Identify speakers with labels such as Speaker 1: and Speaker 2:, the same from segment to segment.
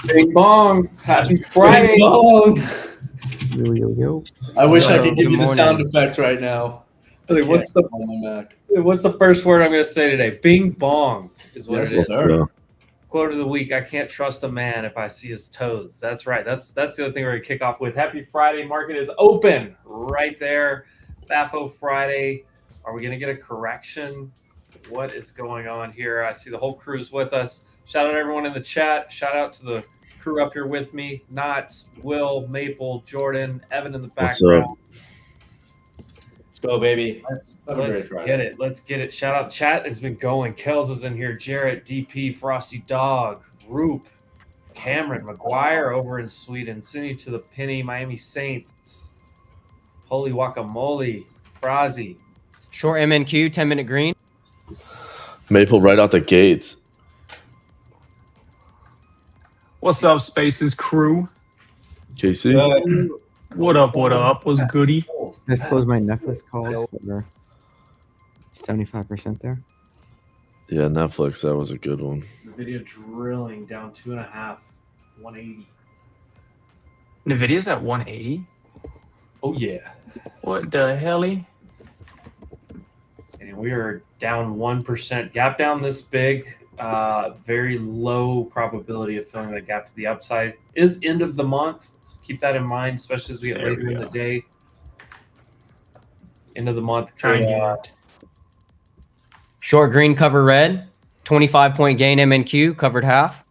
Speaker 1: Bing bong. Happy Friday.
Speaker 2: Bing bong.
Speaker 3: Yo, yo, yo.
Speaker 2: I wish I could give
Speaker 4: Good
Speaker 2: you the
Speaker 4: morning.
Speaker 2: sound effect right now.
Speaker 1: Hey, what's the
Speaker 2: on my Mac?
Speaker 1: what's the first word I'm going to say today? Bing bong is what
Speaker 2: Yes,
Speaker 1: it is.
Speaker 2: sir.
Speaker 1: Quote of the week: I can't trust a man if I see his toes. That's right. That's the other thing we're going to kick off with. Happy Friday. Market is open right there. FAFO Friday. Are we going to get a correction? What is going on here? I see the whole crew's with us. Shout out to everyone in the chat. Shout out to the crew up here with me. Knots, Will, Maple, Jordan, Evan in the background.
Speaker 4: Let's go, baby.
Speaker 1: Let's
Speaker 2: Have a great Friday.
Speaker 1: get it. Let's get it. Shout out. Chat has been going. Kells is in here. Jarrett, DP, Frosty Dog, Roop, Cameron, McGuire over in Sweden. Sending you to the Penny, Miami Saints. Holy guacamole. Frazi.
Speaker 4: Short MNQ, 10-minute green.
Speaker 5: Maple right out the gates.
Speaker 6: What's up, Spaces crew?
Speaker 5: KC.
Speaker 6: What up? What up? What's goody?
Speaker 3: Let's close my Netflix calls. We're 75% there.
Speaker 5: Yeah, Netflix. That was a good one.
Speaker 1: Nvidia drilling down 2.5, 180.
Speaker 6: Nvidia's at 180.
Speaker 1: Oh yeah.
Speaker 6: What the helly?
Speaker 1: And we are down 1%. Gap down this big. Very low probability of filling that gap to the upside. Is end of the month. So keep that in mind, especially as we get later in the day. End of the month.
Speaker 4: Short green, cover red. 25-point gain MNQ, covered half.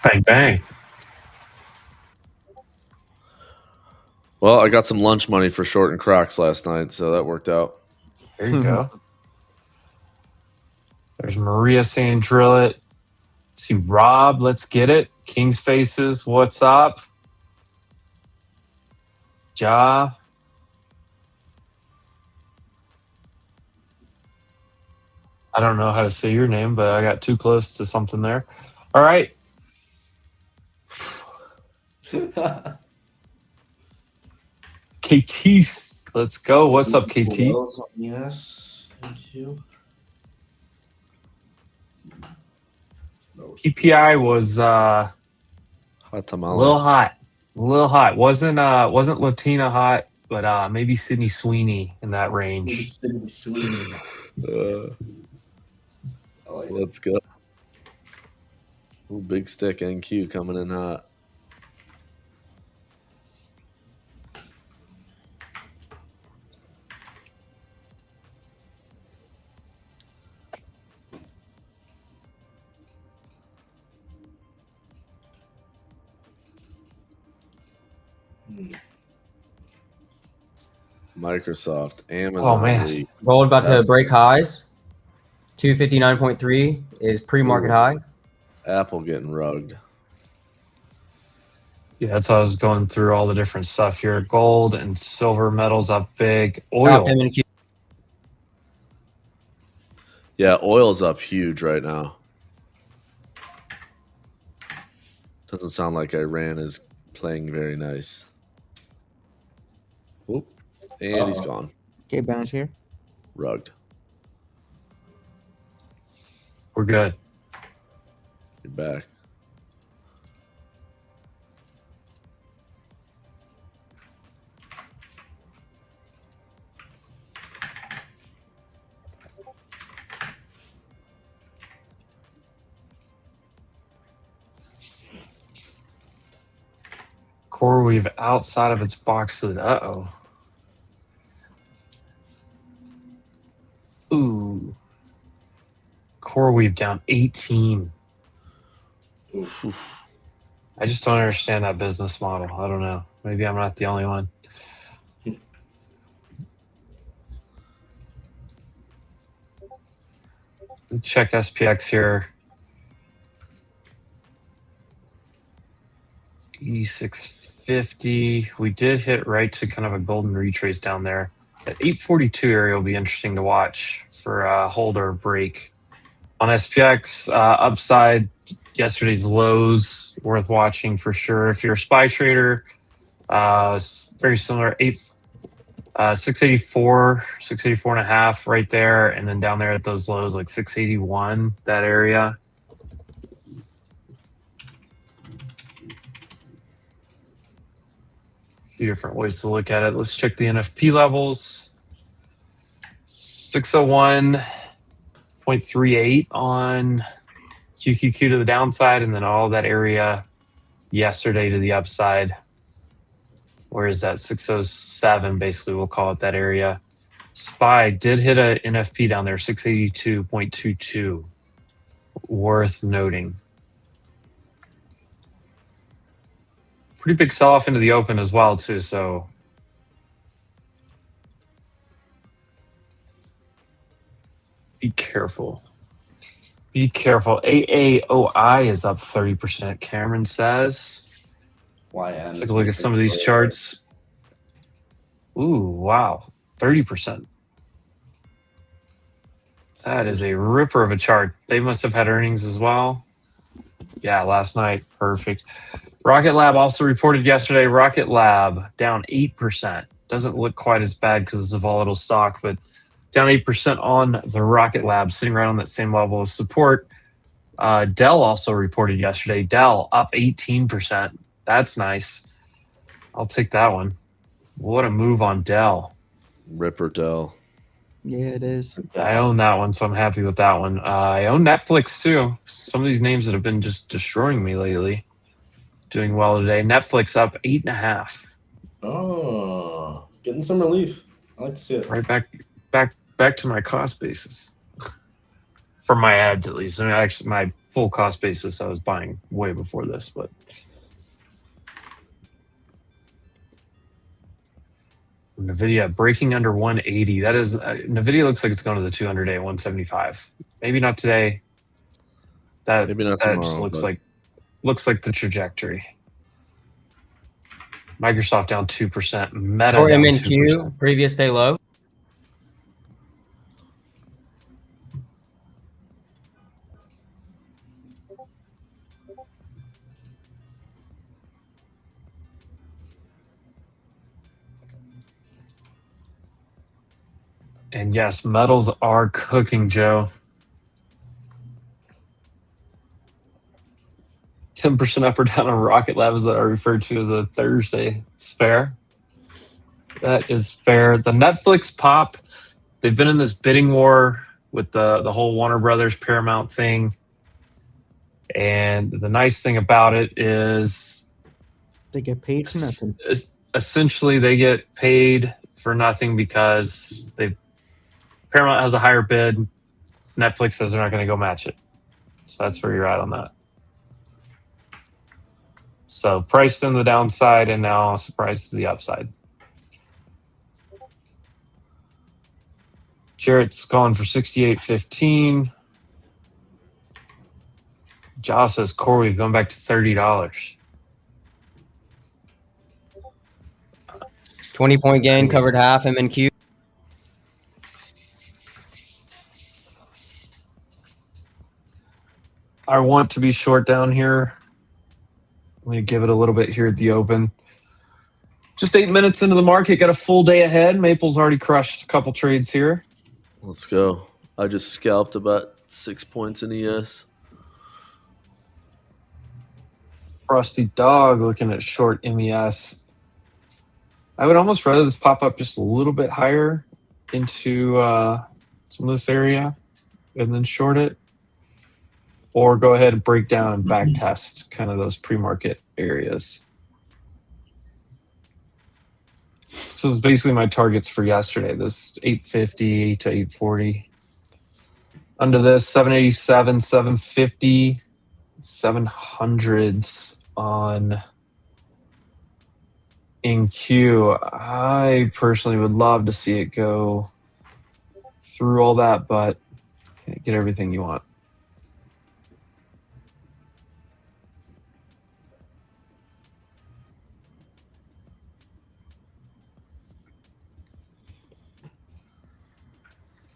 Speaker 6: Bang, bang.
Speaker 5: Well, I got some lunch money for short and Crocs last night, so that worked out.
Speaker 6: There you go. There's Maria saying drill it. See Rob, let's get it. King's Faces, what's up? Ja. I don't know how to say your name, but I got too close to something there. All right. KT, let's go. What's up, KT?
Speaker 2: Yes, thank you.
Speaker 6: PPI was
Speaker 5: Hot
Speaker 6: a
Speaker 5: tamale.
Speaker 6: little hot. A little hot. Wasn't Latina hot, but maybe Sydney Sweeney in that range.
Speaker 2: Sydney Sweeney.
Speaker 5: Let's go. Ooh, big stick NQ coming in hot. Microsoft, Amazon.
Speaker 6: Oh, man.
Speaker 5: leak.
Speaker 4: Gold about to
Speaker 5: That's-
Speaker 4: break highs. 259.3 is pre-market
Speaker 5: Ooh.
Speaker 4: high.
Speaker 5: Apple getting rugged.
Speaker 6: Yeah, that's why I was going through all the different stuff here. Gold and silver metals up big.
Speaker 4: Top
Speaker 6: Oil.
Speaker 4: MNQ.
Speaker 5: Yeah, oil's up huge right now. Doesn't sound like Iran is playing very nice. Oop. And he's gone.
Speaker 3: Okay, bounce here.
Speaker 5: Rugged.
Speaker 6: We're good.
Speaker 5: You're back.
Speaker 6: CoreWeave outside of its box lid. Uh-oh. Ooh. CoreWeave down 18.
Speaker 2: Oof.
Speaker 6: I just don't understand that business model. I don't know. Maybe I'm not the only one. Check SPX here. E650. We did hit right to kind of a golden retrace down there. That 842 area will be interesting to watch for a hold or a break. On SPX, upside, yesterday's lows worth watching for sure. If you're a SPY trader, very similar, 684, 684 and a half right there. And then down there at those lows, like 681, that area. Few different ways to look at it. Let's check the NFP levels. 601.38 on QQQ to the downside, and then all that area yesterday to the upside. Where is that? 607, basically, we'll call it that area. SPY did hit a NFP down there, 682.22. Worth noting. Pretty big sell-off into the open as well, too, so be careful. Be careful. AAOI is up 30%, Cameron says.
Speaker 2: YN.
Speaker 6: Take a look at some of these charts. Ooh, wow. 30%. That is a ripper of a chart. They must have had earnings as well. Yeah, last night. Perfect. Rocket Lab also reported yesterday. Rocket Lab down 8%. Doesn't look quite as bad because it's a volatile stock, but down 8% on the Rocket Lab, sitting right on that same level of support. Dell also reported yesterday. Dell up 18%. That's nice. I'll take that one. What a move on Dell.
Speaker 5: Ripper Dell.
Speaker 3: Yeah, it is.
Speaker 6: I own that one, so I'm happy with that one. I own Netflix too. Some of these names that have been just destroying me lately. Doing well today. Netflix up 8.5.
Speaker 2: Oh, getting some relief. I like to see it.
Speaker 6: Right back to my cost basis. For my ads, at least. I mean, actually, my full cost basis, I was buying way before this, but NVIDIA breaking under 180. That is NVIDIA looks like it's going to the 200-day 175. Maybe not today.
Speaker 5: Maybe not tomorrow.
Speaker 6: Just
Speaker 5: but
Speaker 6: looks like the trajectory. Microsoft down 2%. Meta
Speaker 4: Short
Speaker 6: down
Speaker 4: MNQ,
Speaker 6: 2%.
Speaker 4: previous day low.
Speaker 6: And yes, metals are cooking, Joe. 10% up or down on Rocket Lab is what I referred to as a Thursday. It's fair. That is fair. The Netflix pop, they've been in this bidding war with the whole Warner Brothers Paramount thing. And the nice thing about it is
Speaker 3: They get paid for nothing.
Speaker 6: essentially they get paid for nothing because Paramount has a higher bid. Netflix says they're not going to go match it. So that's where you're at on that. So priced in the downside and now surprised to the upside. Jarrett's gone for 68.15. Josh says core we've gone back to $30.
Speaker 4: 20-point gain, covered half MNQ.
Speaker 6: I want to be short down here. I'm going to give it a little bit here at the open. Just 8 minutes into the market, got a full day ahead. Maple's already crushed a couple trades here.
Speaker 5: Let's go. I just scalped about 6 points in ES.
Speaker 6: Frosty Dog looking at short MES. I would almost rather this pop up just a little bit higher into some of this area and then short it. Or go ahead and break down and back test kind of those pre-market areas. So it's basically my targets for yesterday. This 850 to 840. Under this 787, 750, 700s on NQ. I personally would love to see it go through all that, but can't get everything you want.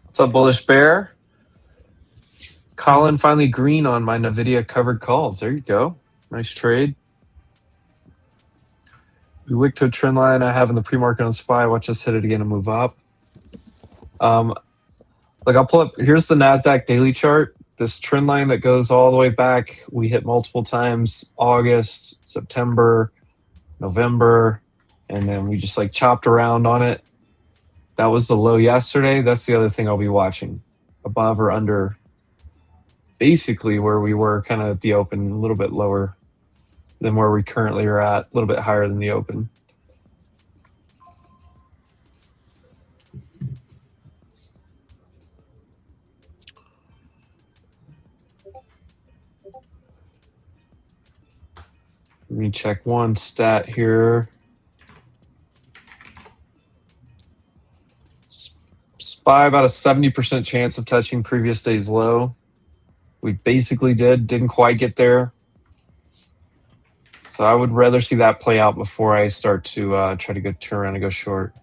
Speaker 6: What's up, Bullish Bear? Colin finally green on my NVIDIA covered calls. There you go. Nice trade. We wicked to a trend line I have in the pre-market on SPY. Watch us hit it again and move up. I'll pull up. Here's the NASDAQ daily chart. This trend line that goes all the way back. We hit multiple times. August, September, November. And then we just chopped around on it. That was the low yesterday. That's the other thing I'll be watching. Above or under basically where we were kind of at the open, a little bit lower than where we currently are at, a little bit higher than the open. Let me check one stat here. SPY about a 70% chance of touching previous day's low. We basically didn't quite get there. So I would rather see that play out before I start to try to turn around and go short.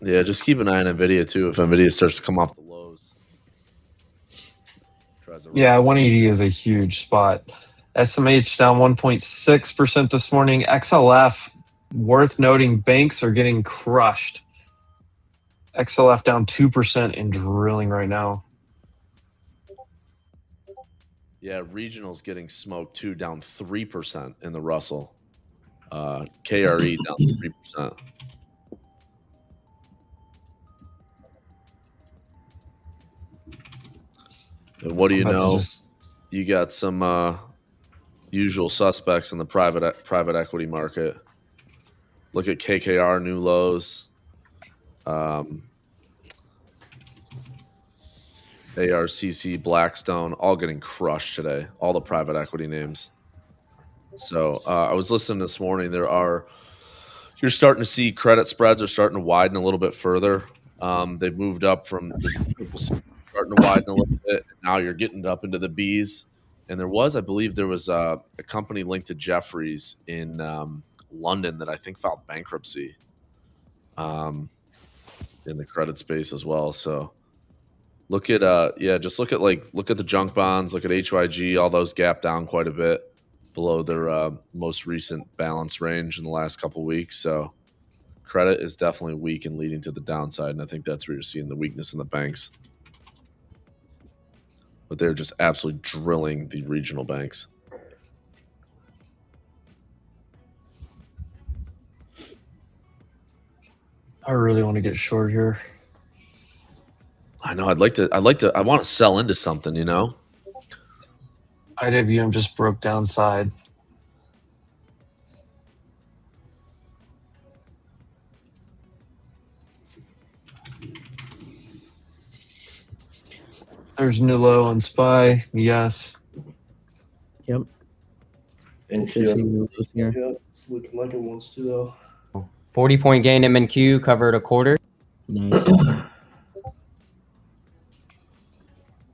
Speaker 5: Yeah, just keep an eye on NVIDIA too. If NVIDIA starts to come off the lows.
Speaker 6: Yeah, 180 is a huge spot. SMH down 1.6% this morning. XLF, worth noting, banks are getting crushed. XLF down 2% in drilling right now.
Speaker 5: Yeah, regional's getting smoked too, down 3% in the Russell. KRE down 3%. And what do you know? You got some usual suspects in the private equity market. Look at KKR, new lows. ARCC, Blackstone, all getting crushed today. All the private equity names. So I was listening this morning. You're starting to see credit spreads are starting to widen a little bit further. They've moved up from this starting to widen a little bit. Now you're getting up into the Bs. And I believe there was a company linked to Jefferies in London that I think filed bankruptcy in the credit space as well. So look at just look at the junk bonds, look at HYG, all those gap down quite a bit below their most recent balance range in the last couple of weeks. So credit is definitely weak and leading to the downside, and I think that's where you're seeing the weakness in the banks. But they're just absolutely drilling the regional banks.
Speaker 6: I really want to get short here.
Speaker 5: I know. I want to sell into something, you know?
Speaker 6: IWM just broke downside. There's new low on SPY. Yes.
Speaker 3: Yep.
Speaker 2: And
Speaker 3: Should see you here.
Speaker 2: yeah, it's looking like it wants to though.
Speaker 4: 40-point gain MNQ covered a quarter.
Speaker 3: Nice.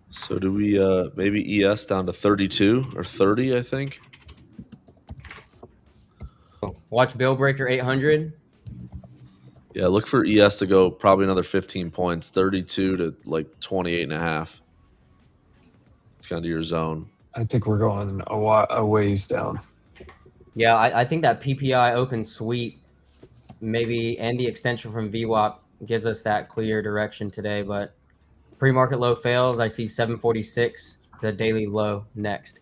Speaker 5: So do we maybe ES down to 32 or 30, I think?
Speaker 4: Watch Bill Breaker 800.
Speaker 5: Yeah, look for ES to go probably another 15 points, 32 to like 28 and a half. It's kind of your zone.
Speaker 6: I think we're going a ways down.
Speaker 4: Yeah, I think that PPI open sweep maybe and the extension from VWAP gives us that clear direction today. But pre-market low fails. I see 746, the daily low next.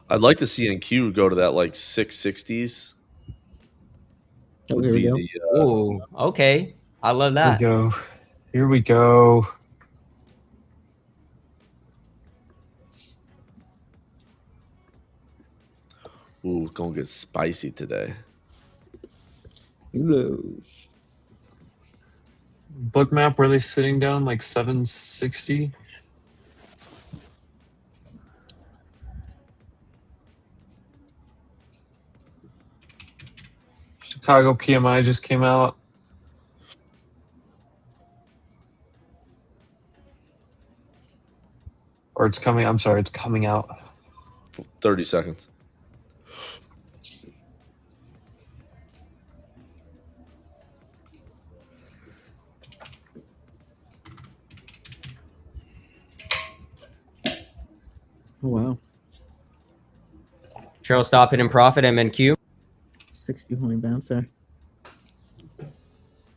Speaker 5: I'd like to see NQ go to that like 660s.
Speaker 3: Oh,
Speaker 5: Would
Speaker 3: here we
Speaker 5: be
Speaker 3: go.
Speaker 5: the
Speaker 4: Ooh, okay. I love
Speaker 6: Here we
Speaker 4: that.
Speaker 6: go. Here we go.
Speaker 5: ooh, gonna get spicy today.
Speaker 3: Hello.
Speaker 6: Book map, were they sitting down like 760? Chicago PMI just came out. Or it's coming. I'm sorry, it's coming out.
Speaker 5: 30 seconds.
Speaker 3: Oh, wow.
Speaker 4: Trail stop hidden profit MNQ.
Speaker 3: 60-point bounce there.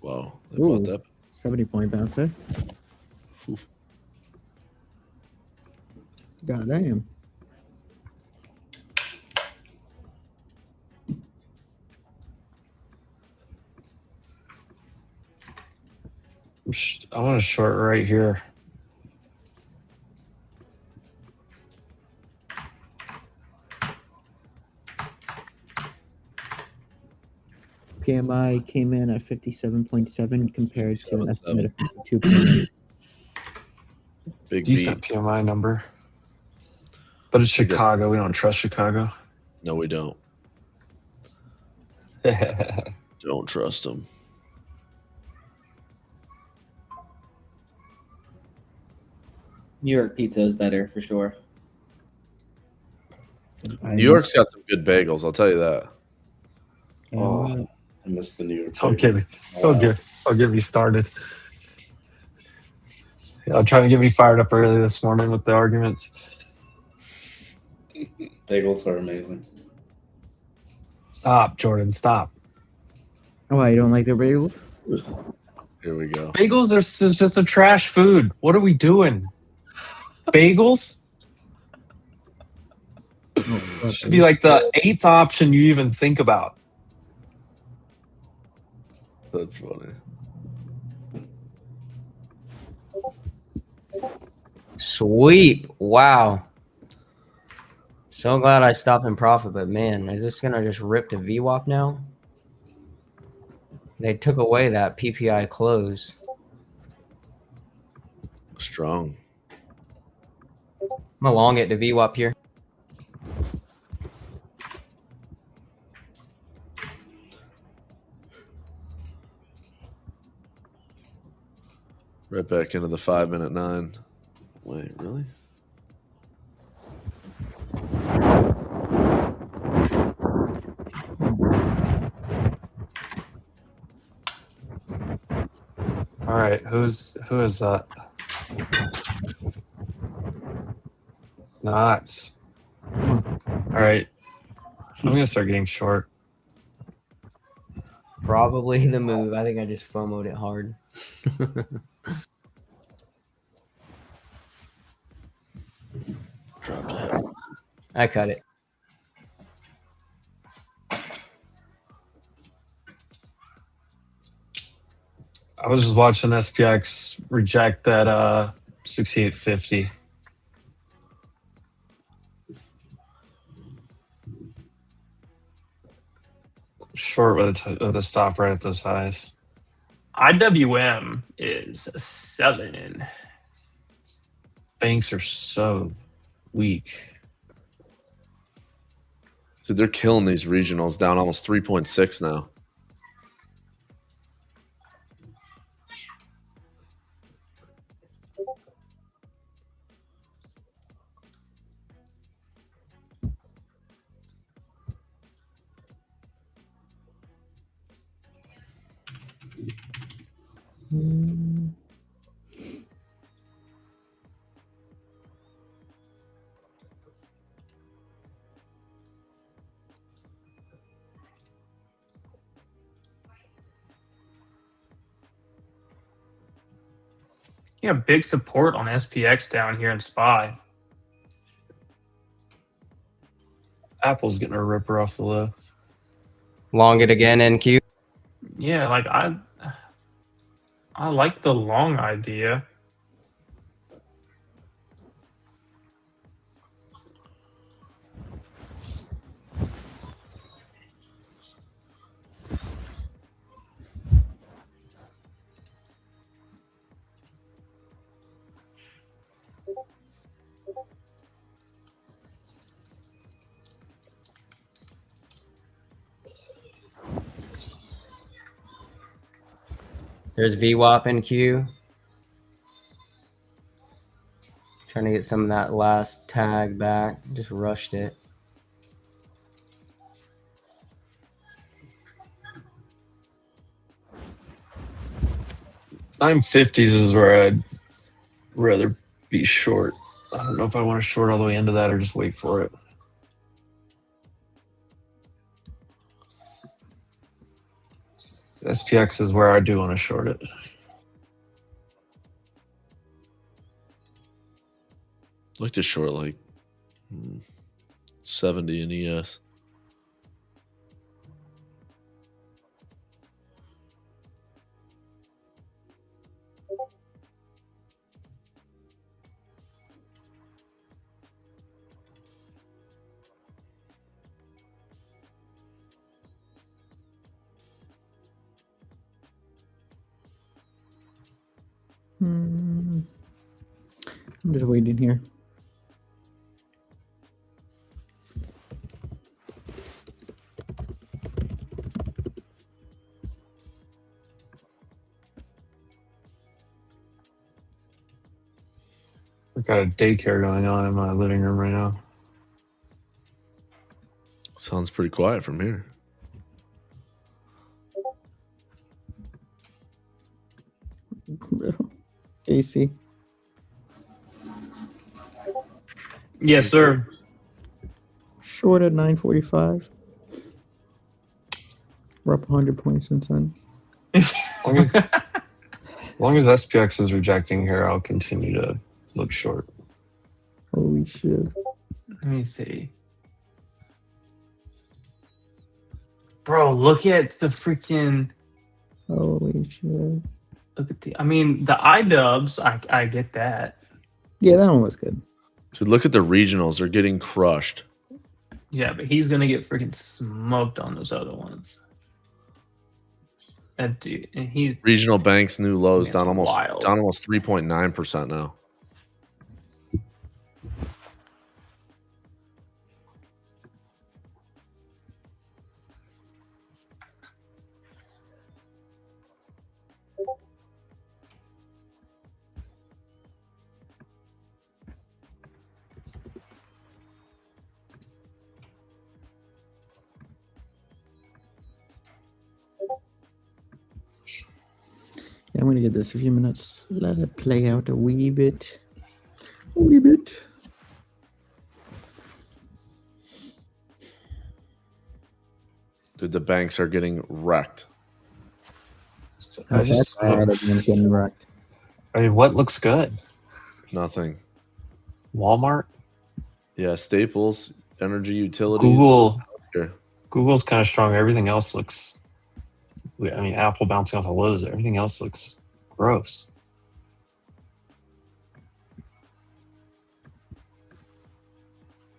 Speaker 5: Wow. They
Speaker 3: Ooh.
Speaker 5: bought that.
Speaker 3: 70-point bounce there. God damn.
Speaker 6: I want to short right here.
Speaker 3: PMI came in at 57.7 compared to an
Speaker 5: 57.7.
Speaker 3: estimate of 52.8.
Speaker 5: Big
Speaker 6: Decent
Speaker 5: beat.
Speaker 6: PMI number. But it's Chicago. We don't trust Chicago.
Speaker 5: No, we don't. Don't trust them.
Speaker 7: New York pizza is better for sure.
Speaker 5: New York's got some good bagels, I'll tell you that.
Speaker 2: Oh, I missed the New York.
Speaker 6: Don't get me. Don't get me started. Yeah, trying to get me fired up early this morning with the arguments.
Speaker 2: Bagels are amazing.
Speaker 6: Stop, Jordan. Stop.
Speaker 3: Oh, why, you don't like their bagels?
Speaker 5: Here we go.
Speaker 6: Bagels are just a trash food. What are we doing? Bagels
Speaker 3: Oh,
Speaker 6: should be like the 8th option you even think about.
Speaker 5: That's funny.
Speaker 4: Sweep. Wow. So glad I stopped in profit, but man, is this gonna just rip to VWAP now? They took away that PPI close.
Speaker 5: Strong.
Speaker 4: I'm along it to VWAP here.
Speaker 5: Right back into the 5-minute 9. Wait, really?
Speaker 6: All right, who is that? Nuts. All right, I'm gonna start getting short.
Speaker 4: Probably the move. I think I just FOMO'd it hard.
Speaker 5: Dropped it.
Speaker 4: I cut it.
Speaker 6: I was just watching SPX reject that 6850. Short with a stop right at those highs.
Speaker 8: IWM is selling.
Speaker 6: banks are so weak.
Speaker 5: Dude, they're killing these regionals, down almost 3.6 now.
Speaker 6: Yeah, big support on SPX down here in SPY. Apple's getting a ripper off the low.
Speaker 4: Long it again, NQ.
Speaker 6: Yeah, like I like the long idea.
Speaker 4: There's VWAP NQ. Trying to get some of that last tag back. Just rushed it.
Speaker 6: 950s is where I'd rather be short. I don't know if I want to short all the way into that or just wait for it. SPX is where I do want to short it.
Speaker 5: I'd like to short like 70 in ES.
Speaker 3: I'm just waiting here.
Speaker 6: I've got a daycare going on in my living room right now.
Speaker 5: Sounds pretty quiet from here.
Speaker 3: AC.
Speaker 6: Yes, sir.
Speaker 3: Short at 945. We're up 100 points since then.
Speaker 6: As long as SPX is rejecting here, I'll continue to look short.
Speaker 3: Holy shit.
Speaker 6: Let me see. Bro, look at the freaking...
Speaker 3: Holy shit.
Speaker 6: Look at the... I mean, the iDubbbz, I get that.
Speaker 3: Yeah, that one was good.
Speaker 5: Dude, look at the regionals. They're getting crushed.
Speaker 6: Yeah, but he's going to get freaking smoked on those other ones. That dude, and he...
Speaker 5: Regional banks, new lows,
Speaker 6: Man's
Speaker 5: down almost
Speaker 6: wild.
Speaker 5: 3.9% now.
Speaker 3: Yeah, I'm gonna give this a few minutes. Let it play out a wee bit. A wee bit.
Speaker 5: Dude, the banks are getting wrecked.
Speaker 6: I just,
Speaker 3: Getting wrecked.
Speaker 6: I mean, what looks good?
Speaker 5: Nothing.
Speaker 6: Walmart?
Speaker 5: Yeah, staples, energy, utilities.
Speaker 6: Google.
Speaker 5: Here.
Speaker 6: Google's kind of strong. Everything else looks... I mean, Apple bouncing off the lows. Everything else looks gross.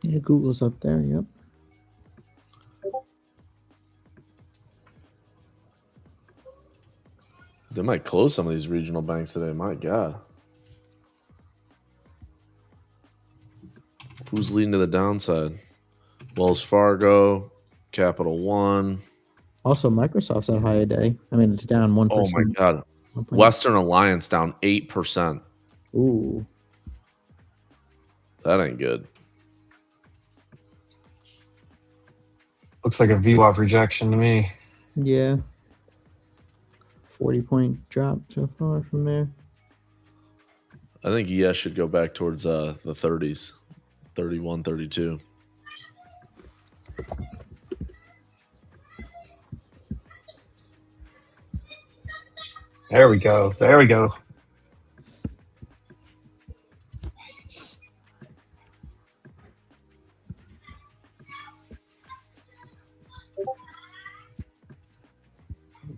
Speaker 3: Yeah, Google's up there. Yep.
Speaker 5: They might close some of these regional banks today. My God. Who's leading to the downside? Wells Fargo, Capital One.
Speaker 3: Also, Microsoft's at high a day. I mean, it's down 1%.
Speaker 5: Oh my God. Western Alliance down 8%.
Speaker 3: Ooh.
Speaker 5: That ain't good.
Speaker 6: Looks like a VWAP rejection to me.
Speaker 3: Yeah. 40-point drop so far from there.
Speaker 5: I think ES should go back towards the 30s, 31, 32.
Speaker 6: There we go. There we go.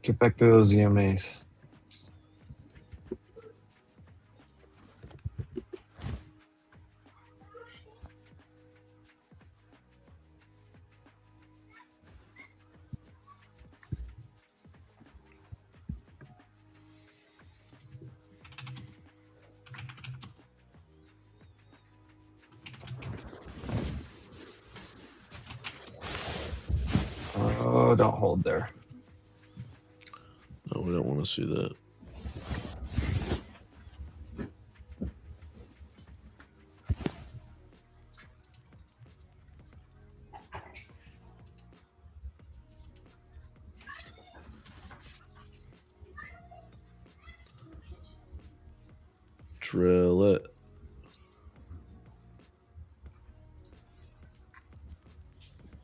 Speaker 6: Get back to those EMAs. Oh, don't hold there.
Speaker 5: No, we don't want to see that. Drill it.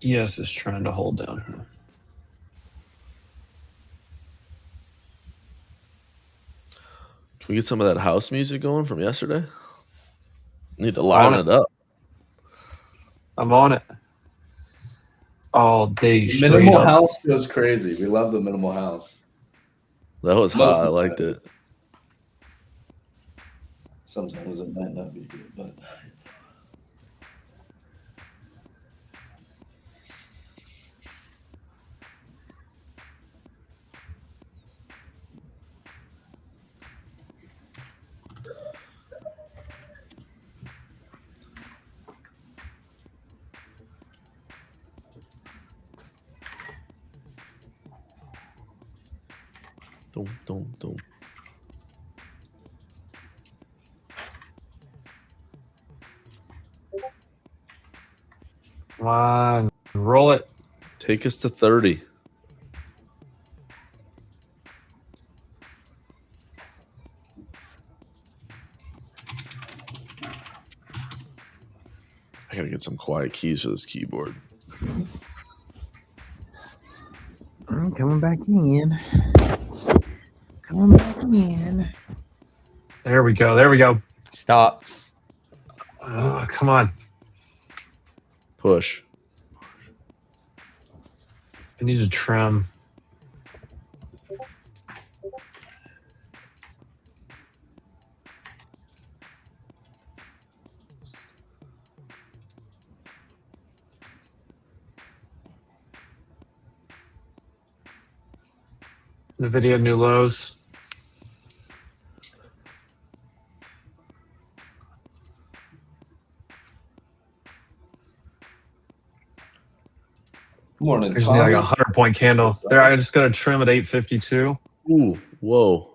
Speaker 6: ES is trying to hold down here.
Speaker 5: Can we get some of that house music going from yesterday? Need to line it up.
Speaker 6: I'm on it. All day straight
Speaker 2: Minimal
Speaker 6: up.
Speaker 2: house goes crazy. We love the minimal house.
Speaker 5: That was
Speaker 2: Most
Speaker 5: hot. I
Speaker 2: of the
Speaker 5: liked
Speaker 2: time.
Speaker 5: it.
Speaker 2: Sometimes it might not be good, but
Speaker 5: Don't.
Speaker 6: Come on. Roll it.
Speaker 5: Take us to 30. I gotta get some quiet keys for this keyboard.
Speaker 3: I'm coming back in. Coming back in.
Speaker 6: There we go. There we go.
Speaker 4: Stop.
Speaker 6: Come on.
Speaker 5: Push.
Speaker 6: I need to trim. NVIDIA new lows.
Speaker 2: morning.
Speaker 6: There's like a 100-point candle. There, I just got to trim at 852.
Speaker 5: Ooh, whoa.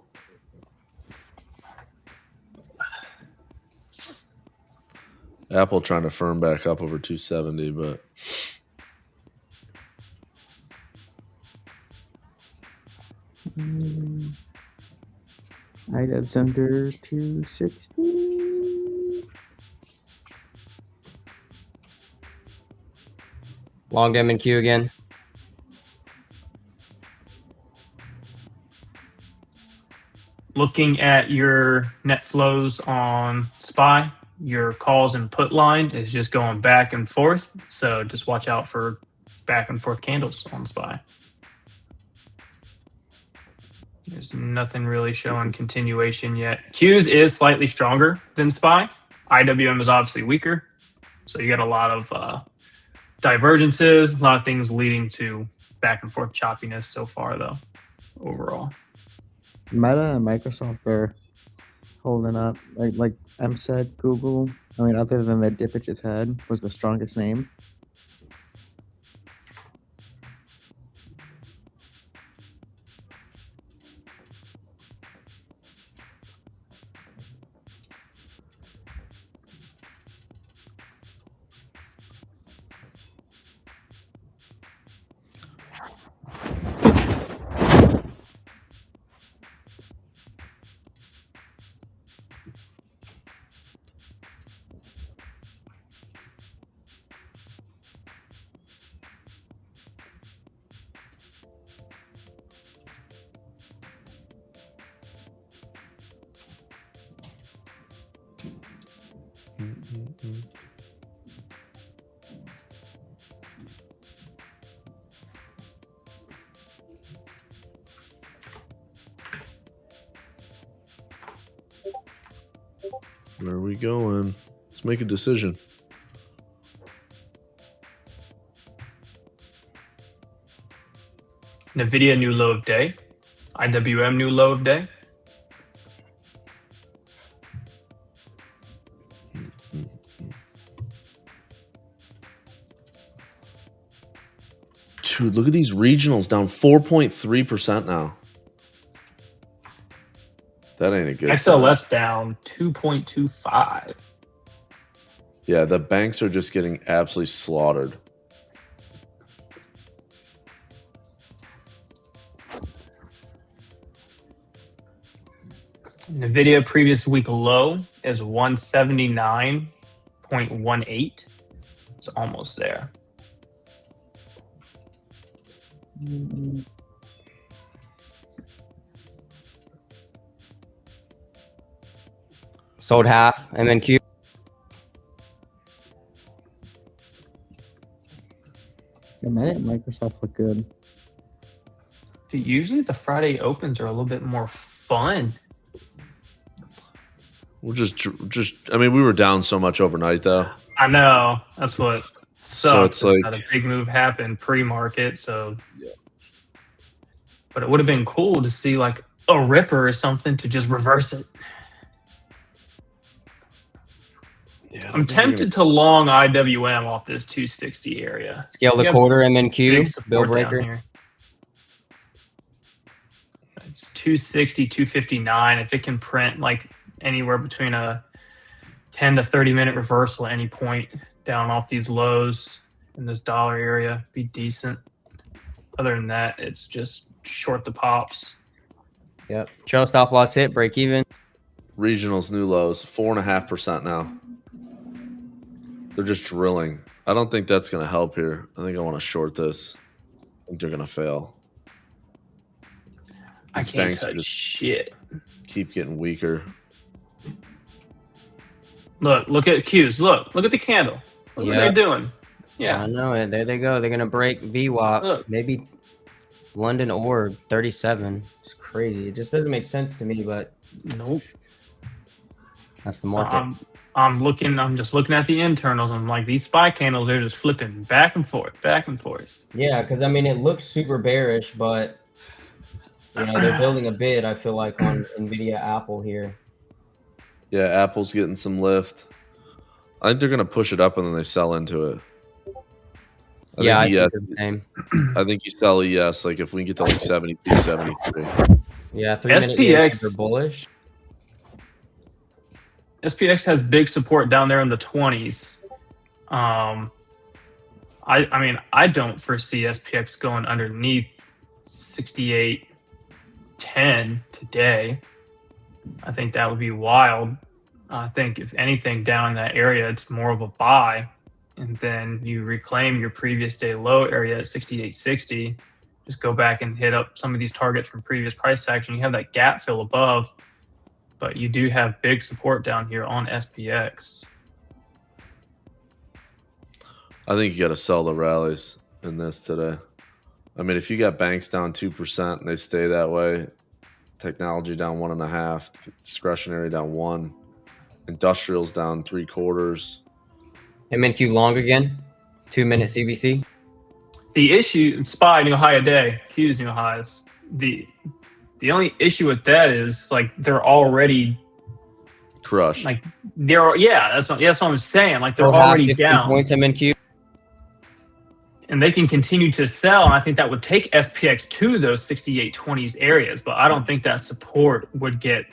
Speaker 5: Apple trying to firm back up over 270, but
Speaker 3: IDEB's under 260.
Speaker 4: Long dim in queue again.
Speaker 8: Looking at your net flows on SPY, your calls and put line is just going back and forth. So just watch out for back and forth candles on SPY. There's nothing really showing continuation yet. Qs is slightly stronger than SPY. IWM is obviously weaker. So you got a lot of divergences, a lot of things leading to back and forth choppiness so far, though, overall.
Speaker 3: Meta and Microsoft are holding up. Like M said, Google. I mean, other than the dip it just had, was the strongest name.
Speaker 5: Where are we going? Let's make a decision.
Speaker 8: NVIDIA new low of day. IWM new low of day.
Speaker 5: Dude, look at these regionals down 4.3% now. That ain't a good
Speaker 8: XLF's down 2.25.
Speaker 5: Yeah, the banks are just getting absolutely slaughtered.
Speaker 8: NVIDIA previous week low is 179.18. It's almost there.
Speaker 4: Sold half, MNQ.
Speaker 3: The minute Microsoft look good.
Speaker 8: Dude, usually the Friday opens are a little bit more fun.
Speaker 5: We'll just. I mean, we were down so much overnight, though.
Speaker 8: I know. That's what
Speaker 5: So
Speaker 8: sucks.
Speaker 5: it's
Speaker 8: It's
Speaker 5: like-
Speaker 8: not a big move happened pre-market, so.
Speaker 5: Yeah.
Speaker 8: But it would have been cool to see like a ripper or something to just reverse it.
Speaker 5: Yeah,
Speaker 8: I'm tempted to long IWM off this 260 area.
Speaker 4: Scale the
Speaker 8: We have
Speaker 4: quarter,
Speaker 8: big
Speaker 4: MNQ, bill
Speaker 8: support down
Speaker 4: breaker.
Speaker 8: here. It's 260, 259. If it can print like anywhere between a 10 to 30 minute reversal at any point down off these lows in this dollar area, be decent. Other than that, it's just short the pops.
Speaker 4: Yep. Trail stop loss hit, break even.
Speaker 5: Regionals new lows, 4.5% now. They're just drilling. I don't think that's going to help here. I think I want to short this. I think they're going to fail.
Speaker 8: I
Speaker 5: These
Speaker 8: can't
Speaker 5: banks
Speaker 8: touch
Speaker 5: just
Speaker 8: shit.
Speaker 5: keep getting weaker.
Speaker 8: Look at Q's. Look at the candle. Look what they're
Speaker 4: Yep.
Speaker 8: doing. Yeah.
Speaker 4: I know it. There they go. They're gonna break VWAP.
Speaker 8: Look.
Speaker 4: Maybe London or 37. It's crazy. It just doesn't make sense to me, but
Speaker 8: Nope.
Speaker 4: that's the
Speaker 8: So
Speaker 4: market.
Speaker 8: I'm just looking at the internals. I'm like, these SPY candles, they're just flipping back and forth, back and forth.
Speaker 4: Yeah, because I mean it looks super bearish, but you know they're building a bid. I feel like on Nvidia, Apple here.
Speaker 5: Yeah, Apple's getting some lift. I think they're going to push it up and then they sell into it.
Speaker 4: I
Speaker 5: think
Speaker 4: think
Speaker 5: ES,
Speaker 4: it's the same.
Speaker 5: I think you sell ES like if we can get to like 72, 73.
Speaker 4: Yeah, 3-minute yields
Speaker 8: SPX
Speaker 4: are bullish.
Speaker 8: SPX has big support down there in the 20s. I mean, I don't foresee SPX going underneath 68.10 today. I think that would be wild. I think if anything down in that area, it's more of a buy. And then you reclaim your previous day low area at 68.60. Just go back and hit up some of these targets from previous price action. You have that gap fill above, but you do have big support down here on SPX.
Speaker 5: I think you got to sell the rallies in this today. I mean, if you got banks down 2% and they stay that way, technology down 1.5%, discretionary down 1%, industrials down 3/4.
Speaker 4: MNQ long again. 2-minute CBC.
Speaker 8: The issue, SPY new high a day, Q's new highs. The only issue with that is like they're already
Speaker 5: crushed.
Speaker 8: Like that's what I'm saying. Like they're
Speaker 4: Or half
Speaker 8: already
Speaker 4: 15
Speaker 8: down.
Speaker 4: points MNQ.
Speaker 8: And they can continue to sell, and I think that would take SPX to those 6820s areas. But I don't think that support would get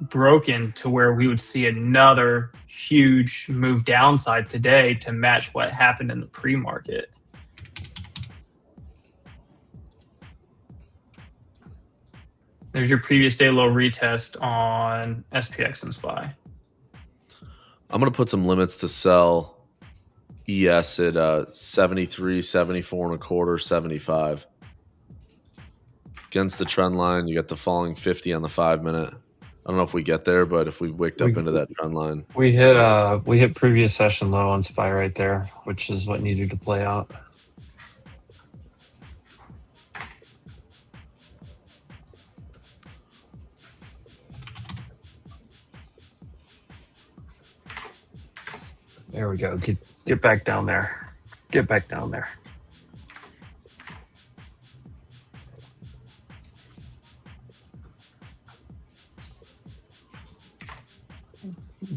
Speaker 8: broken to where we would see another huge move downside today to match what happened in the pre-market. There's your previous day low retest on SPX and SPY.
Speaker 5: I'm going to put some limits to sell ES at 73, 74 and a quarter, 75. Against the trend line, you got the falling 50 on the 5 minute. I don't know if we get there, but if we wicked up into that trend line.
Speaker 6: We hit previous session low on SPY right there, which is what needed to play out. There we go. Get back down there. Get back down there.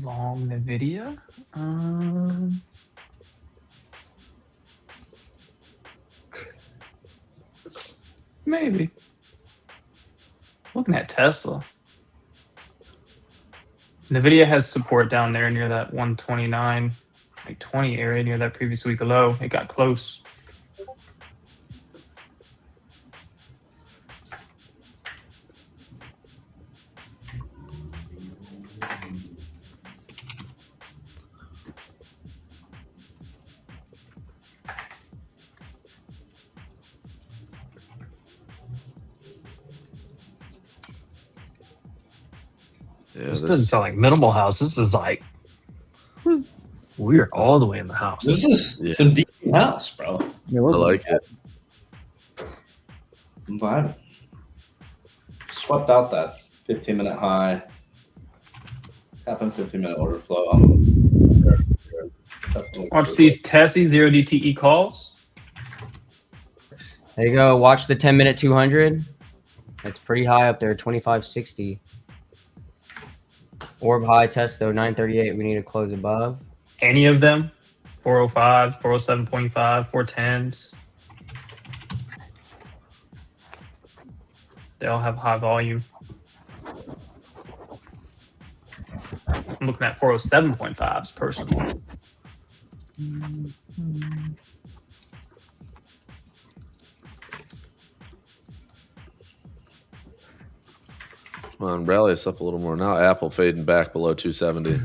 Speaker 8: Long NVIDIA. Maybe. Looking at Tesla. NVIDIA has support down there near that 129, like 20 area near that previous week low. It got close.
Speaker 5: Yeah,
Speaker 6: This doesn't sound like minimal house. This is like we're all the way in the house.
Speaker 2: This is some deep house, bro.
Speaker 3: Yeah,
Speaker 5: I like it.
Speaker 2: I'm vibing. Swept out that 15-minute high. Happened 15-minute order flow.
Speaker 8: Watch these Tessie 0 DTE calls.
Speaker 4: There you go. Watch the 10-minute 200. It's pretty high up there, 2560. Orb high test though, 938. We need to close above.
Speaker 8: Any of them? 405, 407.5, 410s. They all have high volume. I'm looking at 407.5s personally.
Speaker 5: Come on, rally us up a little more now. Apple fading back below 270.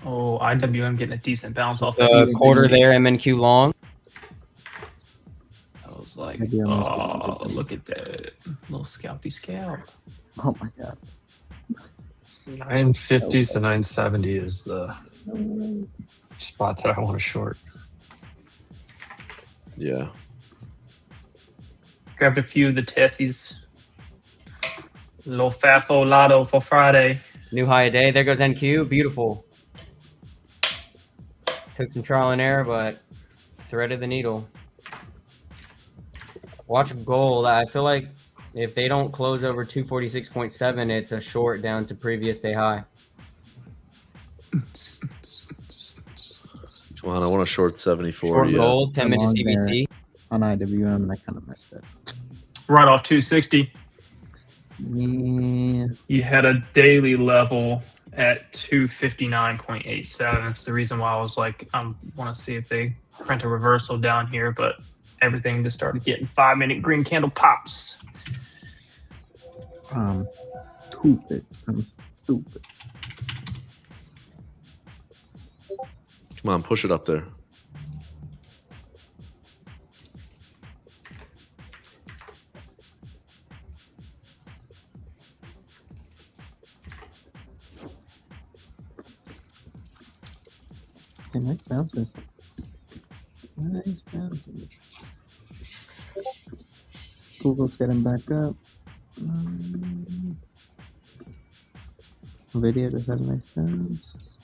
Speaker 8: Oh, IWM getting a decent bounce off
Speaker 4: The
Speaker 8: that
Speaker 4: quarter there, MNQ long.
Speaker 8: I was like,
Speaker 3: IWM was
Speaker 8: oh,
Speaker 3: good.
Speaker 8: look at that little scalpy scalp.
Speaker 3: Oh my god.
Speaker 6: 950s to 970 is the spot that I want to short.
Speaker 5: Yeah.
Speaker 8: Grabbed a few of the Tessies. Little Fafo Lotto for Friday.
Speaker 4: New high a day. There goes NQ. Beautiful. Took some trial and error, but threaded the needle. Watch gold. I feel like if they don't close over 246.7, it's a short down to previous day high.
Speaker 5: Come on, I want to short 74.
Speaker 4: Short
Speaker 5: Yes.
Speaker 4: gold, 10 minutes
Speaker 3: Long there.
Speaker 4: CBC.
Speaker 3: On IWM, and I kind of messed it.
Speaker 8: Right off 260.
Speaker 3: Yeah.
Speaker 8: You had a daily level at 259.87. That's the reason why I was like, I want to see if they print a reversal down here, but everything just started getting 5-minute green candle pops.
Speaker 3: Stupid. I'm stupid.
Speaker 5: Come on, push it up there.
Speaker 3: Okay, nice bounces. Nice bounces. Google's getting back up. Video just had a nice bounce.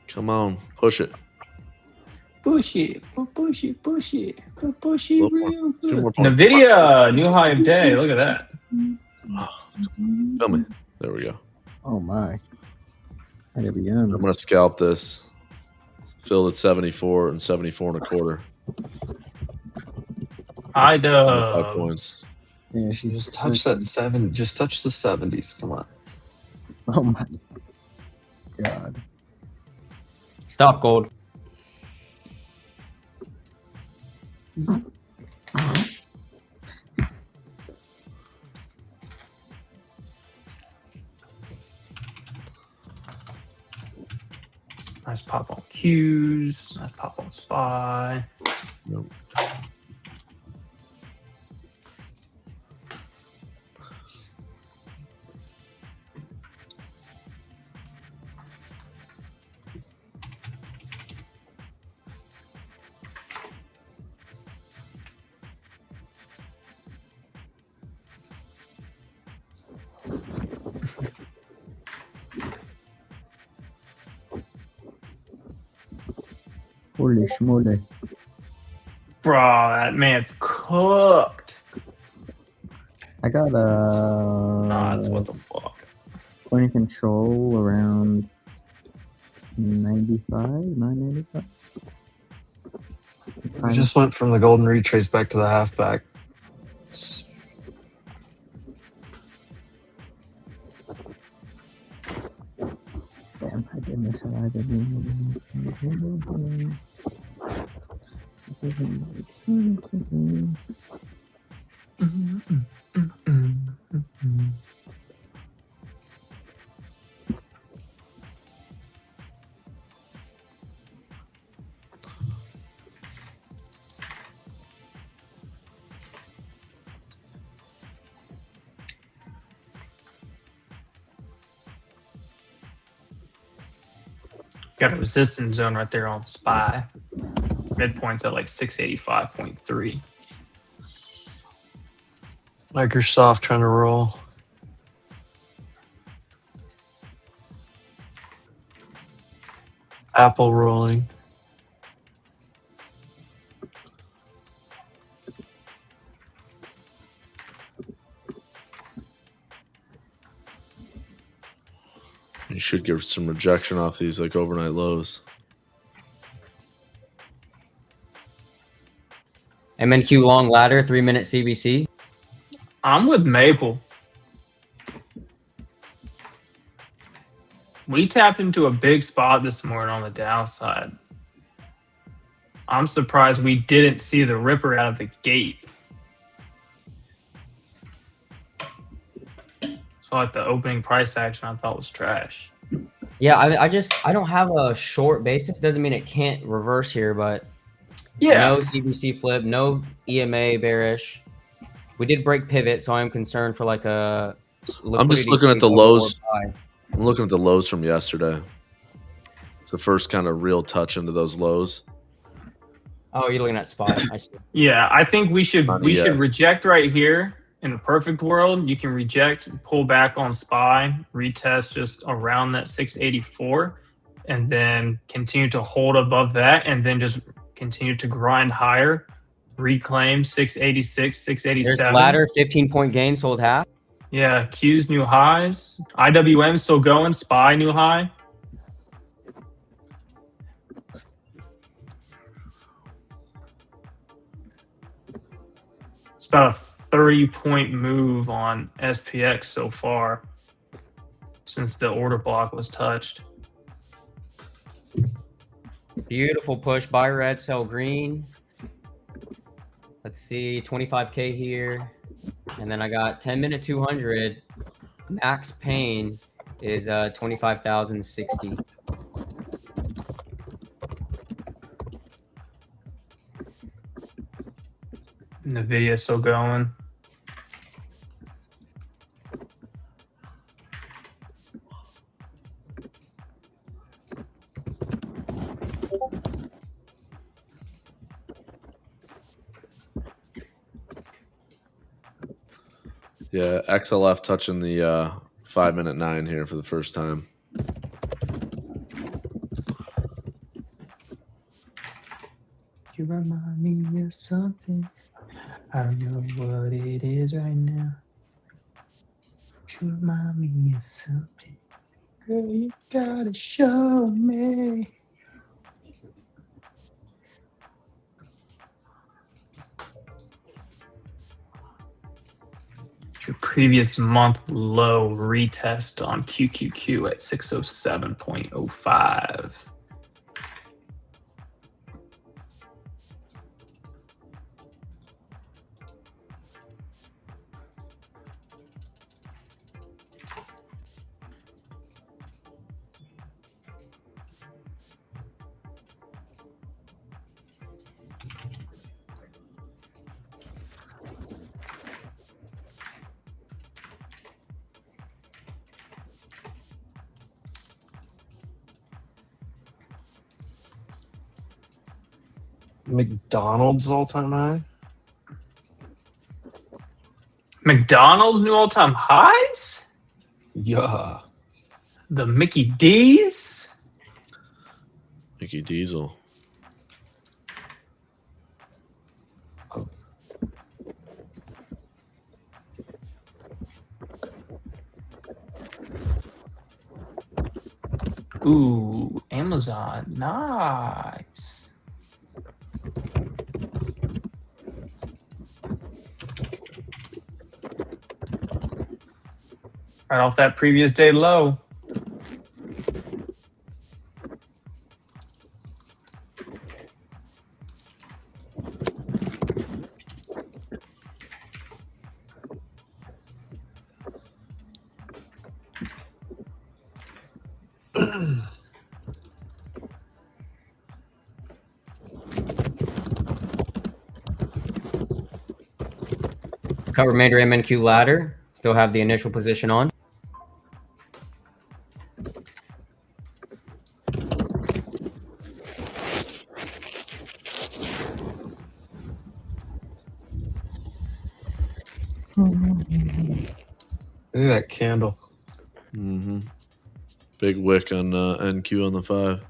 Speaker 5: Come on, push it.
Speaker 8: Push it. Push it. Push it. Push
Speaker 5: Little
Speaker 8: it
Speaker 5: more.
Speaker 8: real
Speaker 5: 2
Speaker 8: good.
Speaker 5: more points.
Speaker 8: NVIDIA, new high of day. Look at that.
Speaker 5: Feel me. There we go.
Speaker 3: Oh my.
Speaker 5: I'm
Speaker 3: IWM.
Speaker 5: gonna scalp this. Filled at 74 and 74 and a quarter. 5
Speaker 8: IDubbbz.
Speaker 5: points.
Speaker 3: Yeah, she's
Speaker 6: Just touch that 7. Just touch the 70s. Come on.
Speaker 3: Oh my god.
Speaker 4: Stop gold.
Speaker 8: Nice pop on Qs. Nice pop on SPY.
Speaker 5: Nope.
Speaker 3: Holy schmoly.
Speaker 8: Bro, that man's cooked.
Speaker 3: I got
Speaker 8: That's what the fuck.
Speaker 3: point of control around 95, 995.
Speaker 6: We just went from the golden retrace back to the halfback.
Speaker 3: Damn, I did miss an IWM.
Speaker 8: Got a resistance zone right there on SPY. Midpoint's at like 685.3.
Speaker 6: Microsoft trying to roll. Apple rolling.
Speaker 5: You should get some rejection off these like overnight lows.
Speaker 4: MNQ long ladder, 3-minute CBC.
Speaker 8: I'm with Maple. We tapped into a big spot this morning on the downside. I'm surprised we didn't see the ripper out of the gate. So like the opening price action I thought was trash.
Speaker 4: Yeah, I don't have a short basis. Doesn't mean it can't reverse here, but
Speaker 8: Yeah.
Speaker 4: no CBC flip, no EMA bearish. We did break pivot, so I'm concerned for like a.
Speaker 5: I'm just looking at the lows. I'm looking at the lows from yesterday. It's the first kind of real touch into those lows.
Speaker 4: Oh, you're looking at spot. I see.
Speaker 8: Yeah, I think we should
Speaker 5: Yes.
Speaker 8: reject right here. In a perfect world, you can reject, pull back on SPY, retest just around that 684, and then continue to hold above that, and then just continue to grind higher, reclaim 686, 687.
Speaker 4: There's ladder, 15-point gain, sold half.
Speaker 8: Yeah, Q's new highs. IWM still going, SPY new high. It's about a 30-point move on SPX so far since the order block was touched.
Speaker 4: Beautiful push. Buy red, sell green. Let's see, 25K here. And then I got 10-minute 200. Max pain is 25,060.
Speaker 8: NVIDIA still going.
Speaker 5: Yeah, XLF touching the 5-minute 9 here for the first time.
Speaker 8: remind me of something. I don't know what it is right now. You remind me of something. Girl, you gotta show me. Your previous month low retest on QQQ at 607.05.
Speaker 6: McDonald's all-time high.
Speaker 8: McDonald's new all-time highs?
Speaker 6: Yeah.
Speaker 8: The Mickey D's?
Speaker 5: Mickey Diesel.
Speaker 8: Ooh, Amazon. Nice. Right off that previous day low.
Speaker 4: Cut remainder MNQ ladder. Still have the initial position on.
Speaker 6: Look at that candle.
Speaker 5: Mm-hmm. Big wick on NQ on the 5.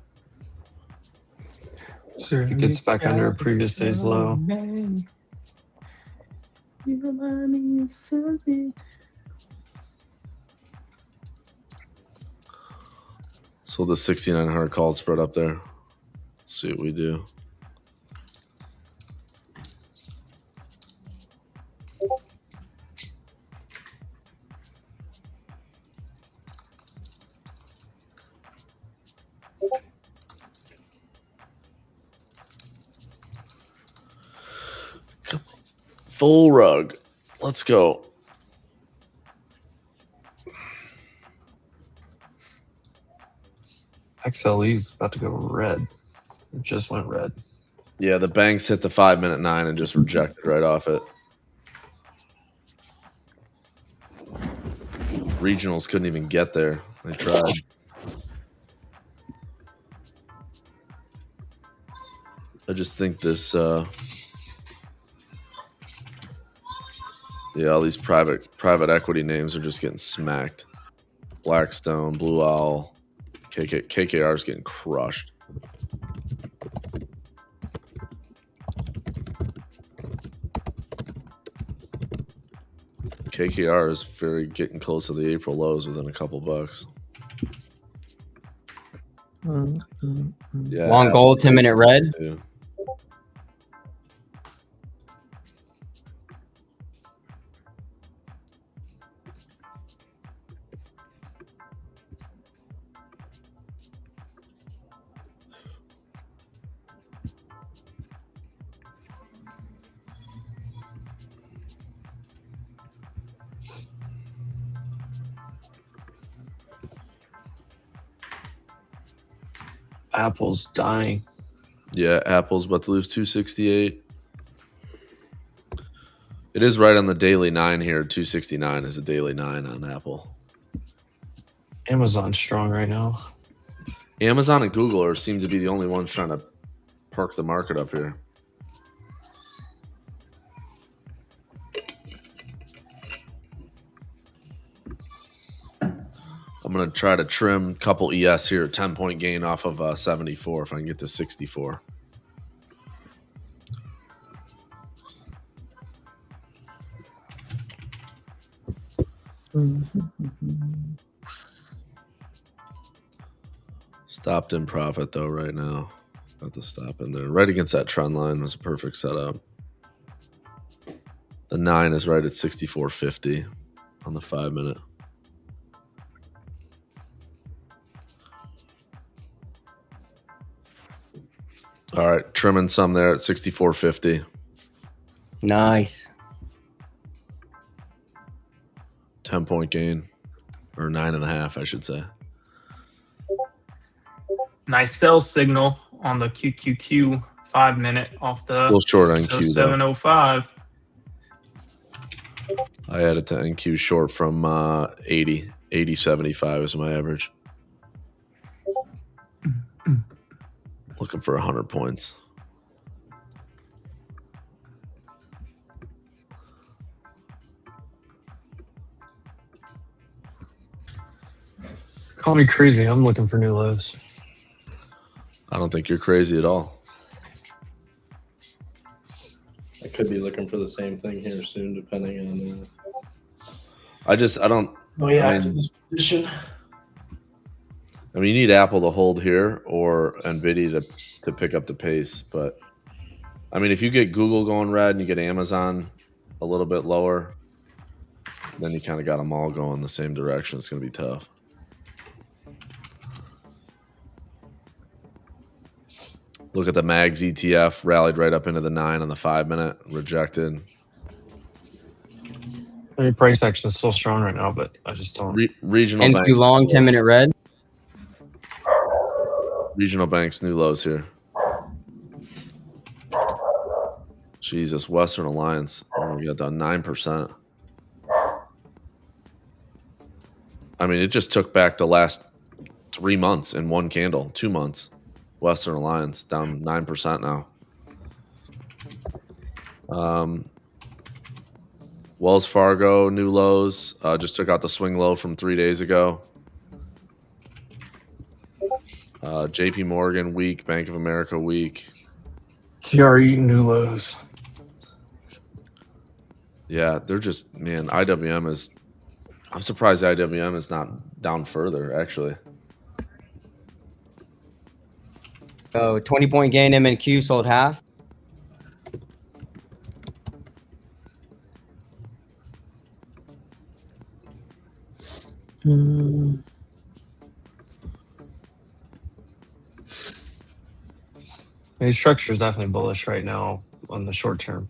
Speaker 6: It gets back under a previous day's low.
Speaker 8: You remind me of something.
Speaker 5: So the 6,900 call spread up there. Let's see what we do. Full rug. Let's go.
Speaker 6: XLE's about to go red. It just went red.
Speaker 5: Yeah, the banks hit the 5-minute 9 and just rejected right off it. Regionals couldn't even get there. They tried. I just think this yeah, all these private equity names are just getting smacked. Blackstone, Blue Owl, KKR is getting crushed. KKR is getting close to the April lows within a couple bucks. Yeah,
Speaker 4: Long gold, 10-minute red.
Speaker 5: Yeah.
Speaker 6: Apple's dying.
Speaker 5: Yeah, Apple's about to lose 268. It is right on the daily 9 here. 269 is a daily 9 on Apple.
Speaker 6: Amazon's strong right now.
Speaker 5: Amazon and Google seem to be the only ones trying to perk the market up here. I'm going to try to trim a couple ES here. 10-point gain off of 74 if I can get to 64. Stopped in profit though right now. Got the stop in there. Right against that trend line was a perfect setup. The 9 is right at 64.50 on the 5 minute. All right, trimming some there at 64.50.
Speaker 4: Nice.
Speaker 5: 10-point gain, or 9.5, I should say.
Speaker 8: Nice sell signal on the QQQ 5 minute off the
Speaker 5: Still short on Q though.
Speaker 8: 705.
Speaker 5: I added to NQ short from 80.75 is my average. Looking for 100 points.
Speaker 6: Call me crazy. I'm looking for new lows.
Speaker 5: I don't think you're crazy at all.
Speaker 2: I could be looking for the same thing here soon, depending on.
Speaker 5: I don't.
Speaker 2: React to this position.
Speaker 5: I mean, you need Apple to hold here or NVIDIA to pick up the pace. But, I mean, if you get Google going red and you get Amazon a little bit lower, then you kind of got them all going the same direction. It's going to be tough. Look at the MAGS ETF, rallied right up into the 9 on the 5 minute, rejected.
Speaker 6: I mean, price action is still strong right now, but I just don't.
Speaker 5: Regional
Speaker 4: NQ
Speaker 5: banks.
Speaker 4: long 10-minute red.
Speaker 5: Regional banks, new lows here. Jesus, Western Alliance. Oh, we got down 9%. I mean, it just took back the last 3 months in one candle, 2 months. Western Alliance down 9% now. Wells Fargo, new lows. Just took out the swing low from 3 days ago. JP Morgan, weak. Bank of America, weak.
Speaker 6: CRE new lows.
Speaker 5: Yeah, they're just, man, IWM is, I'm surprised IWM is not down further, actually.
Speaker 4: So 20-point gain MNQ sold half.
Speaker 6: The structure is definitely bullish right now on the short term.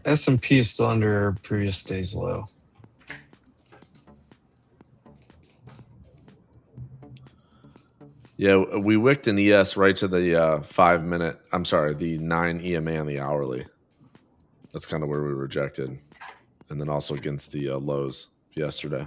Speaker 6: S&P is still under previous day's low.
Speaker 5: Yeah, we wicked an ES right to the 5 minute, I'm sorry, the 9 EMA on the hourly. That's kind of where we rejected. And then also against the lows yesterday.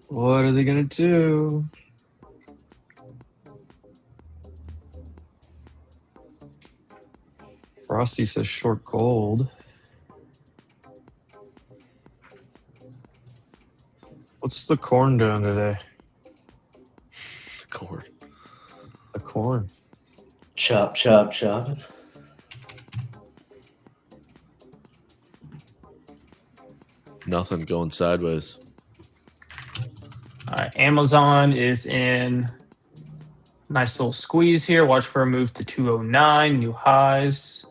Speaker 6: What are they gonna do? Frosty says short gold. What's the corn doing today?
Speaker 5: Corn.
Speaker 6: The corn.
Speaker 2: Chop, chop, chopping.
Speaker 5: Nothing going sideways.
Speaker 8: All right, Amazon is in nice little squeeze here. Watch for a move to 209, new highs.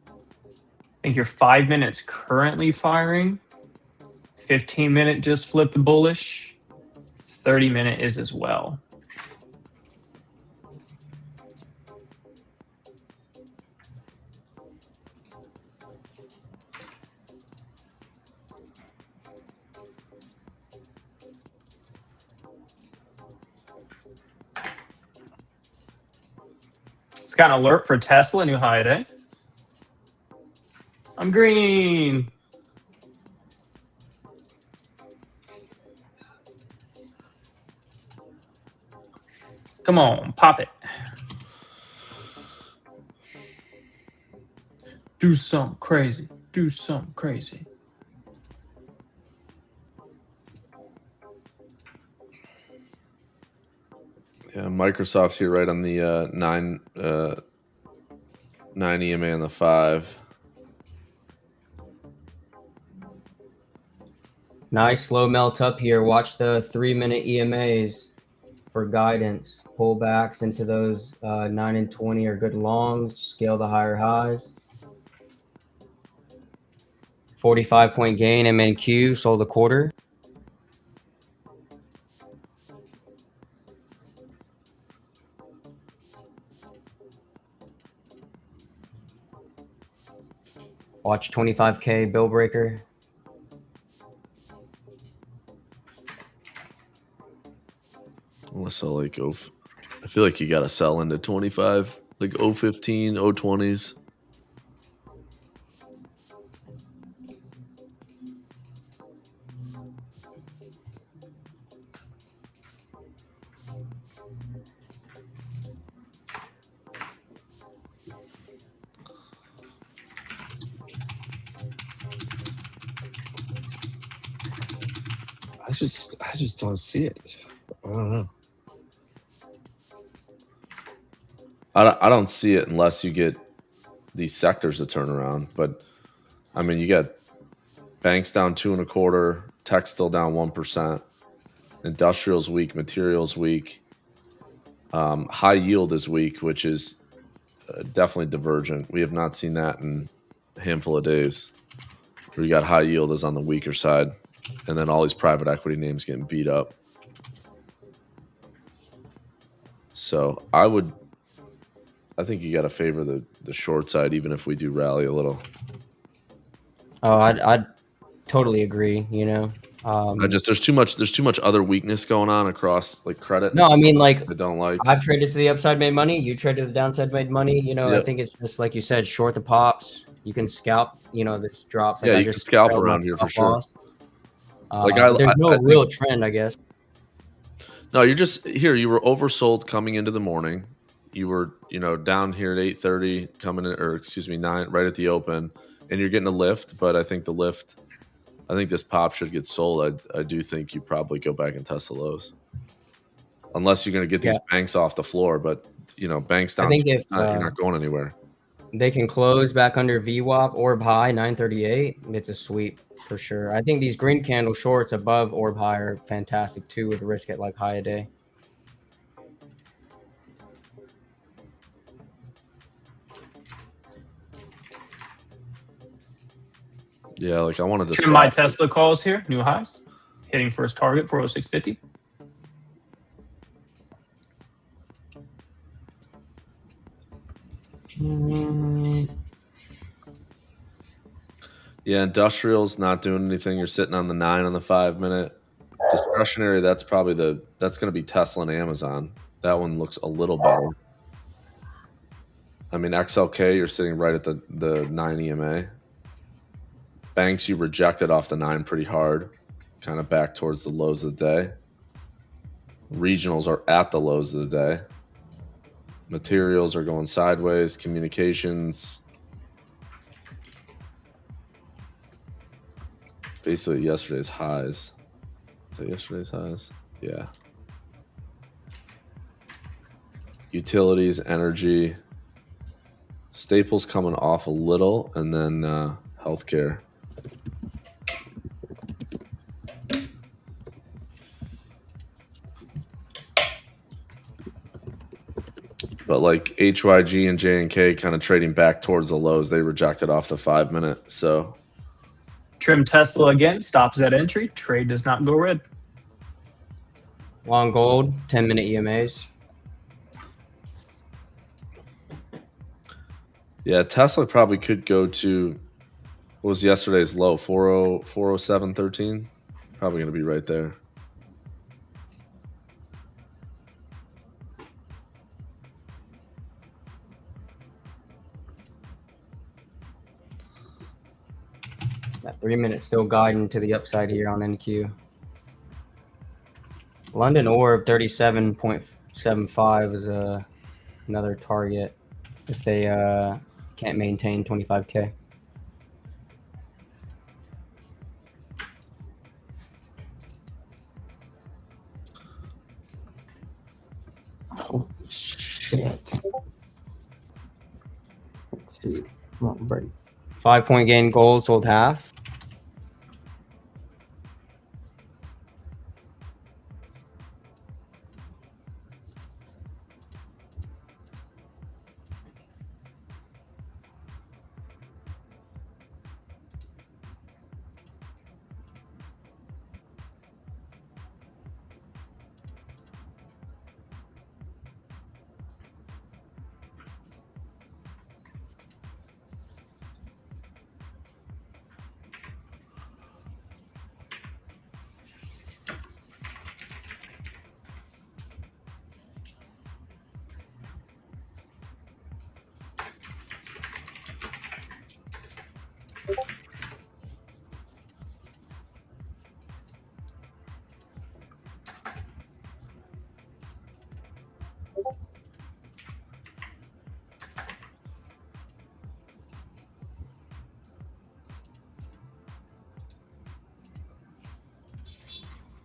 Speaker 8: I think your 5 minutes currently firing. 15-minute just flipped bullish. 30-minute is as well. It's got an alert for Tesla, new high today. I'm green. Come on, pop it. Do something crazy. Do something crazy.
Speaker 5: Yeah, Microsoft's here right on the 9 EMA on the 5.
Speaker 4: Nice slow melt up here. Watch the 3-minute EMAs for guidance. Pullbacks into those 9 and 20 are good longs. Scale the higher highs. 45-point gain MNQ. Sold a quarter. Watch 25K bill breaker.
Speaker 5: Unless I like I feel like you got to sell into 25, like 015, 020s.
Speaker 6: I just don't see it. I don't know.
Speaker 5: I don't see it unless you get these sectors to turn around. But I mean, you got banks down 2.25, tech still down 1%, industrials weak, materials weak, high yield is weak, which is definitely divergent. We have not seen that in a handful of days. Where you got high yield is on the weaker side, and then all these private equity names getting beat up. So I think you got to favor the short side, even if we do rally a little.
Speaker 4: Oh, I'd totally agree. You know,
Speaker 5: There's too much other weakness going on across like credit.
Speaker 4: No, I mean, like,
Speaker 5: I don't like.
Speaker 4: I've traded to the upside, made money. You traded to the downside, made money. You know,
Speaker 5: Yep.
Speaker 4: I think it's just like you said, short the pops. You can scalp. You know, this drops. Like,
Speaker 5: Yeah,
Speaker 4: I
Speaker 5: you
Speaker 4: just
Speaker 5: can scalp
Speaker 4: trailed
Speaker 5: around
Speaker 4: my
Speaker 5: here for
Speaker 4: stop
Speaker 5: sure.
Speaker 4: loss.
Speaker 5: Like,
Speaker 4: there's no
Speaker 5: I
Speaker 4: real
Speaker 5: think-
Speaker 4: trend, I guess.
Speaker 5: No, you're just here. You were oversold coming into the morning. You were, down here at 8:30, coming in, or excuse me, 9 right at the open, and you're getting a lift. But I think this pop should get sold. I do think you probably go back and test the lows, unless you're going to get these banks off the floor. But banks down.
Speaker 4: I think if
Speaker 5: you're not going anywhere.
Speaker 4: they can close back under VWAP orb high 938, it's a sweep for sure. I think these green candle shorts above orb high are fantastic too, with risk at like high a day.
Speaker 5: Yeah, like I wanted to.
Speaker 8: Trim my Tesla calls here, new highs, hitting first target 406.50.
Speaker 5: Yeah, industrials not doing anything. You're sitting on the 9 on the 5 minute. Discretionary, that's going to be Tesla and Amazon. That one looks a little better. I mean, XLK, you're sitting right at the 9 EMA. Banks, you rejected off the 9 pretty hard, kind of back towards the lows of the day. Regionals are at the lows of the day. Materials are going sideways. Communications basically yesterday's highs. Is that yesterday's highs? Yeah. Utilities, energy, staples coming off a little, and then healthcare. But like HYG and J&K kind of trading back towards the lows. They rejected off the 5 minute. So
Speaker 8: Trim Tesla again, stops at entry. Trade does not go red.
Speaker 4: Long gold, 10-minute EMAs.
Speaker 5: yeah, Tesla probably could go to, what was yesterday's low? 407.13. Probably going to be right there.
Speaker 4: That 3 minute still guiding to the upside here on NQ. London Orb 37.75 is another target if they can't maintain 25K.
Speaker 3: Oh, shit. Let's see. Come on, break.
Speaker 4: 5-point gain gold sold half.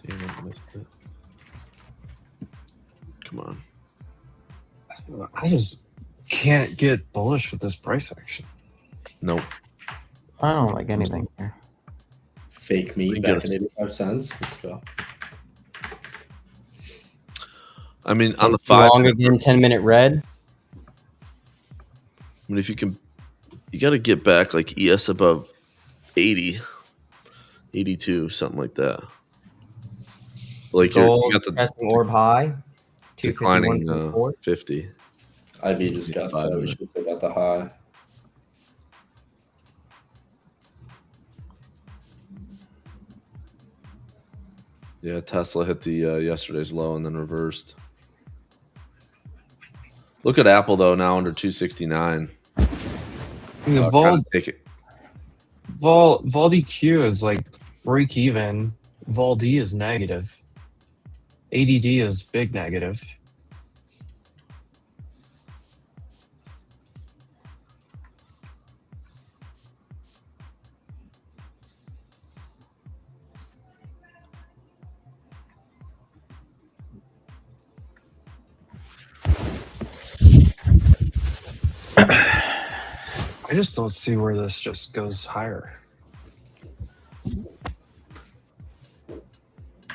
Speaker 5: Damn, I missed it. Come on.
Speaker 6: I just can't get bullish with this price action.
Speaker 5: Nope.
Speaker 3: I don't like anything here.
Speaker 2: Fake me
Speaker 5: You
Speaker 2: back
Speaker 5: get
Speaker 2: at
Speaker 5: it.
Speaker 2: 85 cents. Let's go.
Speaker 5: I mean, on the 5
Speaker 4: Long again, 10-minute red.
Speaker 5: I mean, if you can, you got to get back like ES above 80, 82, something like that. Like you
Speaker 4: Gold
Speaker 5: got the
Speaker 4: testing orb high.
Speaker 5: declining
Speaker 4: 251.4.
Speaker 5: 50.
Speaker 2: IB just got
Speaker 5: 5
Speaker 2: set. We
Speaker 5: minute.
Speaker 2: should pick out the high.
Speaker 5: Yeah, Tesla hit the yesterday's low and then reversed. Look at Apple though, now under 269.
Speaker 6: The
Speaker 5: Kinda take it.
Speaker 6: Vol DQ is like break even. Vol D is negative. ADD is big negative. I just don't see where this just goes higher.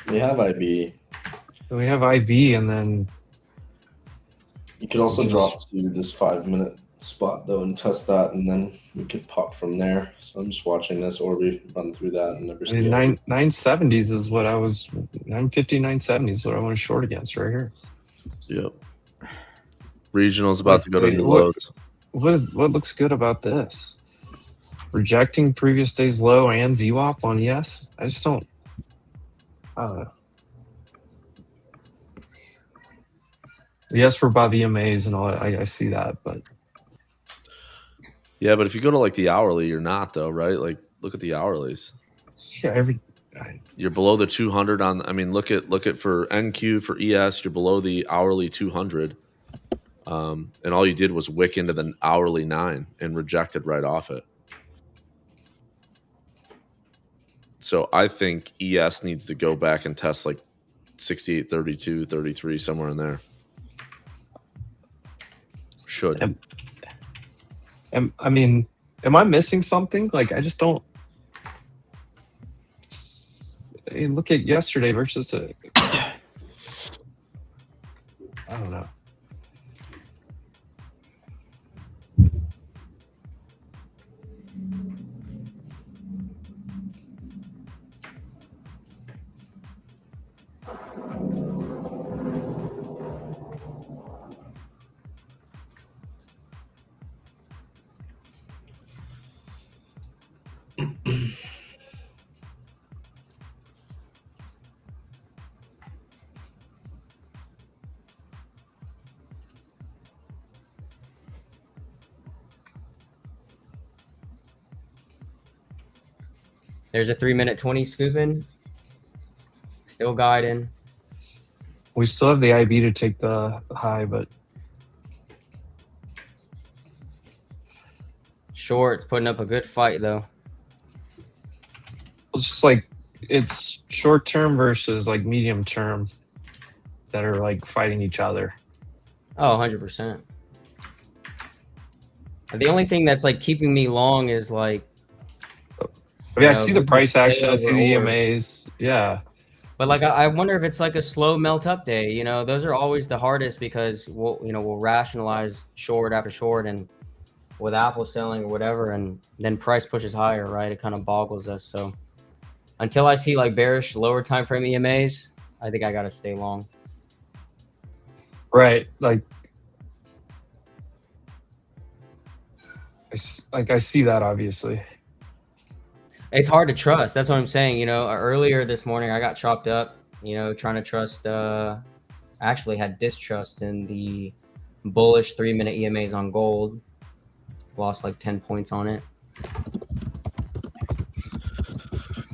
Speaker 2: We have IB.
Speaker 6: We have IB and then
Speaker 2: You could also
Speaker 6: Just-
Speaker 2: drop to this 5 minute spot though and test that, and then we could pop from there. So I'm just watching this Orby run through that and never see it.
Speaker 6: 970s is what I was 950, 970 is what I want to short against right here.
Speaker 5: Yep. Regional's about to go to
Speaker 6: Wait,
Speaker 5: new
Speaker 6: what-
Speaker 5: lows.
Speaker 6: What looks good about this? Rejecting previous day's low and VWAP on yes? I just don't. I don't know. Yes, for Bob EMAs and all that. I see that, but
Speaker 5: Yeah, but if you go to like the hourly, you're not though, right? Like look at the hourlies.
Speaker 6: yeah,
Speaker 5: You're below the 200 on. I mean, look at for NQ for ES, you're below the hourly 200, and all you did was wick into the hourly 9 and rejected right off it. So I think ES needs to go back and test like 68, 32, 33, somewhere in there. Should.
Speaker 6: Am I missing something? Like, I just don't. Hey, look at yesterday versus I don't know.
Speaker 4: There's a 3-minute 20 scooping. Still guiding.
Speaker 6: We still have the IB to take the high, but
Speaker 4: Short's putting up a good fight though.
Speaker 6: it's just like it's short term versus like medium term that are like fighting each other.
Speaker 4: Oh, 100%. The only thing that's like keeping me long is like,
Speaker 6: I mean, I
Speaker 4: know,
Speaker 6: see the price action, I see the
Speaker 4: over.
Speaker 6: EMAs. Yeah.
Speaker 4: but like I wonder if it's like a slow melt up day. You know, those are always the hardest because we'll rationalize short after short, and with Apple selling or whatever, and then price pushes higher, right? It kind of boggles us. So until I see like bearish lower time frame EMAs, I think I gotta stay long.
Speaker 6: Right. Like I see that obviously.
Speaker 4: It's hard to trust. That's what I'm saying. You know, earlier this morning I got chopped up, trying to trust, actually had distrust in the bullish 3-minute EMAs on gold. Lost like 10 points on it.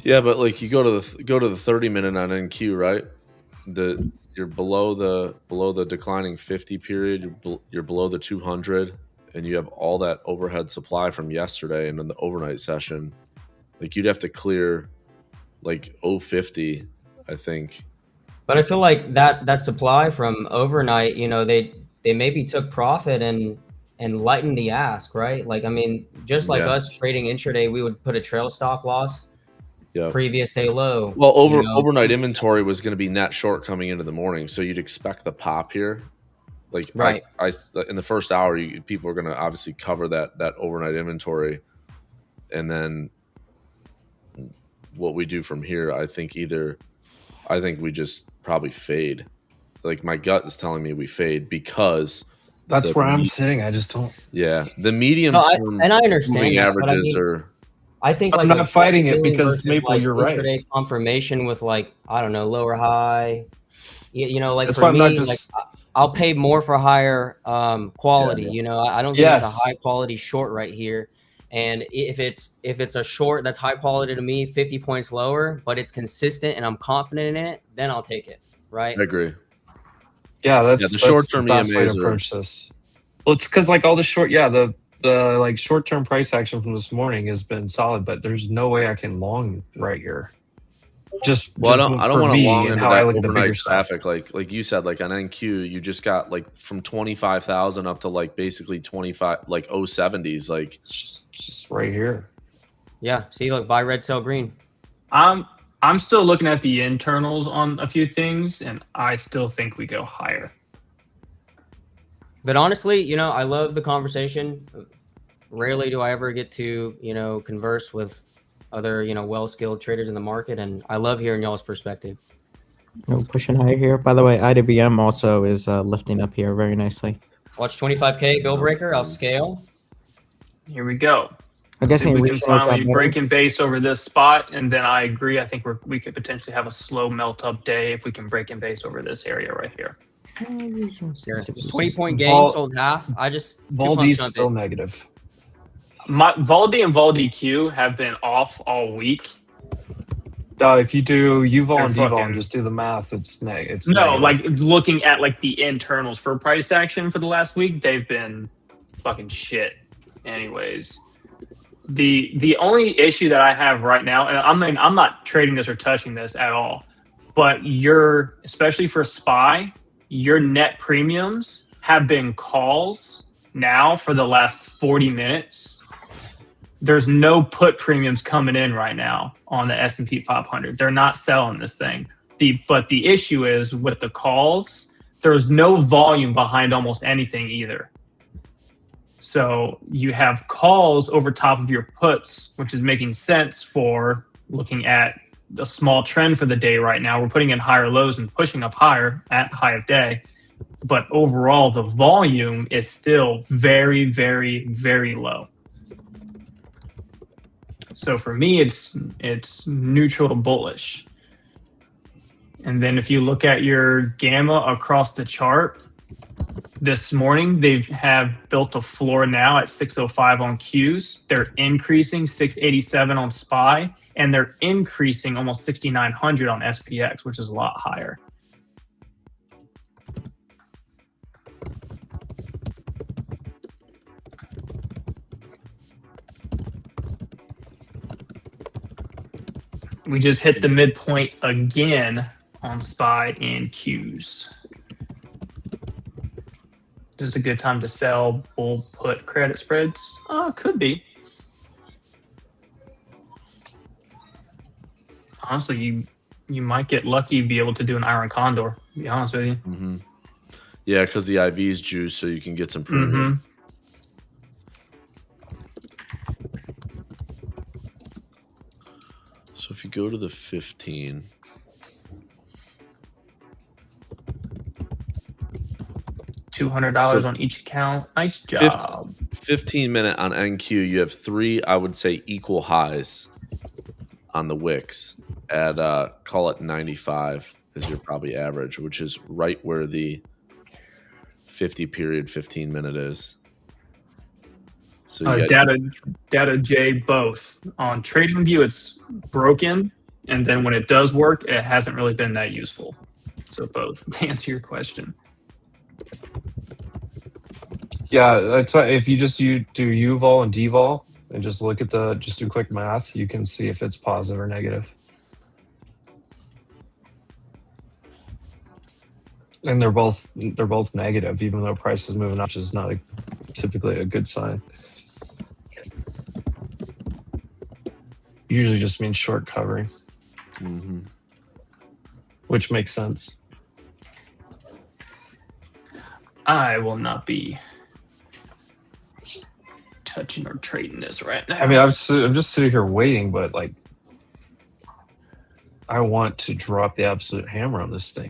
Speaker 5: Yeah, but like you go to the 30-minute on NQ, right? You're below the declining 50 period. You're below the 200, and you have all that overhead supply from yesterday and in the overnight session. Like you'd have to clear like 050, I think.
Speaker 4: But I feel like that supply from overnight, they maybe took profit and lightened the ask, right? Like, I mean, just like us trading intraday, we would put a trail stop loss.
Speaker 5: Yeah.
Speaker 4: Previous day low.
Speaker 5: Well, overnight inventory was going to be net short coming into the morning, so you'd expect the pop here. Like,
Speaker 4: right.
Speaker 5: I in the first hour, people are going to obviously cover that overnight inventory, and then what we do from here, I think we just probably fade. Like my gut is telling me we fade because
Speaker 6: that's where I'm sitting. I just don't.
Speaker 5: Yeah, the medium term
Speaker 4: and I understand that,
Speaker 5: averages are.
Speaker 4: I think
Speaker 6: I'm not fighting it because Maple, you're right.
Speaker 4: Intraday confirmation with like, I don't know, lower high. Like
Speaker 6: that's
Speaker 4: for me,
Speaker 6: like
Speaker 4: I'll pay more for higher quality.
Speaker 5: Yeah.
Speaker 4: I don't think it's a high quality short right here. And if it's a short that's high quality to me, 50 points lower, but it's consistent and I'm confident in it, then I'll take it. Right.
Speaker 5: I agree.
Speaker 6: Yeah, that's
Speaker 5: the short term
Speaker 6: best way to approach this. Well, it's because like all the short, the like short term price action from this morning has been solid, but there's no way I can long right here. I don't want to long into that overnight traffic. Like you said, like on NQ, you just got like from 25,000 up to like basically 25, like 070s, like just right here.
Speaker 4: Yeah. See, look, buy red, sell green.
Speaker 8: I'm still looking at the internals on a few things, and I still think we go higher.
Speaker 4: But honestly, I love the conversation. Rarely do I ever get to, converse with other, well-skilled traders in the market, and I love hearing y'all's perspective.
Speaker 3: Pushing higher here. By the way, IWM also is lifting up here very nicely.
Speaker 4: Watch 25K bill breaker. I'll scale.
Speaker 8: Here we go.
Speaker 3: I guess
Speaker 8: we can finally break in base over this spot, and then I agree. I think we could potentially have a slow melt up day if we can break in base over this area right here.
Speaker 4: 20-point gain, sold half.
Speaker 6: Voldy's still negative.
Speaker 8: Voldy and VolDQ have been off all week.
Speaker 6: If you do UVol and DVol and just do the math, it's negative.
Speaker 8: Like looking at like the internals for price action for the last week, they've been fucking shit. Anyways, The only issue that I have right now, and I'm not trading this or touching this at all, but especially for SPY, your net premiums have been calls now for the last 40 minutes. There's no put premiums coming in right now on the S&P 500. They're not selling this thing. But the issue is with the calls, there's no volume behind almost anything either. So you have calls over top of your puts, which is making sense for looking at a small trend for the day right now. We're putting in higher lows and pushing up higher at high of day. But overall, the volume is still very, very, very low. So for me, it's neutral to bullish. And then if you look at your gamma across the chart, this morning they have built a floor now at 605 on Qs. They're increasing 687 on SPY, and they're increasing almost 6,900 on SPX, which is a lot higher. We just hit the midpoint again on SPY and Qs. This is a good time to sell bull put credit spreads? Could be. Honestly, you might get lucky to be able to do an iron condor, to be honest with you.
Speaker 5: Mm-hmm. Yeah, because the IV's juice, so you can get some premium.
Speaker 8: Mm-hmm.
Speaker 5: So if you go to the 15,
Speaker 8: $200 on each account. Nice job.
Speaker 5: 15-minute on NQ, you have 3, I would say, equal highs on the wicks at call it 95 is your probably average, which is right where the 50 period 15-minute is. So you
Speaker 8: data J both. On TradingView, it's broken, and then when it does work, it hasn't really been that useful. So both, to answer your question.
Speaker 6: Yeah, that's why if you just do UVol and DVol and just look at just do quick math, you can see if it's positive or negative. And they're both negative, even though price is moving up, which is not typically a good sign. Usually just means short covering, which makes sense.
Speaker 8: I will not be touching or trading this right now.
Speaker 6: I mean, I'm just sitting here waiting, but like, I want to drop the absolute hammer on this thing.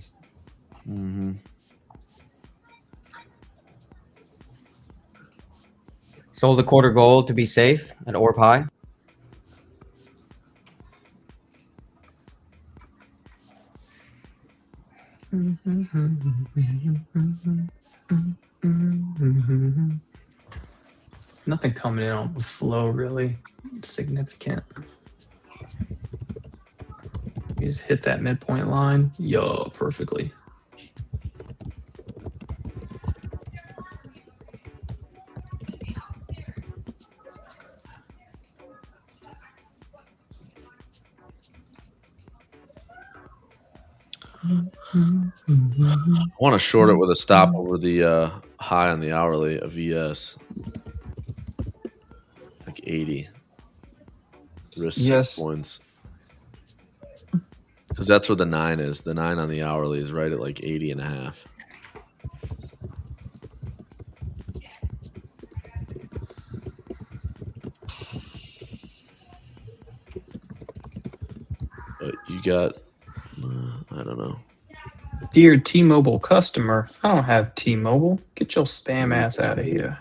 Speaker 4: Sold a quarter gold to be safe at Orb High.
Speaker 8: Nothing coming in on the flow really significant. You just hit that midpoint line. Yo, perfectly.
Speaker 5: I want to short it with a stop over the high on the hourly of VS. Like 80. Risk 6 points. Because that's where the 9 is. The 9 on the hourly is right at like 80.5. But you got, I don't know.
Speaker 8: Dear T-Mobile customer, I don't have T-Mobile. Get your spam ass out of here.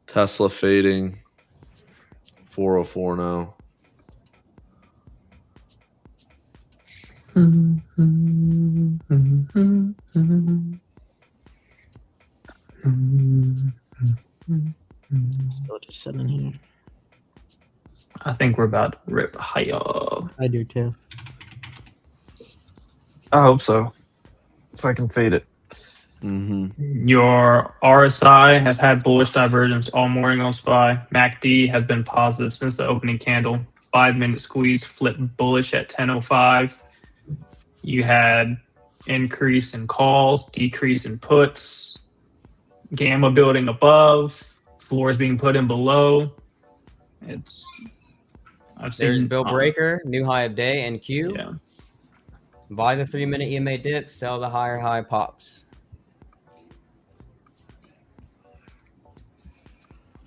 Speaker 5: Tesla fading. 404 now.
Speaker 3: Still just sitting here.
Speaker 8: I think we're about to rip higher.
Speaker 3: I do too.
Speaker 6: I hope so. So I can fade it.
Speaker 5: Mm-hmm.
Speaker 8: Your RSI has had bullish divergence all morning on SPY. MACD has been positive since the opening candle. 5-minute squeeze flipped bullish at 10:05. You had increase in calls, decrease in puts, gamma building above, floors being put in below. I've
Speaker 4: There's
Speaker 8: seen
Speaker 4: Bill Breaker, new high of day, NQ.
Speaker 8: Yeah.
Speaker 4: Buy the 3-minute EMA dip, sell the higher high pops.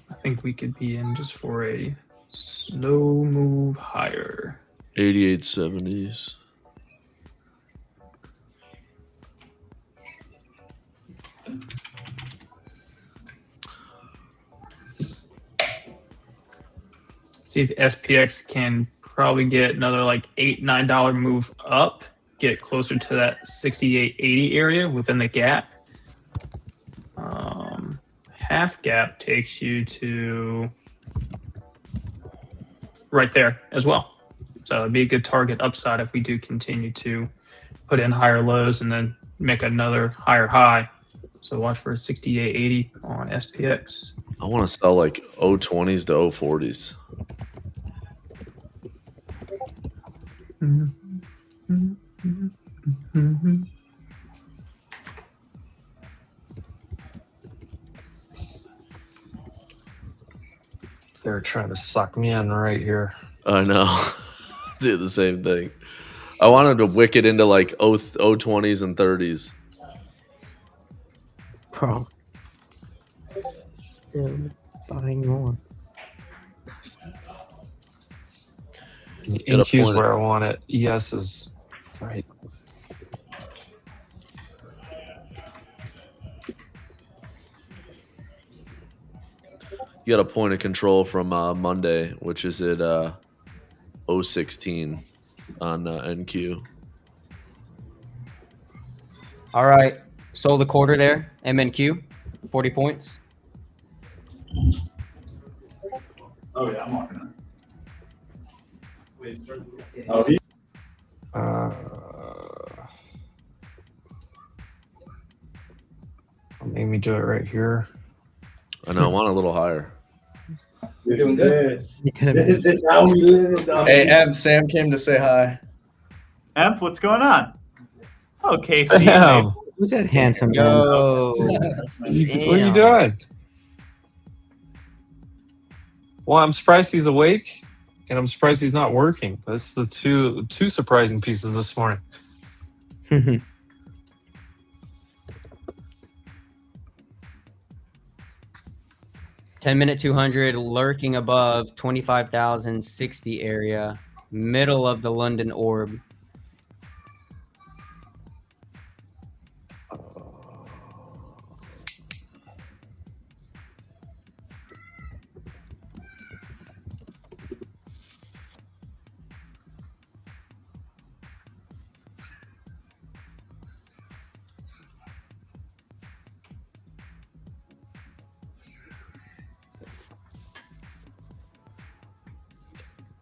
Speaker 8: I think we could be in just for a slow move higher.
Speaker 5: 88.70s.
Speaker 8: See if SPX can probably get another like $8-9 move up, get closer to that 68.80 area within the gap. Half gap takes you to right there as well. So it'd be a good target upside if we do continue to put in higher lows and then make another higher high. So watch for 68.80 on SPX.
Speaker 5: I want to sell like 020s to 040s.
Speaker 6: They're trying to suck me in right here.
Speaker 5: I know. Do the same thing. I wanted to wick it into like 020s and 30s.
Speaker 3: Bro. Still buying more.
Speaker 6: NQ's where I want it. ES is right.
Speaker 5: You got a point of control from Monday, which is at 016 on NQ.
Speaker 4: All right. Sold the quarter there. MNQ, 40 points.
Speaker 2: Oh yeah, I'm on it. Oh, he
Speaker 6: Make me do it right here.
Speaker 5: I know. I want a little higher.
Speaker 2: You're doing good.
Speaker 3: You're gonna
Speaker 2: This is how we live.
Speaker 9: Hey, Sam came to say hi.
Speaker 10: Emp, what's going on? Oh, Casey.
Speaker 6: Sam,
Speaker 3: Who's that handsome man?
Speaker 4: Yo.
Speaker 6: what are you doing? Well, I'm surprised he's awake, and I'm surprised he's not working. That's the two surprising pieces this morning.
Speaker 4: 10-minute 200 lurking above 25,060 area, middle of the London orb.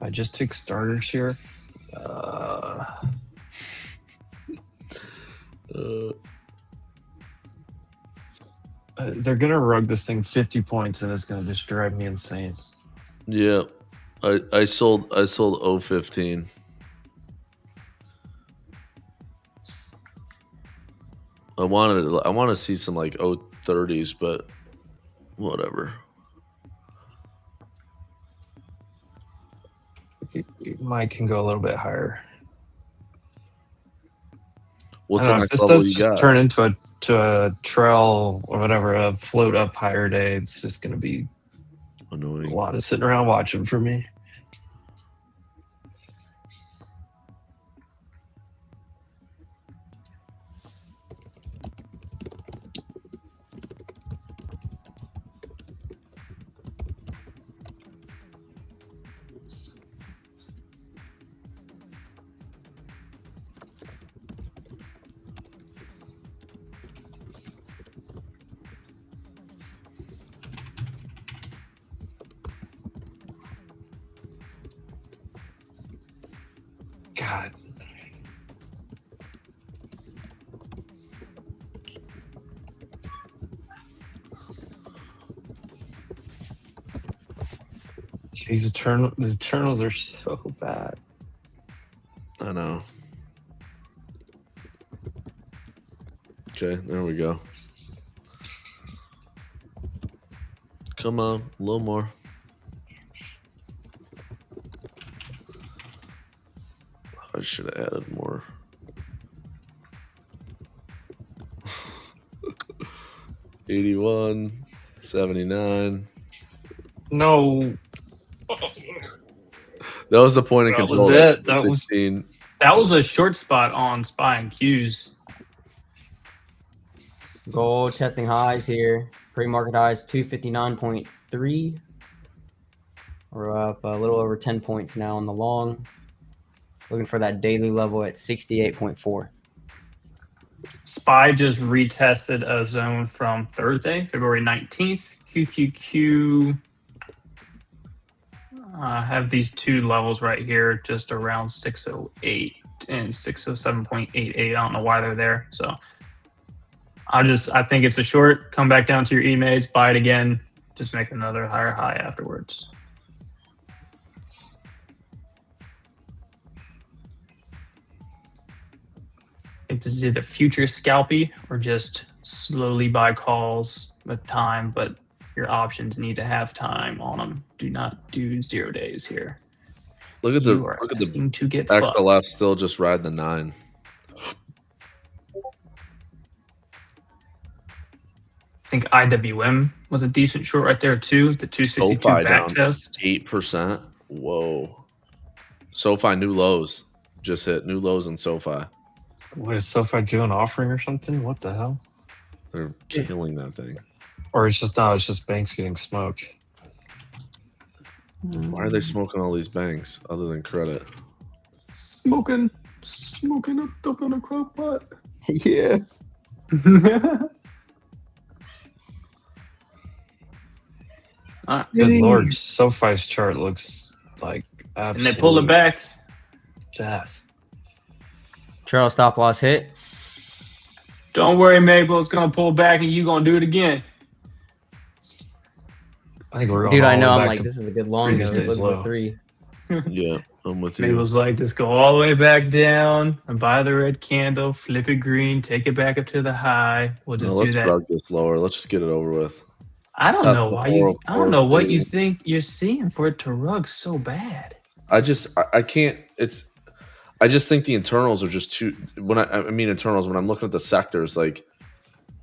Speaker 6: I just take starters here. They're gonna rug this thing 50 points, and it's gonna just drive me insane.
Speaker 5: Yeah, I sold 015. I want to see some like 030s, but whatever.
Speaker 6: Mike can go a little bit higher.
Speaker 5: What's the
Speaker 6: If
Speaker 5: next
Speaker 6: this
Speaker 5: level
Speaker 6: does
Speaker 5: you
Speaker 6: just
Speaker 5: got?
Speaker 6: turn into a trail or whatever, a float up higher day, it's just gonna be a
Speaker 5: Annoying.
Speaker 6: lot of sitting around watching for me. God. These Eternals are so bad.
Speaker 5: I know. Okay, there we go. Come on, a little more. I should have added more. $81, $79.
Speaker 8: No.
Speaker 5: That was the point of
Speaker 8: That
Speaker 5: control.
Speaker 8: was it. That
Speaker 5: 16.
Speaker 8: That was a short spot on SPY and Qs.
Speaker 4: Gold testing highs here. Pre-market highs 259.3. We're up a little over 10 points now on the long. Looking for that daily level at 68.4.
Speaker 8: SPY just retested a zone from Thursday, February 19th. QQQ have these two levels right here, just around 608 and 607.88. I don't know why they're there. So I think it's a short. Come back down to your emails, buy it again, just make another higher high afterwards. I think this is either future scalpy or just slowly buy calls with time, but your options need to have time on them. Do not do 0 days here.
Speaker 5: Look at
Speaker 8: You
Speaker 5: the
Speaker 8: are
Speaker 5: look at the
Speaker 8: asking to get
Speaker 5: X to
Speaker 8: fucked.
Speaker 5: left still just riding the 9.
Speaker 8: I think IWM was a decent short right there too. The 262
Speaker 5: SoFi
Speaker 8: back
Speaker 5: down
Speaker 8: test.
Speaker 5: 8%. Whoa. SoFi new lows. Just hit new lows in SoFi.
Speaker 6: What is SoFi doing? Offering or something? What the hell?
Speaker 5: They're killing that thing.
Speaker 6: Or it's just banks getting smoked.
Speaker 5: Why are they smoking all these banks other than credit?
Speaker 8: Smoking up on a crock pot.
Speaker 3: Yeah.
Speaker 6: Good lord, SoFi's chart looks like
Speaker 8: And
Speaker 6: absolute
Speaker 8: they pull it back.
Speaker 6: death.
Speaker 4: Trail stop loss hit.
Speaker 8: Don't worry, Mabel. It's gonna pull back, and you gonna do it again.
Speaker 6: I think we're going
Speaker 4: Dude,
Speaker 6: all
Speaker 4: I
Speaker 6: the
Speaker 4: know.
Speaker 6: way
Speaker 4: I'm
Speaker 6: back
Speaker 4: like,
Speaker 6: to
Speaker 4: this is a good long
Speaker 6: previous
Speaker 4: though.
Speaker 6: days
Speaker 4: Look at
Speaker 6: low.
Speaker 4: 3.
Speaker 5: Yeah, I'm with you.
Speaker 8: Mabel's like, just go all the way back down and buy the red candle, flip it green, take it back up to the high. We'll just
Speaker 5: No,
Speaker 8: do
Speaker 5: let's
Speaker 8: that.
Speaker 5: drug this lower. Let's just get it over with.
Speaker 8: I don't
Speaker 5: Top
Speaker 8: know
Speaker 5: the
Speaker 8: why you. I don't know what you
Speaker 5: 404.
Speaker 8: think you're seeing for it to rug so bad.
Speaker 5: I can't. I just think the internals are just too. When I mean internals, when I'm looking at the sectors, like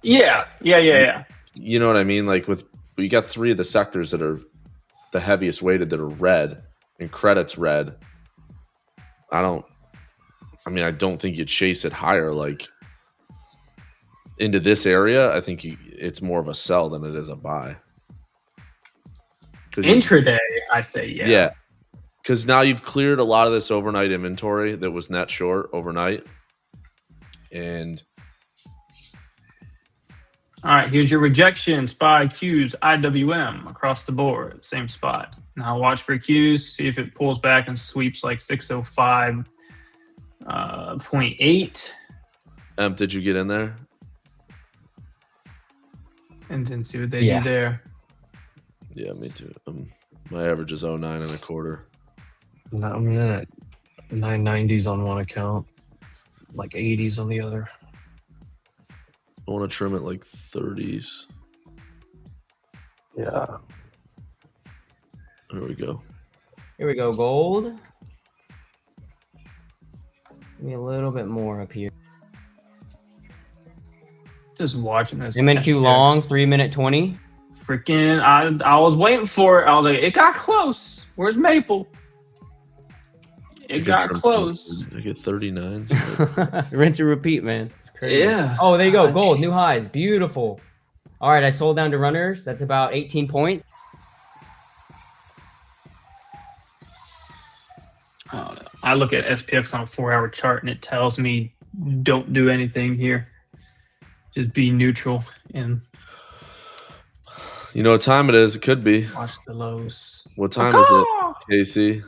Speaker 8: Yeah.
Speaker 5: you know what I mean. Like you got 3 of the sectors that are the heaviest weighted that are red, and credit's red. I don't think you chase it higher. Like into this area, I think it's more of a sell than it is a buy.
Speaker 8: Intraday, I say
Speaker 5: Yeah. Because now you've cleared a lot of this overnight inventory that was net short overnight. And
Speaker 8: all right, here's your rejection. SPY, Qs, IWM across the board, same spot. Now watch for Qs, see if it pulls back and sweeps like 605.8.
Speaker 5: did you get in there?
Speaker 8: And then see what they do there.
Speaker 5: Yeah, me too. My average is 09.25.
Speaker 6: No, I'm in at 990s on one account, like 80s on the other.
Speaker 5: I want to trim it like 30s.
Speaker 6: Yeah.
Speaker 5: There we go.
Speaker 4: Here we go, gold. Give me a little bit more up here.
Speaker 8: Just watching this.
Speaker 4: MNQ long, 3-minute 20.
Speaker 8: Freaking, I was waiting for it. I was like, it got close. Where's Maple? It got close.
Speaker 5: I get 39s.
Speaker 4: Rinse and repeat, man. It's crazy.
Speaker 8: Yeah.
Speaker 4: Oh, there you go. Gold, new highs. Beautiful. All right, I sold down to runners. That's about 18 points.
Speaker 8: I look at SPX on a 4-hour chart and it tells me don't do anything here. Just be neutral and
Speaker 5: You know what time it is? It could be.
Speaker 8: watch the lows.
Speaker 5: What time is it, Casey?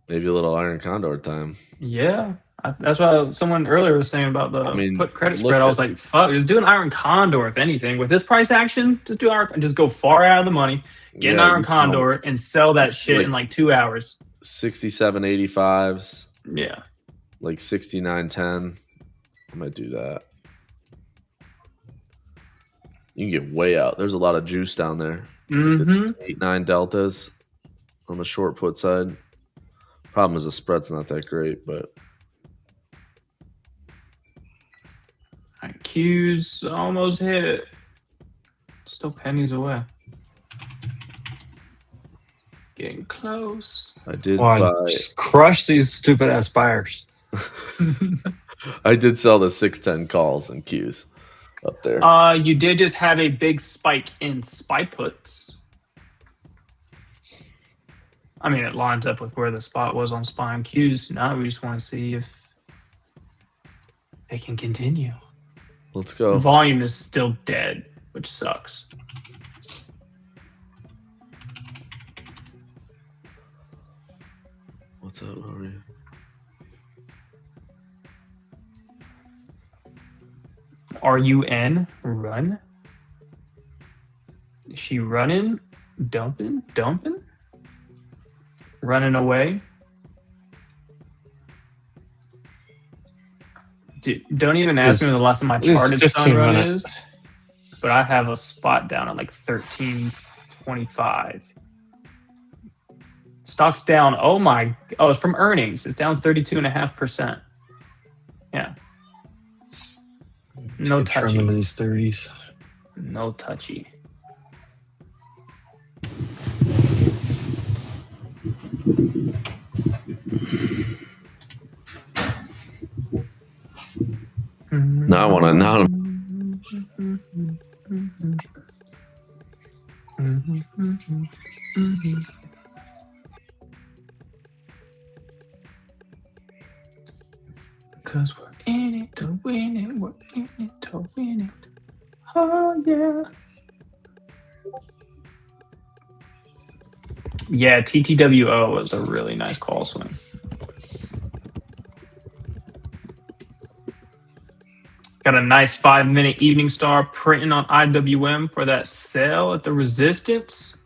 Speaker 5: Maybe a little iron condor time.
Speaker 8: Yeah. That's what someone earlier was saying about the put credit spread. I was like, fuck, just do an iron condor if anything. With this price action, just do just go far out of the money, get an iron condor, and sell that shit in like 2 hours.
Speaker 5: 67.85s.
Speaker 8: Yeah.
Speaker 5: Like 69.10. I might do that. You can get way out. There's a lot of juice down there. 8-9 deltas on the short put side. Problem is the spread's not that great, but
Speaker 8: Q's almost hit it. Still pennies away. Getting close.
Speaker 5: I did
Speaker 6: just crush these stupid ass buyers.
Speaker 5: I did sell the 610 calls and Q's up there.
Speaker 8: You did just have a big spike in SPY puts. I mean, it lines up with where the spot was on SPY and Q's. Now we just want to see if they can continue.
Speaker 5: Let's go.
Speaker 8: Volume is still dead, which sucks.
Speaker 5: What's up, Rory?
Speaker 8: RUN, run. Is she running? Dumping? Running away? Dude, don't even ask me when the last time my charted sun run is. But I have a spot down at like 13.25. Stock's down. Oh, it's from earnings. It's down 32.5%. Yeah. No touchy.
Speaker 6: Into these 30s.
Speaker 8: No touchy.
Speaker 5: Now I want to now.
Speaker 8: Because we're in it to win it. We're in it to win it. Oh, yeah. Yeah, TTWO was a really nice call swing. Got a nice 5-minute evening star printing on IWM for that sell at the resistance.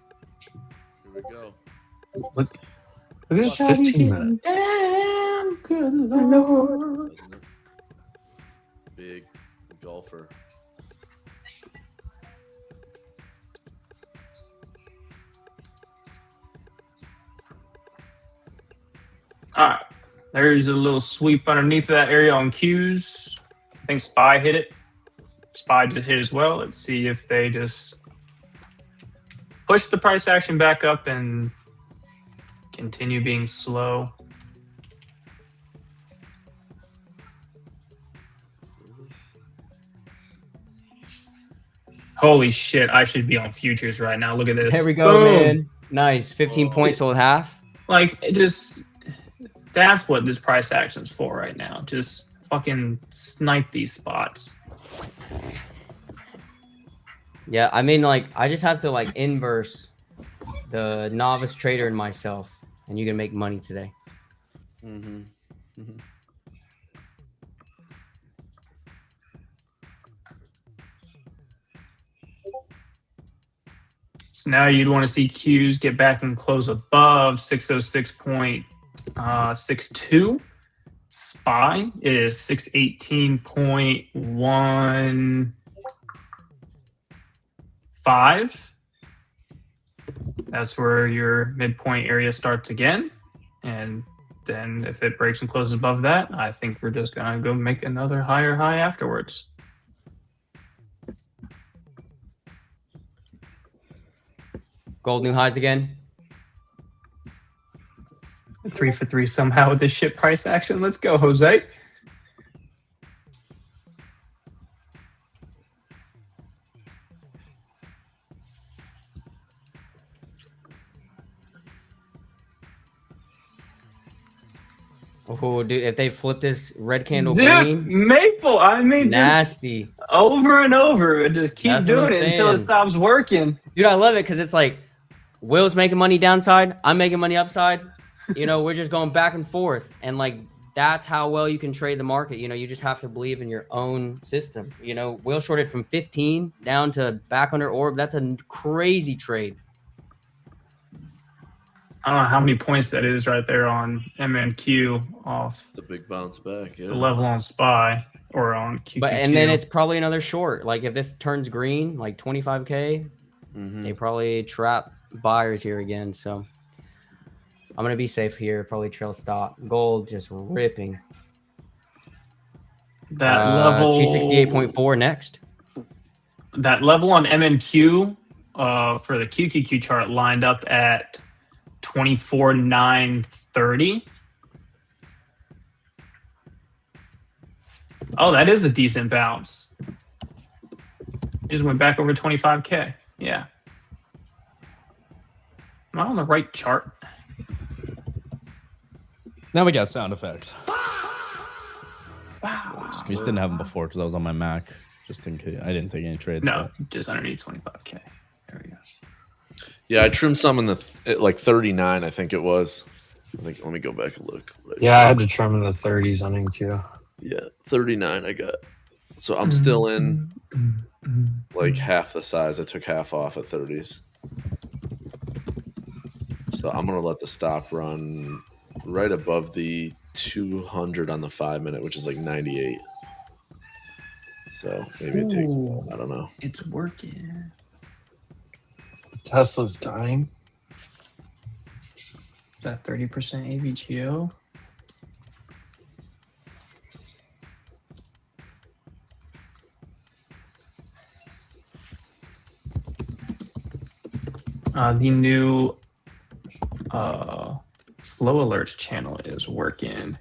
Speaker 5: Here we go.
Speaker 6: Look at this 15 minute.
Speaker 8: Damn good Lord.
Speaker 5: Big golfer.
Speaker 8: All right. There's a little sweep underneath that area on Q's. I think SPY hit it. SPY just hit as well. Let's see if they just push the price action back up and continue being slow. Holy shit, I should be on futures right now. Look at this.
Speaker 4: There we go,
Speaker 8: Boom.
Speaker 4: man. Nice. 15 points sold half.
Speaker 8: Like, that's what this price action's for right now. Just fucking snipe these spots.
Speaker 4: Yeah, I mean, like, I just have to, like, inverse the novice trader and myself, and you can make money today.
Speaker 8: So now you'd want to see Qs get back and close above 606.62. SPY is 618.15. That's where your midpoint area starts again. And then if it breaks and closes above that, I think we're just going to go make another higher high afterwards.
Speaker 4: Gold new highs again.
Speaker 8: 3 for 3 somehow with this shit price action. Let's go, Jose.
Speaker 4: Oh, dude, if they flip this red candle
Speaker 8: Dude,
Speaker 4: green,
Speaker 8: Maple, I mean,
Speaker 4: nasty.
Speaker 8: just over and over. Just keep
Speaker 4: That's what
Speaker 8: doing
Speaker 4: I'm
Speaker 8: it until it
Speaker 4: saying.
Speaker 8: stops working.
Speaker 4: Dude, I love it because it's like Will's making money downside, I'm making money upside. you know, we're just going back and forth, and like that's how well you can trade the market. You know, you just have to believe in your own system. You know, Will shorted from 15 down to back under orb. That's a crazy trade.
Speaker 8: I don't know how many points that is right there on MNQ off
Speaker 5: The big bounce back. Yeah.
Speaker 8: the level on SPY or on QQQ.
Speaker 4: But and then it's probably another short. Like if this turns green, like 25K, they probably trap buyers here again. So I'm gonna be safe here. Probably trail stop. Gold just ripping.
Speaker 8: That level
Speaker 4: 268.4 next.
Speaker 8: That level on MNQ for the QQQ chart lined up at 24,930. Oh, that is a decent bounce. It just went back over 25K. Yeah. Am I on the right chart?
Speaker 11: Now we got sound effects.
Speaker 8: Wow.
Speaker 11: We just didn't have them before because I was on my Mac. Just in case. I didn't take any trades.
Speaker 8: No, just underneath 25K. There we go.
Speaker 5: Yeah, I trimmed some in the like 39, I think it was. I think, let me go back and look.
Speaker 6: Yeah, I had to trim in the 30s on NQ.
Speaker 5: Yeah, 39 I got. So I'm still in like half the size. I took half off at 30s. So I'm going to let the stop run right above the 200 on the 5-minute, which is like 98. So maybe it takes, I don't know.
Speaker 8: It's working.
Speaker 6: Tesla's dying.
Speaker 8: That 30% AVGO. The new flow alerts channel is working.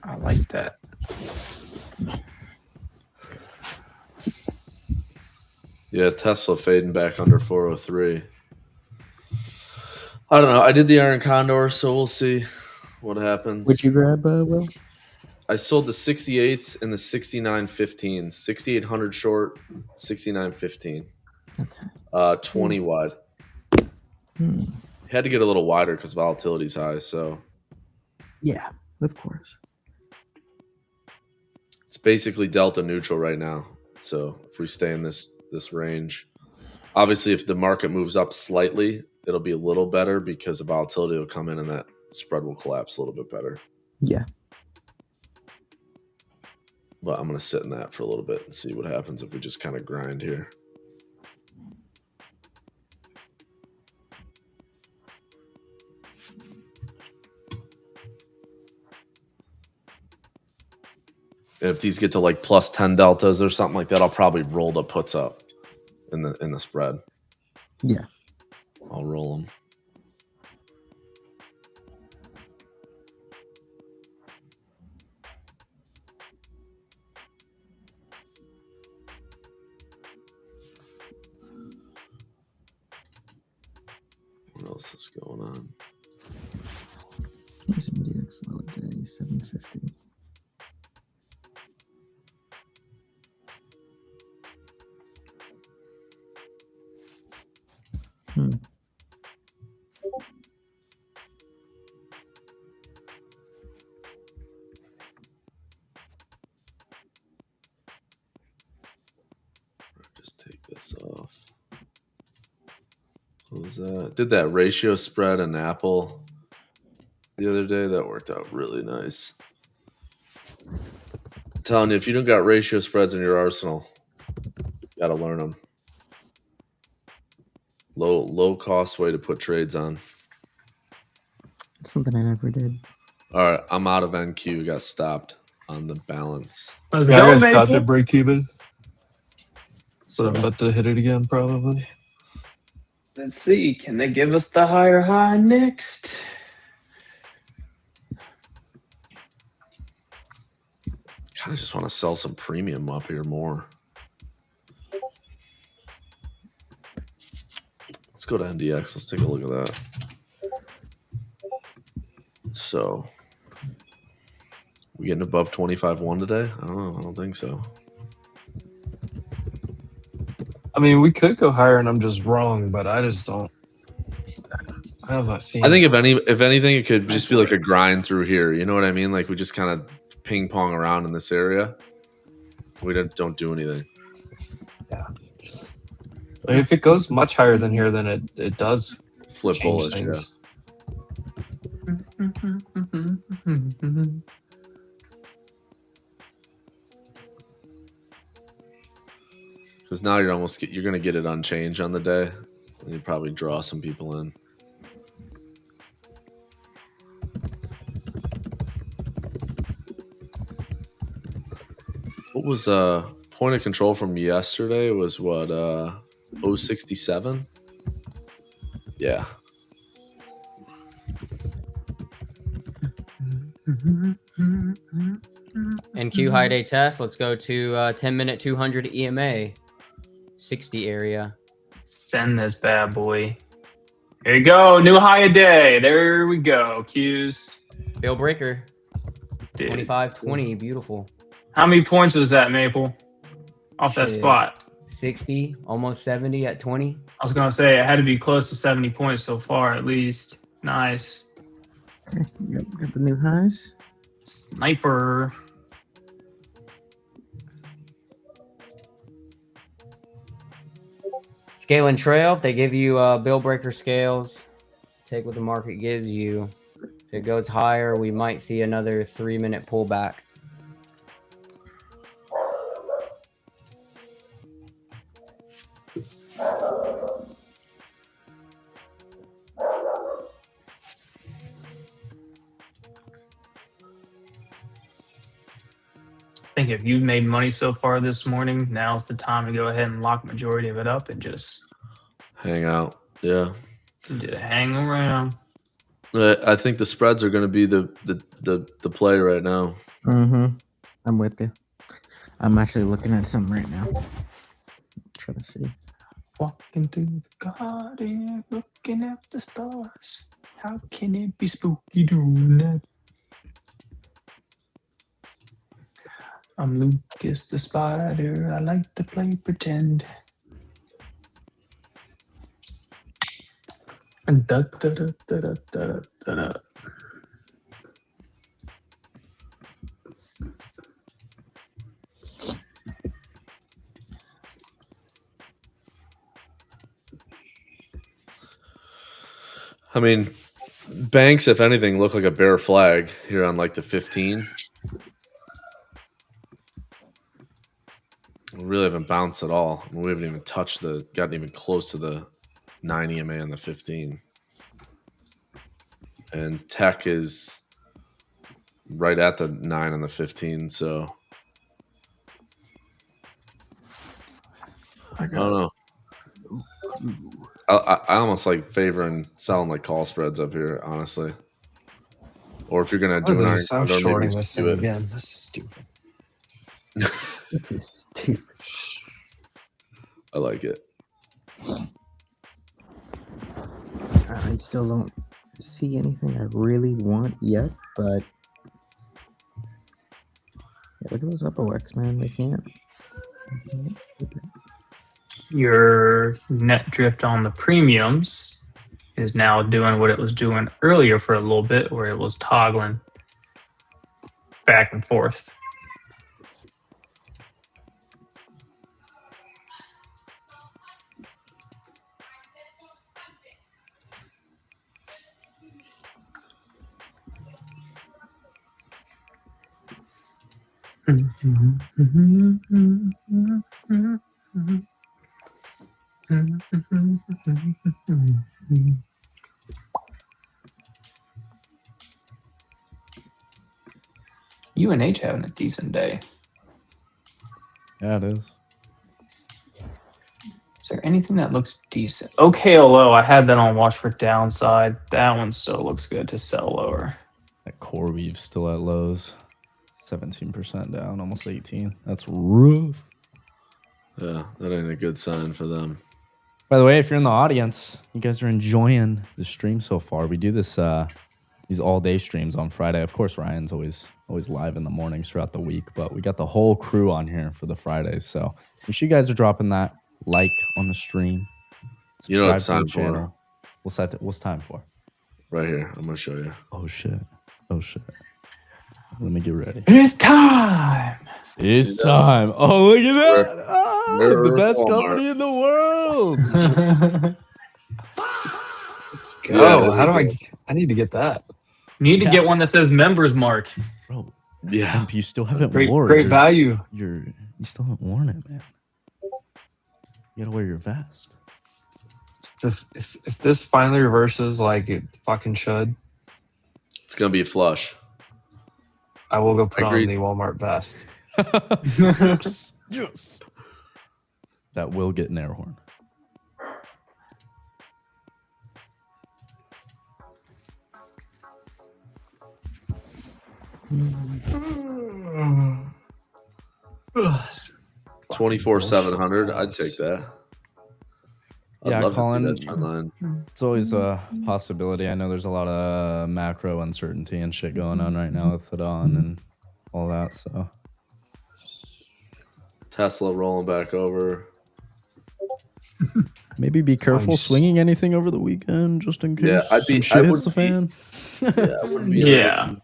Speaker 8: I like that.
Speaker 5: Yeah, Tesla fading back under 403. I don't know. I did the Iron Condor, so we'll see what happens.
Speaker 3: Would you grab, Will?
Speaker 5: I sold the 68s and the 69.15s. 6,800 short, 69.15.
Speaker 3: Okay.
Speaker 5: 20 wide. Had to get a little wider because volatility's high, so.
Speaker 3: Yeah, of course.
Speaker 5: It's basically delta neutral right now. So if we stay in this range, obviously if the market moves up slightly, it'll be a little better because the volatility will come in and that spread will collapse a little bit better.
Speaker 3: Yeah.
Speaker 5: But I'm going to sit in that for a little bit and see what happens if we just kind of grind here. If these get to like plus 10 deltas or something like that, I'll probably roll the puts up in the spread.
Speaker 3: Yeah.
Speaker 5: I'll roll them. What else is going on?
Speaker 3: Here's MDX low day, 750.
Speaker 5: Just take this off. What was that? Did that ratio spread in Apple the other day. That worked out really nice. I'm telling you, if you don't got ratio spreads in your arsenal, you got to learn them. Low cost way to put trades on.
Speaker 3: Something I never did.
Speaker 5: All right, I'm out of NQ. Got stopped on the balance.
Speaker 8: Let's
Speaker 6: I
Speaker 8: go,
Speaker 6: got stopped
Speaker 8: baby.
Speaker 6: at break even.
Speaker 5: So
Speaker 6: But I'm about to hit it again, probably.
Speaker 8: Let's see. Can they give us the higher high next?
Speaker 5: kind of just want to sell some premium up here more. Let's go to NDX. Let's take a look at that. So We getting above 25-1 today? I don't know. I don't think so.
Speaker 6: I mean, we could go higher, and I'm just wrong, but I just don't. I have not seen.
Speaker 5: I think if anything, it could just be like a grind through here. You know what I mean? Like we just kind of ping pong around in this area. We don't do anything.
Speaker 6: Yeah. I mean, if it goes much higher than here, then it does
Speaker 5: Flip
Speaker 6: change
Speaker 5: bullish,
Speaker 6: things.
Speaker 5: Because now you're going to get it unchanged on the day, and you probably draw some people in. What was point of control from yesterday? Was what 067? Yeah.
Speaker 4: NQ high day test. Let's go to 10-minute 200 EMA 60 area.
Speaker 8: Send this bad boy. Here you go. New high a day. There we go. Q's.
Speaker 4: Bill breaker.
Speaker 8: Dude.
Speaker 4: 25-20. Beautiful.
Speaker 8: How many points was that, Maple? Off that
Speaker 4: Shit.
Speaker 8: spot.
Speaker 4: 60, almost 70 at 20.
Speaker 8: I was going to say it had to be close to 70 points so far, at least. Nice.
Speaker 3: Yep, got the new highs.
Speaker 8: Sniper.
Speaker 4: Scale and trail. If they give you bill breaker scales, take what the market gives you. If it goes higher, we might see another 3-minute pullback.
Speaker 8: I think if you've made money so far this morning, now's the time to go ahead and lock majority of it up and just
Speaker 5: Hang out. Yeah.
Speaker 8: hang around.
Speaker 5: I think the spreads are going to be the play right now.
Speaker 3: Mm-hmm. I'm with you. I'm actually looking at some right now. Try to see.
Speaker 8: Walking through the garden, looking at the stars. How can it be spooky doing that? I'm Lucas the Spider. I like to play pretend. And da da da da da da da da.
Speaker 5: I mean, banks, if anything, look like a bear flag here on like the 15. We really haven't bounced at all. We haven't even gotten even close to the 9 EMA on the 15. And tech is right at the 9 on the 15. So I don't know. I almost like favoring selling like call spreads up here, honestly. Or if you're gonna do an iron
Speaker 6: I'm
Speaker 5: condor,
Speaker 6: shorting
Speaker 5: maybe
Speaker 6: this
Speaker 5: do
Speaker 6: thing
Speaker 5: it.
Speaker 6: again. This is stupid.
Speaker 3: This is stupid.
Speaker 5: I like it.
Speaker 3: I still don't see anything I really want yet, but yeah, look at those upper X, man. They can't.
Speaker 8: Your net drift on the premiums is now doing what it was doing earlier for a little bit, where it was toggling back and forth. UNH having a decent day.
Speaker 11: Yeah, it is.
Speaker 8: Is there anything that looks decent? OKLO, I had that on watch for downside. That one still looks good to sell lower.
Speaker 11: That core weave's still at lows. 17% down, almost 18. That's rough.
Speaker 5: Yeah, that ain't a good sign for them.
Speaker 11: By the way, if you're in the audience, you guys are enjoying the stream so far. We do this these all-day streams on Friday. Of course, Ryan's always always live in the mornings throughout the week, but we got the whole crew on here for the Fridays. So make sure you guys are dropping that like on the stream.
Speaker 5: You know
Speaker 11: Subscribe
Speaker 5: what
Speaker 11: to the
Speaker 5: time
Speaker 11: channel. What's time for?
Speaker 5: Right here. I'm gonna show you.
Speaker 11: Oh shit. Let me get ready.
Speaker 8: It's time.
Speaker 11: It's time. Oh, look at that.
Speaker 5: We're
Speaker 11: The best
Speaker 5: Walmart.
Speaker 11: company in the world.
Speaker 8: Let's go.
Speaker 5: Yeah,
Speaker 8: How do I need to get that. You need to get one that says members mark.
Speaker 11: Bro,
Speaker 5: Yeah.
Speaker 11: you still haven't
Speaker 8: Great
Speaker 11: worn
Speaker 8: great value.
Speaker 11: You still haven't worn it, man. You gotta wear your vest.
Speaker 6: If this finally reverses like it fucking should,
Speaker 5: It's gonna be flush.
Speaker 6: I will go put on
Speaker 5: Agreed.
Speaker 6: the Walmart vest.
Speaker 11: Yes. That will get an air horn.
Speaker 5: $24,700. I'd take that. I'd
Speaker 11: Yeah,
Speaker 5: love to see
Speaker 11: Colin.
Speaker 5: that trend line.
Speaker 11: It's always a possibility. I know there's a lot of macro uncertainty and shit going on right now with it on and all that. So
Speaker 5: Tesla rolling back over.
Speaker 11: maybe be careful
Speaker 6: Nice.
Speaker 11: swinging anything over the weekend just in case
Speaker 5: Yeah, I'd
Speaker 11: some
Speaker 5: be-
Speaker 11: shit
Speaker 5: I
Speaker 11: hits
Speaker 5: would
Speaker 11: the
Speaker 5: be-
Speaker 11: fan.
Speaker 5: Yeah, I wouldn't be
Speaker 8: Yeah.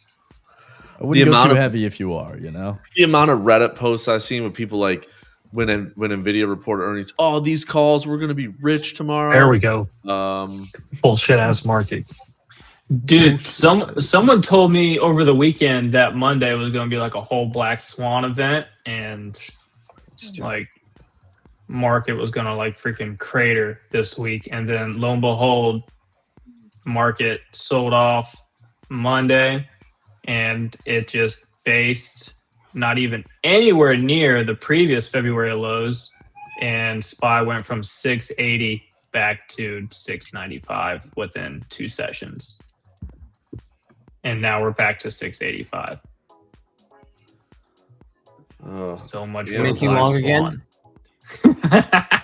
Speaker 11: I wouldn't go
Speaker 5: amount
Speaker 11: too
Speaker 5: of-
Speaker 11: heavy if you are, you know?
Speaker 5: The amount of Reddit posts I've seen with people like when Nvidia reported earnings, oh, these calls, we're gonna be rich tomorrow.
Speaker 6: There we go.
Speaker 8: Bullshit ass market. Dude, someone told me over the weekend that Monday was going to be like a whole Black Swan event, and like market was going to like freaking crater this week, and then lo and behold, market sold off Monday, and it just based not even anywhere near the previous February lows, and SPY went from 680 back to 695 within 2 sessions. And now we're back to 685.
Speaker 5: Oh,
Speaker 8: So much
Speaker 5: Yeah,
Speaker 8: for
Speaker 4: make you
Speaker 8: Black
Speaker 4: long again?
Speaker 8: Swan.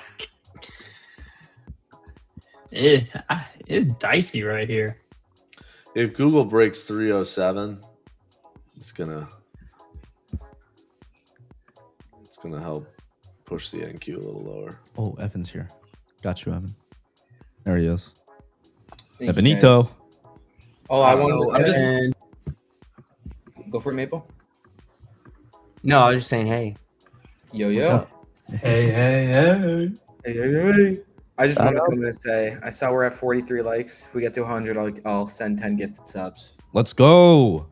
Speaker 8: It's dicey right here.
Speaker 5: if Google breaks 307, it's gonna help push the NQ a little lower.
Speaker 11: Oh, Evan's here. Got you, Evan. There he is.
Speaker 7: Thank you,
Speaker 11: Evanito.
Speaker 7: guys. Oh, I wanted
Speaker 4: Oh,
Speaker 7: to say,
Speaker 4: and
Speaker 7: go for it, Maple.
Speaker 4: no, I was just saying, hey.
Speaker 7: Yo,
Speaker 11: What's
Speaker 7: yo.
Speaker 11: up?
Speaker 8: Hey.
Speaker 7: Hey, hey, hey. I just wanted to come in and say, I saw we're at 43 likes. If we get to 100, I'll send 10 gifted subs.
Speaker 11: Let's go.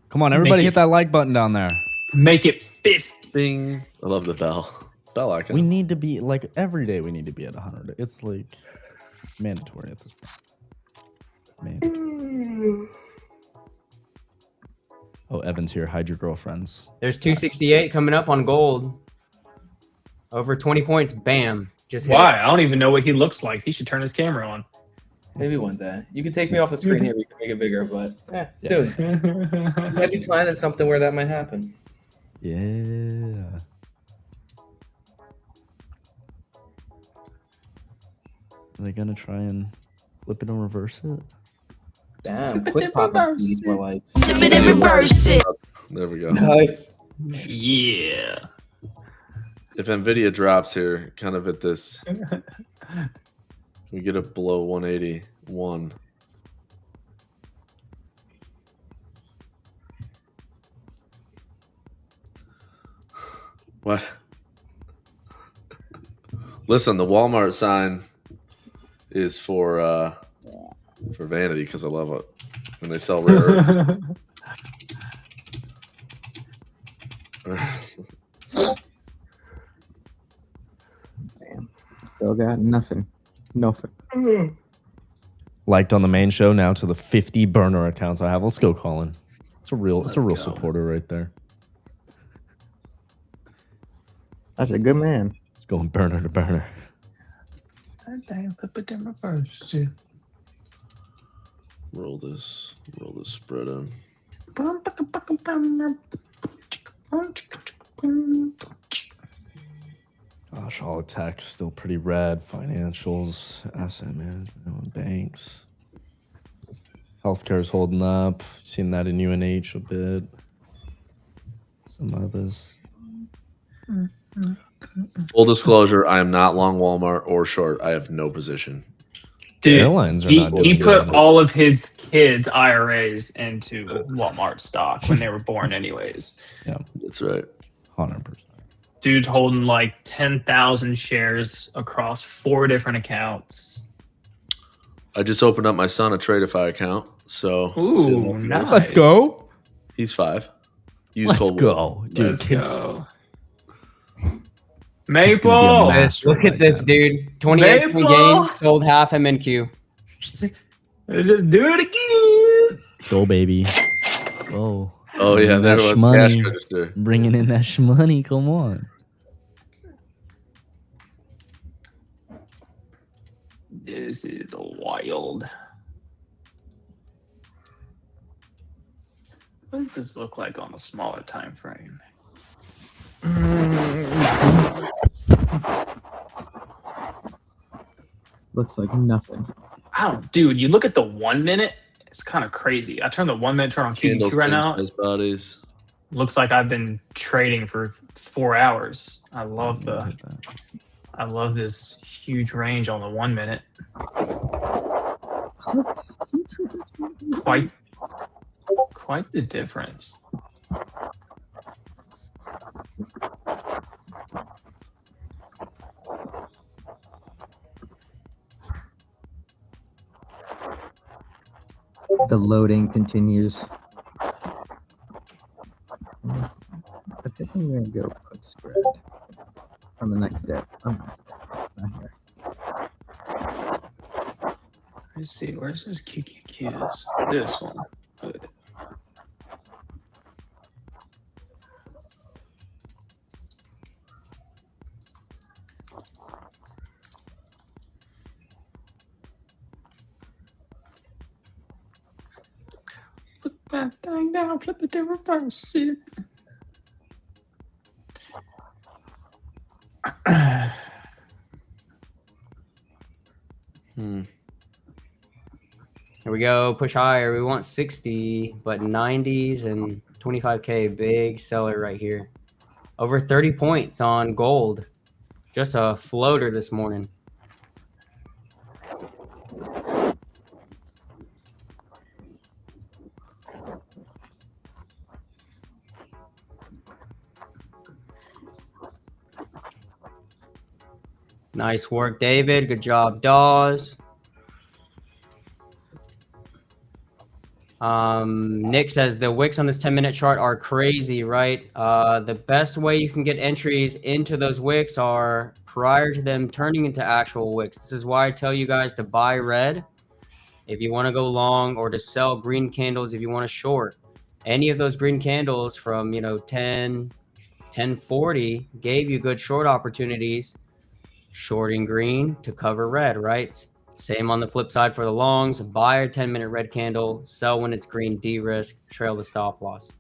Speaker 11: Come on, everybody
Speaker 8: Make
Speaker 11: hit
Speaker 8: it-
Speaker 11: that like button down there.
Speaker 8: Make it 50.
Speaker 5: Bing. I love the bell. Bell icon.
Speaker 11: We need to be, like, every day we need to be at 100. It's, like, mandatory at this point. Mandatory. Oh, Evan's here. Hide your girlfriends.
Speaker 4: There's 268 coming up on gold. Over 20 points. Bam. Just hit
Speaker 8: Why? I don't even know what he looks like. He should turn his camera on.
Speaker 7: Maybe one day. You can take me off the screen here. We can make it bigger, but soon. You might be planning something where that might happen.
Speaker 11: Yeah. Are they gonna try and flip it and reverse it?
Speaker 7: Damn, quick pop up needs more likes.
Speaker 5: There we go.
Speaker 8: Yeah.
Speaker 5: If Nvidia drops here, kind of at this, can we get it below 181? What? Listen, the Walmart sign is for vanity because I love it, and they sell rare earths.
Speaker 3: Still got nothing. Nothing.
Speaker 11: Liked on the main show, now to the 50 burner accounts I have. Let's go, Colin. It's a real supporter right there.
Speaker 3: That's a good man.
Speaker 11: It's going burner to burner.
Speaker 5: Roll this spread in.
Speaker 11: Gosh, all the tech still pretty red. Financials, asset management, banks. Healthcare's holding up. Seen that in UNH a bit. Some others.
Speaker 5: Full disclosure, I am not long Walmart or short. I have no position.
Speaker 8: Dude,
Speaker 11: Airlines are
Speaker 8: he,
Speaker 11: not
Speaker 8: he
Speaker 11: doing
Speaker 8: put
Speaker 11: good.
Speaker 8: all of his kids' IRAs into Walmart stock when they were born, anyways.
Speaker 11: Yeah,
Speaker 5: That's right.
Speaker 11: 100%.
Speaker 8: Dude's holding like 10,000 shares across 4 different accounts.
Speaker 5: I just opened up my son a Tradify account. So
Speaker 8: Ooh, nice.
Speaker 11: Let's go.
Speaker 5: He's 5. Use
Speaker 11: Let's
Speaker 5: cold
Speaker 11: go, dude.
Speaker 8: Let's
Speaker 11: Kids,
Speaker 8: go.
Speaker 11: Kid's gonna be a
Speaker 8: Maple.
Speaker 11: master
Speaker 4: Look at
Speaker 11: by
Speaker 4: this,
Speaker 11: 10.
Speaker 4: dude. 28
Speaker 8: Maple.
Speaker 4: gains, sold half MNQ.
Speaker 8: Just do it again.
Speaker 11: Let's go, baby. Whoa.
Speaker 5: Oh yeah, there
Speaker 11: That
Speaker 5: was
Speaker 11: shmoney.
Speaker 5: cash register.
Speaker 11: Bringing in that shmoney. Come on.
Speaker 8: This is wild. What does this look like on a smaller time frame?
Speaker 3: Looks like nothing.
Speaker 8: Wow, dude, you look at the 1 minute, it's kind of crazy. I turned the 1 minute chart on QQQ right now.
Speaker 5: Bodies.
Speaker 8: Looks like I've been trading for 4 hours. I love this huge range on the 1 minute. Quite the difference.
Speaker 3: The loading continues. I think I'm gonna go put spread on the next step. Not here.
Speaker 8: Let's see, where's this QQQs? This one. Good. Put that thing down, flip it to reverse it.
Speaker 4: Here we go. Push higher. We want 60, but 90s and 25K. Big seller right here. Over 30 points on gold. Just a floater this morning. Nice work, David. Good job, Dawes. Nick says the wicks on this 10-minute chart are crazy, right? The best way you can get entries into those wicks are prior to them turning into actual wicks. This is why I tell you guys to buy red if you want to go long, or to sell green candles if you want to short. Any of those green candles from 1040 gave you good short opportunities, shorting green to cover red, right? Same on the flip side for the longs. Buy a 10-minute red candle, sell when it's green, de-risk, trail the stop loss.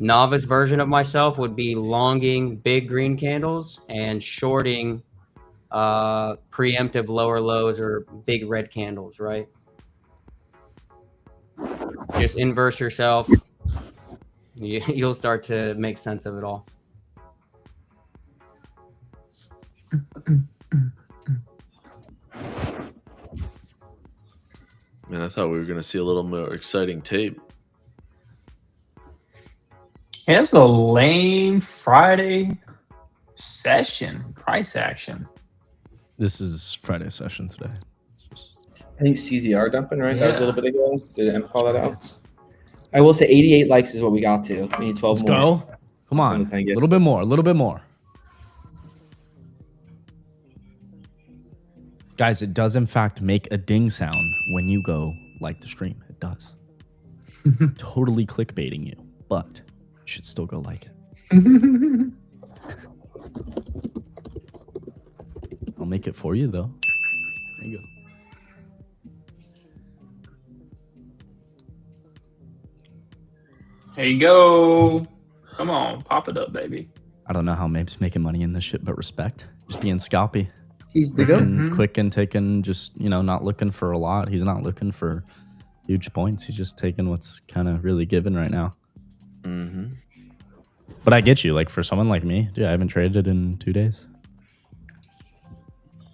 Speaker 4: Novice version of myself would be longing big green candles and shorting preemptive lower lows or big red candles, right? Just inverse yourself. You'll start to make sense of it all.
Speaker 5: Man, I thought we were going to see a little more exciting tape.
Speaker 8: Here's a lame Friday session, price action.
Speaker 11: This is Friday session today.
Speaker 7: I think CZR dumping, right? That was a little bit ago. Did M call that out?
Speaker 11: Let's
Speaker 7: I will say 88 likes is what we got to. We need 12 more.
Speaker 11: go. Come on. A little bit more. A little bit more. Guys, it does in fact make a ding sound when you go like the stream. It does. Totally clickbaiting you, but you should still go like it. I'll make it for you though. There you go.
Speaker 8: There you go. Come on, pop it up, baby.
Speaker 11: I don't know how Mape's making money in this shit, but respect. Just being scalpy.
Speaker 3: He's the go.
Speaker 11: Quick and taking, just, not looking for a lot. He's not looking for huge points. He's just taking what's kind of really given right now.
Speaker 5: Mm-hmm.
Speaker 11: But I get you. Like for someone like me, dude, I haven't traded in 2 days.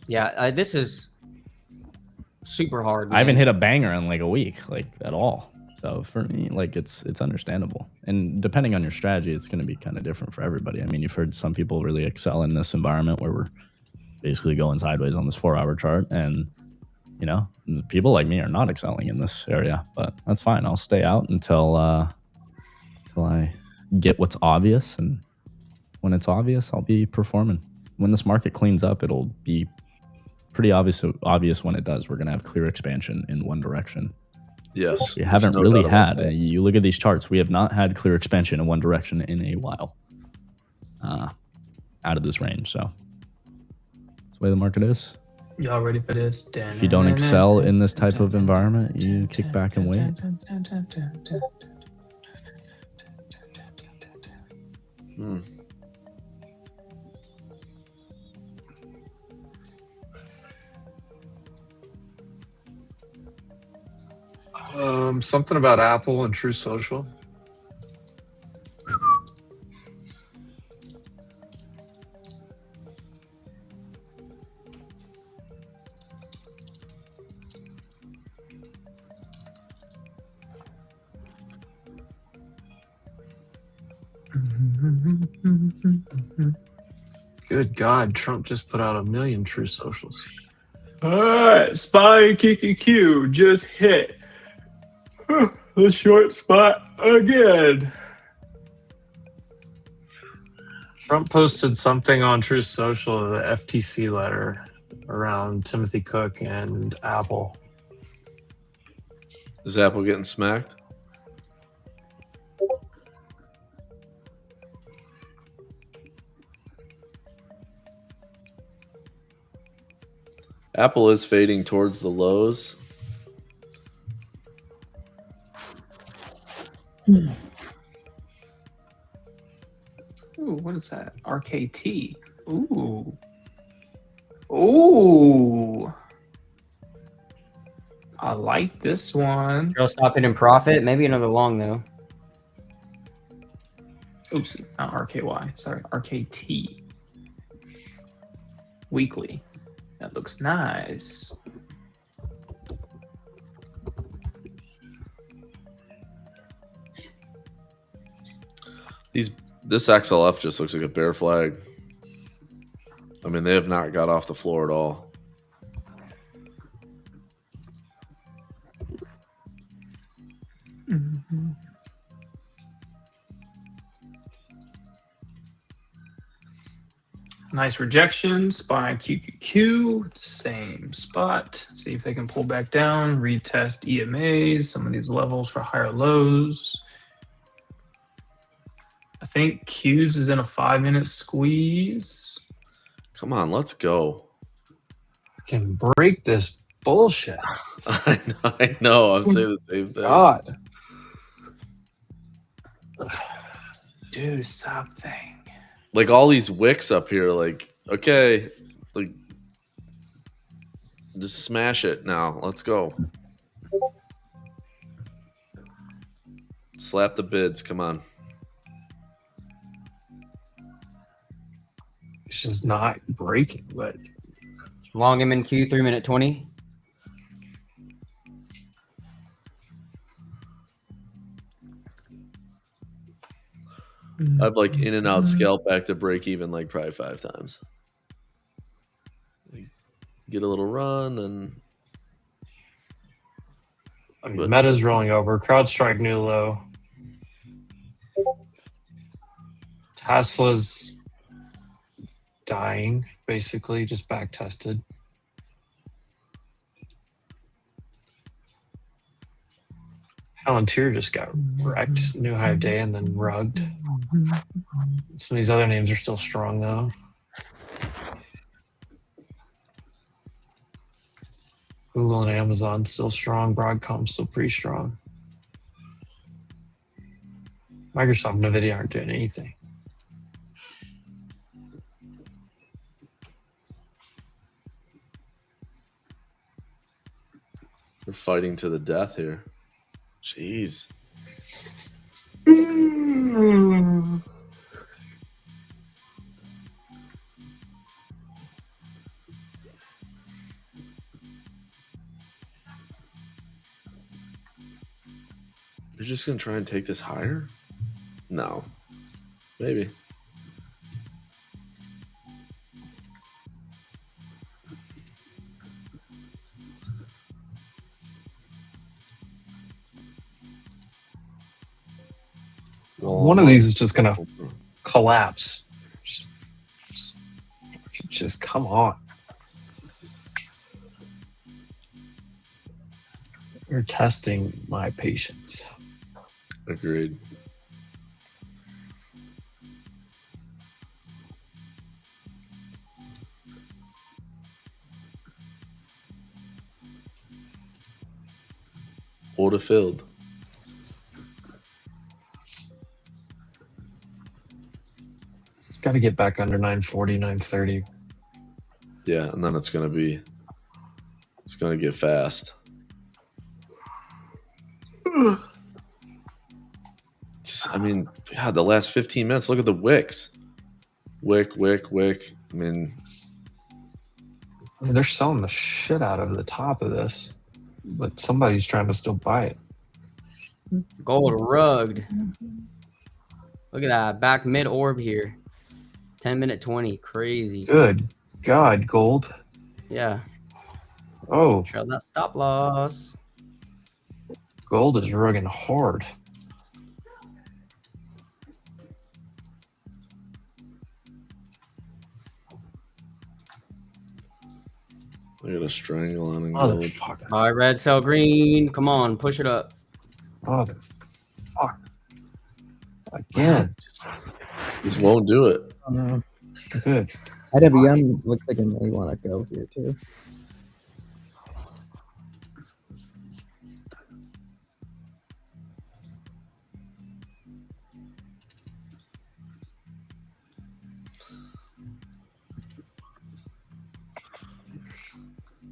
Speaker 4: Yeah, this is super hard.
Speaker 11: I haven't
Speaker 4: man.
Speaker 11: hit a banger in like a week, like at all. So for me, like it's understandable. And depending on your strategy, it's going to be kind of different for everybody. I mean, you've heard some people really excel in this environment where we're basically going sideways on this 4-hour chart, and you know, people like me are not excelling in this area. But that's fine. I'll stay out until I get what's obvious, and when it's obvious, I'll be performing. When this market cleans up, it'll be pretty obvious when it does. We're going to have clear expansion in one direction.
Speaker 5: Yes.
Speaker 11: We haven't
Speaker 5: no
Speaker 11: really
Speaker 5: doubt about
Speaker 11: had,
Speaker 5: that.
Speaker 11: you look at these charts, we have not had clear expansion in one direction in a while out of this range. So that's the way the market is.
Speaker 8: Y'all ready for this?
Speaker 11: If you don't excel in this type of environment, you kick back and wait.
Speaker 5: Hmm.
Speaker 6: Something about Apple and True Social. Good God, Trump just put out 1 million True Socials.
Speaker 8: All right, SPY QQQ just hit the short spot again.
Speaker 6: Trump posted something on True Social, the FTC letter around Timothy Cook and Apple.
Speaker 5: Is Apple getting smacked? Apple is fading towards the lows.
Speaker 8: Ooh, what is that? RKT. Ooh. Ooh. I like this one.
Speaker 4: Trail stopping in profit. Maybe another long though.
Speaker 8: Oops, not RKY. Sorry, RKT. Weekly. That looks nice.
Speaker 5: This XLF just looks like a bear flag. I mean, they have not got off the floor at all.
Speaker 8: Mm-hmm. Nice rejections by QQQ, same spot. See if they can pull back down, retest EMAs, some of these levels for higher lows. I think Q's is in a 5-minute squeeze.
Speaker 5: Come on, let's go.
Speaker 6: Can break this bullshit.
Speaker 5: I know. I'm saying the same thing.
Speaker 6: God.
Speaker 8: Do something.
Speaker 5: Like all these wicks up here, like, okay, like, just smash it now. Let's go. Slap the bids. Come on.
Speaker 6: It's just not breaking, but
Speaker 4: Long MNQ 3-minute 20.
Speaker 5: I've like in and out scalp back to break even like probably 5 times. Get a little run, then
Speaker 6: I mean, Meta's rolling over. CrowdStrike new low. Tesla's dying, basically, just back tested. Palantir just got wrecked. New high of day and then rugged. Some of these other names are still strong, though. Google and Amazon still strong. Broadcom still pretty strong. Microsoft and NVIDIA aren't doing anything.
Speaker 5: we're fighting to the death here. Jeez. You're just gonna try and take this higher? No. Maybe.
Speaker 6: One of these is just gonna collapse. Just come on. You're testing my patience.
Speaker 5: Agreed. Order filled.
Speaker 6: It's got to get back under 940, 930.
Speaker 5: Yeah, and then it's gonna get fast. Just, I mean, God, the last 15 minutes. Look at the wicks. Wick. I mean,
Speaker 6: They're selling the shit out of the top of this, but somebody's trying to still buy it.
Speaker 4: Gold rugged. Look at that. Back mid orb here. 10-minute 20. Crazy.
Speaker 6: Good God, gold.
Speaker 4: Yeah.
Speaker 6: Oh,
Speaker 4: Trail that stop loss.
Speaker 6: gold is rugging hard.
Speaker 5: look at a strangle on gold.
Speaker 6: Motherfucker.
Speaker 4: All right, red, sell green. Come on, push it up.
Speaker 6: Motherfucker. Again.
Speaker 5: Just won't do it.
Speaker 3: Oh, no.
Speaker 6: Good.
Speaker 3: IWM looks like it may want to go here too.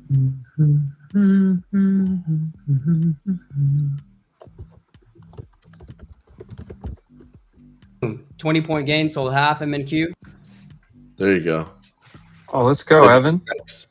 Speaker 4: Boom. 20-point gain, sold half him in queue.
Speaker 5: There you go.
Speaker 6: Oh, let's go, Evan.
Speaker 5: Thanks.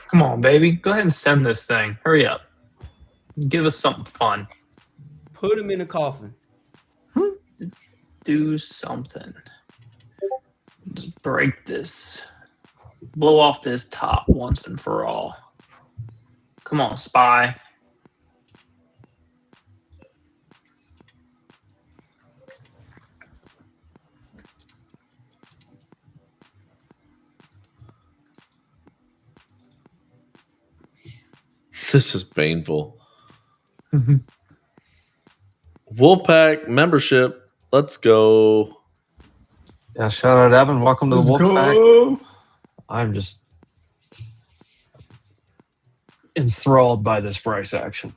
Speaker 8: Come on, baby. Go ahead and send this thing. Hurry up. Give us something fun.
Speaker 4: Put him in a coffin.
Speaker 8: Do something. Just break this. Blow off this top once and for all. Come on, spy.
Speaker 5: This is painful. Wolfpack membership. Let's go.
Speaker 6: Yeah, shout out, Evan. Welcome to the Wolfpack. I'm just enthralled by this price action.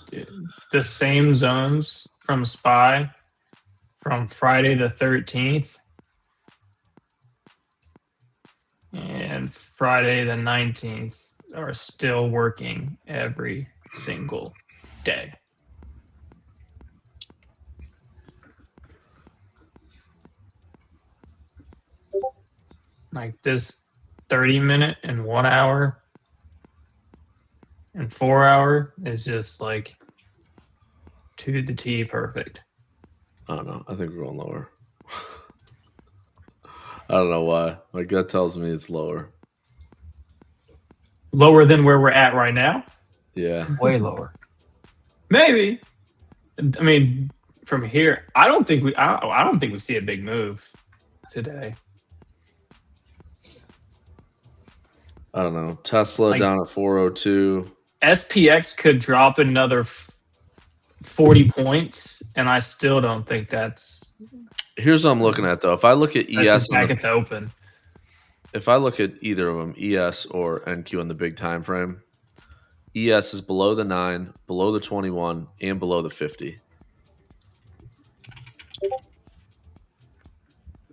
Speaker 8: Dude, the same zones from SPY from Friday the 13th and Friday the 19th are still working every single day. Like this 30-minute and 1 hour and 4 hour is just like to the T perfect.
Speaker 5: I don't know. I think we're going lower. I don't know why. My gut tells me it's lower.
Speaker 8: Lower than where we're at right now?
Speaker 5: Yeah.
Speaker 6: Way lower.
Speaker 8: Maybe. I mean, from here, I don't think we see a big move today.
Speaker 5: I don't know. Tesla
Speaker 8: Like-
Speaker 5: down at 402.
Speaker 8: SPX could drop another 40 points, and I still don't think that's.
Speaker 5: Here's what I'm looking at though. If I look at
Speaker 8: That's
Speaker 5: ES
Speaker 8: just back at the open.
Speaker 5: if I look at either of them, ES or NQ on the big time frame, ES is below the 9, below the 21, and below the 50.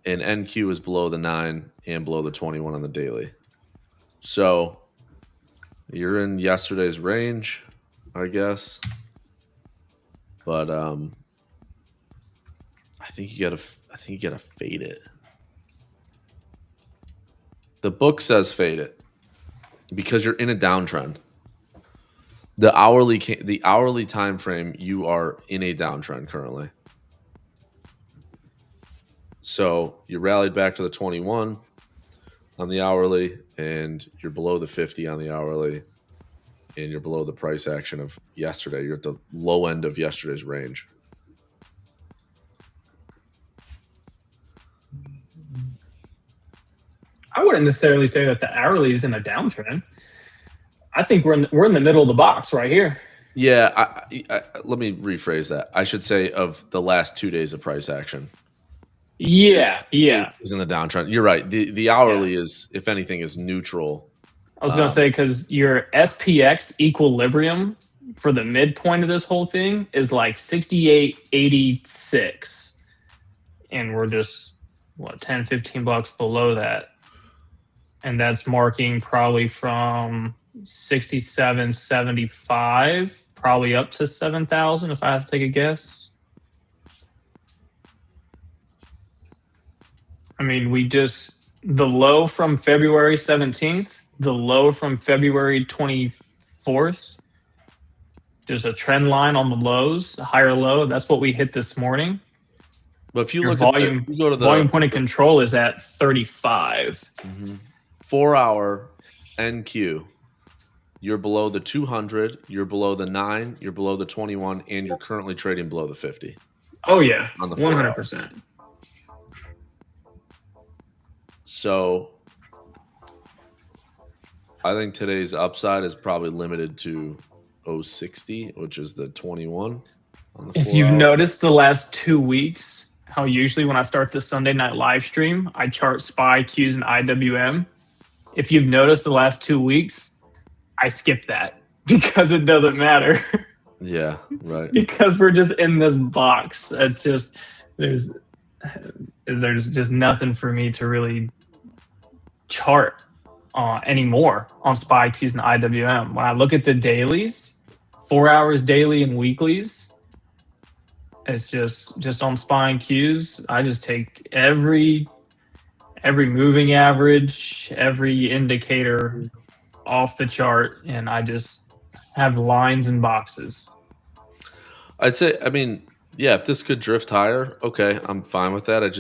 Speaker 5: And NQ is below the 9 and below the 21 on the daily. So you're in yesterday's range, I guess. But I think you gotta fade it. The book says fade it because you're in a downtrend. The hourly time frame, you are in a downtrend currently. So you rallied back to the 21 on the hourly, and you're below the 50 on the hourly, and you're below the price action of yesterday. You're at the low end of yesterday's range.
Speaker 8: I wouldn't necessarily say that the hourly is in a downtrend. I think we're in the middle of the box right here.
Speaker 5: Yeah, let me rephrase that. I should say of the last 2 days of price action.
Speaker 8: Yeah.
Speaker 5: Is in the downtrend. You're right. The hourly is, if anything, is neutral.
Speaker 8: I was gonna say because your SPX equilibrium for the midpoint of this whole thing is like 68.86, and we're just 10, 15 bucks below that, and that's marking probably from 67.75 probably up to 7,000 if I have to take a guess. I mean, the low from February 17th, the low from February 24th, there's a trend line on the lows, a higher low. That's what we hit this morning.
Speaker 5: But if you
Speaker 8: Your
Speaker 5: look
Speaker 8: volume,
Speaker 5: at you go to the
Speaker 8: volume point of control is at 35.
Speaker 5: 4 hour NQ, you're below the 200, you're below the 9, you're below the 21, and you're currently trading below the 50.
Speaker 8: Oh yeah,
Speaker 5: on the 4 hour.
Speaker 8: 100%.
Speaker 5: So I think today's upside is probably limited to 060, which is the 21 on the 4
Speaker 8: If you've
Speaker 5: hour.
Speaker 8: noticed the last 2 weeks, how usually when I start the Sunday night live stream, I chart SPY, Qs, and IWM. If you've noticed the last 2 weeks, I skip that because it doesn't matter.
Speaker 5: Yeah, right.
Speaker 8: Because we're just in this box. It's just there's just nothing for me to really chart anymore on SPY, Qs, and IWM. When I look at the dailies, 4 hours daily and weeklies, it's just on SPY and Qs. I just take every moving average, every indicator off the chart, and I just have lines and boxes.
Speaker 5: I'd say, I mean, yeah, if this could drift higher, okay, I'm fine with that. I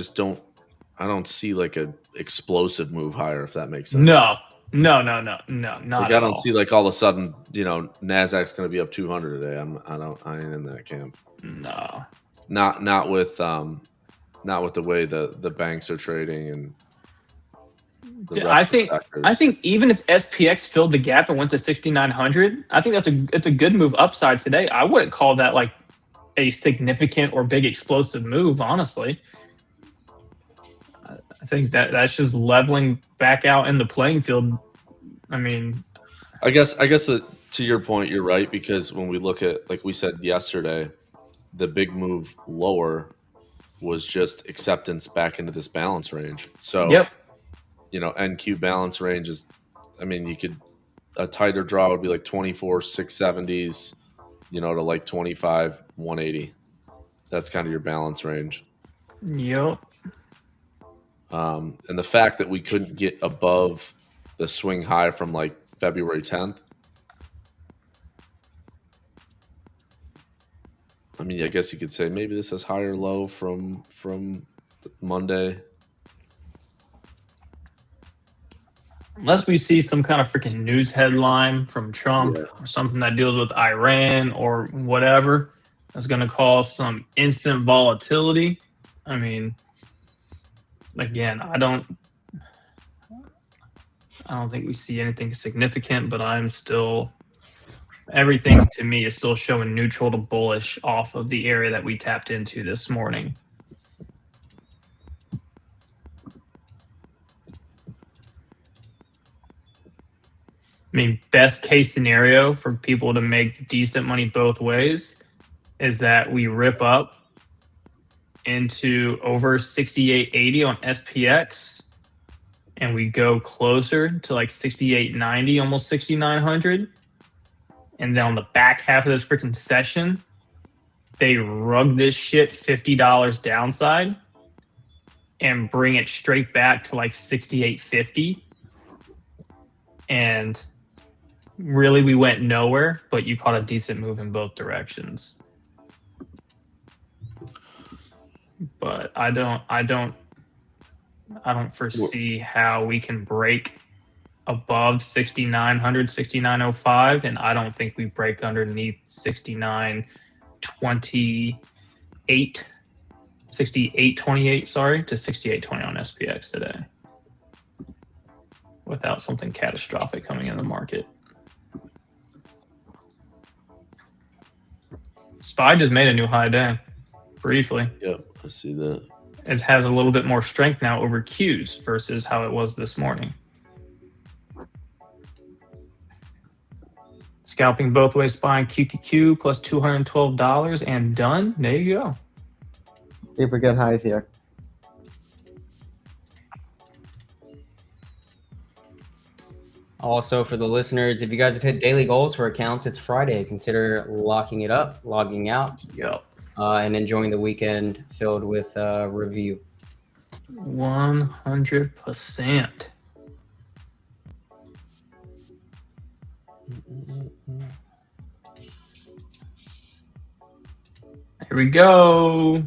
Speaker 5: don't see like a explosive move higher, if that makes sense.
Speaker 8: No, not
Speaker 5: Like,
Speaker 8: at
Speaker 5: I don't
Speaker 8: all.
Speaker 5: see like all of a sudden, NASDAQ's going to be up 200 today. I ain't in that camp.
Speaker 8: No.
Speaker 5: Not with the way the banks are trading and the rest
Speaker 8: I
Speaker 5: of the
Speaker 8: think
Speaker 5: sectors.
Speaker 8: even if SPX filled the gap and went to 6,900, I think it's a good move upside today. I wouldn't call that like a significant or big explosive move, honestly. I think that's just leveling back out in the playing field. I mean,
Speaker 5: I guess that, to your point, you're right, because when we look at, like we said yesterday, the big move lower was just acceptance back into this balance range. So,
Speaker 8: yep.
Speaker 5: NQ balance range is, I mean, a tighter draw would be like 24 670s, to like 25 180. That's kind of your balance range.
Speaker 8: Yep.
Speaker 5: And the fact that we couldn't get above the swing high from like February 10th. I mean, I guess you could say maybe this is higher low from Monday.
Speaker 8: Unless we see some kind of freaking news headline from Trump or something that deals with Iran or whatever that's going to cause some instant volatility. I mean, again, I don't think we see anything significant, but I'm still Everything to me is still showing neutral to bullish off of the area that we tapped into this morning. I mean, best case scenario for people to make decent money both ways is that we rip up into over 68.80 on SPX and we go closer to like 68.90, almost 6,900. And then on the back half of this freaking session, they rug this shit $50 downside and bring it straight back to like 68.50. And really, we went nowhere, but you caught a decent move in both directions. But I don't foresee how we can break above 6,900, 6,905, and I don't think we break underneath 68.28, sorry, to 68.20 on SPX today, without something catastrophic coming in the market. SPY just made a new high day, briefly.
Speaker 5: Yep, I see that.
Speaker 8: It has a little bit more strength now over Qs versus how it was this morning. Scalping both ways, SPY and QQQ plus $212 and done. There you go.
Speaker 3: See if we get highs here.
Speaker 4: Also, for the listeners, if you guys have hit daily goals for accounts, it's Friday. Consider locking it up, logging out, and enjoying the weekend filled with review.
Speaker 8: 100%. Here we go.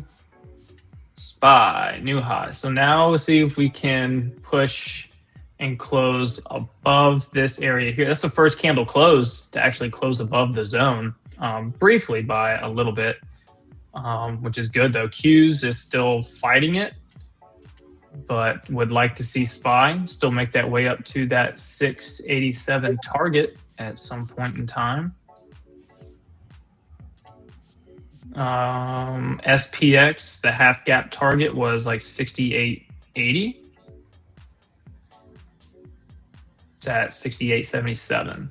Speaker 8: SPY, new high. So now we'll see if we can push and close above this area here. That's the first candle close to actually close above the zone, briefly by a little bit, which is good though. Qs is still fighting it, but would like to see SPY still make that way up to that 687 target at some point in time. SPX, the half gap target was like 68.80. It's at 68.77.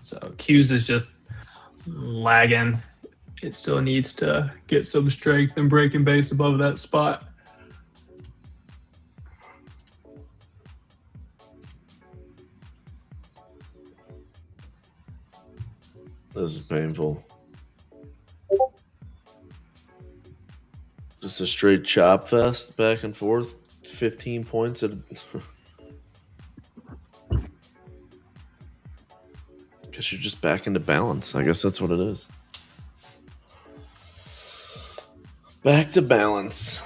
Speaker 8: So Qs is just lagging. It still needs to get some strength and breaking base above that spot.
Speaker 5: This is painful. Just a straight chop fest back and forth. 15 points at guess you're just back into balance. I guess that's what it is. Back to balance.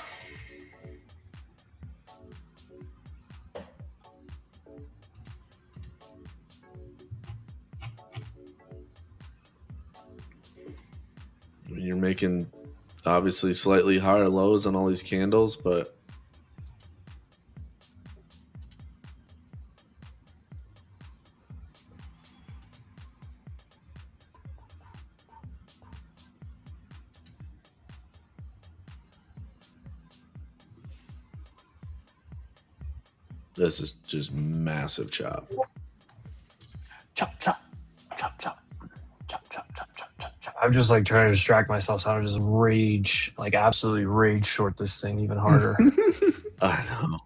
Speaker 5: You're making obviously slightly higher lows on all these candles, but this is just massive chop.
Speaker 8: Chop, chop, chop, chop, chop, chop, chop, chop, chop, chop.
Speaker 6: I'm just like trying to distract myself so I don't just rage, like absolutely rage short this thing even harder.
Speaker 5: I know.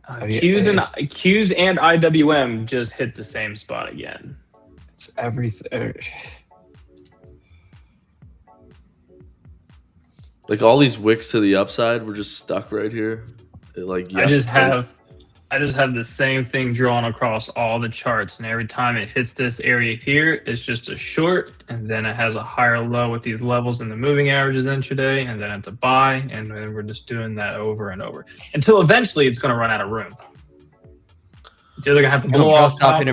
Speaker 8: Qs and IWM just hit the same spot again.
Speaker 6: It's everything.
Speaker 5: Like all these wicks to the upside, we're just stuck right here.
Speaker 8: I just have the same thing drawn across all the charts, and every time it hits this area here, it's just a short, and then it has a higher low with these levels in the moving averages intraday, and then it's a buy, and then we're just doing that over and over until eventually it's going to run out of room. It's either going to have to blow off top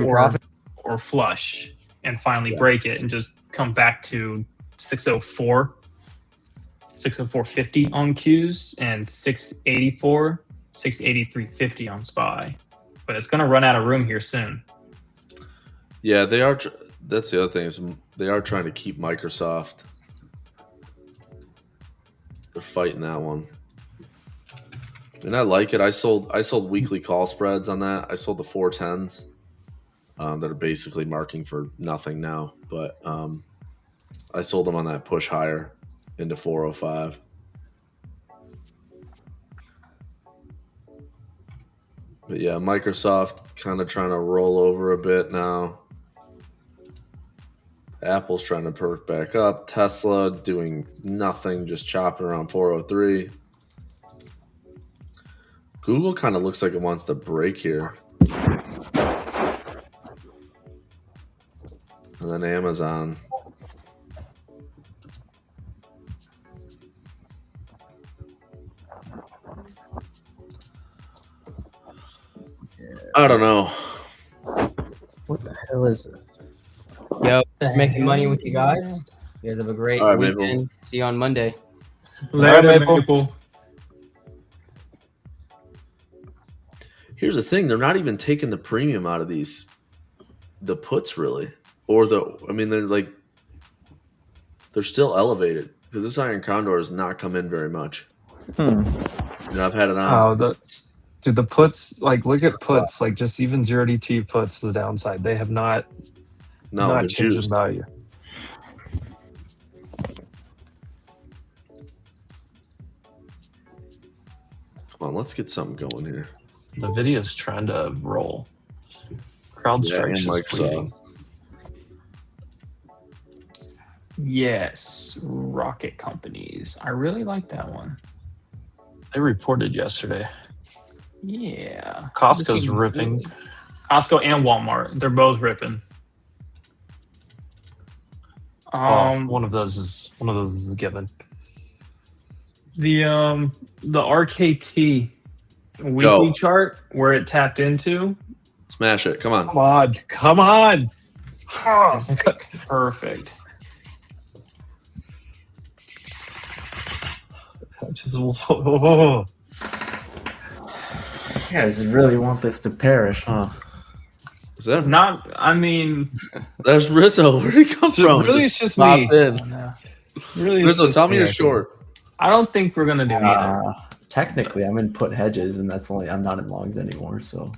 Speaker 8: or flush and finally break it and just come back to 604.50 on Qs and 683.50 on SPY. but it's going to run out of room here soon.
Speaker 5: Yeah, they are. That's the other thing is they are trying to keep Microsoft. They're fighting that one. And I like it. I sold weekly call spreads on that. I sold the 410s that are basically marking for nothing now. But I sold them on that push higher into 405. But yeah, Microsoft kind of trying to roll over a bit now. Apple's trying to perk back up. Tesla doing nothing, just chopping around 403. Google kind of looks like it wants to break here. And then Amazon. I don't know.
Speaker 3: What the hell is this?
Speaker 4: Yo, just making money with you guys. You guys have a great weekend. Maple. See you on Monday.
Speaker 8: Later, Maple.
Speaker 5: Here's the thing: they're not even taking the premium out of the puts really, or they're still elevated because this Iron Condor has not come in very much. I've had it on.
Speaker 6: Dude, the puts, look at puts, just even 0DT puts to the downside. They have not changed in value.
Speaker 5: Come on, let's get something going here.
Speaker 6: NVIDIA's trying to roll. CrowdStrike's just bleeding.
Speaker 8: Yes, rocket companies. I really like that one.
Speaker 6: They reported yesterday.
Speaker 8: Yeah.
Speaker 6: Costco's ripping.
Speaker 8: Costco and Walmart. They're both ripping.
Speaker 6: One of those is a given.
Speaker 8: The RKT weekly chart where it tapped into.
Speaker 5: Smash it. Come on.
Speaker 6: Come on.
Speaker 8: Perfect.
Speaker 6: Just whoa.
Speaker 3: You guys really want this to perish, huh?
Speaker 5: Is that
Speaker 8: not? I mean,
Speaker 5: there's Rizzo. Where'd he come from?
Speaker 6: Really, it's just me.
Speaker 5: Really, Rizzo, tell me you're short.
Speaker 8: I don't think we're gonna do either.
Speaker 3: Technically, I'm in put hedges, and I'm not in longs anymore. So,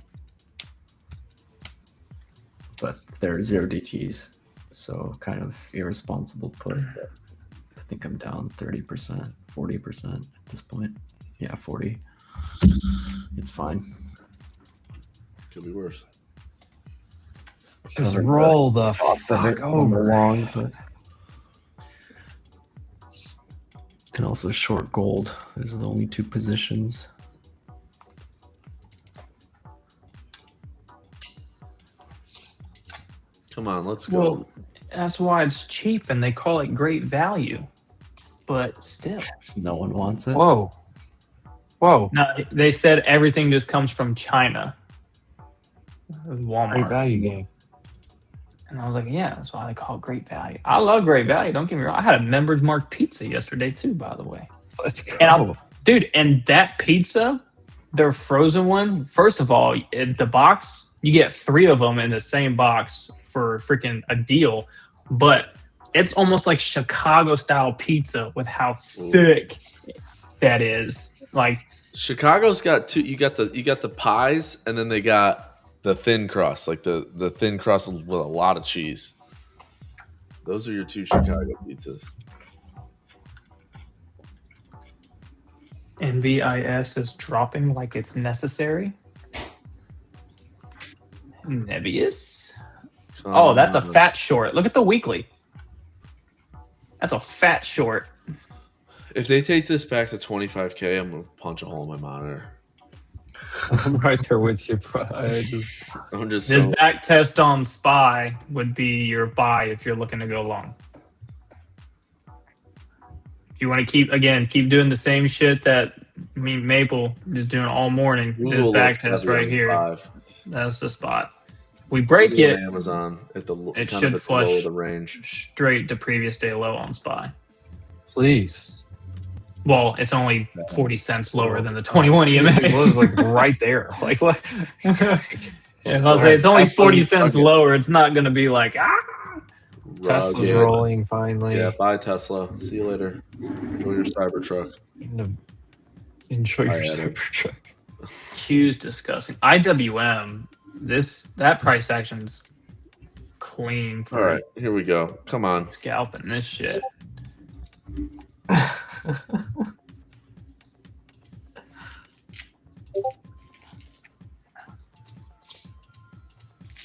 Speaker 3: but they're 0DTs, so kind of irresponsible put. I think I'm down 30%, 40% at this point. Yeah, 40. It's fine.
Speaker 5: Could be worse.
Speaker 6: Just roll the fuck over.
Speaker 3: Long, but and also short gold. Those are the only two positions.
Speaker 5: Come on, let's go.
Speaker 8: Well, that's why it's cheap and they call it great value. But still.
Speaker 3: No one wants it.
Speaker 6: Whoa.
Speaker 8: No, they said everything just comes from China. Walmart.
Speaker 6: Great value game.
Speaker 8: And I was like, yeah, that's why they call it great value. I love great value. Don't get me wrong. I had a Members Mark pizza yesterday too, by the way.
Speaker 6: Let's go.
Speaker 8: And that pizza, their frozen one, first of all, the box, you get 3 of them in the same box for freaking a deal. But it's almost like Chicago style pizza with how thick that is. Like
Speaker 5: Chicago's got two. You got the pies, and then they got the thin crust, like the thin crust with a lot of cheese. Those are your 2 Chicago pizzas.
Speaker 8: NVIS is dropping like it's necessary. Nebius. Oh, that's a fat short. Look at the weekly. That's a fat short.
Speaker 5: If they take this back to 25K, I'm gonna punch a hole in my monitor.
Speaker 6: I'm right there with you, bro.
Speaker 8: This back test on SPY would be your buy if you're looking to go long. If you want to keep doing the same shit that Maple is doing all morning, this back test right here.
Speaker 5: 5.
Speaker 8: That's the spot. We break it.
Speaker 5: Amazon at
Speaker 8: it should flush
Speaker 5: the range
Speaker 8: straight to previous day low on SPY.
Speaker 6: Please.
Speaker 8: Well, it's only 40 cents lower than the 21 EMA.
Speaker 6: It was like right there. Like what?
Speaker 8: If I'll say it's only
Speaker 5: Tesla's
Speaker 8: 40 cents
Speaker 5: Rocket.
Speaker 8: lower, it's not going to be like,
Speaker 6: Tesla's
Speaker 5: Rocket.
Speaker 6: rolling finally.
Speaker 5: Yeah, bye Tesla. See you later. Enjoy your Cybertruck.
Speaker 6: Enjoy your
Speaker 5: I had it.
Speaker 6: Cybertruck.
Speaker 8: Q's disgusting. IWM, that price action's clean for
Speaker 5: All right, here we go. Come on.
Speaker 8: scalping this shit.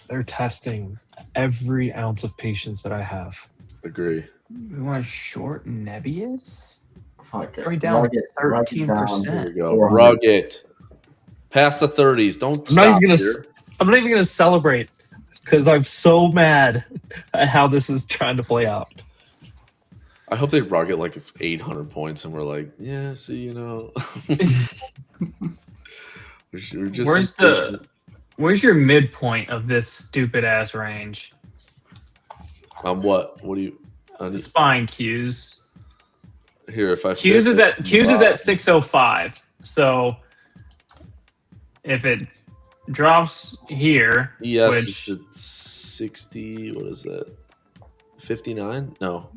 Speaker 6: They're testing every ounce of patience that I have.
Speaker 5: Agree.
Speaker 8: We want to short Nebius?
Speaker 3: Fuck it.
Speaker 8: Right down
Speaker 3: Rugged- rugged
Speaker 8: 13%.
Speaker 5: Here we go.
Speaker 3: 400.
Speaker 5: Rugged. Past the 30s. Don't
Speaker 6: I'm
Speaker 5: stop
Speaker 6: not even
Speaker 5: here.
Speaker 6: gonna celebrate because I'm so mad at how this is trying to play out.
Speaker 5: I hope they Rocket like 800 points and we're like, yeah, so you know. we're just
Speaker 8: Where's your midpoint of this stupid ass range?
Speaker 5: what? What do you
Speaker 8: The spine Q's.
Speaker 5: here if I
Speaker 8: Q's is
Speaker 5: fit
Speaker 8: at 605. So if it drops here,
Speaker 5: yes,
Speaker 8: which
Speaker 5: it's at 60. What is that? 59? No,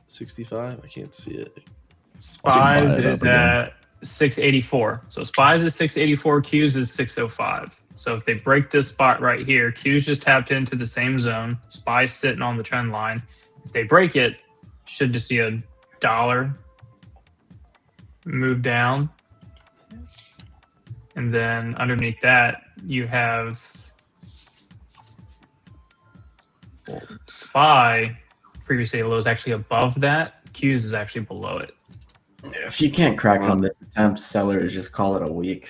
Speaker 5: 65. I can't see it.
Speaker 8: Spies
Speaker 11: buy it
Speaker 8: is
Speaker 11: up again.
Speaker 8: at 684. So Spies is 684, Q's is 605. So if they break this spot right here, Q's just tapped into the same zone. Spies sitting on the trend line. If they break it, should just see a dollar move down. And then underneath that, you have Spy. Previously, low is actually above that. Q's is actually below it.
Speaker 3: If you can't crack it on this attempt, sellers just call it a week.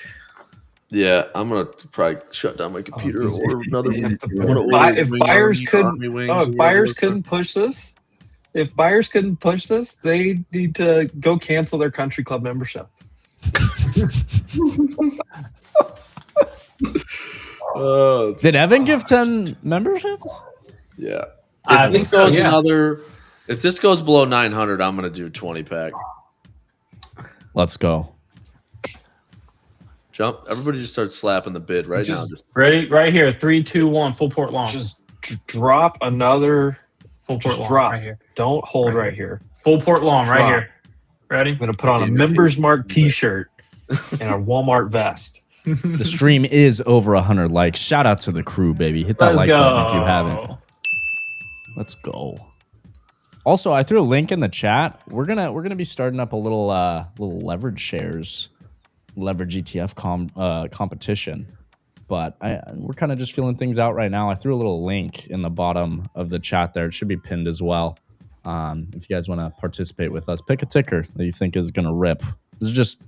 Speaker 5: Yeah, I'm gonna probably shut down my computer
Speaker 3: these
Speaker 5: or another.
Speaker 3: are-
Speaker 6: If buyers couldn't push this, they need to go cancel their country club membership. Did Evan give 10 memberships?
Speaker 5: Yeah.
Speaker 8: I
Speaker 5: If
Speaker 8: think
Speaker 5: this
Speaker 8: so,
Speaker 5: goes
Speaker 8: yeah.
Speaker 5: if this goes below 900, I'm gonna do 20 pack.
Speaker 11: Let's go.
Speaker 5: Jump! Everybody just start slapping the bid right now. Just
Speaker 8: Ready? Right here. 3, 2, 1. Full port long.
Speaker 6: Just drop another.
Speaker 8: full port
Speaker 6: Just
Speaker 8: long.
Speaker 6: drop.
Speaker 8: Right here.
Speaker 6: Don't hold
Speaker 8: Right
Speaker 6: right here.
Speaker 8: Full port long. Right
Speaker 6: Drop.
Speaker 8: here. Ready?
Speaker 6: I'm gonna put on a Members Mark T-shirt and a Walmart vest.
Speaker 11: The stream is over 100 likes. Shout out to the crew, baby. Hit that
Speaker 8: Let's
Speaker 11: like
Speaker 8: go.
Speaker 11: button if you haven't. Let's go. Also, I threw a link in the chat. We're gonna be starting up a little leverage shares, leverage ETF competition. But we're kind of just feeling things out right now. I threw a little link in the bottom of the chat there. It should be pinned as well. If you guys want to participate with us, pick a ticker that you think is gonna rip. This is just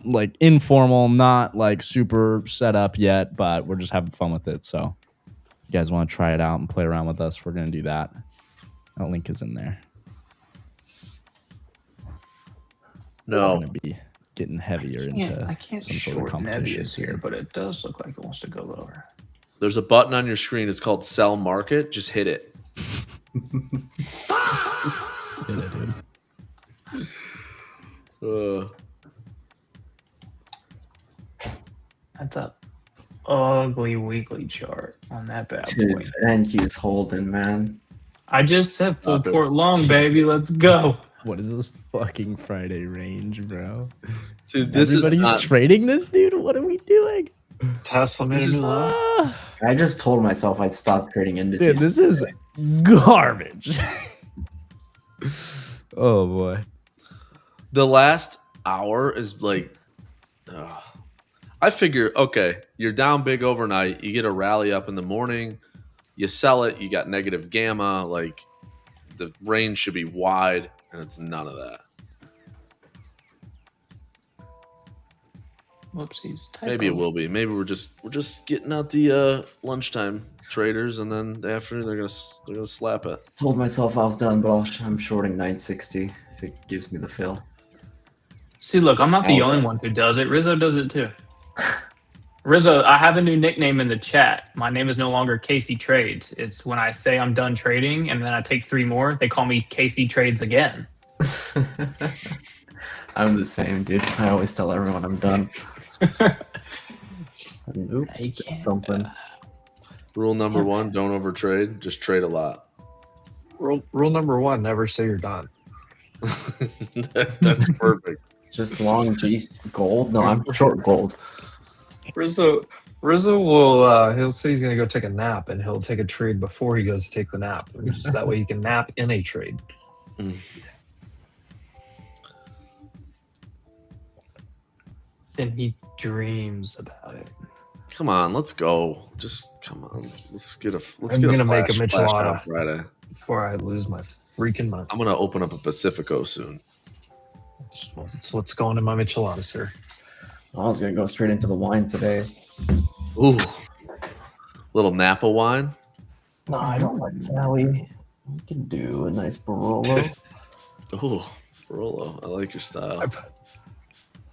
Speaker 11: like informal, not like super set up yet, but we're just having fun with it. So if you guys want to try it out and play around with us, we're gonna do that. That link is in there. We're
Speaker 5: no.
Speaker 11: gonna be getting heavier into
Speaker 8: I can't
Speaker 11: some sort of
Speaker 8: short
Speaker 11: competition
Speaker 8: Nebius here, but it does look like it wants to go lower.
Speaker 5: There's a button on your screen. It's called Sell Market. Just hit it.
Speaker 11: Hit it, dude.
Speaker 8: That's a ugly weekly chart on that bad boy.
Speaker 3: Dude, NQ's holding, man.
Speaker 8: I just said full
Speaker 5: Stop it.
Speaker 8: port long, baby. Let's go.
Speaker 11: What is this fucking Friday range, bro?
Speaker 5: Dude, this
Speaker 11: Everybody's
Speaker 5: is not,
Speaker 11: trading this, dude. What are we doing?
Speaker 6: Tesla made a
Speaker 5: This is
Speaker 6: new low.
Speaker 3: I just told myself I'd stop trading indices.
Speaker 11: Dude, this is garbage. Oh boy.
Speaker 5: the last hour is like. I figure, okay, you're down big overnight. You get a rally up in the morning. You sell it. You got negative gamma. Like the range should be wide, and it's none of that.
Speaker 8: Whoopsies.
Speaker 5: Maybe it will be. Maybe we're just getting out the lunchtime traders, and then the afternoon they're gonna slap it.
Speaker 3: Told myself I was done, but I'm shorting 960 if it gives me the fill.
Speaker 8: See, look, I'm not the only one who does it. Rizzo does it too. Rizzo, I have a new nickname in the chat. My name is no longer Casey Trades. It's when I say I'm done trading and then I take 3 more, they call me Casey Trades again.
Speaker 3: I'm the same, dude. I always tell everyone I'm done. And oops,
Speaker 4: You
Speaker 3: did
Speaker 4: can't-
Speaker 3: something.
Speaker 5: Rule number 1: don't overtrade. Just trade a lot.
Speaker 6: Rule number 1: never say you're done.
Speaker 5: That's perfect.
Speaker 3: Just long G gold. No, I'm short gold.
Speaker 6: Rizzo will he'll say he's gonna go take a nap, and he'll take a trade before he goes to take the nap. And just that way he can nap in a trade.
Speaker 8: Then he dreams about it.
Speaker 5: Come on, let's go. Just come on. Let's get a. Let's
Speaker 6: I'm
Speaker 5: get
Speaker 6: gonna
Speaker 5: a
Speaker 6: make a
Speaker 5: flash on
Speaker 6: michelada
Speaker 5: Friday.
Speaker 6: before I lose my freaking mind.
Speaker 5: I'm gonna open up a Pacifico soon.
Speaker 6: That's what's going in my michelada, sir.
Speaker 3: I was gonna go straight into the wine today.
Speaker 5: Ooh, little Napa wine.
Speaker 3: No, I don't like Cali. We can do a nice Barolo.
Speaker 5: Ooh, Barolo. I like your style.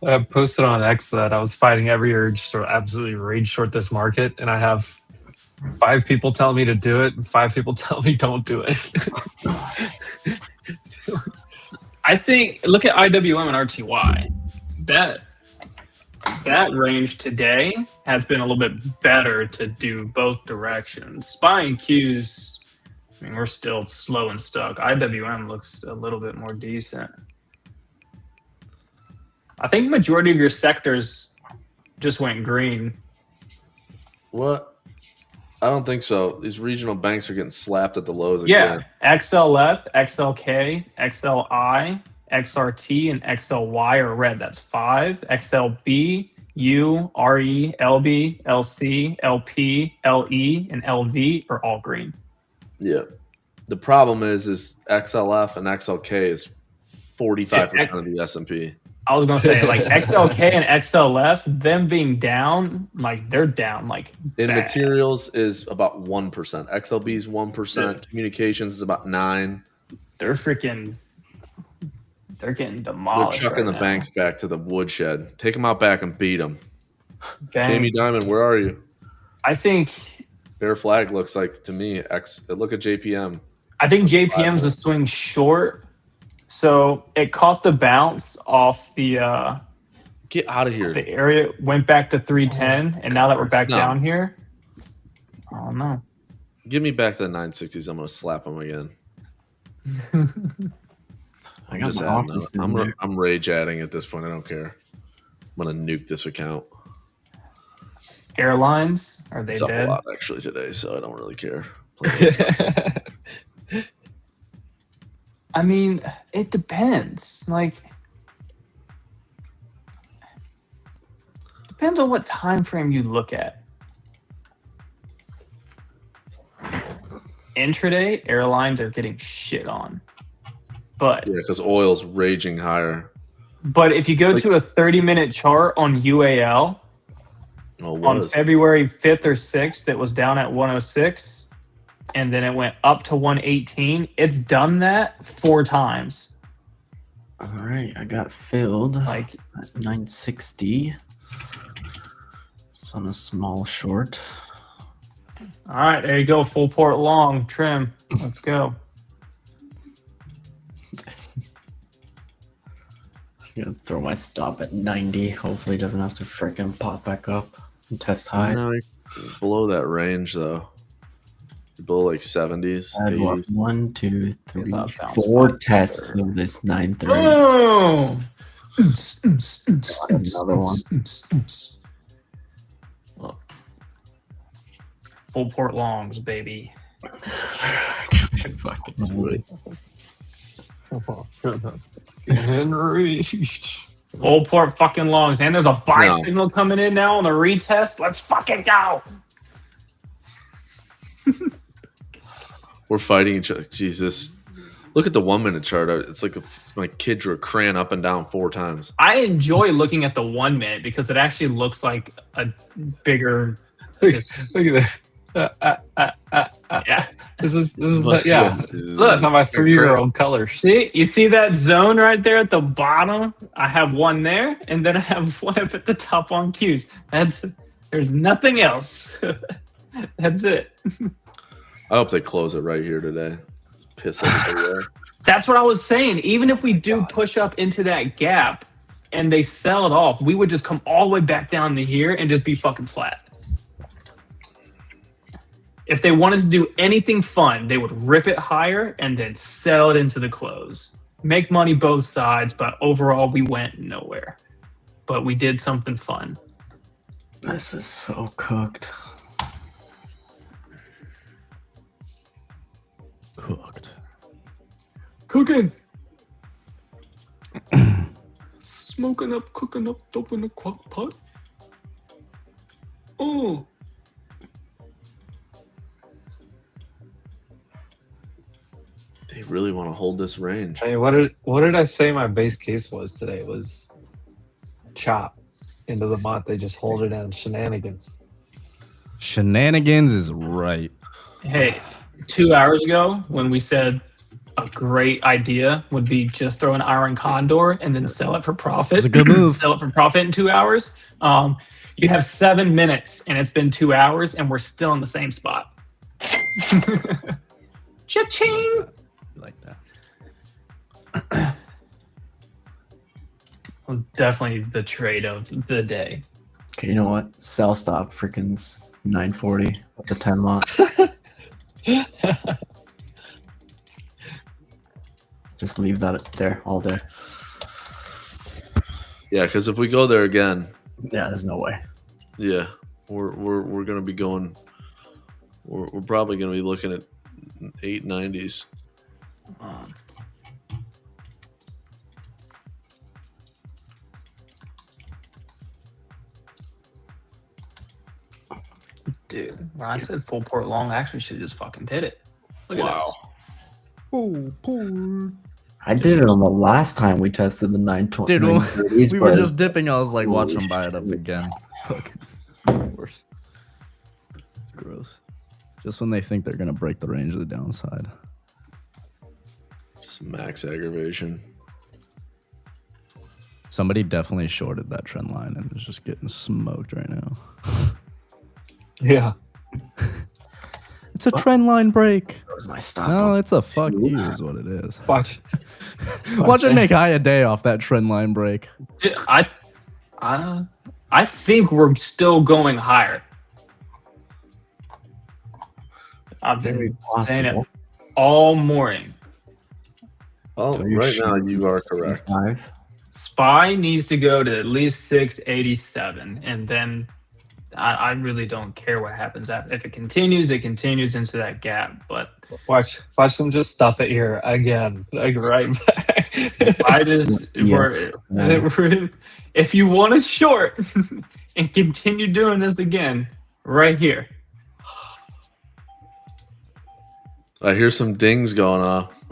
Speaker 6: I posted on X that I was fighting every urge to absolutely rage short this market, and I have 5 people telling me to do it, and 5 people tell me don't do it.
Speaker 8: I think look at IWM and RTY. That range today has been a little bit better to do both directions. SPY and Qs, I mean, we're still slow and stuck. IWM looks a little bit more decent. I think majority of your sectors just went green.
Speaker 5: What? I don't think so. These regional banks are getting slapped at the lows again.
Speaker 8: Yeah, XLF, XLK, XLI, XRT, and XLY are red. That's 5. XLB, U, RE, LB, LC, LP, LE, and LV are all green.
Speaker 5: Yeah. The problem is XLF and XLK is 45% of the S&P.
Speaker 8: I was gonna say like XLK and XLF, them being down, like they're down like
Speaker 5: In
Speaker 8: bad.
Speaker 5: materials is about 1%. XLB is 1%.
Speaker 8: Yeah.
Speaker 5: Communications is about 9%.
Speaker 8: They're getting
Speaker 5: They're
Speaker 8: demolished.
Speaker 5: chucking
Speaker 8: right
Speaker 5: the
Speaker 8: now.
Speaker 5: banks back to the woodshed. Take them out back and beat them.
Speaker 8: Banks.
Speaker 5: Jamie Dimon, where are you?
Speaker 8: I think
Speaker 5: Bear flag looks like to me. Look at JPM.
Speaker 8: I think JPM's a swing short. So it caught the bounce off the
Speaker 5: Get out of here.
Speaker 8: the area, went back to 310, and now that we're back
Speaker 5: No.
Speaker 8: down here, I don't know.
Speaker 5: Give me back to the 960s. I'm going to slap them again.
Speaker 3: I got
Speaker 5: Just
Speaker 3: my
Speaker 5: adding
Speaker 3: office
Speaker 5: them.
Speaker 3: in there.
Speaker 5: I'm rage adding at this point. I don't care. I'm going to nuke this account.
Speaker 8: Airlines, are they
Speaker 5: It's up
Speaker 8: dead?
Speaker 5: a lot actually today, so I don't really care.
Speaker 8: I mean, it depends. Like, depends on what time frame you look at. Intraday, airlines are getting shit on. But
Speaker 5: Yeah, because oil's raging higher.
Speaker 8: if you go to a 30-minute chart on UAL
Speaker 5: Oh, it
Speaker 8: on
Speaker 5: was.
Speaker 8: February 5th or 6th, it was down at 106. And then it went up to 118. It's done that 4 times.
Speaker 3: All right, I got filled
Speaker 8: Like,
Speaker 3: at 960. It's on a small short.
Speaker 8: all right, there you go. Full port long trim. Let's go.
Speaker 3: I'm gonna throw my stop at 90. Hopefully, it doesn't have to freaking pop back up and test highs.
Speaker 5: No, below that range though. Below like 70s,
Speaker 3: I had what,
Speaker 5: 80s.
Speaker 3: 1, 2, 3,
Speaker 8: It's not bounce
Speaker 3: 4
Speaker 8: back,
Speaker 3: tests
Speaker 8: sir.
Speaker 3: of this 930.
Speaker 8: Boom!
Speaker 3: Another one.
Speaker 8: Full port longs, baby.
Speaker 3: Fucking
Speaker 6: Henry.
Speaker 8: Full port fucking longs. And there's a buy
Speaker 5: No.
Speaker 8: signal coming in now on the retest. Let's fucking go.
Speaker 5: We're fighting each other. Jesus. Look at the 1 minute chart. It's like my kid drew a crayon up and down 4 times.
Speaker 8: I enjoy looking at the 1 minute because it actually looks like a bigger.
Speaker 6: Look at this.
Speaker 8: Yeah.
Speaker 6: This is yeah. Look, how my 3-year-old colors.
Speaker 8: See, you see that zone right there at the bottom? I have one there, and then I have one up at the top on Qs. There's nothing else. That's it.
Speaker 5: I hope they close it right here today. piss everybody off.
Speaker 8: That's what I was saying. Even if we do push up into that gap and they sell it off, we would just come all the way back down to here and just be fucking flat. If they wanted to do anything fun, they would rip it higher and then sell it into the close. Make money both sides, but overall we went nowhere. But we did something fun.
Speaker 3: This is so cooked.
Speaker 11: Cooked.
Speaker 8: Cooking. Smoking up, cooking up, dope in the crock pot. Oh.
Speaker 5: They really want to hold this range.
Speaker 6: Hey, what did I say my base case was today? It was chop into the month. They just hold it in shenanigans.
Speaker 11: Shenanigans is right.
Speaker 8: Hey, 2 hours ago when we said a great idea would be just throw an iron condor and then sell it for profit.
Speaker 11: It's a good move.
Speaker 8: Sell it for profit in 2 hours. You have 7 minutes and it's been 2 hours and we're still in the same spot. Cha-ching!
Speaker 11: Like that.
Speaker 8: Definitely the trade of the day.
Speaker 3: Okay, you know what? Sell stop freaking 940. That's a 10 lot. Just leave that there all day.
Speaker 5: Yeah, because if we go there again,
Speaker 3: Yeah, there's no way.
Speaker 5: yeah, we're gonna be going. We're probably gonna be looking at 890s.
Speaker 8: Dude, when I said full port long, I actually should have just fucking did it. Look at this.
Speaker 3: I did it on the last time we tested the 920.
Speaker 11: Dude,
Speaker 3: 930s,
Speaker 11: we were
Speaker 3: but-
Speaker 11: just dipping. I was like, watch
Speaker 3: Holy
Speaker 11: them buy it up
Speaker 3: shit.
Speaker 11: again. Fucking worse. It's gross. Just when they think they're gonna break the range of the downside.
Speaker 5: Just max aggravation.
Speaker 11: Somebody definitely shorted that trend line and is just getting smoked right now.
Speaker 6: Yeah.
Speaker 11: It's a trend line break.
Speaker 3: That was my stop.
Speaker 11: No, it's a fuck you is what it is.
Speaker 6: Watch.
Speaker 11: Watch it make high a day off that trend line break.
Speaker 8: Dude, I think we're still going higher. I've
Speaker 3: Very
Speaker 8: been saying it
Speaker 3: possible.
Speaker 8: all morning.
Speaker 5: Well, right now you are correct.
Speaker 3: 5.
Speaker 8: SPY needs to go to at least 687, and then I really don't care what happens after. If it continues into that gap. But
Speaker 6: Watch them just stuff it here again. Like right back.
Speaker 8: I just if you want to short and continue doing this again, right here.
Speaker 5: I hear some dings going off.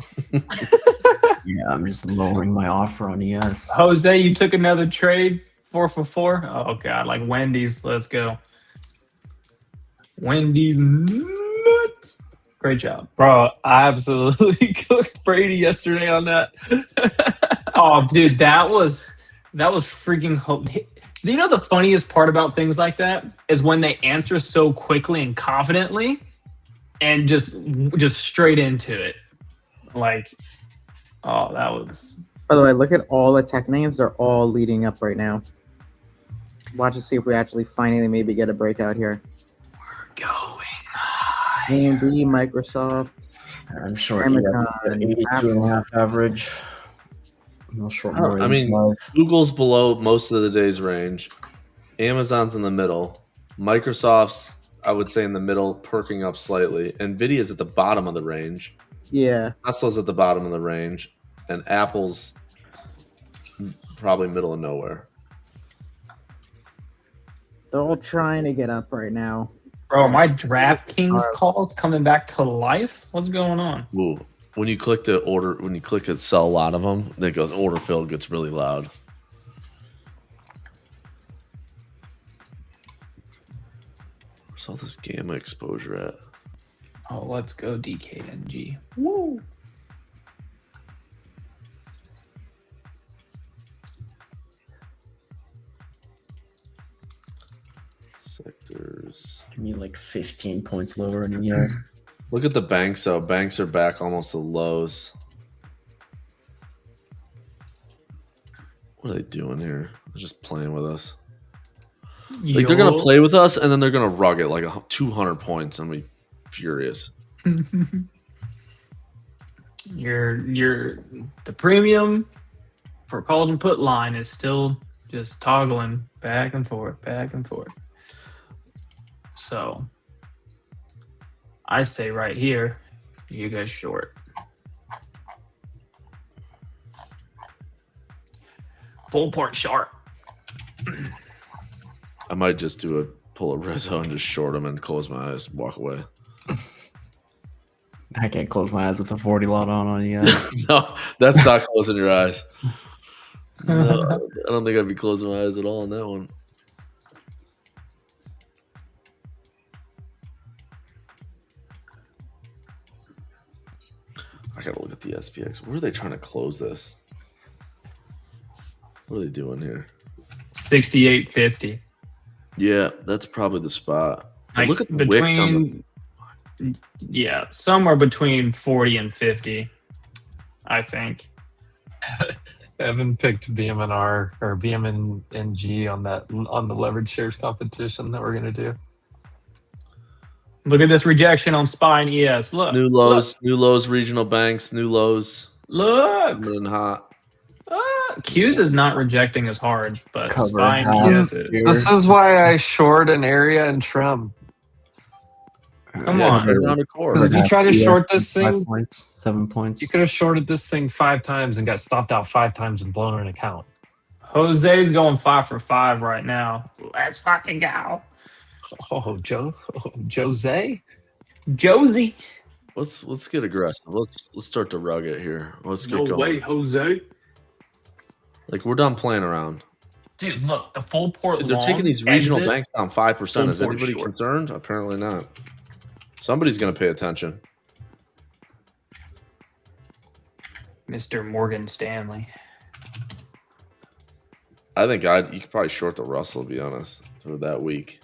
Speaker 3: Yeah, I'm just lowering my offer on ES.
Speaker 8: Jose, you took another trade 4 for 4. Oh god, like Wendy's. Let's go. Wendy's nuts. Great job.
Speaker 6: Bro, I absolutely cooked Brady yesterday on that.
Speaker 8: Oh, dude, that was freaking. You know the funniest part about things like that is when they answer so quickly and confidently, and just straight into it. Like, oh, that was.
Speaker 12: By the way, look at all the tech names. They're all leading up right now. Watch to see if we actually finally maybe get a breakout here.
Speaker 8: We're going.
Speaker 12: AMD, Microsoft.
Speaker 3: I'm short
Speaker 12: Amazon,
Speaker 3: 82.5 average. No short more.
Speaker 5: I mean, Google's below most of the day's range. Amazon's in the middle. Microsoft's, I would say, in the middle, perking up slightly. Nvidia's at the bottom of the range.
Speaker 12: Yeah.
Speaker 5: Tesla's at the bottom of the range. And Apple's probably middle of nowhere.
Speaker 12: They're all trying to get up right now.
Speaker 8: Bro, my DraftKings call's coming back to life. What's going on?
Speaker 5: Ooh. When you click the order, when you click it, sell a lot of them, then it goes order fill gets really loud. Where's all this gamma exposure at?
Speaker 8: Oh, let's go DKNG. Woo!
Speaker 5: Sectors.
Speaker 3: Give me like 15 points lower in ES.
Speaker 5: Look at the banks though. Banks are back almost to lows. What are they doing here? They're just playing with us. Like they're gonna play with us, and then they're gonna rug it like 200 points, and we furious.
Speaker 8: The premium for called and put line is still just toggling back and forth, back and forth. So I say right here, you guys short. Full port short.
Speaker 5: I might just pull a Rizzo and just short him and close my eyes, walk away.
Speaker 3: I can't close my eyes with a 40 lot on ES.
Speaker 5: No, that's not closing your eyes. No, I don't think I'd be closing my eyes at all on that one. I gotta look at the SPX. Where are they trying to close this? What are they doing here?
Speaker 8: 68.50.
Speaker 5: Yeah, that's probably the spot.
Speaker 8: Like
Speaker 5: look at the wicks on
Speaker 8: yeah, somewhere between 40 and 50, I think.
Speaker 6: Evan picked BMNR or BMNG on the leverage shares competition that we're gonna do.
Speaker 8: Look at this rejection on SPY and ES. Look.
Speaker 5: New lows, regional banks, new lows.
Speaker 8: Look.
Speaker 5: Coming in hot.
Speaker 8: Q's is not rejecting as hard, but SPY and ES is.
Speaker 6: This is why I short an area and trim.
Speaker 8: Come on.
Speaker 6: If you try to short this thing,
Speaker 3: 7 points.
Speaker 6: you could have shorted this thing 5 times and got stopped out 5 times and blown an account.
Speaker 8: Jose's going 5 for 5 right now. Let's fucking go.
Speaker 6: Oh, Jose?
Speaker 8: Josie.
Speaker 5: Let's get aggressive. Let's start to rug it here. Let's get
Speaker 8: No
Speaker 5: going.
Speaker 8: way, Jose.
Speaker 5: Like we're done playing around.
Speaker 8: Dude, look, the full port.
Speaker 5: They're taking these regional
Speaker 8: exit,
Speaker 5: banks down 5%. Is anybody
Speaker 8: short.
Speaker 5: concerned? Apparently not. Somebody's going to pay attention.
Speaker 8: Mr. Morgan Stanley.
Speaker 5: I think you could probably short the Russell, to be honest, for that week.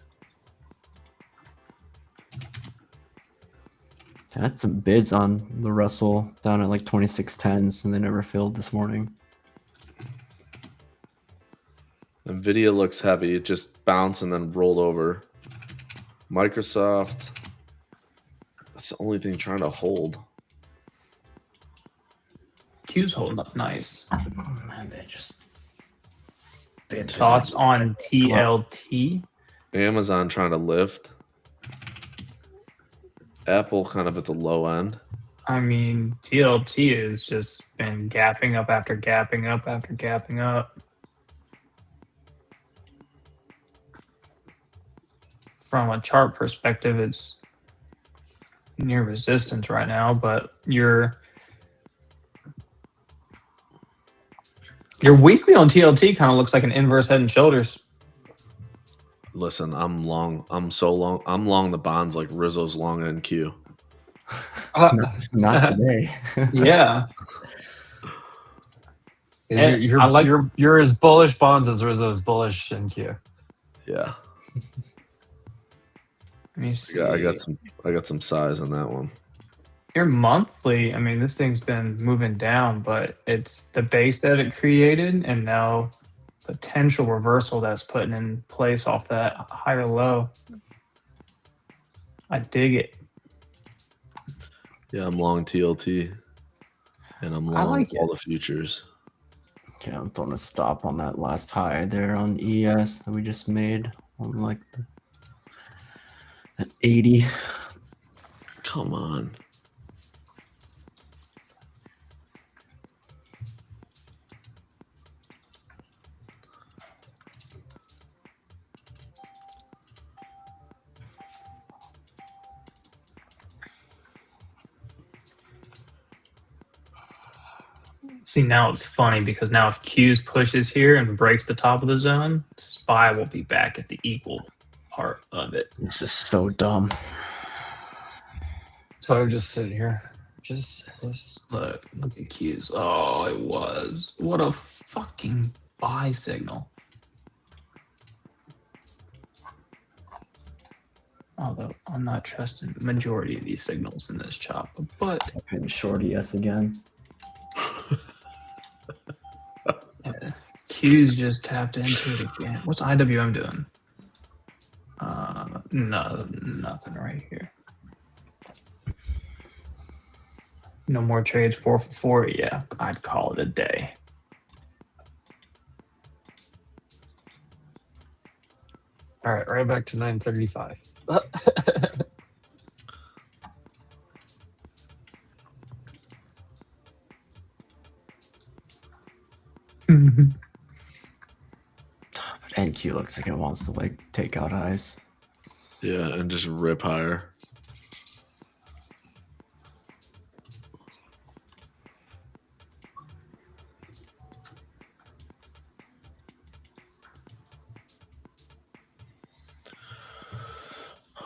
Speaker 3: I had some bids on the Russell down at like 26.10s, and they never filled this morning.
Speaker 5: Nvidia looks heavy. It just bounced and then rolled over. Microsoft. That's the only thing trying to hold.
Speaker 8: Q's holding up nice.
Speaker 3: Oh, man,
Speaker 8: Thoughts on TLT?
Speaker 5: Amazon trying to lift. Apple kind of at the low end.
Speaker 8: I mean, TLT has just been gapping up after gapping up after gapping up. From a chart perspective, it's near resistance right now, but your weekly on TLT kind of looks like an inverse head and shoulders.
Speaker 5: Listen, I'm long. I'm so long. I'm long the bonds like Rizzo's long NQ.
Speaker 3: Not today.
Speaker 8: Yeah.
Speaker 6: You're as bullish bonds as Rizzo's bullish NQ.
Speaker 5: Yeah.
Speaker 8: Let me see.
Speaker 5: I got some size on that one.
Speaker 8: Your monthly, I mean, this thing's been moving down, but it's the base that it created, and now potential reversal that's putting in place off that higher low. I dig it.
Speaker 5: Yeah, I'm long TLT, and I'm long all the futures.
Speaker 3: Okay, I'm throwing a stop on that last high there on ES that we just made on like at 80.
Speaker 5: Come on.
Speaker 8: See, now it's funny because now if Q's pushes here and breaks the top of the zone, SPY will be back at the equal part of it.
Speaker 3: This is so dumb.
Speaker 6: So I'm just sitting here. Just
Speaker 8: look at Q's. Oh, it was. What a fucking buy signal. Although I'm not trusting the majority of these signals in this chop, but
Speaker 3: Fucking short ES again.
Speaker 8: Q's just tapped into it again. What's IWM doing? No, nothing right here. No more trades 4 for 4. Yeah, I'd call it a day.
Speaker 6: All right, right back to 935.
Speaker 3: But NQ looks like it wants to like take out highs.
Speaker 5: Yeah, and just rip higher.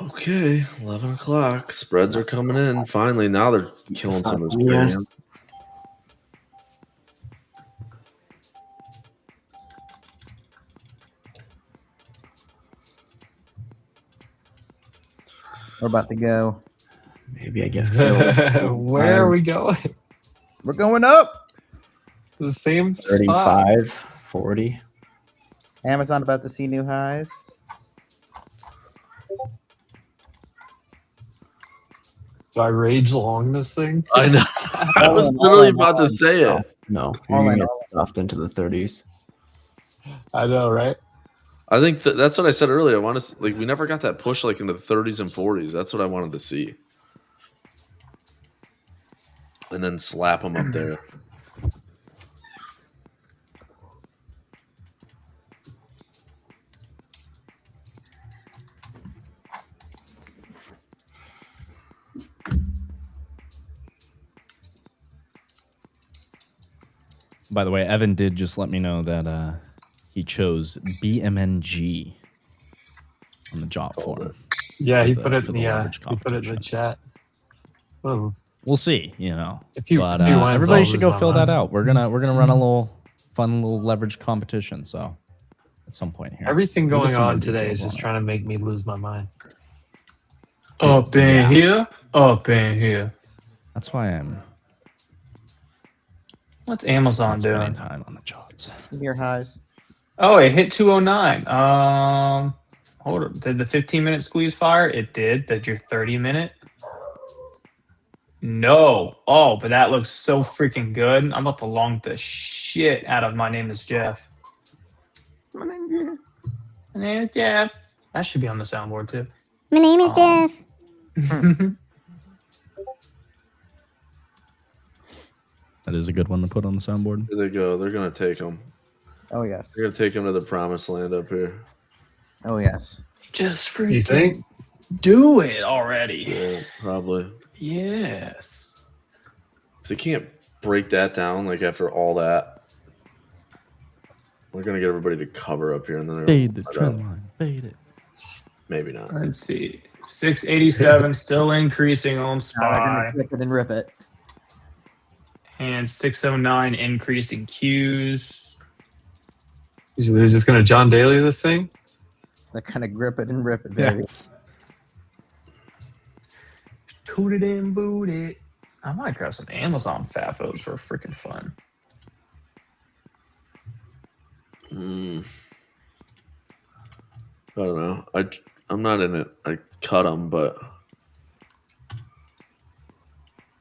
Speaker 5: Okay, 11 o'clock. Spreads are coming in. Finally, now they're killing some of this premium.
Speaker 12: We're about to go.
Speaker 3: Maybe I get filled.
Speaker 6: Where are we going?
Speaker 12: We're going up.
Speaker 6: The same
Speaker 3: 35,
Speaker 6: spot.
Speaker 3: 40.
Speaker 12: Amazon about to see new highs.
Speaker 6: Do I rage long this thing?
Speaker 5: I know. I was literally about to say it.
Speaker 3: No, you're gonna get stuffed into the 30s.
Speaker 6: I know, right?
Speaker 5: I think that's what I said earlier. I want to like we never got that push like into the 30s and 40s. That's what I wanted to see. And then slap them up there.
Speaker 11: By the way, Evan did just let me know that he chose BMNG on the job form.
Speaker 6: Yeah, he
Speaker 11: for
Speaker 6: put
Speaker 11: the-
Speaker 6: it
Speaker 11: for
Speaker 6: in
Speaker 11: the
Speaker 6: the
Speaker 11: leverage
Speaker 6: he put it in the
Speaker 11: competition.
Speaker 6: chat. Oh,
Speaker 11: We'll see, you know.
Speaker 6: If he
Speaker 11: But
Speaker 6: wins,
Speaker 11: everybody
Speaker 6: I'll
Speaker 11: should
Speaker 6: lose
Speaker 11: go
Speaker 6: my
Speaker 11: fill that
Speaker 6: mind.
Speaker 11: out. We're gonna run a fun little leverage competition. So at some point here,
Speaker 6: everything
Speaker 11: We'll get
Speaker 6: going
Speaker 11: some more
Speaker 6: on today
Speaker 11: details
Speaker 6: is just
Speaker 11: on it.
Speaker 6: trying to make me lose my mind.
Speaker 8: Up in
Speaker 11: Yeah.
Speaker 8: here, up in here.
Speaker 11: That's why I'm
Speaker 8: What's Amazon
Speaker 11: not spending
Speaker 8: doing?
Speaker 11: time on the charts.
Speaker 12: Near highs.
Speaker 8: Oh, it hit 209. Hold on. Did the 15-minute squeeze fire? It did. Did your 30-minute? No. Oh, but that looks so freaking good. I'm about to long the shit out of My Name is Jeff. My name is Jeff. That should be on the soundboard too.
Speaker 13: My name is Jeff.
Speaker 11: That is a good one to put on the soundboard.
Speaker 5: There they go. They're gonna take them.
Speaker 12: Oh yes.
Speaker 5: They're gonna take them to the promised land up here.
Speaker 12: Oh yes.
Speaker 8: Just
Speaker 6: You think?
Speaker 8: freaking do it already.
Speaker 5: Yeah, probably.
Speaker 8: Yes.
Speaker 5: If they can't break that down, like after all that, we're gonna get everybody to cover up here, and then
Speaker 11: Fade the trend line. Fade it.
Speaker 5: maybe not.
Speaker 8: Let's see. 687 still increasing on
Speaker 12: Now
Speaker 8: SPY.
Speaker 12: rip it and rip it.
Speaker 8: And 609 increasing Qs.
Speaker 6: They're just gonna John Daly this thing?
Speaker 12: They're kind of grip it and rip it, baby.
Speaker 11: Yes.
Speaker 8: Toot it and boot it. I might grab some Amazon FAFOs for freaking fun.
Speaker 5: I don't know. I'm not in it. I cut them, but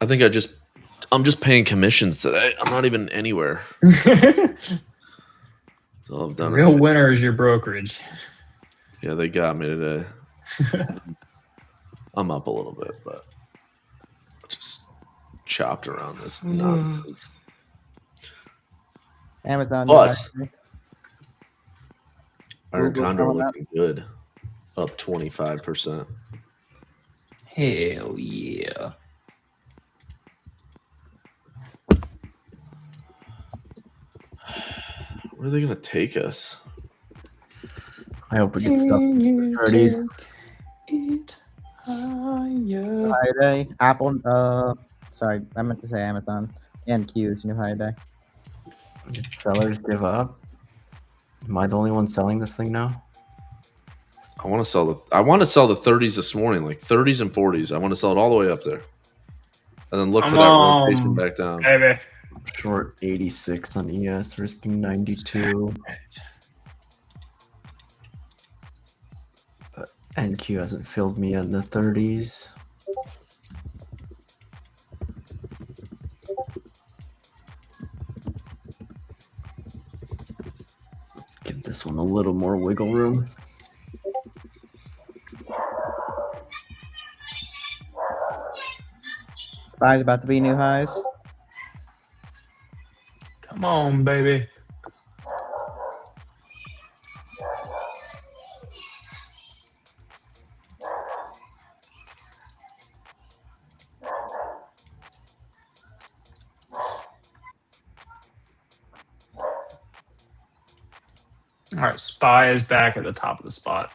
Speaker 5: I think I'm just paying commissions today. I'm not even anywhere. That's all I've done.
Speaker 8: Real winner is your brokerage.
Speaker 5: Yeah, they got me today. I'm up a little bit, but I just chopped around this nonsense.
Speaker 12: Amazon.
Speaker 5: But Iron
Speaker 12: Google
Speaker 5: Condor
Speaker 12: coming up.
Speaker 5: looking good, up 25%.
Speaker 8: Hell yeah.
Speaker 5: Where are they gonna take us?
Speaker 3: I hope we get stuff in the 30s.
Speaker 12: High day. Apple. Sorry, I meant to say Amazon and Q's new high day.
Speaker 3: Sellers give up. Am I the only one selling this thing now?
Speaker 5: I want to sell the 30s this morning, like 30s and 40s. I want to sell it all the way up there, and then look for that rotation back down.
Speaker 8: Baby.
Speaker 3: Short 86 on ES, risking 92. But NQ hasn't filled me in the 30s. Give this one a little more wiggle room.
Speaker 12: SPY's about to be new highs.
Speaker 8: Come on, baby. All right, SPY is back at the top of the spot.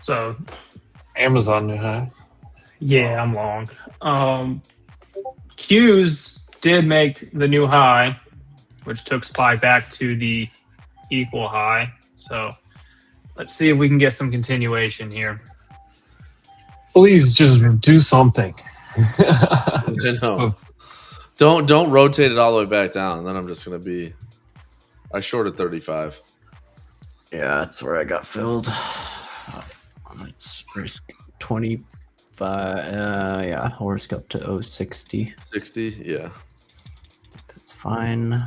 Speaker 8: So,
Speaker 6: Amazon new high.
Speaker 8: yeah, I'm long. Q's did make the new high, which took SPY back to the equal high. So, let's see if we can get some continuation here.
Speaker 6: Please just do something.
Speaker 5: No. Don't rotate it all the way back down. Then I'm just gonna be. I shorted 35.
Speaker 3: Yeah, that's where I got filled. Let's risk 25. Yeah, I'll risk up to 060.
Speaker 5: 60, yeah.
Speaker 3: That's fine.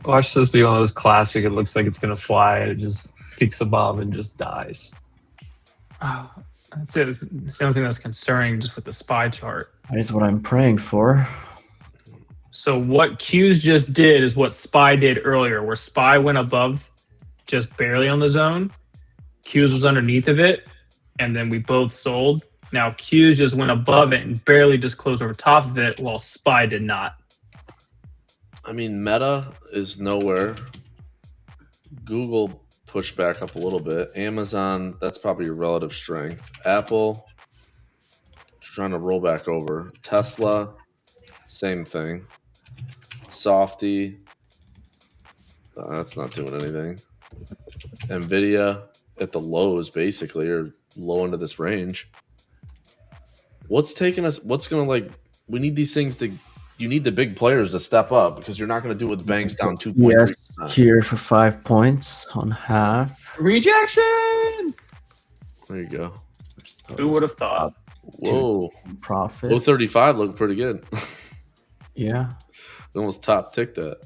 Speaker 6: Watch this be one of those classic. It looks like it's gonna fly. It just peaks above and just dies.
Speaker 8: That's it. It's the only thing that's concerning just with the SPY chart.
Speaker 3: That is what I'm praying for.
Speaker 8: So what Q's just did is what SPY did earlier, where SPY went above just barely on the zone. Q's was underneath of it, and then we both sold. Now Q's just went above it and barely just closed over top of it, while SPY did not.
Speaker 5: I mean, Meta is nowhere. Google pushed back up a little bit. Amazon, that's probably your relative strength. Apple, trying to roll back over. Tesla, same thing. Softy, that's not doing anything. Nvidia at the lows, basically, or low into this range. What's taking us? What's going to, like, we need these things to. You need the big players to step up because you're not going to do it with banks down 2.3%.
Speaker 3: Yes, here for 5 points on half.
Speaker 8: Rejection!
Speaker 5: There you go.
Speaker 8: Who would have thought?
Speaker 5: Whoa.
Speaker 3: Profit.
Speaker 5: 0.35 looked pretty good.
Speaker 3: Yeah.
Speaker 5: Almost top ticked that.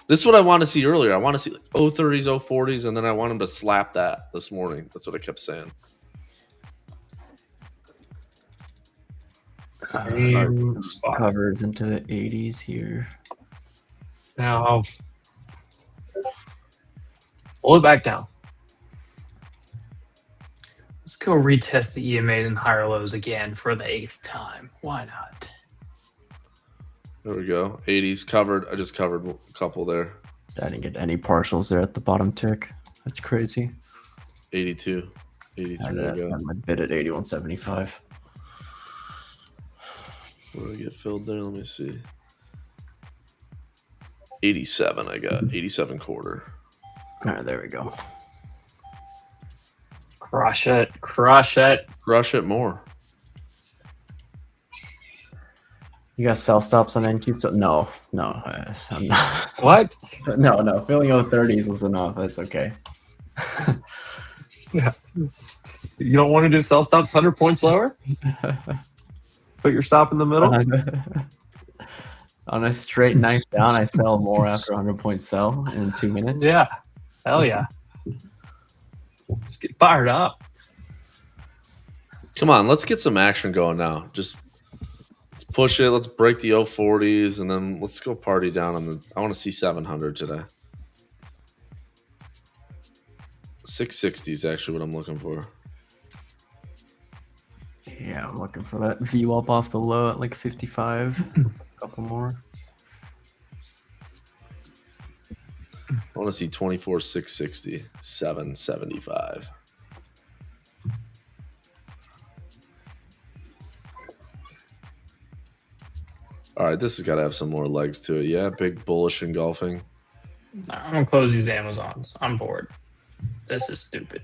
Speaker 5: This is what I want to see earlier. I want to see like 0.30s, 0.40s, and then I want him to slap that this morning. That's what I kept saying.
Speaker 3: Covers into the 80s here.
Speaker 6: Now, pull it back down.
Speaker 8: Let's go retest the EMAs and higher lows again for the 8th time. Why not?
Speaker 5: There we go. 80s covered. I just covered a couple there.
Speaker 3: I didn't get any partials there at the bottom tick. That's crazy.
Speaker 5: 82. 83. There we go.
Speaker 3: I bid at 81.75.
Speaker 5: Where do I get filled there? Let me see. 87 I got. 87 quarter.
Speaker 3: All right, there we go.
Speaker 8: Crush it. Crush it.
Speaker 5: Crush it more.
Speaker 3: You got sell stops on NQ? So no, I'm not.
Speaker 6: What?
Speaker 3: No. Filling 0.30s was enough. That's okay.
Speaker 6: Yeah. You don't want to do sell stops 100 points lower? Put your stop in the middle?
Speaker 3: On a straight knife down, I sell more after 100-point sell in 2 minutes.
Speaker 6: Yeah. Hell yeah. Let's get fired up.
Speaker 5: Come on, let's get some action going now. Just let's push it. Let's break the 040s, and then let's go party down on the. I want to see 700 today. 660 is actually what I'm looking for.
Speaker 3: Yeah, I'm looking for that VWAP off the low at like 55. A couple more.
Speaker 5: I want to see 24, 660, 775. All right, this has got to have some more legs to it. Yeah, big bullish engulfing.
Speaker 8: I'm gonna close these Amazons. I'm bored. This is stupid.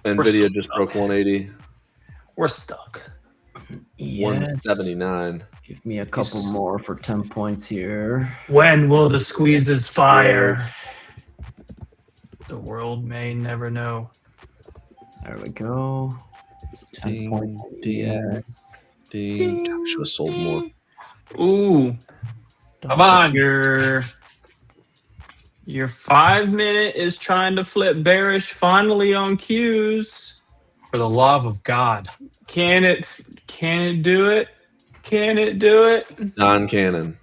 Speaker 5: NVIDIA just broke 180.
Speaker 8: We're stuck.
Speaker 3: Yes.
Speaker 5: 179.
Speaker 3: Give me a couple more for 10 points here.
Speaker 8: When will the squeezes fire? The world may never know.
Speaker 3: There we go. 10 points.
Speaker 5: Ding. Should have sold more.
Speaker 8: Ooh. Come on, your 5 minute is trying to flip bearish finally on Qs.
Speaker 6: For the love of God.
Speaker 8: Can it do it? Can it do it?
Speaker 5: Non-cannon.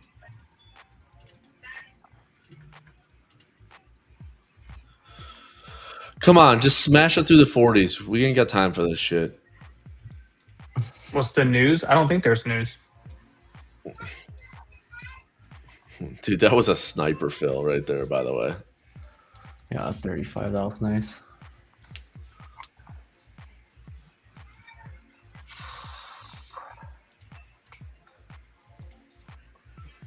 Speaker 5: Come on, just smash it through the 40s. We ain't got time for this shit.
Speaker 8: What's the news? I don't think there's news.
Speaker 5: Dude, that was a sniper fill right there, by the way.
Speaker 3: Yeah, 35. That was nice.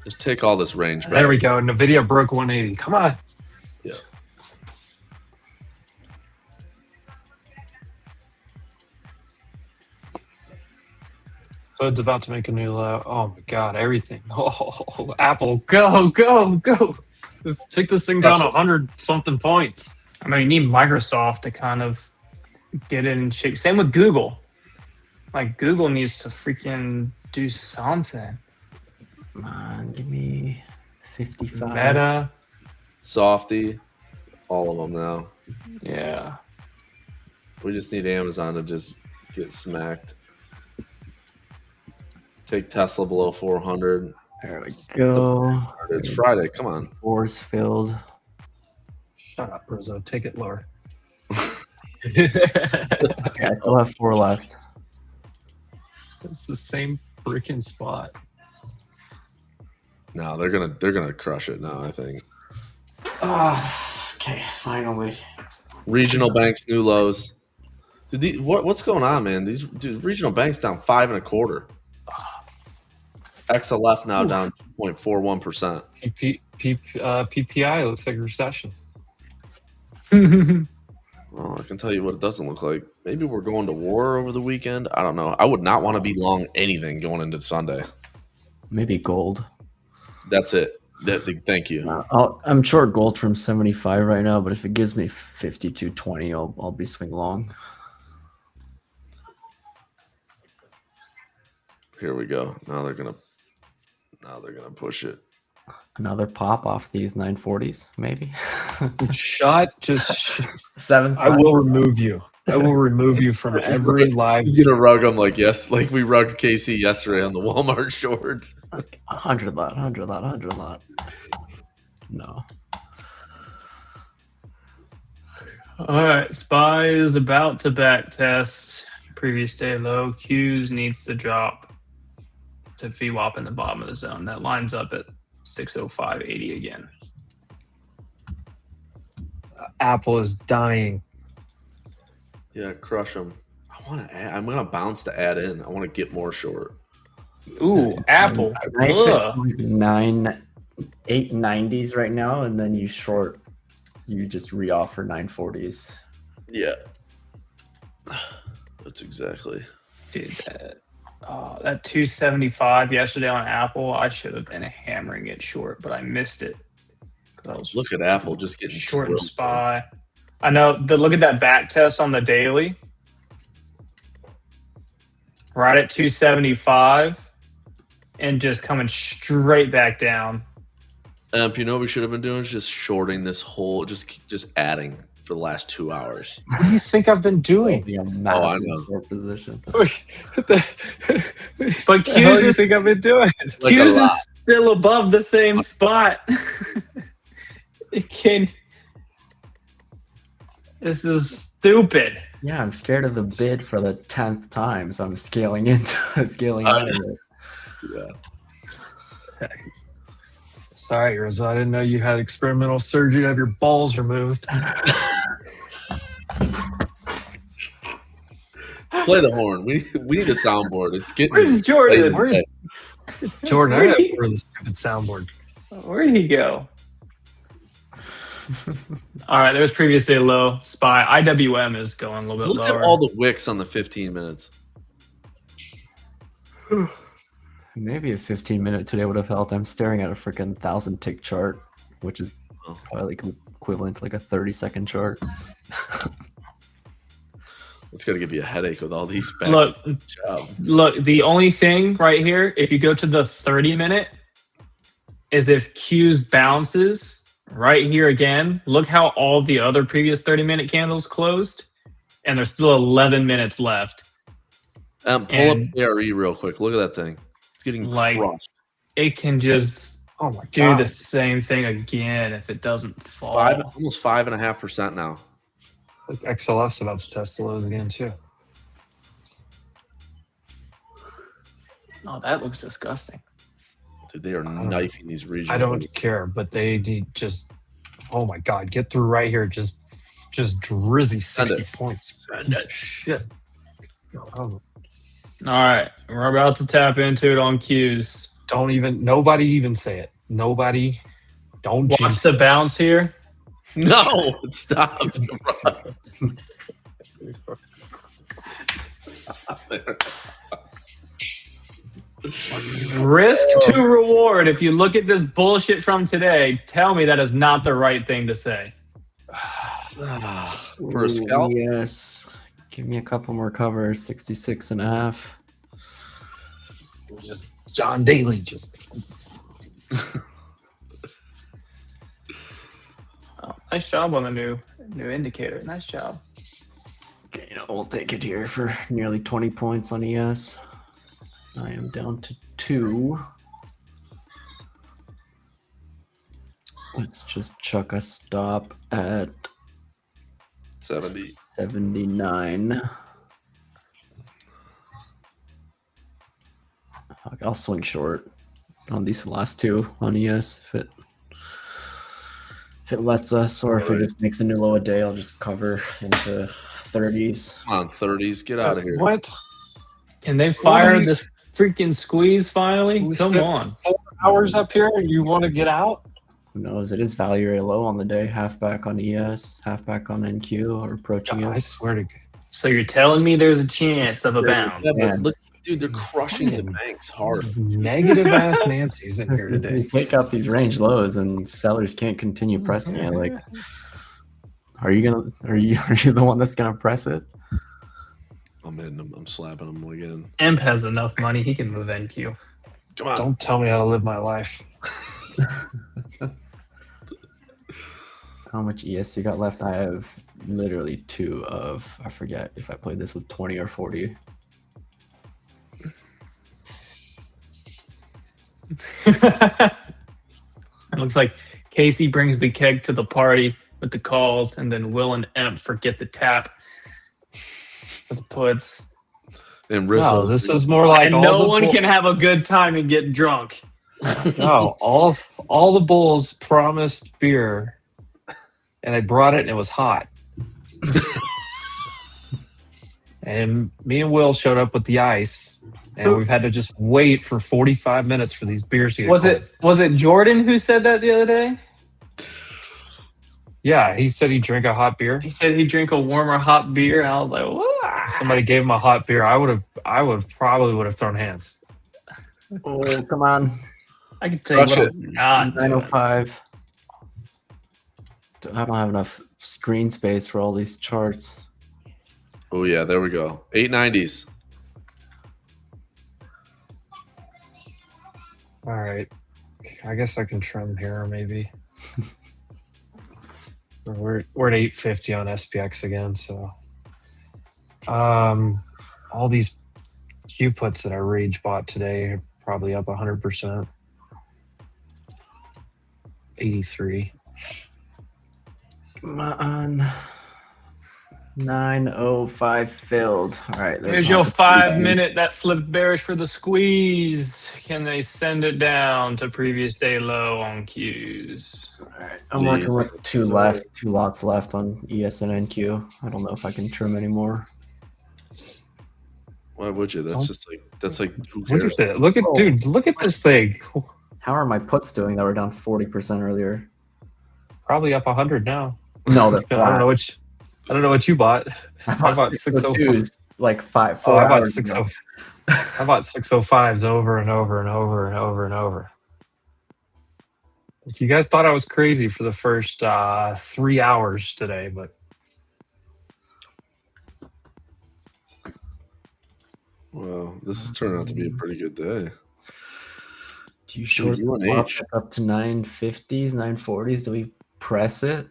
Speaker 5: Just take all this range back.
Speaker 6: There we go. NVIDIA broke 180. Come on.
Speaker 5: Yeah.
Speaker 6: Hood's about to make a new low. Oh my God, everything. Oh, Apple, go. Let's take this thing down 100-something points.
Speaker 8: I mean, you need Microsoft to kind of get it in shape. Same with Google. Like, Google needs to freaking do something.
Speaker 3: Come on, give me 55.
Speaker 8: Meta.
Speaker 5: Softy. All of them now.
Speaker 8: Yeah.
Speaker 5: We just need Amazon to just get smacked. Take Tesla below 400.
Speaker 3: There we go.
Speaker 5: It's Friday. Come on.
Speaker 3: Force filled.
Speaker 6: Shut up, Rizzo. Take it lower.
Speaker 3: Okay, I still have 4 left.
Speaker 6: It's the same freaking spot.
Speaker 5: No, they're gonna crush it now, I think.
Speaker 3: Okay, finally.
Speaker 5: Regional banks new lows. Dude, what's going on, man? These regional banks down 5.25. XLF now down 2.41%.
Speaker 6: PPI looks like a recession.
Speaker 5: Well, I can tell you what it doesn't look like. Maybe we're going to war over the weekend. I don't know. I would not want to be long anything going into Sunday.
Speaker 3: Maybe gold.
Speaker 5: That's it. Thank you.
Speaker 3: I'm short gold from 75 right now, but if it gives me 52.20, I'll be swing long.
Speaker 5: Here we go. Now they're gonna push it.
Speaker 3: Another pop off these 940s, maybe.
Speaker 6: Just
Speaker 3: 7.
Speaker 6: I will remove you. I will remove you from every live.
Speaker 5: He's gonna rug them like we rugged KC yesterday on the Walmart shorts.
Speaker 3: 100 lot. No.
Speaker 8: All right. SPY is about to back test previous day low. Qs needs to drop to VWAP in the bottom of the zone. That lines up at 605.80 again.
Speaker 6: Apple is dying.
Speaker 5: Yeah, crush them. I'm gonna bounce to add in. I want to get more short.
Speaker 8: Ooh, Apple.
Speaker 3: 890s right now, and then you short. You just re-offer 940s.
Speaker 5: Yeah, that's exactly.
Speaker 8: Dude, that 275 yesterday on Apple, I should have been hammering it short, but I missed it.
Speaker 5: Look at Apple just getting
Speaker 8: short and SPY. I know. Look at that back test on the daily. Right at 275. and just coming straight back down.
Speaker 5: You know what we should have been doing? Just shorting this whole, just adding for the last 2 hours.
Speaker 6: What do you think I've been doing?
Speaker 5: Oh, I know.
Speaker 3: Short position.
Speaker 8: But
Speaker 6: What do you think I've been doing?
Speaker 5: Like
Speaker 8: Q's
Speaker 5: a lot.
Speaker 8: is still above the same spot. It can. This is stupid.
Speaker 3: Yeah, I'm scared of the bid for the 10th time, so I'm scaling out of it.
Speaker 5: Yeah.
Speaker 6: Sorry, Rizzo. I didn't know you had experimental surgery to have your balls removed.
Speaker 5: Play the horn. We need a soundboard. It's getting.
Speaker 8: Where's Jordan?
Speaker 6: Where's Jordan? I
Speaker 8: Where'd
Speaker 6: got
Speaker 8: he-
Speaker 6: for the stupid soundboard.
Speaker 8: Where'd he go? All right, there's previous day low. SPY. IWM is going a little bit
Speaker 5: Look
Speaker 8: lower.
Speaker 5: at all the wicks on the 15 minutes.
Speaker 3: Maybe a 15-minute today would have helped. I'm staring at a freaking 1,000 tick chart, which is probably like equivalent to like a 30-second chart.
Speaker 5: It's going to give you a headache with all these back.
Speaker 8: Look, the only thing right here, if you go to the 30-minute, is if Q's bounces right here again, look how all the other previous 30-minute candles closed, and there's still 11 minutes left.
Speaker 5: Pull up ARE real quick. Look at that thing. It's getting crushed.
Speaker 8: It can just do the same thing again if it doesn't fall.
Speaker 5: Almost 5.5% now.
Speaker 6: Like XLF's about to test the lows again too.
Speaker 8: Oh, that looks disgusting.
Speaker 5: Dude, they are knifing these regions.
Speaker 6: I don't care, but they need just. Oh my God! Get through right here. Just drizzy 60 points. Shit.
Speaker 8: All right, we're about to tap into it on Q's.
Speaker 6: Nobody even say it. Nobody. Don't
Speaker 8: Watch the bounce here.
Speaker 5: No, stop.
Speaker 8: Risk to reward. If you look at this bullshit from today, tell me that is not the right thing to say.
Speaker 5: For a scalp?
Speaker 3: Yes. Give me a couple more covers. 66.5.
Speaker 6: Just John Daly. Just.
Speaker 8: Oh, nice job on the new indicator. Nice job.
Speaker 3: Okay, we'll take it here for nearly 20 points on ES. I am down to 2. Let's just chuck a stop at 79. I'll swing short on these last two on ES if it lets us, or if it just makes a new low a day, I'll just cover into 30s.
Speaker 5: Come on, 30s. Get out of here.
Speaker 6: What?
Speaker 8: Can they fire this freaking squeeze finally? Come on.
Speaker 6: 4 hours up here and you want to get out?
Speaker 3: Who knows? It is value area low on the day. Half back on ES, half back on NQ, or approaching it.
Speaker 6: I swear to God.
Speaker 8: So you're telling me there's a chance of a bounce?
Speaker 5: Yeah, look, dude, they're crushing the banks hard.
Speaker 6: Negative ass Nancy's in here today.
Speaker 3: You take out these range lows, and sellers can't continue pressing it. Like, are you the one that's gonna press it?
Speaker 5: I'm hitting them. I'm slapping them again.
Speaker 8: Emp has enough money; he can move NQ.
Speaker 5: Come on.
Speaker 6: Don't tell me how to live my life.
Speaker 3: How much ES you got left? I have literally 2 of, I forget if I played this with 20 or 40.
Speaker 8: It looks like Casey brings the keg to the party with the calls, and then Will and Emp forget the tap with the puts.
Speaker 5: And Rizzo.
Speaker 6: No, this is more like
Speaker 8: And no one can have a good time and get drunk.
Speaker 6: No, all the bulls promised beer, and they brought it, and it was hot. And me and Will showed up with the ice, and we've had to just wait for 45 minutes for these beers to get cold.
Speaker 8: Was it Jordan who said that the other day?
Speaker 6: Yeah, he said he'd drink a hot beer.
Speaker 8: He said he'd drink a warmer hot beer, and I was like, what?
Speaker 6: Somebody gave him a hot beer. I would probably thrown hands.
Speaker 3: Oh, come on.
Speaker 8: I can tell you
Speaker 5: Crush
Speaker 8: what
Speaker 5: it.
Speaker 8: I'm not doing.
Speaker 3: 905. I don't have enough screen space for all these charts.
Speaker 5: Oh, yeah, there we go. 890s.
Speaker 6: All right. I guess I can trim here maybe. We're at 850 on SPX again, so all these Q puts that I rage bought today are probably up 100%. 83.
Speaker 3: Come on. 905 filled. All right.
Speaker 8: Here's your 5 minute that flipped bearish for the squeeze. Can they send it down to previous day low on Qs?
Speaker 3: All right. I'm working with two lots left on ES and NQ. I don't know if I can trim anymore.
Speaker 5: Why would you? That's like who
Speaker 6: Look
Speaker 5: cares?
Speaker 6: at that. Look at dude, look at this thing.
Speaker 3: How are my puts doing that were down 40% earlier?
Speaker 6: Probably up 100 now.
Speaker 3: No, they're flat.
Speaker 6: I don't know what you bought. I bought 605.
Speaker 3: Like 4
Speaker 6: I bought
Speaker 3: hours
Speaker 6: 60.
Speaker 3: ago.
Speaker 6: I bought 605s over and over and over and over and over. You guys thought I was crazy for the first 3 hours today, but
Speaker 5: Well, this has turned out to be a pretty good day.
Speaker 3: Do you short up to 950s, 940s? Do we press it?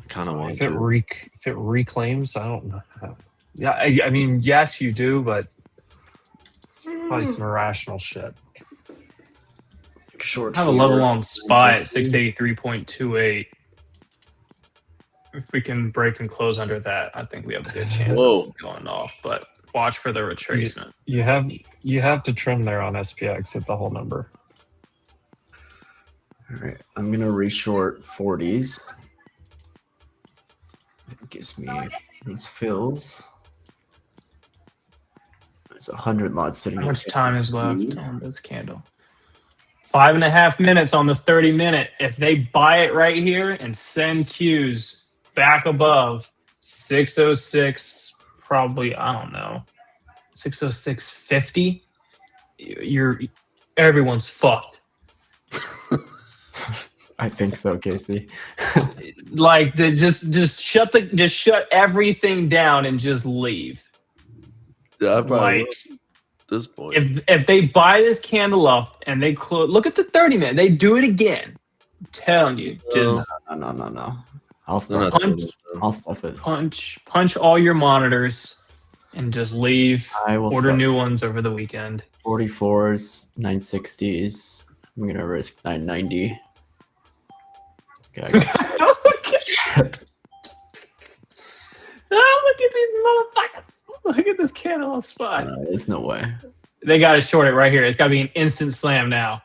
Speaker 5: Kind of want
Speaker 6: if it reclaims, I don't know. Yeah, I mean, yes, you do, but probably some irrational shit.
Speaker 3: Short.
Speaker 8: I have a level on SPY at 683.28. If we can break and close under that, I think we have a good chance of going off. But watch for the retracement.
Speaker 6: You have to trim there on SPX at the whole number.
Speaker 3: All right, I'm gonna reshort 40s. It gives me these fills. There's 100 lots sitting.
Speaker 8: How much time is left on this candle? 5.5 minutes on this 30-minute. If they buy it right here and send Qs back above 606, probably, I don't know, 606.50, everyone's fucked.
Speaker 3: I think so, Casey.
Speaker 8: Like, just shut everything down and just leave.
Speaker 5: Yeah, I probably
Speaker 8: Like,
Speaker 5: will at this point.
Speaker 8: if they buy this candle up and they close, look at the 30-minute, they do it again. I'm telling you, just
Speaker 3: no. I'll stuff it.
Speaker 8: Punch all your monitors and just leave.
Speaker 3: I will
Speaker 8: order
Speaker 3: start.
Speaker 8: new ones over the weekend.
Speaker 3: 44s, 960s. I'm gonna risk 990. Okay. Shit.
Speaker 8: Oh, look at these motherfuckers! Look at this candle on SPY.
Speaker 3: There's no way.
Speaker 8: They got to short it right here. It's got to be an instant slam now.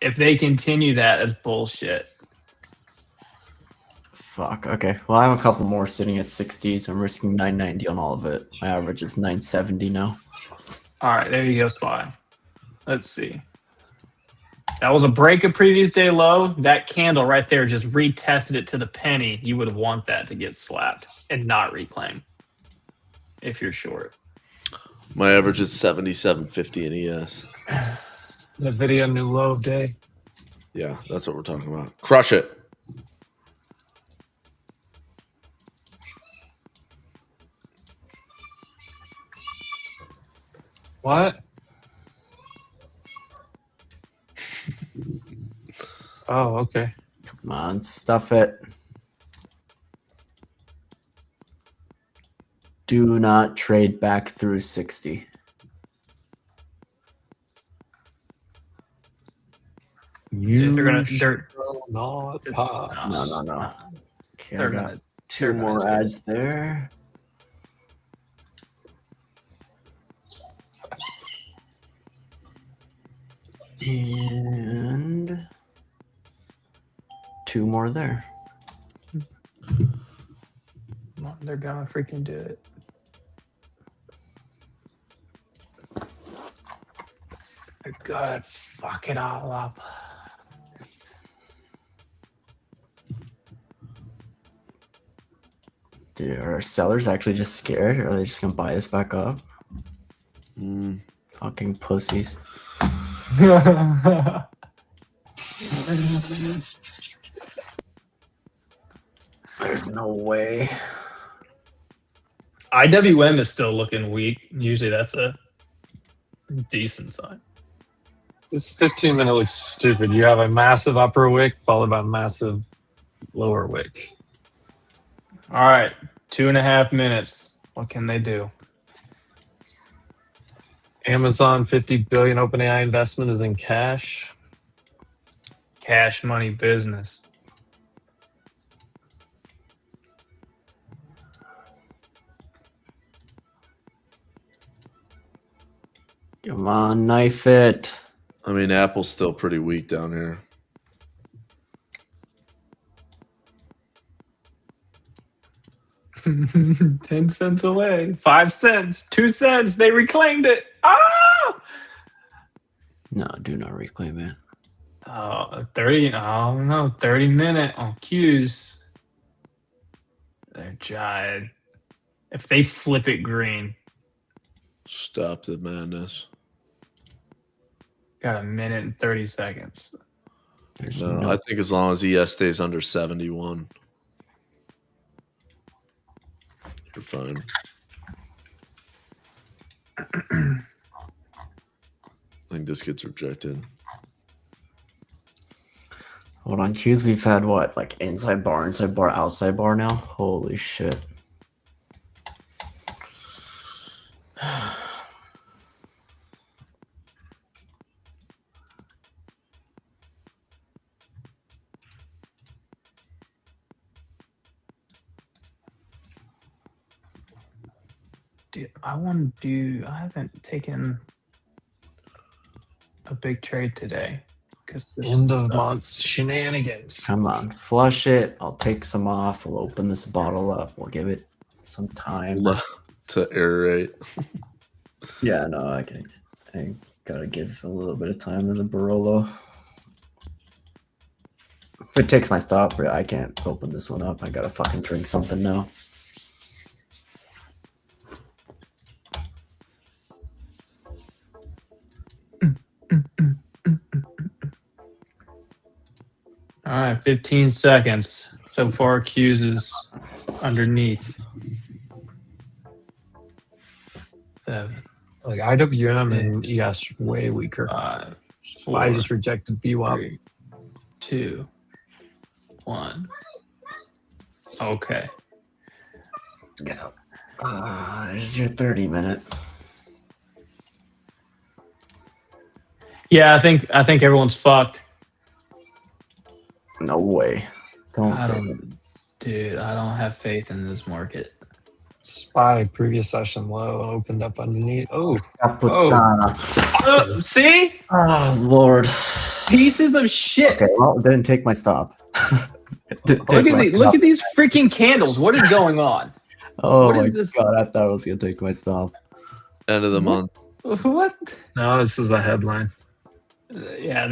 Speaker 8: If they continue that, that's bullshit.
Speaker 3: Fuck. Okay. Well, I have a couple more sitting at 60s. I'm risking 990 on all of it. My average is 970 now.
Speaker 8: All right, there you go, SPY. Let's see. That was a break of previous day low. That candle right there just retested it to the penny. You would want that to get slapped and not reclaim if you're short.
Speaker 5: My average is 77.50 in ES.
Speaker 6: NVIDIA new low of day.
Speaker 5: Yeah, that's what we're talking about. Crush it.
Speaker 6: What? Oh, okay.
Speaker 3: Come on, stuff it. Do not trade back through 60.
Speaker 8: They're gonna.
Speaker 6: Not pass.
Speaker 3: No. Okay,
Speaker 8: They're
Speaker 3: I got
Speaker 8: gonna.
Speaker 3: two more ads there. And two more there.
Speaker 8: They're gonna freaking do it. They're gonna fuck it all up.
Speaker 3: Dude, are sellers actually just scared? Or are they just gonna buy this back up? Fucking pussies. There's no way.
Speaker 8: IWM is still looking weak. Usually that's a decent sign.
Speaker 6: This 15-minute looks stupid. You have a massive upper wick followed by a massive lower wick.
Speaker 8: All right, 2.5 minutes. What can they do?
Speaker 6: Amazon 50 billion OpenAI investment is in cash.
Speaker 8: Cash money business.
Speaker 3: Come on, knife it.
Speaker 5: I mean, Apple's still pretty weak down here.
Speaker 8: $0.10 away. 5 cents. 2 cents. They reclaimed it. Ah!
Speaker 3: No, do not reclaim it.
Speaker 8: 30. Oh no, 30-minute on cues. They're giant. If they flip it green,
Speaker 5: Stop the madness.
Speaker 8: got 1 minute and 30 seconds.
Speaker 3: There's
Speaker 5: No,
Speaker 3: no
Speaker 5: I think as long as ES stays under 71, you're fine. I think this gets rejected.
Speaker 3: Hold on, cues. We've had what, like inside bar, outside bar now? Holy shit.
Speaker 8: Dude, I want to do. I haven't taken a big trade today because
Speaker 6: End of month shenanigans.
Speaker 3: Come on, flush it. I'll take some off. We'll open this bottle up. We'll give it some time.
Speaker 5: To aerate.
Speaker 3: Yeah, no, I gotta give a little bit of time to the Barolo. If it takes my stop, I can't open this one up. I gotta fucking drink something now.
Speaker 8: All right, 15 seconds. So far, cues is underneath. 7.
Speaker 6: Like IWM and ES way weaker.
Speaker 8: 5,
Speaker 6: I just rejected VWAP.
Speaker 8: 3, 2, 1. Okay.
Speaker 3: Get up. There's your 30-minute.
Speaker 8: Yeah, I think everyone's fucked.
Speaker 3: No way. Don't say it.
Speaker 8: Dude, I don't have faith in this market.
Speaker 6: SPY previous session low opened up underneath. Oh,
Speaker 8: See?
Speaker 3: Oh, Lord.
Speaker 8: Pieces of shit.
Speaker 3: Okay, well, it didn't take my stop.
Speaker 8: Look at these freaking candles. What is going on?
Speaker 3: Oh
Speaker 8: what
Speaker 3: my
Speaker 8: is this?
Speaker 3: God, I thought I was going to take my stop.
Speaker 5: End of the month.
Speaker 8: What?
Speaker 6: no, this is a headline.
Speaker 8: Yeah,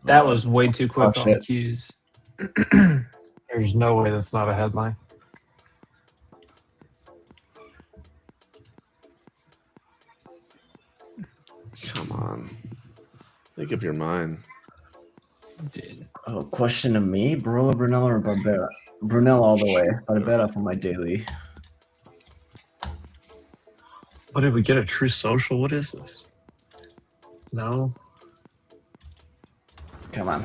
Speaker 8: that was way too quick on
Speaker 3: shit.
Speaker 8: cues.
Speaker 6: There's no way that's not a headline.
Speaker 5: Come on. Make up your mind.
Speaker 8: Dude.
Speaker 3: Oh, question to me? Barolo, Brunello, or Barbera? Brunello all the way. Barbera for my daily.
Speaker 6: What did we get? A true social? What is this? No.
Speaker 3: Come on.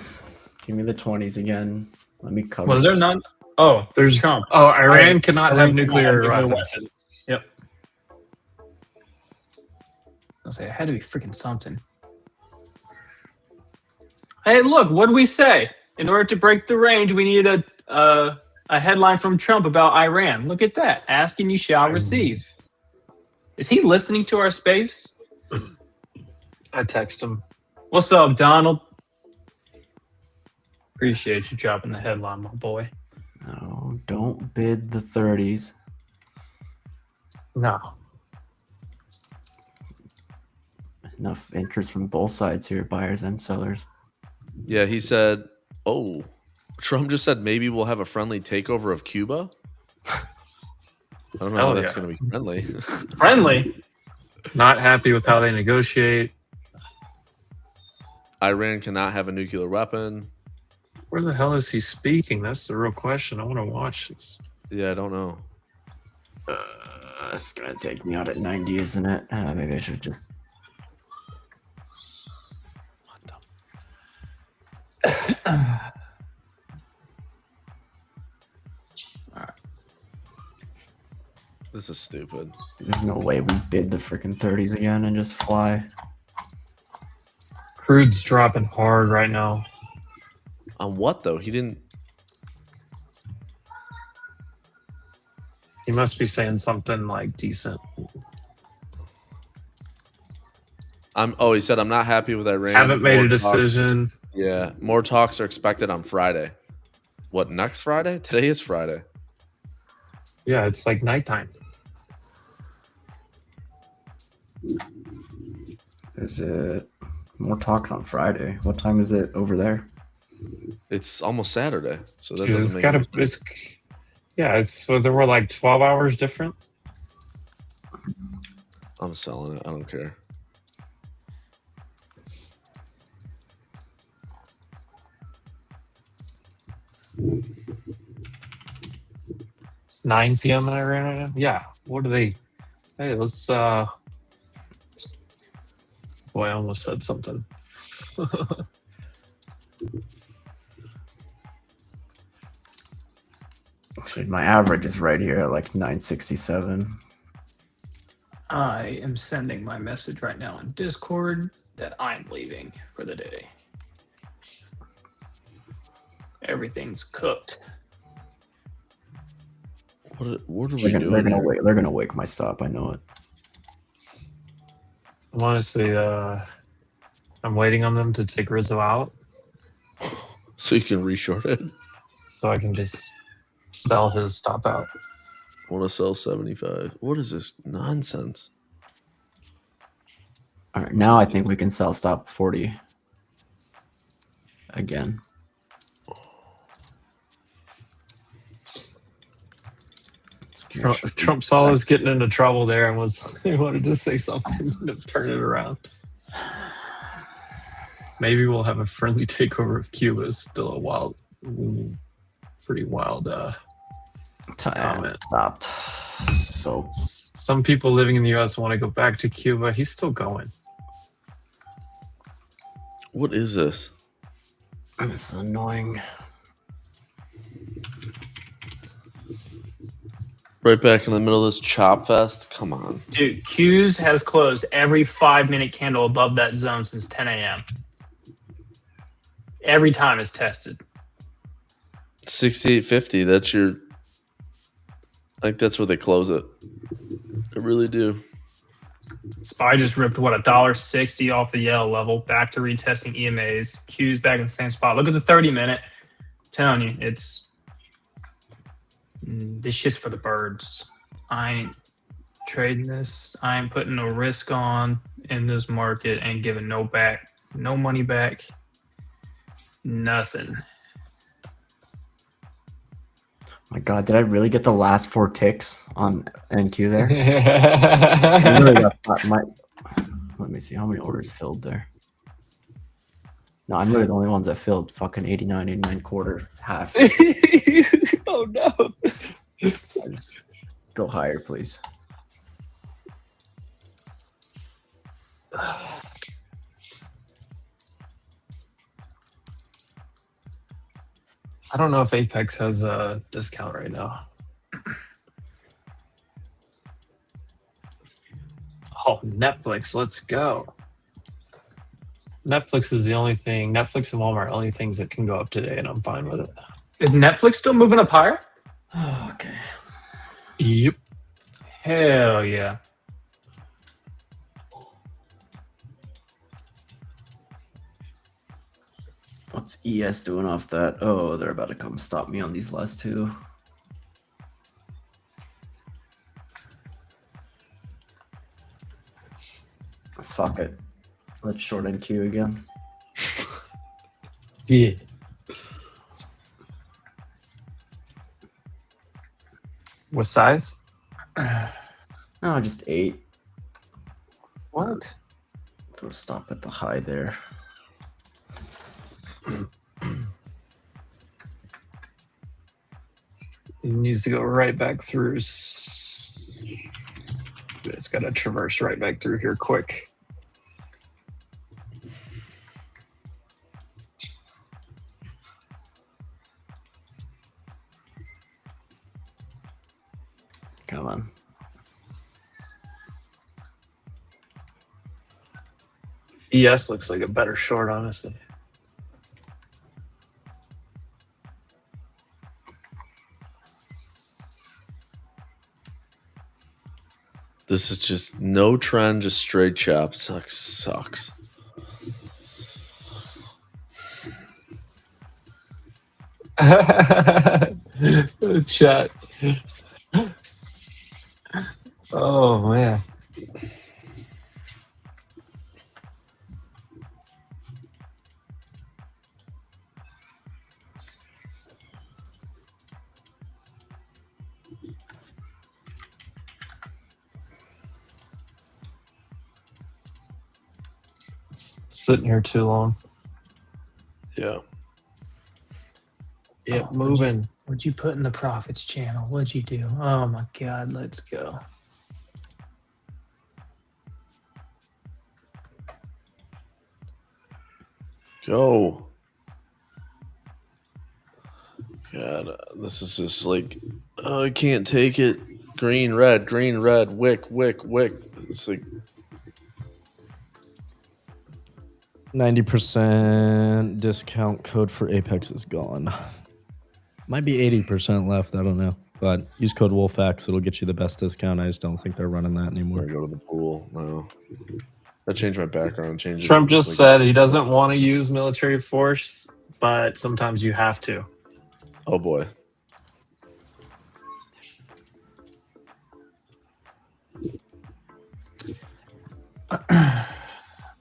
Speaker 3: Give me the 20s again. Let me cover.
Speaker 8: Was there none? Oh,
Speaker 6: There's
Speaker 8: Trump.
Speaker 6: Oh, Iran cannot have
Speaker 8: Iran
Speaker 6: nuclear
Speaker 8: cannot have
Speaker 6: weapons.
Speaker 8: Yep. I'll say it had to be freaking something. Hey, look, what did we say? In order to break the range, we needed a headline from Trump about Iran. Look at that. Ask and you shall receive. Is he listening to our space?
Speaker 6: I text him.
Speaker 8: What's up, Donald? Appreciate you dropping the headline, my boy.
Speaker 3: No, don't bid the 30s.
Speaker 6: No.
Speaker 3: Enough interest from both sides here, buyers and sellers.
Speaker 5: Yeah, he said, oh, Trump just said maybe we'll have a friendly takeover of Cuba. I don't know how that's going to be friendly.
Speaker 8: Friendly?
Speaker 6: Not happy with how they negotiate.
Speaker 5: Iran cannot have a nuclear weapon.
Speaker 6: Where the hell is he speaking? That's the real question. I want to watch this.
Speaker 5: Yeah, I don't know.
Speaker 3: It's going to take me out at 90, isn't it? Maybe I should just...
Speaker 5: What the This is stupid.
Speaker 3: There's no way we bid the freaking 30s again and just fly.
Speaker 6: Crude's dropping hard right now.
Speaker 5: On what though? He didn't.
Speaker 6: He must be saying something like decent.
Speaker 5: He said I'm not happy with Iran.
Speaker 6: Haven't made
Speaker 5: More
Speaker 6: a decision.
Speaker 5: Yeah, more talks are expected on Friday. What, next Friday? Today is Friday.
Speaker 6: Yeah, it's like nighttime.
Speaker 3: Is it more talks on Friday? What time is it over there?
Speaker 5: It's almost Saturday, so that
Speaker 6: Dude,
Speaker 5: doesn't
Speaker 6: it's
Speaker 5: make
Speaker 6: got a. It's so there were like 12 hours different.
Speaker 5: I'm selling it. I don't care.
Speaker 6: It's 9 p.m. in Iran right now. Yeah. What are they? Hey, let's. Boy, I almost said something.
Speaker 3: Dude, my average is right here at like 967.
Speaker 8: I am sending my message right now on Discord that I'm leaving for the day. Everything's cooked.
Speaker 5: What are we
Speaker 3: They're
Speaker 5: doing?
Speaker 3: gonna wake my stop. I know it.
Speaker 6: Honestly, I'm waiting on them to take Rizzo out
Speaker 5: So you can reshort it.
Speaker 6: so I can just sell his stop out.
Speaker 5: Want to sell 75? What is this nonsense?
Speaker 3: All right, now I think we can sell stop 40 again.
Speaker 6: Trump saw us getting into trouble there and he wanted to say something to turn it around. Maybe we'll have a friendly takeover of Cuba. Is still a pretty wild comment.
Speaker 3: Stopped. So
Speaker 6: some people living in the U.S. want to go back to Cuba. He's still going.
Speaker 5: What is this?
Speaker 3: It's annoying.
Speaker 5: Right back in the middle of this chop fest. Come on.
Speaker 8: Dude, Q's has closed every 5-minute candle above that zone since 10 a.m. Every time it's tested.
Speaker 5: 68.50. That's your. I think that's where they close it. I really do.
Speaker 8: SPY just ripped $1.60 off the yellow level, back to retesting EMAs. Q's back in the same spot. Look at the 30-minute. I'm telling you, it's this shit's for the birds. I ain't trading this. I ain't putting no risk on in this market and giving no money back. Nothing.
Speaker 3: My God, did I really get the last 4 ticks on NQ there? I really let me see how many orders filled there. No, I'm really the only ones that filled fucking 89 quarter, half.
Speaker 6: Oh no.
Speaker 3: Just go higher, please.
Speaker 6: I don't know if Apex has a discount right now. Oh, Netflix, let's go. Netflix is the only thing. Netflix and Walmart are only things that can go up today, and I'm fine with it.
Speaker 8: Is Netflix still moving up higher?
Speaker 3: Oh, okay.
Speaker 6: Yep.
Speaker 8: Hell yeah.
Speaker 3: What's ES doing off that? Oh, they're about to come stop me on these last 2. Fuck it. Let's short NQ again.
Speaker 6: Yeah. What size?
Speaker 3: No, just 8.
Speaker 6: What?
Speaker 3: Throw a stop at the high there.
Speaker 6: It needs to go right back through. It's got to traverse right back through here quick.
Speaker 3: Come on.
Speaker 6: ES looks like a better short, honestly.
Speaker 5: This is just no trend, just straight chop. Sucks.
Speaker 6: Chat. Oh man. Sitting here too long.
Speaker 5: Yeah.
Speaker 6: Yep, moving. What'd you put in the profits channel? What'd you do? Oh my god, let's go.
Speaker 5: Go. God, this is just like, I can't take it. Green, red, wick. It's like
Speaker 11: 90% discount code for Apex is gone. Might be 80% left. I don't know. But use code WolfX. It'll get you the best discount. I just don't think they're running that anymore.
Speaker 5: I go to the pool. No. I changed my background.
Speaker 6: Trump just said he doesn't want to use military force, but sometimes you have to.
Speaker 5: Oh boy.
Speaker 6: Let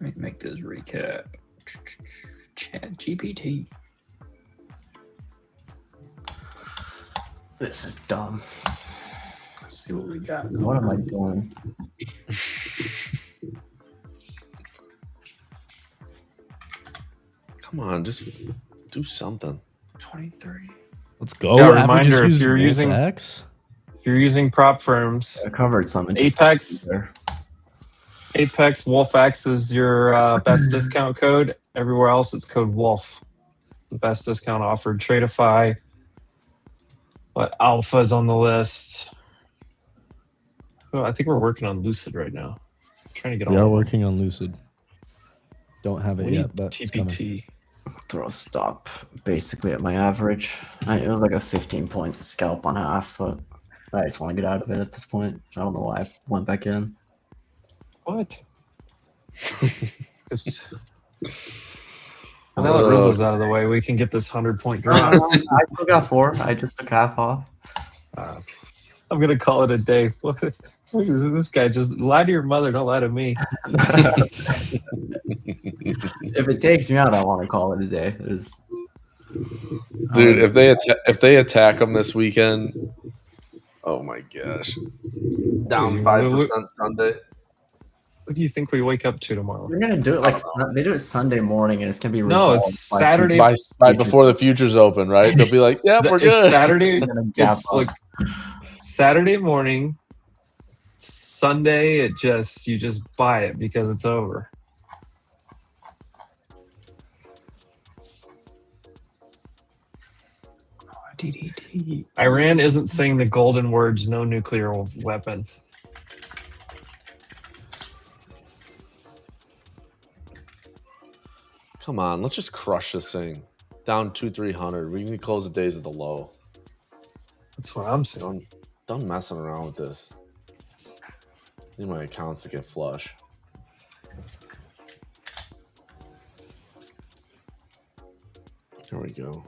Speaker 6: me make this recap. Chat GPT.
Speaker 3: This is dumb.
Speaker 6: Let's see what we got.
Speaker 3: What am I doing?
Speaker 5: Come on, just do something.
Speaker 6: 23.
Speaker 11: Let's go.
Speaker 6: Yeah,
Speaker 11: Averages
Speaker 6: reminder,
Speaker 11: use
Speaker 6: if you're using
Speaker 11: Wolf-X.
Speaker 6: if you're using prop firms,
Speaker 3: I covered some.
Speaker 6: Apex WolfX is your best discount code. Everywhere else, it's code Wolf. The best discount offered. Tradify. But Alpha's on the list. Oh, I think we're working on Lucid right now. Trying to get
Speaker 11: We
Speaker 6: on.
Speaker 11: are working on Lucid. Don't have it
Speaker 6: We
Speaker 11: yet,
Speaker 6: need
Speaker 11: but it's coming.
Speaker 6: TPT.
Speaker 3: Throw a stop basically at my average. It was like a 15-point scalp on half, but I just want to get out of it at this point. I don't know why I went back in.
Speaker 6: What? Now that Rizzo's out of the way, we can get this 100-point drop.
Speaker 3: I still got 4. I just took half off.
Speaker 6: I'm gonna call it a day. Look at this guy. Just lie to your mother. Don't lie to me.
Speaker 3: If it takes me out, I want to call it a day.
Speaker 5: Dude, if they attack them this weekend, oh my gosh, down 5% Sunday.
Speaker 6: What do you think we wake up to tomorrow?
Speaker 3: They're gonna do it like they do it Sunday morning, and it's gonna be
Speaker 6: No,
Speaker 3: resolved
Speaker 6: it's Saturday
Speaker 5: by before the futures open, right? They'll be like, "Yeah, we're good."
Speaker 6: It's Saturday. It's like Saturday morning. Sunday, you just buy it because it's over. DDT. Iran isn't saying the golden words, no nuclear weapon.
Speaker 5: Come on, let's just crush this thing. Down 200-300. We can close the days at the low.
Speaker 6: That's what I'm saying.
Speaker 5: Done messing around with this. I need my accounts to get flush. There we go.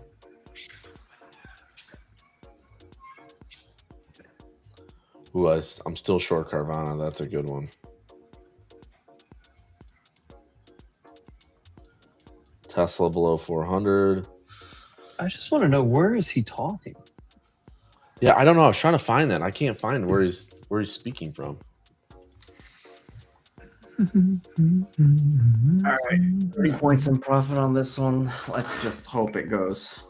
Speaker 5: Ooh, I'm still short Carvana. That's a good one. Tesla below 400.
Speaker 6: I just want to know, where is he talking?
Speaker 5: Yeah, I don't know. I was trying to find that. I can't find where he's speaking from.
Speaker 3: All right, 30 points in profit on this one. Let's just hope it goes.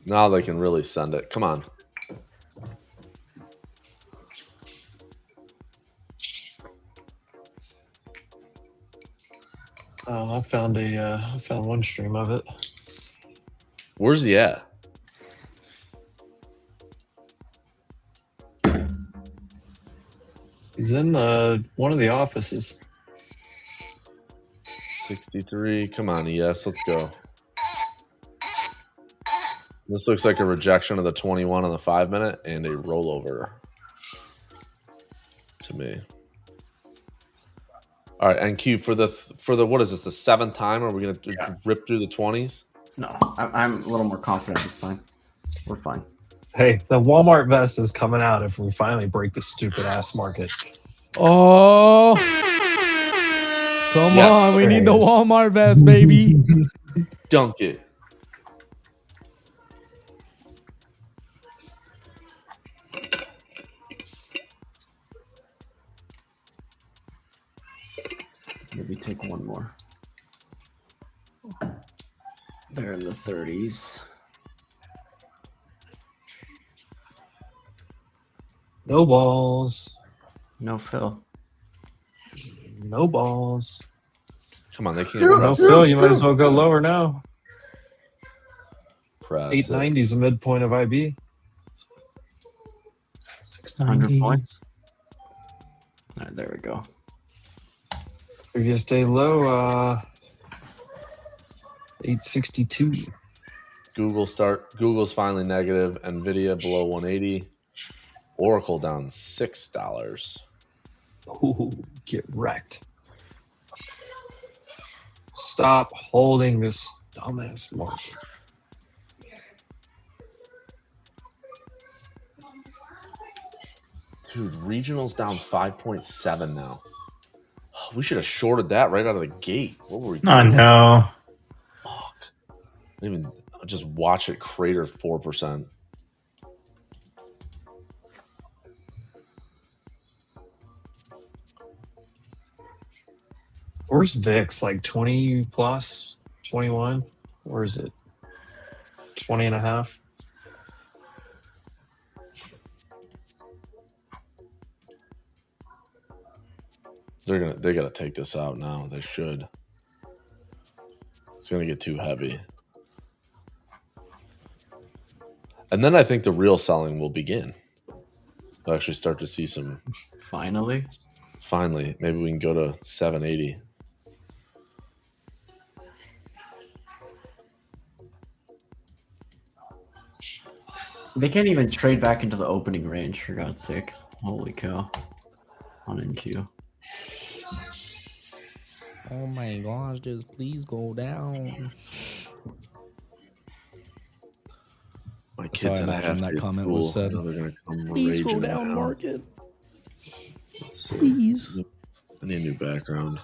Speaker 5: Now they can really send it. Come on.
Speaker 6: Oh, I found one stream of it.
Speaker 5: Where's he at?
Speaker 6: He's in one of the offices.
Speaker 5: 63. Come on, ES. Let's go. This looks like a rejection of the 21 on the 5-minute and a rollover to me. All right, NQ for the what is this, the 7th time? Are we going to rip through the 20s?
Speaker 3: No, I'm a little more confident this time. We're fine.
Speaker 6: Hey, the Walmart vest is coming out if we finally break the stupid ass market.
Speaker 11: Oh, come on. We need the Walmart vest, baby.
Speaker 5: Dunk it.
Speaker 3: Maybe take one more. They're in the 30s.
Speaker 6: No balls.
Speaker 3: No fill.
Speaker 6: No balls.
Speaker 5: Come on, they can't.
Speaker 6: No fill. You might as well go lower now.
Speaker 5: Press
Speaker 6: 890 is the midpoint of IB.
Speaker 3: 600 points. All right, there we go.
Speaker 6: Previous day low, 862.
Speaker 5: Google's finally negative. Nvidia below 180. Oracle down $6.
Speaker 6: Ooh, get wrecked. Stop holding this dumbass market.
Speaker 5: Dude, regional's down 5.7 now. We should have shorted that right out of the gate. What were we doing?
Speaker 8: I know.
Speaker 5: Fuck. Even just watch it crater 4%.
Speaker 6: Where's VIX? Like 20 plus? 21? Where is it? 20 and a half?
Speaker 5: They gotta take this out now. They should. It's gonna get too heavy. And then I think the real selling will begin. We'll actually start to see some.
Speaker 3: Finally,
Speaker 5: maybe we can go to 780.
Speaker 3: they can't even trade back into the opening range, for God's sake. Holy cow. On NQ.
Speaker 11: Oh my gosh, just please go down.
Speaker 5: My kids
Speaker 11: I imagine that comment was said.
Speaker 5: Please
Speaker 11: go down, market.
Speaker 5: Let's see.
Speaker 11: Please.
Speaker 5: I need a new background.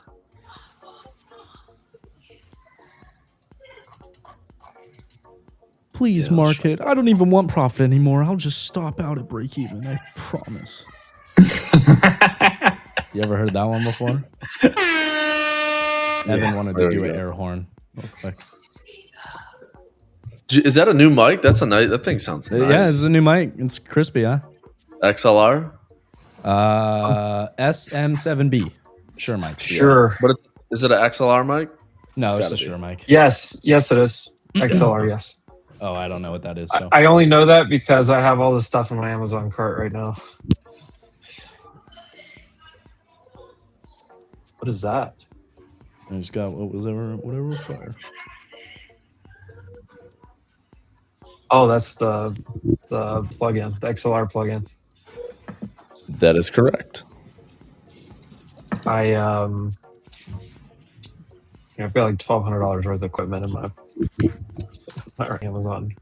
Speaker 11: Please, market. I don't even want profit anymore. I'll just stop out at break even. I promise. You ever heard that one before? Evan wanted to do an air horn real quick.
Speaker 5: Is that a new mic? That's a nice. That thing sounds nice.
Speaker 11: Yeah, it's a new mic. It's crispy, huh?
Speaker 5: XLR?
Speaker 11: SM7B. Sure mic.
Speaker 6: Sure.
Speaker 5: But is it an XLR mic?
Speaker 11: No, it's a Shure mic.
Speaker 6: Yes, it is. XLR, yes.
Speaker 11: Oh, I don't know what that is. So.
Speaker 6: I only know that because I have all this stuff in my Amazon cart right now. What is that?
Speaker 11: I just got whatever was fire.
Speaker 6: Oh, that's the plugin, the XLR plugin.
Speaker 5: That is correct.
Speaker 6: I've got like $1,200 worth of equipment in my Amazon.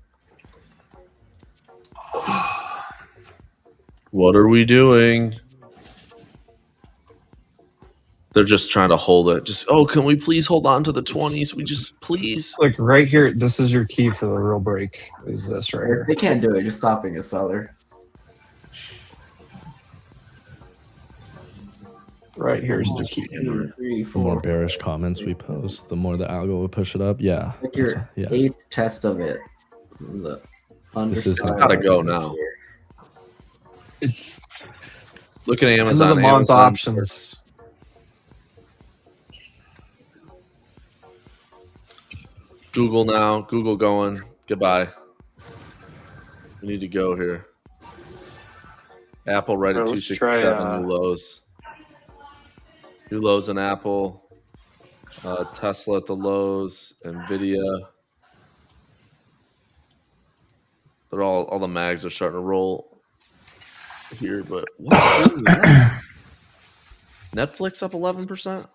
Speaker 5: What are we doing? They're just trying to hold it. Just, can we please hold on to the 20s? We just, please.
Speaker 6: Like right here, this is your key for the real break. Is this right here?
Speaker 3: They can't do it. You're stopping a seller.
Speaker 6: Right here's the key.
Speaker 3: 3, 4.
Speaker 11: The more bearish comments we post, the more the algo will push it up. Yeah.
Speaker 3: Like your 8th test of it.
Speaker 5: This is gotta go now.
Speaker 6: It's
Speaker 5: look at Amazon.
Speaker 6: End of the month options.
Speaker 5: Google now. Google going. Goodbye. We need to go here. Apple right at 267. New lows. New lows in Apple. Tesla at the lows, Nvidia. They're all the mags are starting to roll here, but what's doing that? Netflix up 11%.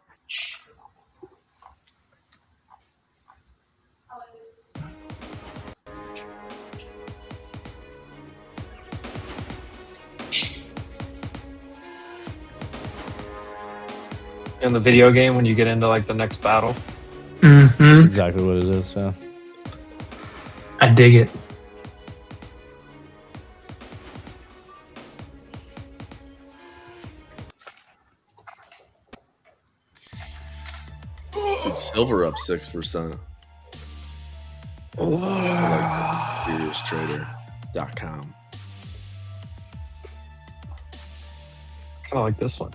Speaker 6: In the video game, when you get into like the next battle,
Speaker 11: That's exactly what it is. Yeah.
Speaker 8: I dig it.
Speaker 5: Dude, silver up 6%. I like SeriousTrader.com.
Speaker 6: Kind of like this one.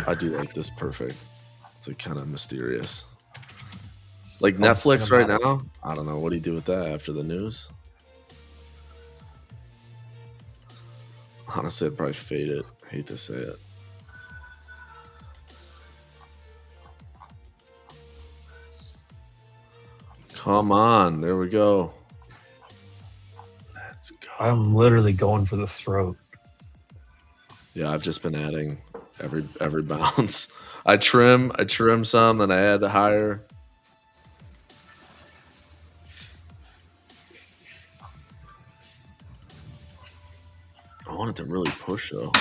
Speaker 5: I do like this perfect. It's like kind of mysterious. Like
Speaker 6: Oh,
Speaker 5: Netflix right
Speaker 6: cinematic.
Speaker 5: now. I don't know. What do you do with that after the news? Honestly, I'd probably fade it. I hate to say it. Come on. There we go. Let's go.
Speaker 6: I'm literally going for the throat.
Speaker 5: Yeah, I've just been adding every bounce. I trim some, then I add the higher. I want it to really push though.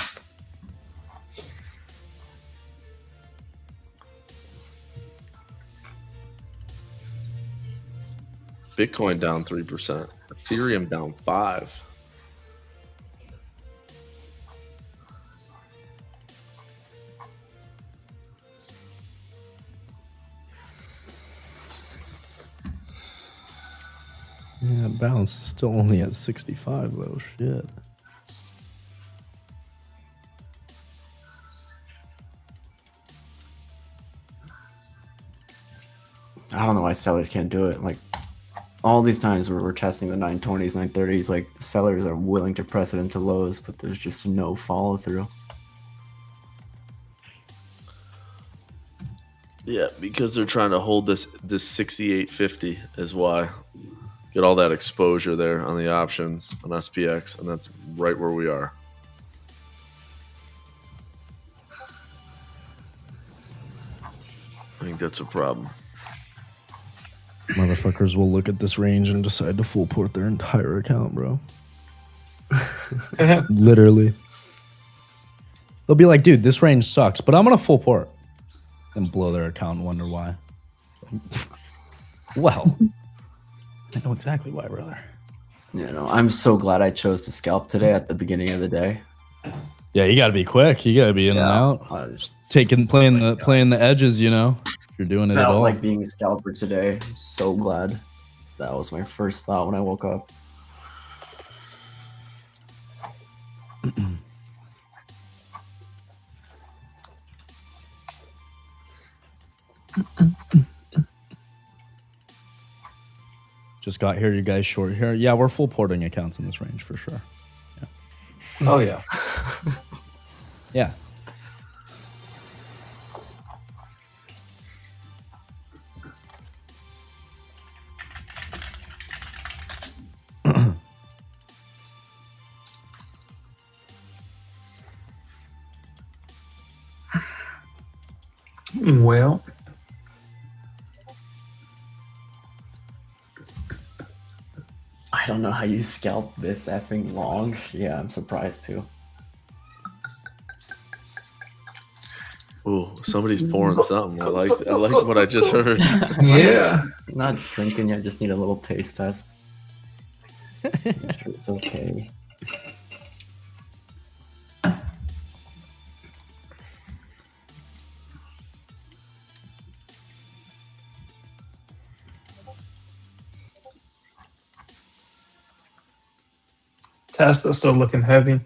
Speaker 5: Bitcoin down 3%. Ethereum down 5%.
Speaker 11: Yeah, balance is still only at 65 though. Shit.
Speaker 3: I don't know why sellers can't do it. Like all these times where we're testing the 920s, 930s, like the sellers are willing to press it into lows, but there's just no follow through.
Speaker 5: Yeah, because they're trying to hold this 68.50 is why. Get all that exposure there on the options on SPX, and that's right where we are. I think that's a problem.
Speaker 11: Motherfuckers will look at this range and decide to full port their entire account, bro. Literally. They'll be like, dude, this range sucks, but I'm going to full port. And blow their account and wonder why. Well, I know exactly why, brother.
Speaker 3: You know, I'm so glad I chose to scalp today at the beginning of the day.
Speaker 11: Yeah, you got to be quick. You got to be in and out.
Speaker 3: I was
Speaker 11: Playing the edges, you know. If you're doing it at
Speaker 3: felt
Speaker 11: all.
Speaker 3: like being a scalper today. I'm so glad. That was my first thought when I woke up.
Speaker 11: Just got here, you guys short here. Yeah, we're full porting accounts in this range for sure. Yeah.
Speaker 6: Oh yeah.
Speaker 11: Yeah.
Speaker 8: Well,
Speaker 3: I don't know how you scalp this effing long. Yeah, I'm surprised too.
Speaker 5: Ooh, somebody's pouring something. I like what I just heard.
Speaker 8: yeah.
Speaker 3: Not drinking yet, just need a little taste test. Make sure it's okay.
Speaker 8: Tesla's still looking heavy.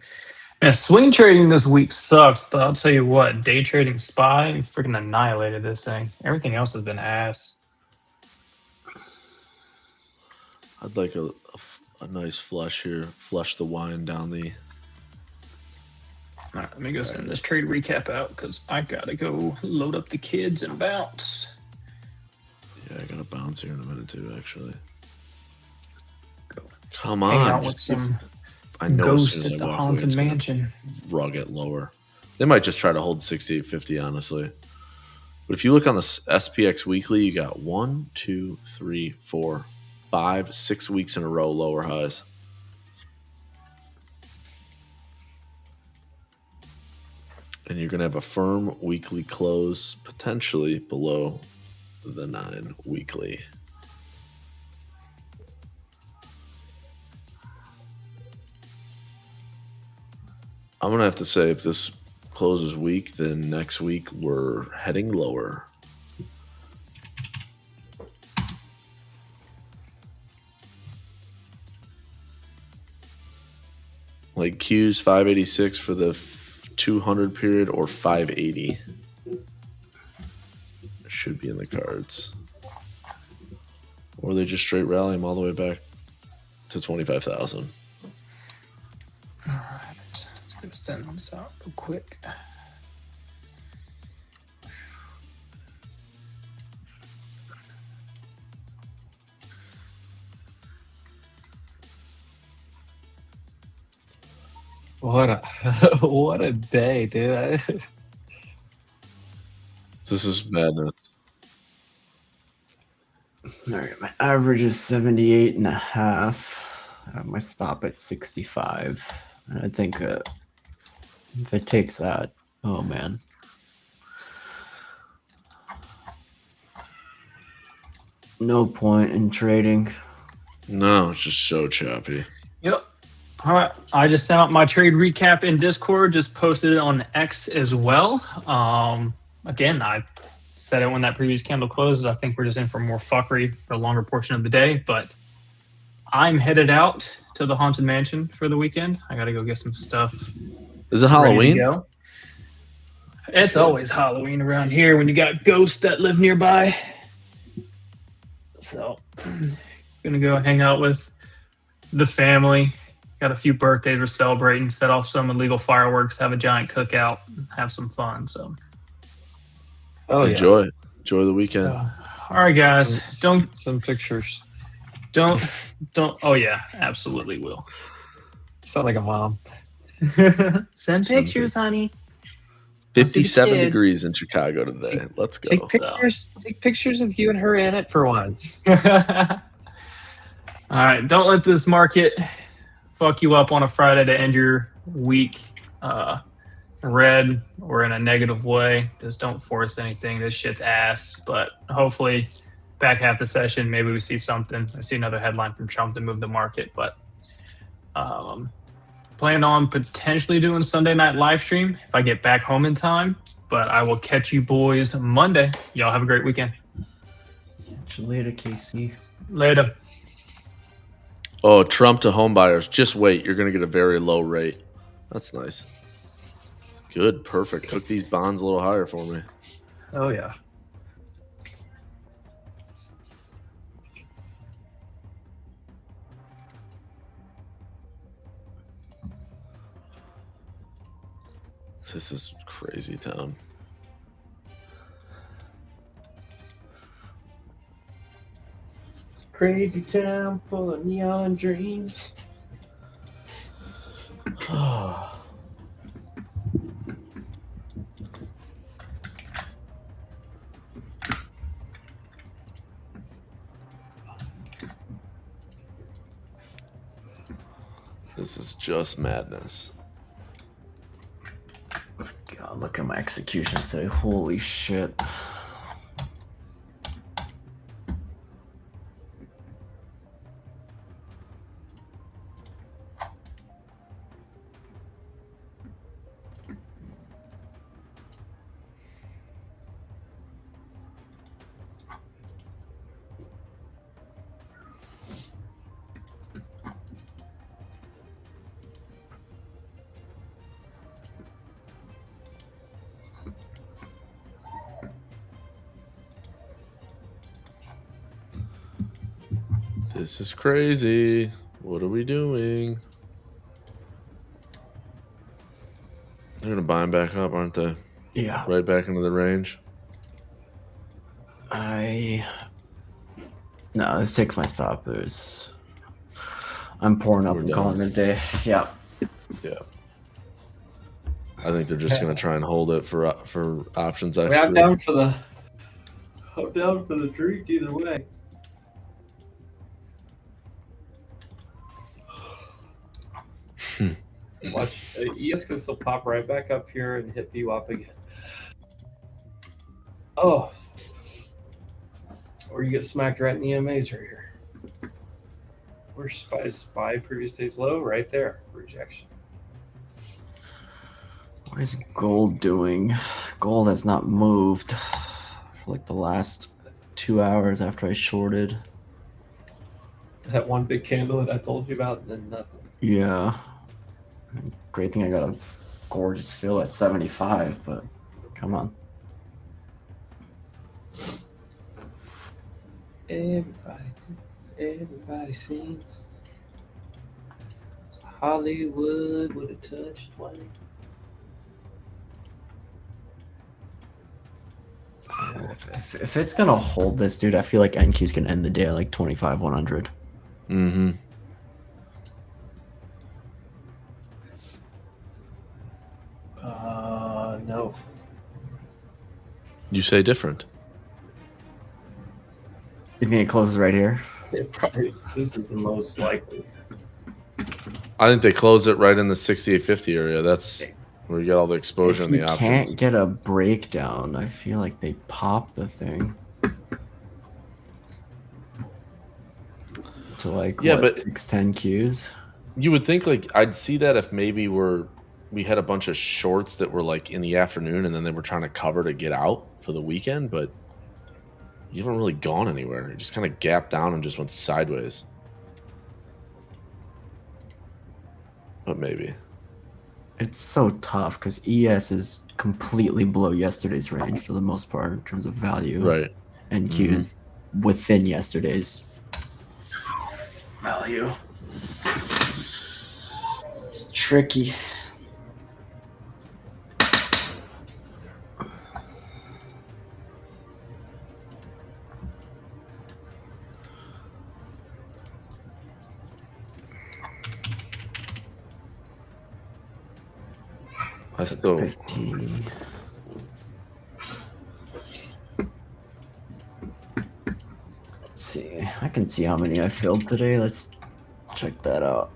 Speaker 8: And swing trading this week sucks, but I'll tell you what, day trading SPY freaking annihilated this thing. Everything else has been ass.
Speaker 5: I'd like a nice flush here. Flush the wine down the
Speaker 8: All right, let me go send this trade recap out because I gotta go load up the kids and bounce.
Speaker 5: Yeah, I gotta bounce here in a minute too, actually.
Speaker 8: Go.
Speaker 5: Come
Speaker 8: Hang
Speaker 5: on.
Speaker 8: out with some
Speaker 5: I know
Speaker 8: ghost
Speaker 5: as soon
Speaker 8: at
Speaker 5: as I
Speaker 8: the
Speaker 5: walk away,
Speaker 8: Haunted
Speaker 5: it's gonna
Speaker 8: Mansion.
Speaker 5: rug it lower. They might just try to hold 68.50, honestly. But if you look on the SPX weekly, you got 1, 2, 3, 4, 5, 6 weeks in a row lower highs. And you're going to have a firm weekly close, potentially below the 9 weekly. I'm going to have to say if this closes weak, then next week we're heading lower. Like Q's 586 for the 200 period or 580. It should be in the cards. Or they just straight rally them all the way back to 25,000.
Speaker 8: All right, let's go send this out real quick.
Speaker 6: What a day, dude.
Speaker 5: This is madness.
Speaker 3: All right, my average is 78.5. I have my stop at 65. I think if it takes that, oh man. No point in trading.
Speaker 5: No, it's just so choppy.
Speaker 8: Yep. All right. I just sent out my trade recap in Discord, just posted it on X as well. Again, I said it when that previous candle closes. I think we're just in for more fuckery for a longer portion of the day, but I'm headed out to the Haunted Mansion for the weekend. I got to go get some stuff.
Speaker 5: Is it
Speaker 8: ready to
Speaker 5: Halloween?
Speaker 8: go. It's always Halloween around here when you got ghosts that live nearby. So, gonna go hang out with the family. Got a few birthdays we're celebrating, set off some illegal fireworks, have a giant cookout, have some fun. So,
Speaker 5: Enjoy the weekend.
Speaker 8: all right, guys. Don't
Speaker 6: some pictures.
Speaker 8: Don't. Oh yeah, absolutely will.
Speaker 6: Sound like a mom.
Speaker 8: Send pictures, honey.
Speaker 5: 57
Speaker 8: kids.
Speaker 5: degrees in Chicago today. Let's go.
Speaker 6: Take pictures. Take pictures with you and her in it for once.
Speaker 8: All right, don't let this market fuck you up on a Friday to end your week red or in a negative way. Just don't force anything. This shit's ass. But hopefully, back half the session, maybe we see something. I see another headline from Trump to move the market. But plan on potentially doing Sunday night live stream if I get back home in time. But I will catch you boys Monday. Y'all have a great weekend.
Speaker 3: Catch you later, Casey.
Speaker 8: Later.
Speaker 5: Oh, Trump to home buyers. Just wait. You're going to get a very low rate. That's nice. Good. Perfect. Cook these bonds a little higher for me.
Speaker 6: Oh, yeah.
Speaker 5: This is crazy town.
Speaker 1: Crazy town full of neon dreams.
Speaker 5: This is just madness.
Speaker 3: God, look at my executions today. Holy shit.
Speaker 5: This is crazy. What are we doing? They're gonna buy them back up, aren't they?
Speaker 3: Yeah.
Speaker 5: Right back into the range.
Speaker 3: No, this takes my stop. I'm pouring up
Speaker 5: We're
Speaker 3: and
Speaker 5: done.
Speaker 3: calling it a day. Yeah.
Speaker 5: Yeah. I think they're just gonna try and hold it for options
Speaker 1: I'm
Speaker 5: expiry.
Speaker 1: down for the drink either way. Watch ES can still pop right back up here and hit VWAP again. Oh, or you get smacked right in the EMAs right here. Where's SPY previous day's low? Right there, rejection.
Speaker 3: What is gold doing? Gold has not moved for like the last 2 hours after I shorted.
Speaker 1: That one big candle that I told you about, and then nothing.
Speaker 3: Yeah. Great thing I got a gorgeous fill at 75, but come on.
Speaker 1: Everybody sings. Hollywood with a touch 20.
Speaker 3: If it's gonna hold this, dude, I feel like NQ's gonna end the day at like 25,100.
Speaker 5: Mm-hmm.
Speaker 1: No.
Speaker 5: You say different.
Speaker 3: You think it closes right here?
Speaker 1: It probably, this is the most likely.
Speaker 5: I think they close it right in the 6850 area. That's where you get all the exposure
Speaker 3: If
Speaker 5: in the
Speaker 3: you
Speaker 5: options.
Speaker 3: can't get a breakdown, I feel like they pop the thing to like
Speaker 5: but
Speaker 3: 610 Qs.
Speaker 5: You would think like I'd see that if maybe we had a bunch of shorts that were like in the afternoon and then they were trying to cover to get out for the weekend, but you haven't really gone anywhere. You just kind of gapped down and just went sideways. But maybe.
Speaker 3: It's so tough because ES is completely below yesterday's range for the most part in terms of value.
Speaker 5: Right.
Speaker 3: And Q is within yesterday's value. It's tricky.
Speaker 5: I still
Speaker 3: 15. Let's see. I can see how many I filled today. Let's check that out.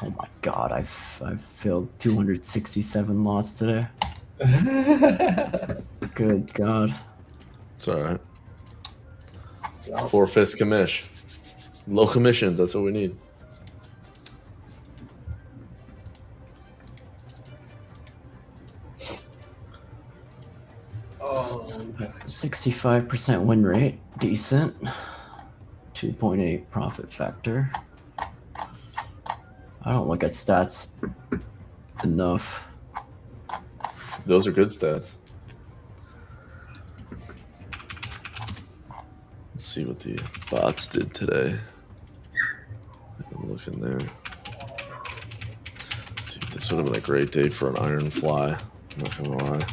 Speaker 3: Oh my god, I've filled 267 lots today. Good god.
Speaker 5: It's all right. 4/5 commish. Low commissions. That's what we need.
Speaker 1: Oh,
Speaker 3: 65% win rate, decent. 2.8 profit factor. I don't look at stats enough.
Speaker 5: Those are good stats. Let's see what the bots did today. Look in there. Dude, this would have been a great day for an iron fly. I'm not gonna lie.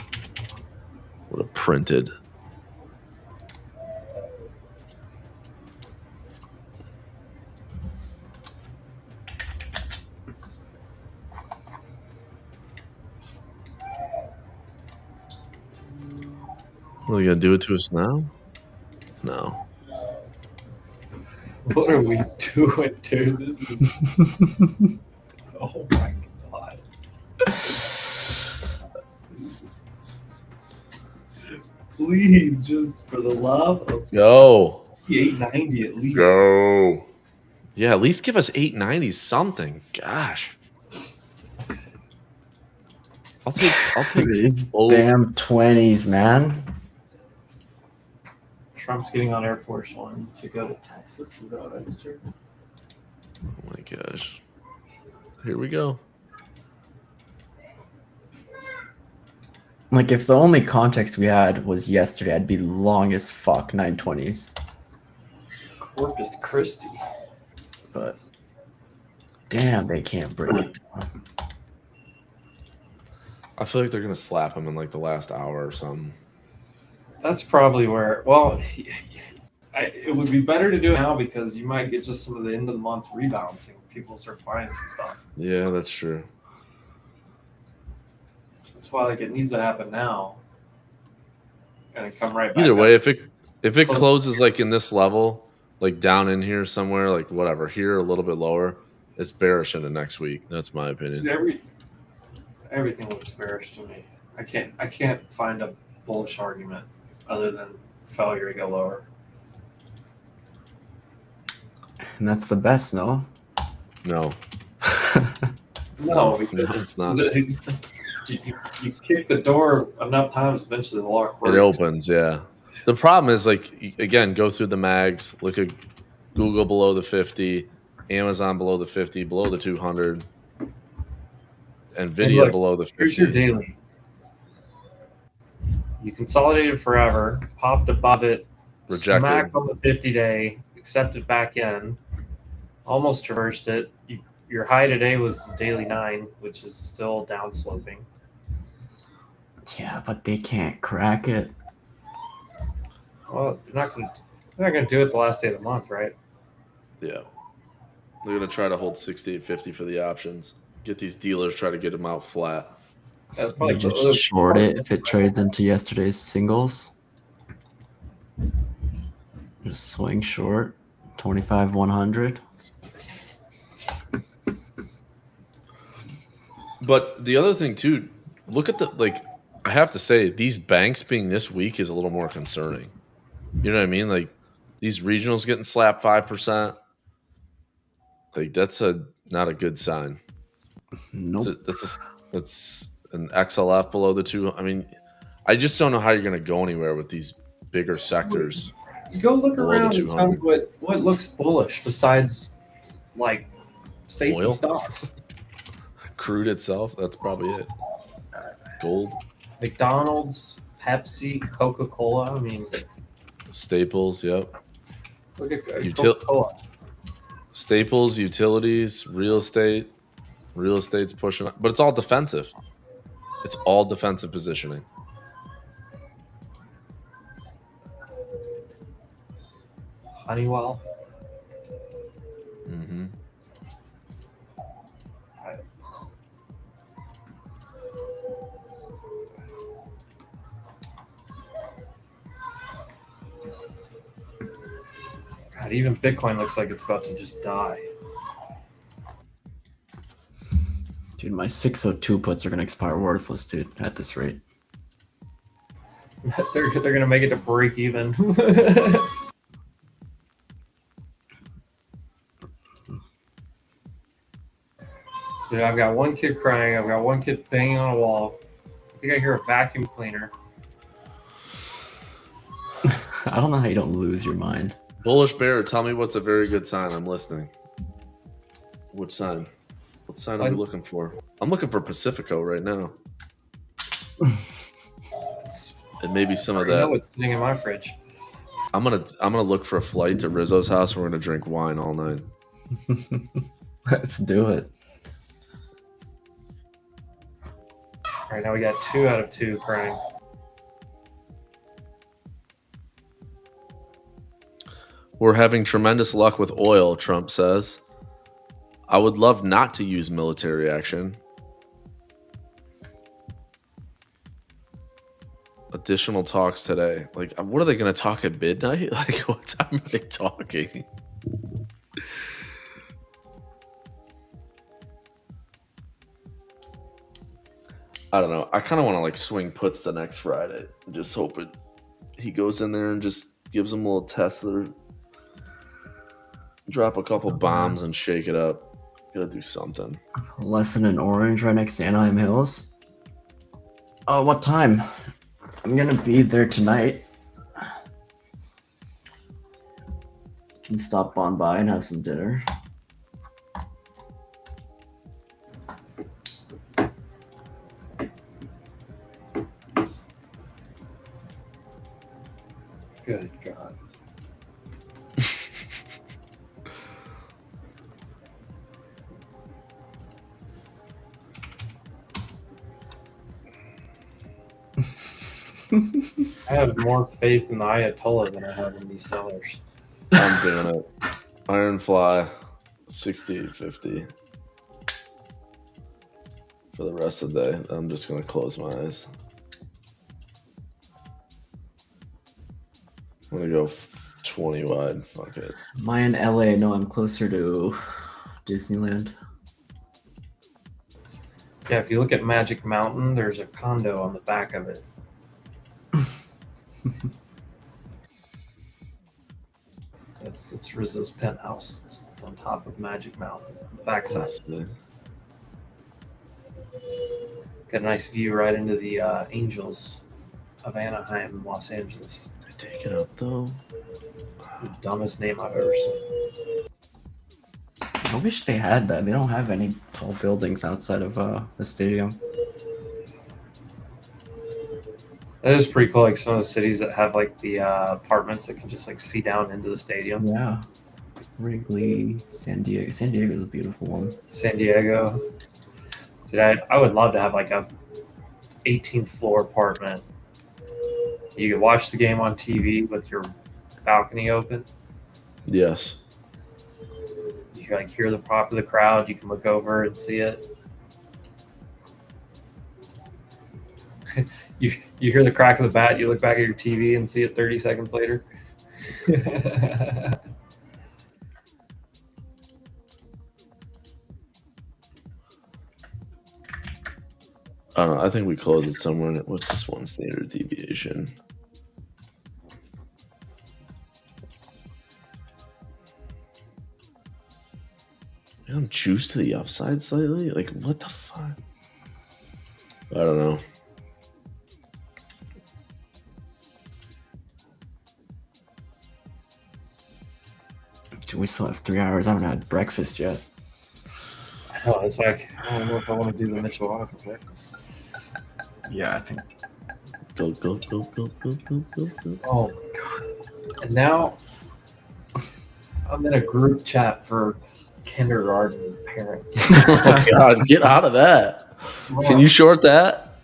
Speaker 5: Would have printed. What, are you gonna do it to us now? No.
Speaker 1: what are we doing, dude? This is. Oh my god. Please, just for the love of
Speaker 5: Go.
Speaker 1: 890 at least.
Speaker 5: Go. Yeah, at least give us 890 something. Gosh. I'll take
Speaker 3: These damn 20s, man.
Speaker 1: Trump's getting on Air Force One to go to Texas. Is that what I just heard?
Speaker 5: Oh my gosh. Here we go.
Speaker 3: Like, if the only context we had was yesterday, I'd be long as fuck 920s.
Speaker 1: Corpus Christi.
Speaker 3: But damn, they can't break it down.
Speaker 5: I feel like they're gonna slap him in like the last hour or something.
Speaker 1: That's probably where. Well, it would be better to do it now because you might get just some of the end of the month rebalancing. People start buying some stuff.
Speaker 5: Yeah, that's true.
Speaker 1: That's why like it needs to happen now, and it come right back.
Speaker 5: Either way,
Speaker 1: up.
Speaker 5: if it closes like in this level, like down in here somewhere, like whatever, here a little bit lower, it's bearish into next week. That's my opinion.
Speaker 1: Everything looks bearish to me. I can't find a bullish argument other than failure to go lower.
Speaker 3: And that's the best, no?
Speaker 5: No.
Speaker 1: No, because
Speaker 5: it's not.
Speaker 1: You kick the door enough times, eventually the lock works.
Speaker 5: It opens, yeah. The problem is, like, again, go through the mags, look at Google below the 50, Amazon below the 50, below the 200, NVIDIA below the 50.
Speaker 1: Here's your daily. You consolidated forever, popped above it,
Speaker 5: Rejected.
Speaker 1: smacked on the 50-day, accepted back in, almost traversed it. Your high today was the daily 9, which is still downsloping.
Speaker 3: Yeah, but they can't crack it.
Speaker 1: Well, they're not gonna do it the last day of the month, right?
Speaker 5: Yeah. They're going to try to hold 68.50 for the options. Get these dealers, try to get them out flat.
Speaker 1: That's probably
Speaker 3: just short it if it trades into yesterday's singles. Just swing short, 25-100.
Speaker 5: But the other thing too, look at I have to say, these banks being this weak is a little more concerning. You know what I mean? Like these regionals getting slapped 5%. Like that's not a good sign.
Speaker 3: Nope.
Speaker 5: That's an XLF below the 2. I mean, I just don't know how you're going to go anywhere with these bigger sectors.
Speaker 1: Go look around and tell me what looks bullish besides like safety
Speaker 5: Oil?
Speaker 1: stocks.
Speaker 5: Crude itself, that's probably it. Gold.
Speaker 1: McDonald's, Pepsi, Coca-Cola. I mean,
Speaker 5: Staples, yep.
Speaker 1: look at Coca-Cola.
Speaker 5: Staples, utilities, real estate. Real estate's pushing up, but it's all defensive. It's all defensive positioning.
Speaker 1: Honeywell.
Speaker 5: Mm-hmm.
Speaker 1: God, even Bitcoin looks like it's about to just die.
Speaker 3: Dude, my 602 puts are going to expire worthless, dude, at this rate.
Speaker 1: They're going to make it to break even. Dude, I've got one kid crying. I've got one kid banging on a wall. I think I hear a vacuum cleaner.
Speaker 3: I don't know how you don't lose your mind.
Speaker 5: Bullish bear, tell me what's a very good sign. I'm listening. What sign? What sign are we looking for? I'm looking for Pacifico right now. And maybe some of that.
Speaker 1: I know what's sitting in my fridge.
Speaker 5: I'm gonna look for a flight to Rizzo's house. We're gonna drink wine all night.
Speaker 3: Let's do it.
Speaker 1: All right, now we got 2 out of 2 crying.
Speaker 5: We're having tremendous luck with oil, Trump says. I would love not to use military action. Additional talks today. Like, what are they going to talk at midnight? Like, what time are they talking? I don't know. I kind of want to like swing puts the next Friday. Just hope he goes in there and just gives them a little test. Drop a couple bombs and shake it up. Gotta do something.
Speaker 3: Lesson in Orange right next to Anaheim Hills. Oh, what time? I'm gonna be there tonight. Can stop on by and have some dinner.
Speaker 1: Good God. I have more faith in the Ayatollah than I have in these sellers.
Speaker 5: I'm doing it. Iron Fly, 68.50 for the rest of the day. I'm just gonna close my eyes. I'm gonna go 20 wide. Fuck it.
Speaker 3: Am I in LA? No, I'm closer to Disneyland.
Speaker 1: Yeah, if you look at Magic Mountain, there's a condo on the back of it. It's Rizzo's penthouse. It's on top of Magic Mountain, on the backside. Got a nice view right into the Angels of Anaheim, Los Angeles.
Speaker 5: Take it up though.
Speaker 1: The dumbest name I've ever seen.
Speaker 3: I wish they had that. They don't have any tall buildings outside of the stadium.
Speaker 1: That is pretty cool. Like some of the cities that have like the apartments that can just like see down into the stadium.
Speaker 3: Yeah. Wrigley, San Diego. San Diego's a beautiful one.
Speaker 1: San Diego. Dude, I would love to have like a 18th floor apartment. You could watch the game on TV with your balcony open.
Speaker 5: Yes.
Speaker 1: You can like hear the pop of the crowd. You can look over and see it. You hear the crack of the bat. You look back at your TV and see it 30 seconds later.
Speaker 5: I don't know. I think we close it somewhere. What's this one standard deviation? I'm juiced to the upside slightly. Like, what the fuck? I don't know.
Speaker 3: Dude, we still have 3 hours. I haven't had breakfast yet.
Speaker 1: I know. It's like I don't know if I want to do the Mitchell Otter for breakfast.
Speaker 3: Yeah, I think.
Speaker 5: Go, go, go, go, go, go, go, go.
Speaker 1: Oh my God! And now I'm in a group chat for kindergarten parents.
Speaker 5: Oh God, get out of that. Can you short that?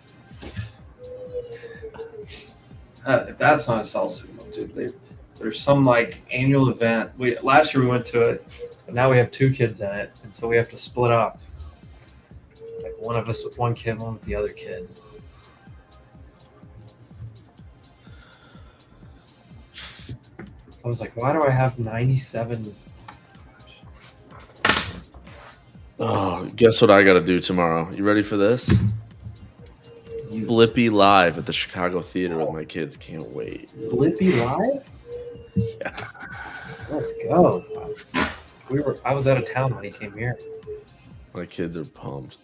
Speaker 1: If that's not a sell signal, dude. There's some like annual event. Last year we went to it, but now we have 2 kids in it, and so we have to split up. Like one of us with one kid, one with the other kid. I was like, why do I have 97?
Speaker 5: Oh, guess what I got to do tomorrow? You ready for this? Blippi live at the Chicago Theater with my kids. Can't wait.
Speaker 1: Blippi live?
Speaker 5: Yeah.
Speaker 1: Let's go. I was out of town when he came here.
Speaker 5: My kids are pumped.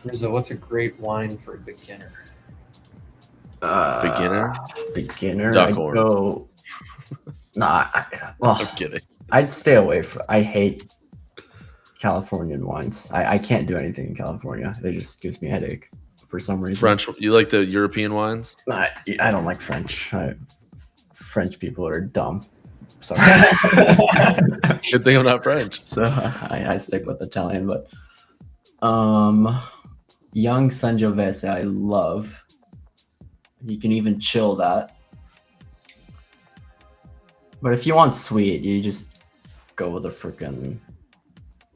Speaker 1: Rizzo, what's a great wine for a beginner?
Speaker 5: Beginner?
Speaker 3: I'd
Speaker 5: Duckhorn.
Speaker 3: go. Nah, well,
Speaker 5: I'm kidding.
Speaker 3: I'd stay away from. I hate Californian wines. I can't do anything in California. It just gives me a headache for some reason.
Speaker 5: French. You like the European wines?
Speaker 3: I don't like French. French people are dumb. Sorry.
Speaker 5: Good thing I'm not French.
Speaker 3: So I stick with Italian, but young Sangiovese I love. You can even chill that. But if you want sweet, you just go with a freaking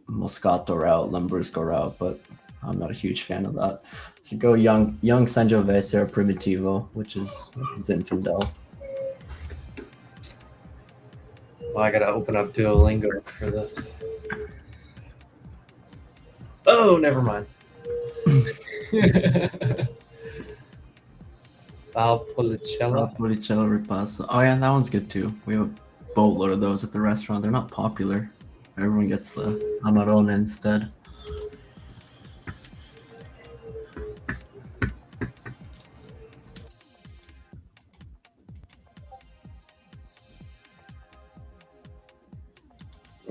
Speaker 3: Moscato route, Lambrusco route, but I'm not a huge fan of that. So go young Sangiovese or Primitivo, which is Zinfandel.
Speaker 1: Well, I gotta open up Duolingo for this. Oh, never mind. Valpolicella.
Speaker 3: Valpolicella Ripasso. Oh yeah, that one's good too. We have a boatload of those at the restaurant. They're not popular. Everyone gets the Amarone instead.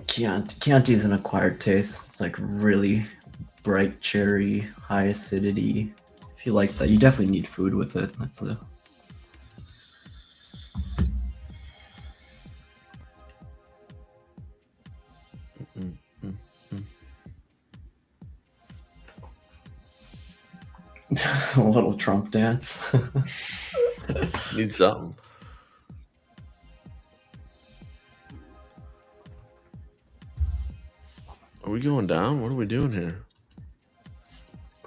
Speaker 3: Chianti is an acquired taste. It's like really bright cherry, high acidity. If you like that, you definitely need food with it. That's the a little Trump dance.
Speaker 5: Need something. Are we going down? What are we doing here?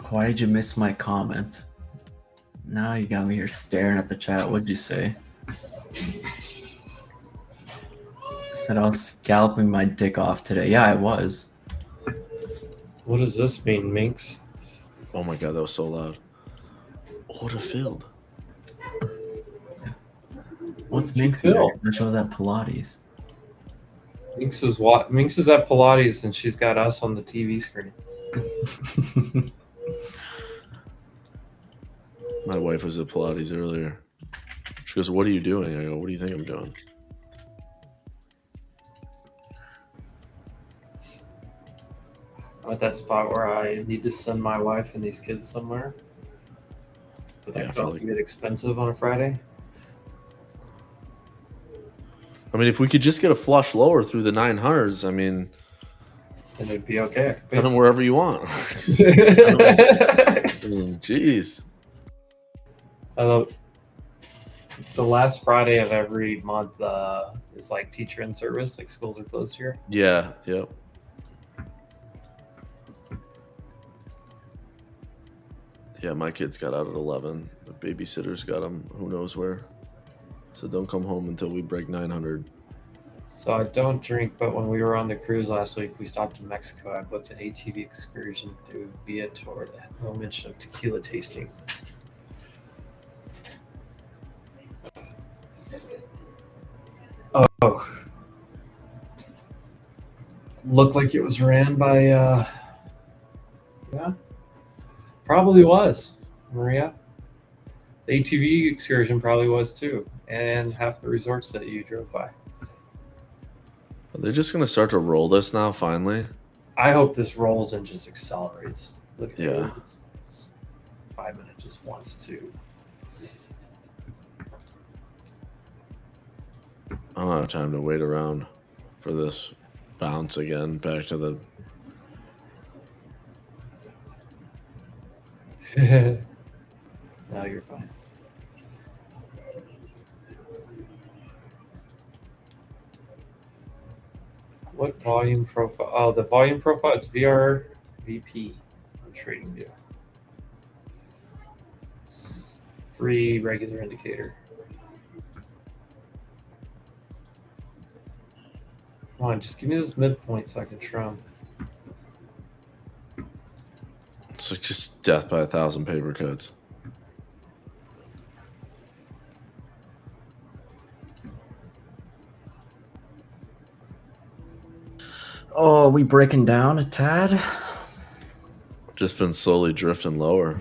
Speaker 3: Why did you miss my comment? Now you got me here staring at the chat. What'd you say? I said I was scalping my dick off today. Yeah, I was.
Speaker 1: What does this mean, Minx?
Speaker 5: Oh my god, that was so loud. Order filled.
Speaker 3: What's Minx doing? That shows at Pilates.
Speaker 1: Minx is what? Minx is at Pilates, and she's got us on the TV screen.
Speaker 5: My wife was at Pilates earlier. She goes, "What are you doing?" I go, "What do you think I'm doing?"
Speaker 1: I'm at that spot where I need to send my wife and these kids somewhere. But that could also get expensive on a Friday.
Speaker 5: I mean, if we could just get a flush lower through the 900s, I mean,
Speaker 1: then it'd be okay.
Speaker 5: Send them wherever you want. I mean, jeez.
Speaker 1: The last Friday of every month is like teacher in service. Like schools are closed here.
Speaker 5: Yeah. Yep. Yeah, my kids got out at 11. The babysitters got them who knows where. So don't come home until we break 900.
Speaker 1: So I don't drink, but when we were on the cruise last week, we stopped in Mexico. I booked an ATV excursion through Villa Torre. No mention of tequila tasting. Oh. Looked like it was ran by, yeah. Probably was, Maria. The ATV excursion probably was too. And half the resorts that you drove by.
Speaker 5: Are they just going to start to roll this now, finally?
Speaker 1: I hope this rolls and just accelerates. Look at
Speaker 5: Yeah.
Speaker 1: it's 5 minutes just wants to.
Speaker 5: I don't have time to wait around for this bounce again back to the...
Speaker 1: No, you're fine. What volume profile? Oh, the volume profile, it's VRVP on TradingView. It's free regular indicator. Come on, just give me this midpoint so I can trim.
Speaker 5: It's like just death by 1,000 paper cuts.
Speaker 3: Oh, are we breaking down a tad?
Speaker 5: Just been slowly drifting lower.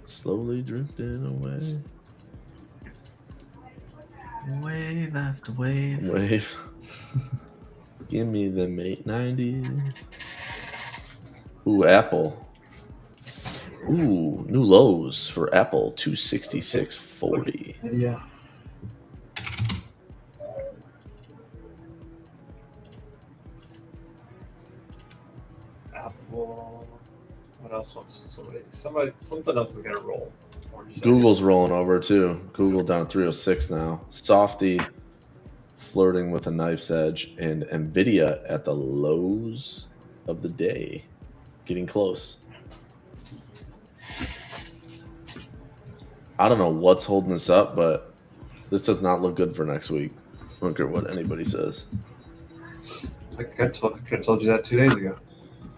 Speaker 5: Slowly drifting away.
Speaker 3: Wave after wave.
Speaker 5: Wave. Give me the 890s. Ooh, Apple. Ooh, new lows for Apple, 266.40.
Speaker 1: Yeah. Apple. What else wants something else is gonna roll.
Speaker 5: Google's rolling over too. Google down 306 now. Softy flirting with a knife's edge, and Nvidia at the lows of the day, getting close. I don't know what's holding this up, but this does not look good for next week. I don't care what anybody says.
Speaker 1: I could have told you that 2 days ago.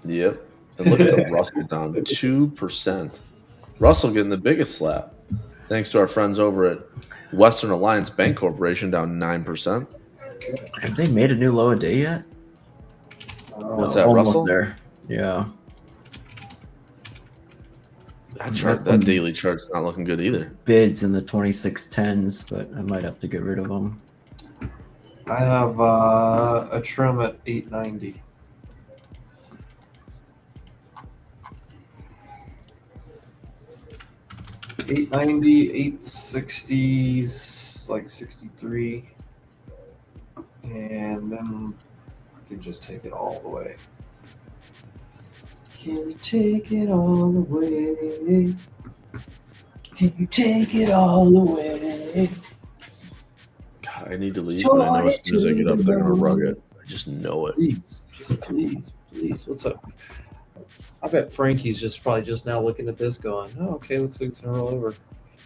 Speaker 5: Yep. And look at the Russell down 2%. Russell getting the biggest slap. Thanks to our friends over at Western Alliance Bank Corporation down 9%.
Speaker 3: Have they made a new low a day yet?
Speaker 5: What's that,
Speaker 3: almost
Speaker 5: Russell?
Speaker 3: there. Yeah.
Speaker 5: That daily chart's not looking good either.
Speaker 3: Bids in the 2610s, but I might have to get rid of them.
Speaker 1: I have a trim at 890. 890, 860s, like 63. And then I can just take it all the way. Can you take it all the way? Can you take it all the way?
Speaker 5: God, I need to leave, but I know as soon as I get up, they're gonna rug it. I just know it.
Speaker 1: Please, just please. What's up? I bet Frankie's probably just now looking at this going, oh, okay, looks like it's gonna roll over.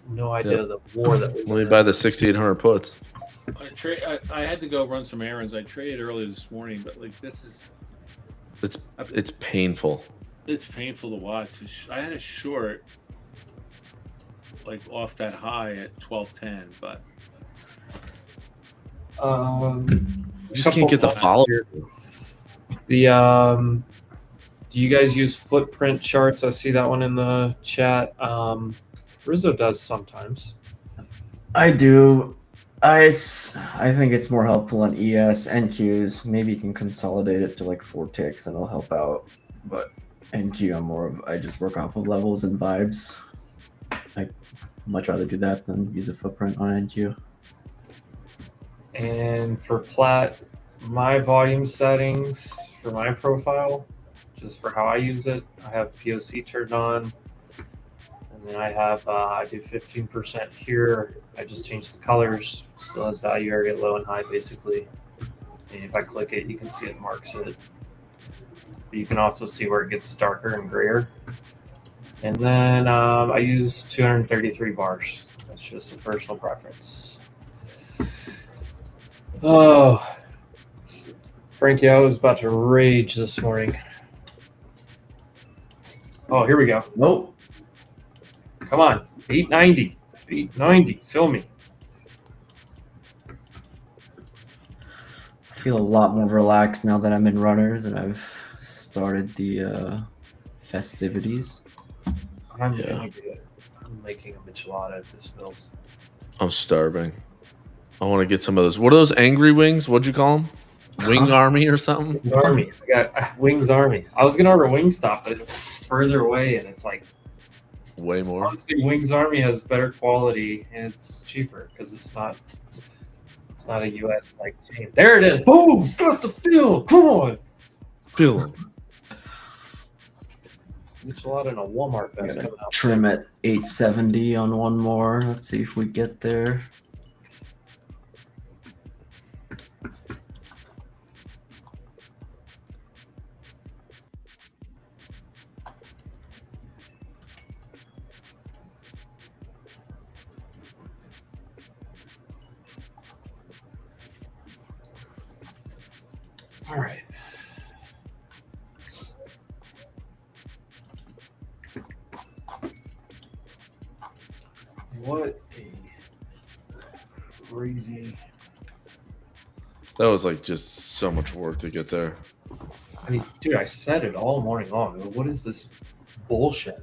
Speaker 1: No idea the war that we
Speaker 5: Let me buy the 6,800 puts.
Speaker 13: I had to go run some errands. I traded early this morning, but like this is
Speaker 5: it's painful.
Speaker 13: It's painful to watch. I had a short like off that high at 12.10, but
Speaker 5: just can't get the follow.
Speaker 1: Do you guys use footprint charts? I see that one in the chat. Rizzo does sometimes.
Speaker 3: I do. I think it's more helpful on ES and Qs. Maybe you can consolidate it to like 4 ticks and it'll help out. But NQ, I just work off of levels and vibes. I'd much rather do that than use a footprint on NQ.
Speaker 1: And for Plat, my volume settings for my profile, just for how I use it, I have POC turned on. And then I have, I do 15% here. I just change the colors. Still has value area low and high, basically. And if I click it, you can see it marks it. But you can also see where it gets darker and grayer. And then I use 233 bars. That's just a personal preference. Oh, Frankie, I was about to rage this morning. Oh, here we go.
Speaker 3: Nope.
Speaker 1: Come on, 890, 890. Fill me.
Speaker 3: I feel a lot more relaxed now that I'm in runners and I've started the festivities.
Speaker 1: I'm making a michelada if this fills.
Speaker 5: I'm starving. I want to get some of those. What are those angry wings? What'd you call them? Wing Army or something?
Speaker 1: Wings Army. I got Wings Army. I was gonna order Wingstop, but it's further away and it's like
Speaker 5: way more.
Speaker 1: Honestly, Wings Army has better quality and it's cheaper because it's not a US like chain. There it is. Boom! Got the fill. Come on.
Speaker 5: Fill.
Speaker 1: Michelada in a Walmart vest coming out.
Speaker 3: Trim at 870 on one more. Let's see if we get there.
Speaker 1: All right. What a crazy.
Speaker 5: That was like just so much work to get there.
Speaker 1: I mean, dude, I said it all morning long. What is this bullshit?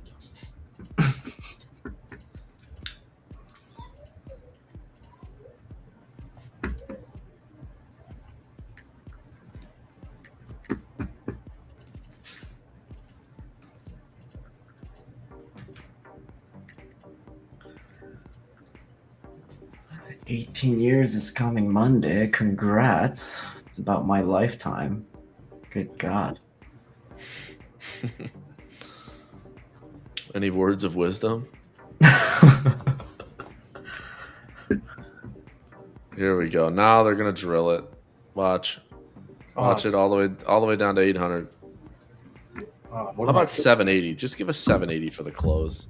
Speaker 3: $18 is coming Monday. Congrats. It's about my lifetime. Good God.
Speaker 5: Any words of wisdom? Here we go. Now they're gonna drill it. Watch it all the way down to 800. How about 780? Just give us 780 for the close.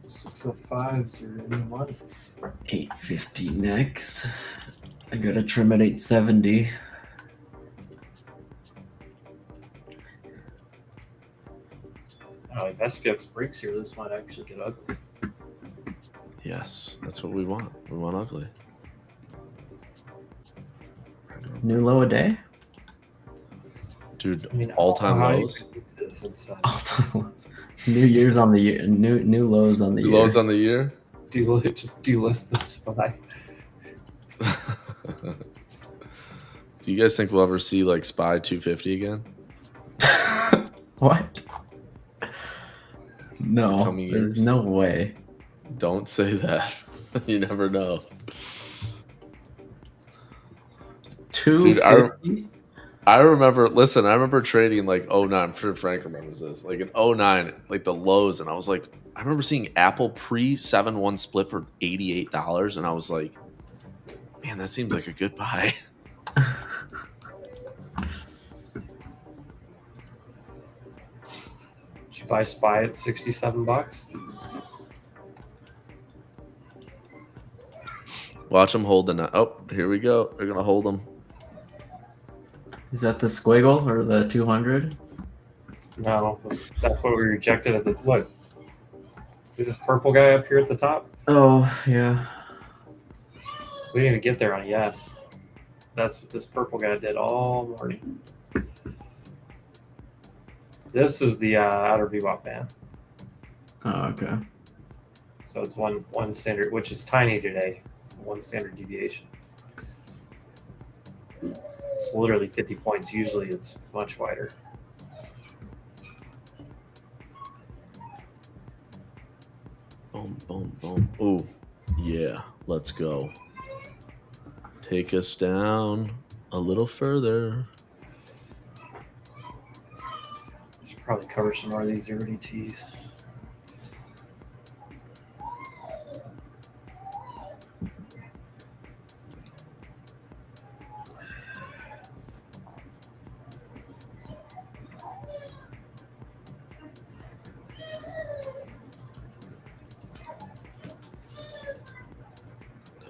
Speaker 1: 605s are any money.
Speaker 3: 850 next. I gotta trim at 870.
Speaker 1: Oh, if SPX breaks here, this might actually get ugly.
Speaker 5: Yes, that's what we want. We want ugly.
Speaker 3: New low a day?
Speaker 5: Dude,
Speaker 1: I mean,
Speaker 5: all-time lows.
Speaker 3: All-time lows. New year's on the year. New lows on the year.
Speaker 5: Lows on the year?
Speaker 1: Just delist this SPY.
Speaker 5: Do you guys think we'll ever see like SPY 250 again?
Speaker 3: What? No,
Speaker 5: Coming
Speaker 3: there's
Speaker 5: years.
Speaker 3: no way.
Speaker 5: Don't say that. You never know. Dude, I remember, listen, I remember trading like 09. I'm sure Frank remembers this. Like in 09, like the lows. And I was like, I remember seeing Apple pre 7-1 split for $88. And I was like, man, that seems like a good buy.
Speaker 1: Did you buy SPY at $67?
Speaker 5: Watch them hold the net. Oh, here we go. They're going to hold them.
Speaker 3: Is that the squiggle or the 200?
Speaker 1: No, that's what we rejected at the look. See this purple guy up here at the top?
Speaker 3: Oh, yeah.
Speaker 1: We didn't even get there on a yes. That's what this purple guy did all morning. This is the outer VWAP band.
Speaker 3: Oh, okay.
Speaker 1: So it's one standard, which is tiny today. One standard deviation. It's literally 50 points. Usually it's much wider.
Speaker 5: Boom, boom, boom. Ooh, yeah. Let's go. Take us down a little further.
Speaker 1: Should probably cover some more of these 0DTs.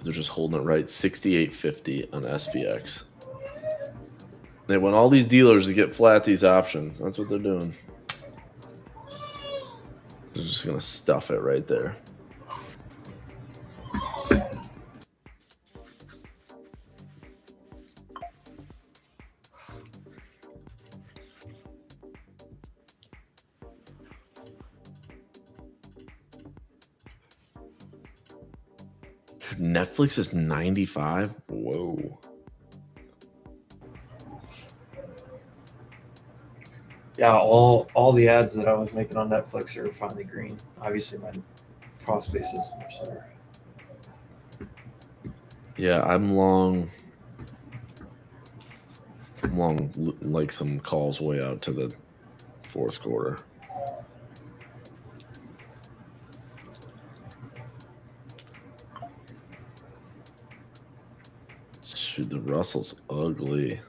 Speaker 5: They're just holding it right. 68.50 on SPX. They want all these dealers to get flat these options. That's what they're doing. They're just going to stuff it right there. Netflix is 95. Whoa.
Speaker 1: Yeah, all the ads that I was making on Netflix are finally green. Obviously, my cost base is much lower.
Speaker 5: Yeah, I'm long like some calls way out to the fourth quarter. Shoot, the Russell's ugly.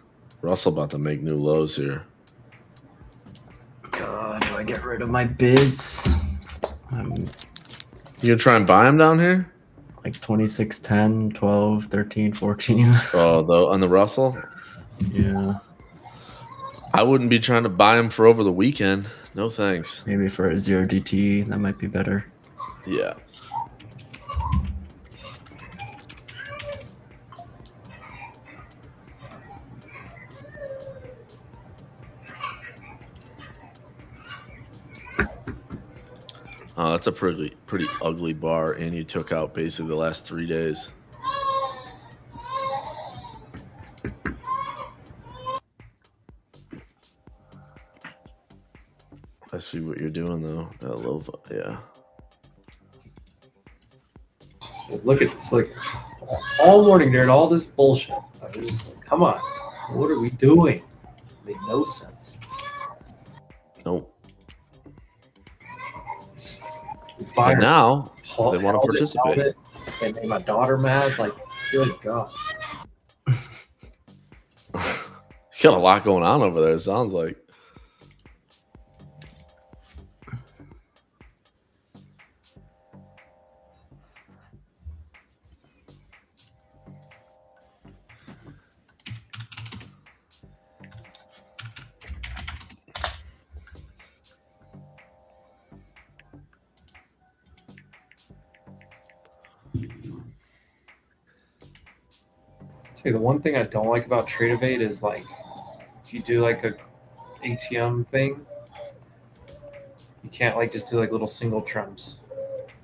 Speaker 5: Russell about to make new lows here.
Speaker 3: God, do I get rid of my bids?
Speaker 5: You gonna try and buy him down here?
Speaker 3: Like 26, 10, 12, 13, 14.
Speaker 5: Oh, on the Russell?
Speaker 3: Yeah.
Speaker 5: I wouldn't be trying to buy him for over the weekend. No thanks.
Speaker 3: Maybe for a 0DT, that might be better.
Speaker 5: Yeah. That's a pretty ugly bar, and you took out basically the last 3 days. I see what you're doing though. That low, yeah.
Speaker 1: Look at this, like all morning during all this bullshit. I was just like, come on, what are we doing? It made no sense.
Speaker 5: Nope.
Speaker 1: But
Speaker 5: now they want to participate.
Speaker 1: They made my daughter mad. Like, good God.
Speaker 5: You got a lot going on over there, it sounds like.
Speaker 1: See, the one thing I don't like about Tradify is like, if you do like a ATM thing, you can't like just do like little single trumps.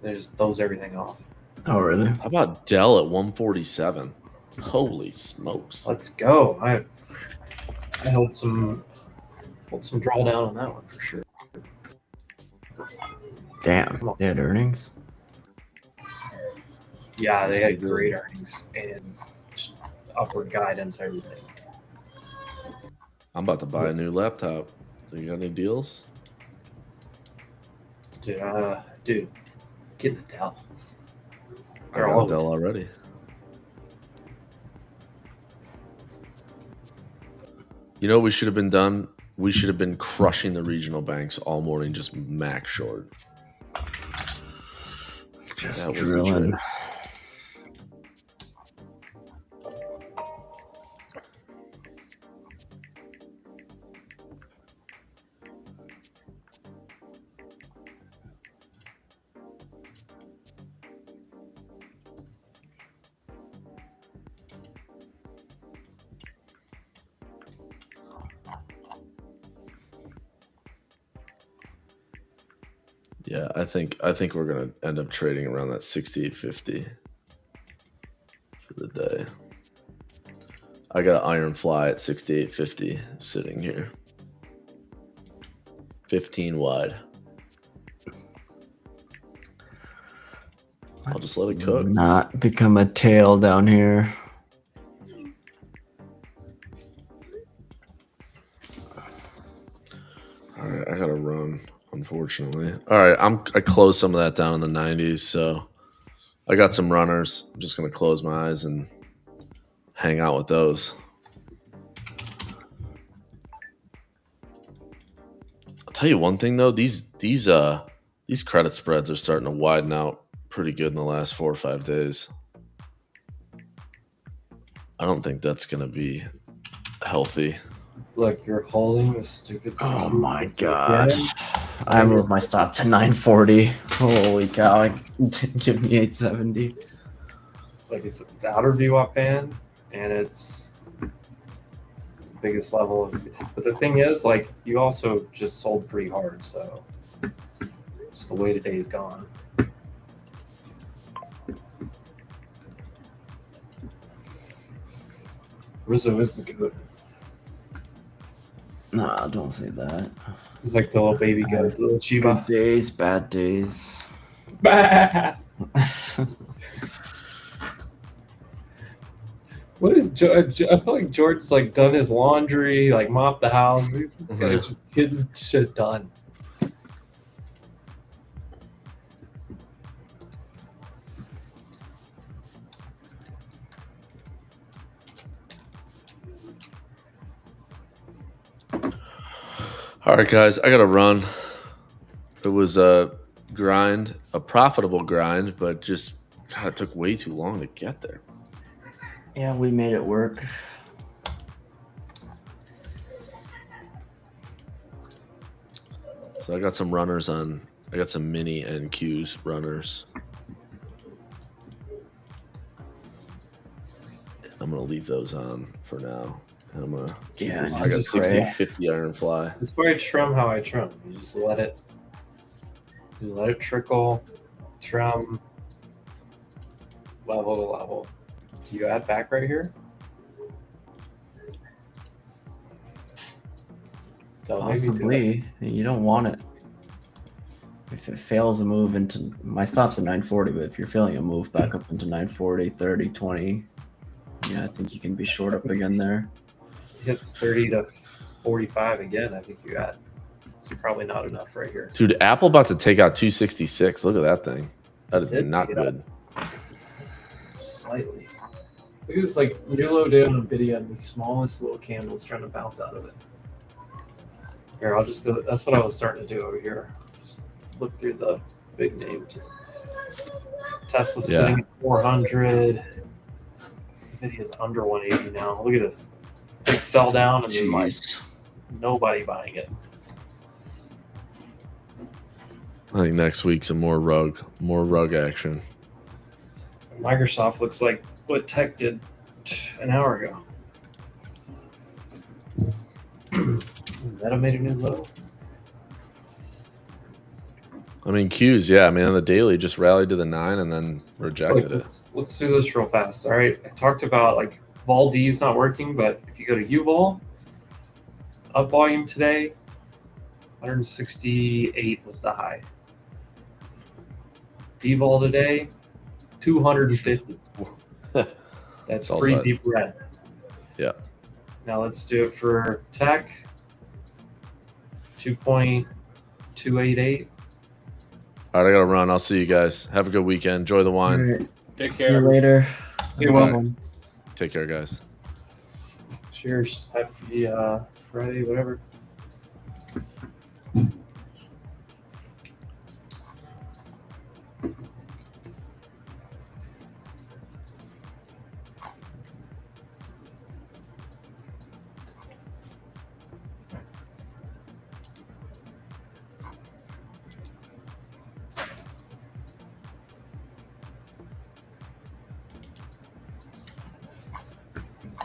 Speaker 1: It just throws everything off.
Speaker 3: Oh, really?
Speaker 5: How about Dell at 147? Holy smokes!
Speaker 1: Let's go. I held some drawdown on that one for sure.
Speaker 3: Damn, they had earnings.
Speaker 1: Yeah, they
Speaker 5: That's
Speaker 1: had
Speaker 5: good.
Speaker 1: great earnings and upward guidance, everything.
Speaker 5: I'm about to buy a new laptop. So you got any deals?
Speaker 1: Dude, get the Dell.
Speaker 5: I
Speaker 1: They're
Speaker 5: got
Speaker 1: all
Speaker 5: a Dell already. You know what we should have been done? We should have been crushing the regional banks all morning, just max short.
Speaker 3: Just
Speaker 5: That was the
Speaker 3: drilling.
Speaker 5: trade. Yeah, I think we're gonna end up trading around that 68.50 for the day. I got Iron Fly at 68.50 sitting here. 15 wide. I'll just let it cook.
Speaker 3: Not become a tail down here.
Speaker 5: All right, I gotta run, unfortunately. All right, I closed some of that down in the 90s, so I got some runners. I'm just gonna close my eyes and hang out with those. I'll tell you one thing though, these credit spreads are starting to widen out pretty good in the last 4 or 5 days. I don't think that's gonna be healthy.
Speaker 1: Look, you're holding the stupid.
Speaker 3: Oh my god! I moved my stop to 940. Holy cow! Give me 870.
Speaker 1: Like it's outer VWAP band, and it's the biggest level of. But the thing is, like, you also just sold pretty hard, so just the way today's gone. Rizzo is the goat.
Speaker 3: Nah, don't say that.
Speaker 1: He's like the little baby goat, the little Chiba.
Speaker 3: Good days, bad days.
Speaker 1: What is George? I feel like George's like done his laundry, like mopped the house. This guy's just getting shit done.
Speaker 5: All right, guys, I gotta run. It was a grind, a profitable grind, but just God, it took way too long to get there.
Speaker 3: Yeah, we made it work.
Speaker 5: So I got some runners on. I got some mini NQs runners. I'm gonna leave those on for now. And I'm gonna keep
Speaker 3: Yeah,
Speaker 5: this.
Speaker 3: I
Speaker 5: I got
Speaker 3: just
Speaker 5: 60-50 Iron Fly.
Speaker 1: That's why I trim how I trim. You just let it trickle, trim, level to level. Do you add back right here? So maybe do
Speaker 3: Possibly. You don't want it. If it fails a move into my stop's at 940, but if you're failing a move back up into 940, 30, 20, yeah, I think you can be short up again there.
Speaker 1: hits 30 to 45 again. I think you got. It's probably not enough right here.
Speaker 5: Dude, Apple about to take out 266. Look at that thing. That is
Speaker 1: Did
Speaker 5: not
Speaker 1: pick it
Speaker 5: good.
Speaker 1: Slightly. Look at this, like, yellow down NVIDIA and the smallest little candles trying to bounce out of it. Here, I'll just go. That's what I was starting to do over here. Just look through the big names. Tesla's sitting at 400. NVIDIA's under 180 now. Look at this. Big sell down and then like nobody buying it.
Speaker 5: I think next week some more rug action.
Speaker 1: Microsoft looks like what Tech did an hour ago. Meta made a new low.
Speaker 5: I mean, Q's, yeah. I mean, on the daily, just rallied to the 9 and then rejected it.
Speaker 1: Let's do this real fast. All right. I talked about like Vol D is not working, but if you go to UVol, up volume today, 168 was the high. DVol today, 250. That's
Speaker 5: All
Speaker 1: pretty
Speaker 5: set.
Speaker 1: deep red.
Speaker 5: Yeah.
Speaker 1: Now let's do it for tech. 2.288.
Speaker 5: All right, I gotta run. I'll see you guys. Have a good weekend. Enjoy the wine.
Speaker 3: All right.
Speaker 13: Take
Speaker 3: See you
Speaker 13: care.
Speaker 3: later.
Speaker 1: See you, Will.
Speaker 5: Take care, guys.
Speaker 1: Cheers. Happy Friday, whatever.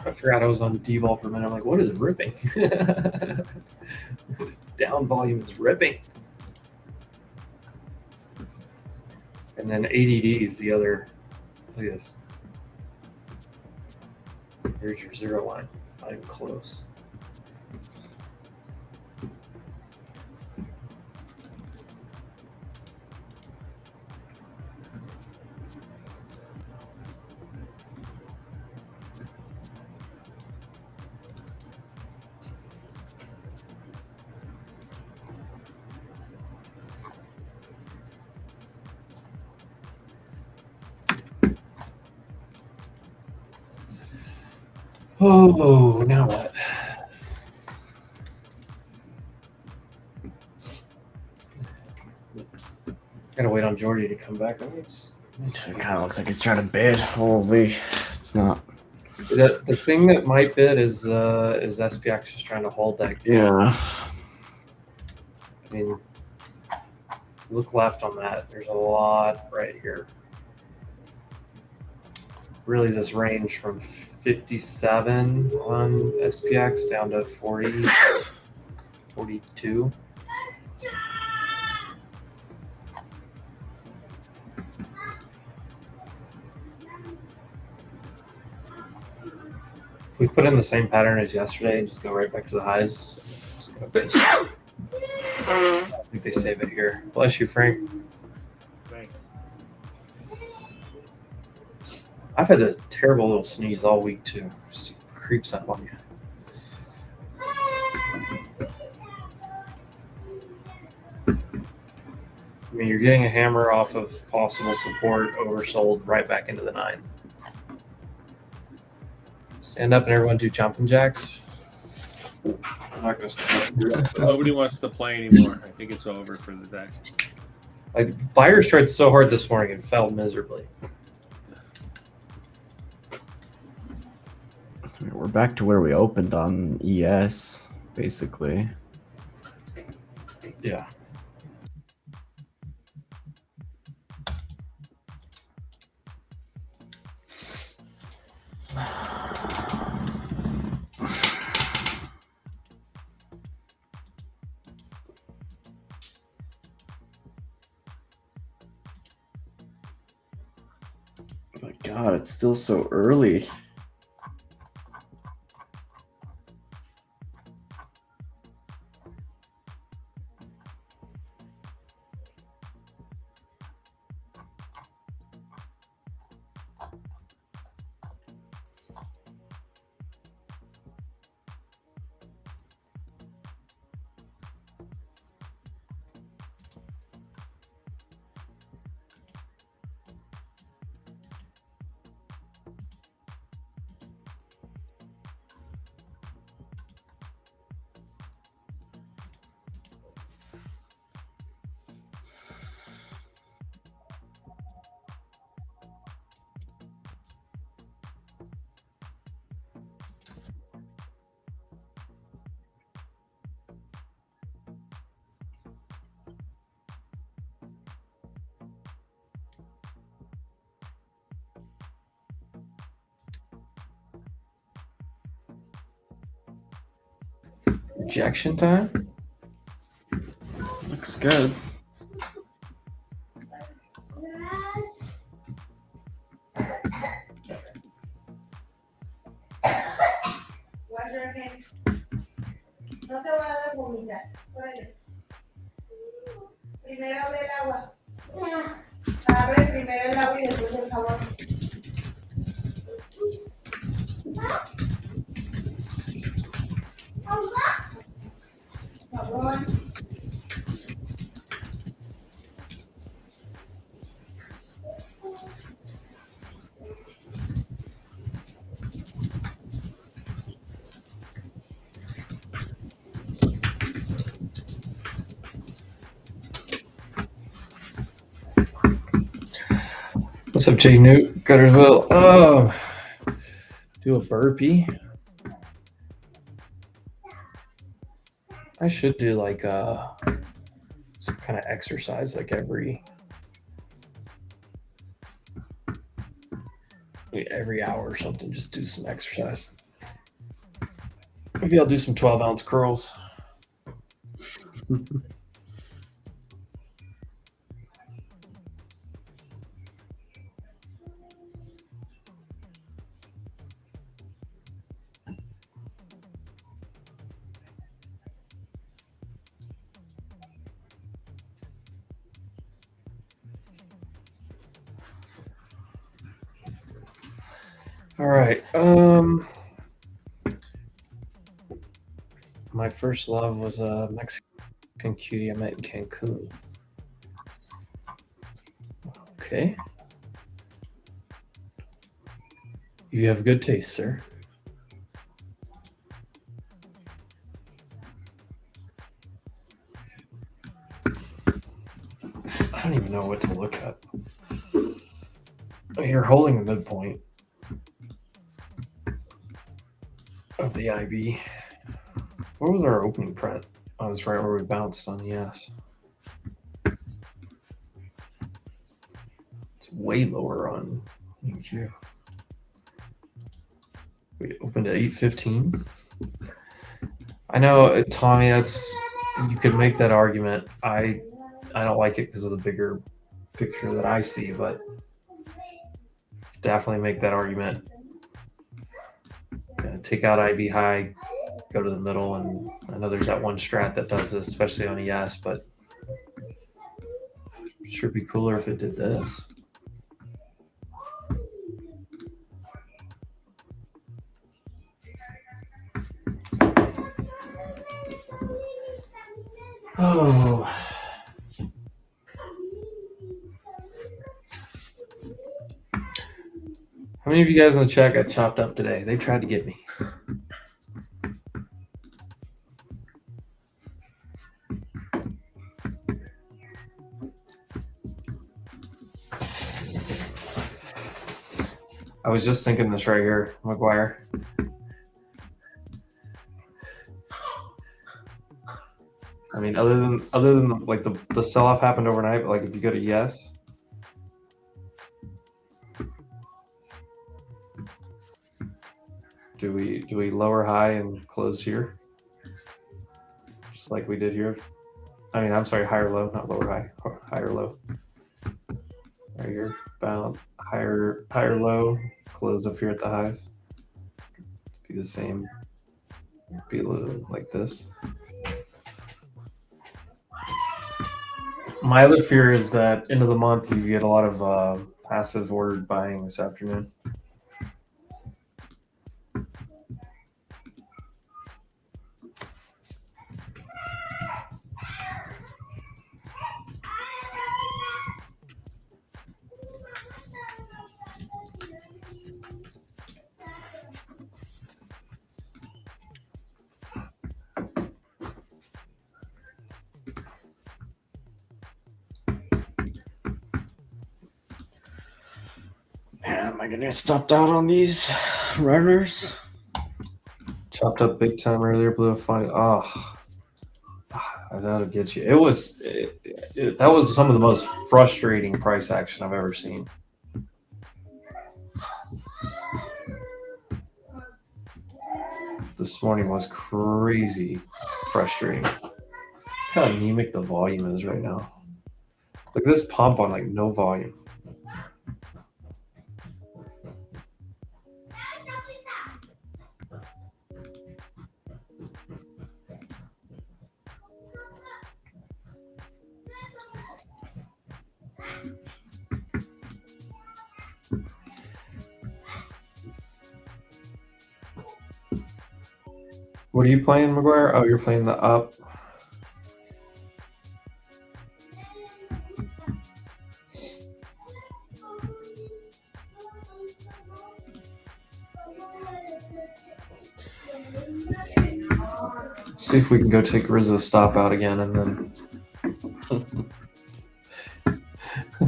Speaker 1: I forgot I was on D-Vol for a minute. I'm like, what is ripping? Down volume is ripping. And then ADD is the other. Look at this. Here's your zero line. Not even close. Oh, now what? Gotta wait on Jordy to come back. Let me just.
Speaker 3: It kind of looks like it's trying to bid. Holy, it's not.
Speaker 1: The thing that might bid is SPX just trying to hold that.
Speaker 3: Yeah.
Speaker 1: I mean, look left on that. There's a lot right here. Really, this range from 57 on SPX down to 40, 42. If we put in the same pattern as yesterday and just go right back to the highs, just gonna bid. I think they save it here. Bless you, Frank.
Speaker 13: Thanks.
Speaker 1: I've had a terrible little sneeze all week too. Just creeps up on you. I mean, you're getting a hammer off of possible support, oversold right back into the 9. Stand up and everyone do jumping jacks. I'm not gonna stand up.
Speaker 13: Nobody wants to play anymore. I think it's over for the day.
Speaker 1: Like buyers tried so hard this morning and fell miserably.
Speaker 3: We're back to where we opened on ES, basically.
Speaker 1: Yeah.
Speaker 3: Oh my God, it's still so early.
Speaker 1: Rejection time? Looks good.
Speaker 14: No te voy a dar vomitar. Órale. Primero abre el agua. Abre primero el agua y después el jabón. Jabón.
Speaker 1: What's up, Jay Newt? Guttersville. Oh, do a burpee. I should do like some kind of exercise like every hour or something. Just do some exercise. Maybe I'll do some 12-ounce curls. All right. My first love was a Mexican cutie I met in Cancun. Okay. You have good taste, sir. I don't even know what to look at. You're holding the midpoint of the IB. What was our opening print? Oh, that's right where we bounced on the S. It's way lower on EQ. We opened at 815. I know, Tommy, you could make that argument. I don't like it because of the bigger picture that I see, but definitely make that argument. Take out IB high, go to the middle, and I know there's that one strat that does this, especially on ES, but it sure be cooler if it did this. Oh. How many of you guys in the chat got chopped up today? They tried to get me. I was just thinking this right here, McGuire. I mean, other than like the sell-off happened overnight, but like if you go to yes, do we lower high and close here, just like we did here? I mean, I'm sorry, higher low, not lower high, higher low. Right here, bound higher low, close up here at the highs. Be the same. Be a little like this. My other fear is that end of the month you get a lot of passive ordered buying this afternoon. Man, am I gonna get stopped out on these runners? Chopped up big time earlier, blew a fine. Oh, that'll get you. That was some of the most frustrating price action I've ever seen. This morning was crazy frustrating. Look how anemic the volume is right now. Look at this pump on like no volume. What are you playing, McGuire? Oh, you're playing the up. See if we can go take Rizzo stop out again and then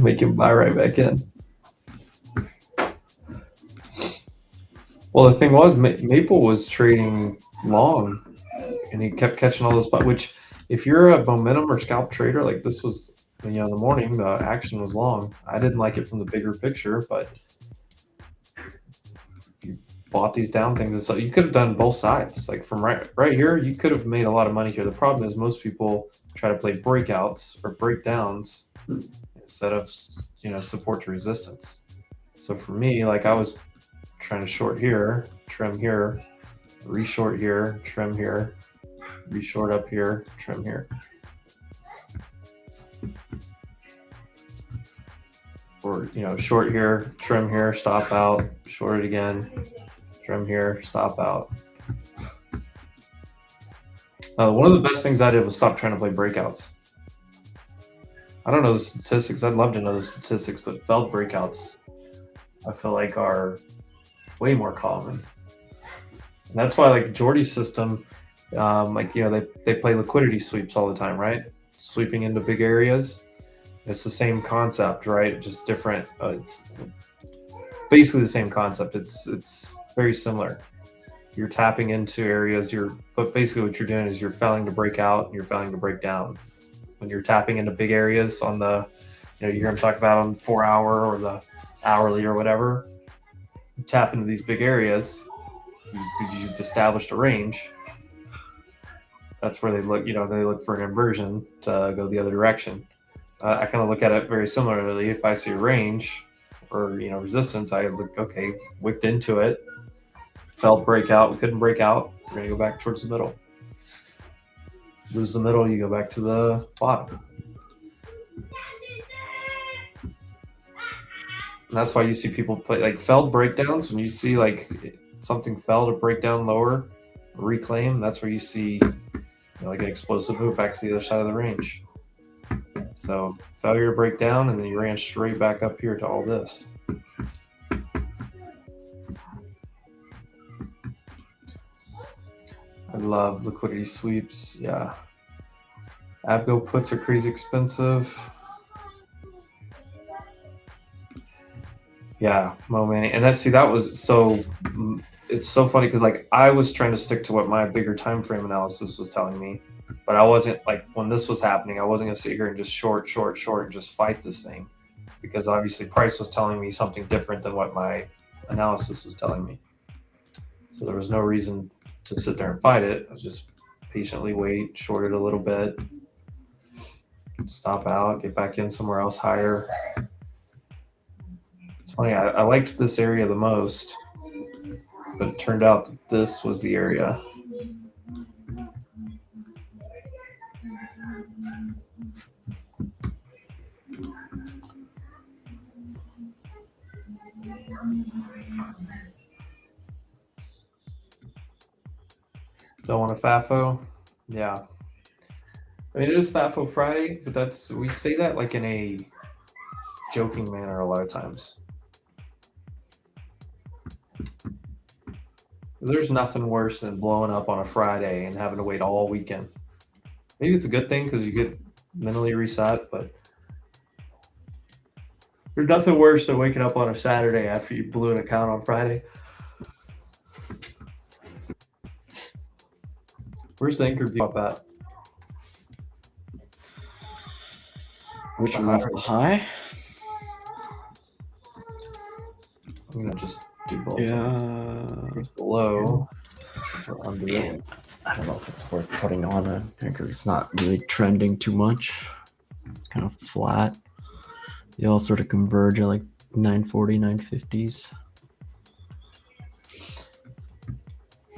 Speaker 1: make him buy right back in. Well, the thing was, Maple was trading long, and he kept catching all those. Which, if you're a momentum or scalp trader, like this was, in the morning, the action was long. I didn't like it from the bigger picture, but you bought these down things, and so you could have done both sides. Like from right here, you could have made a lot of money here. The problem is most people try to play breakouts or breakdowns instead of support to resistance. So for me, like I was trying to short here, trim here, reshort here, trim here, reshort up here, trim here. Or short here, trim here, stop out, short it again, trim here, stop out. One of the best things I did was stop trying to play breakouts. I don't know the statistics. I'd love to know the statistics, but failed breakouts, I feel like, are way more common. And that's why, like Jordy's system, they play liquidity sweeps all the time, right? Sweeping into big areas. It's the same concept, right? Just different. It's basically the same concept. It's very similar. You're tapping into areas. But basically what you're doing is you're failing to break out and you're failing to break down. When you're tapping into big areas on the, you hear them talk about on 4 hour or the hourly or whatever. You tap into these big areas. You've established a range. That's where they look. They look for an inversion to go the other direction. I kind of look at it very similarly. If I see a range or resistance, I look, okay, wicked into it, felt breakout, we couldn't break out. We're gonna go back towards the middle. Lose the middle, you go back to the bottom. And that's why you see people play like failed breakdowns. When you see like something fell to break down lower, reclaim, that's where you see like an explosive move back to the other side of the range. So failure to break down, and then you ran straight back up here to all this. I love liquidity sweeps. Yeah. Avgo puts are crazy expensive. Yeah, moment. And that was so. It's so funny because like I was trying to stick to what my bigger time frame analysis was telling me. But I wasn't, like, when this was happening, I wasn't going to sit here and just short, and just fight this thing. Because obviously price was telling me something different than what my analysis was telling me. So there was no reason to sit there and fight it. I was just patiently wait, short it a little bit, stop out, get back in somewhere else higher. It's funny, I liked this area the most, but it turned out that this was the area. Don't want a FAFO? Yeah. I mean, it is FAFO Friday, but we say that like in a joking manner a lot of times. There's nothing worse than blowing up on a Friday and having to wait all weekend. Maybe it's a good thing because you get mentally reset, but there's nothing worse than waking up on a Saturday after you blew an account on Friday. Where's the anchor view about that?
Speaker 3: Which one for the high?
Speaker 1: I'm gonna just do both.
Speaker 3: Yeah.
Speaker 1: It's below or under it.
Speaker 3: I don't know if it's worth putting on a anchor. It's not really trending too much. It's kind of flat. They all sort of converge at like 940, 950s.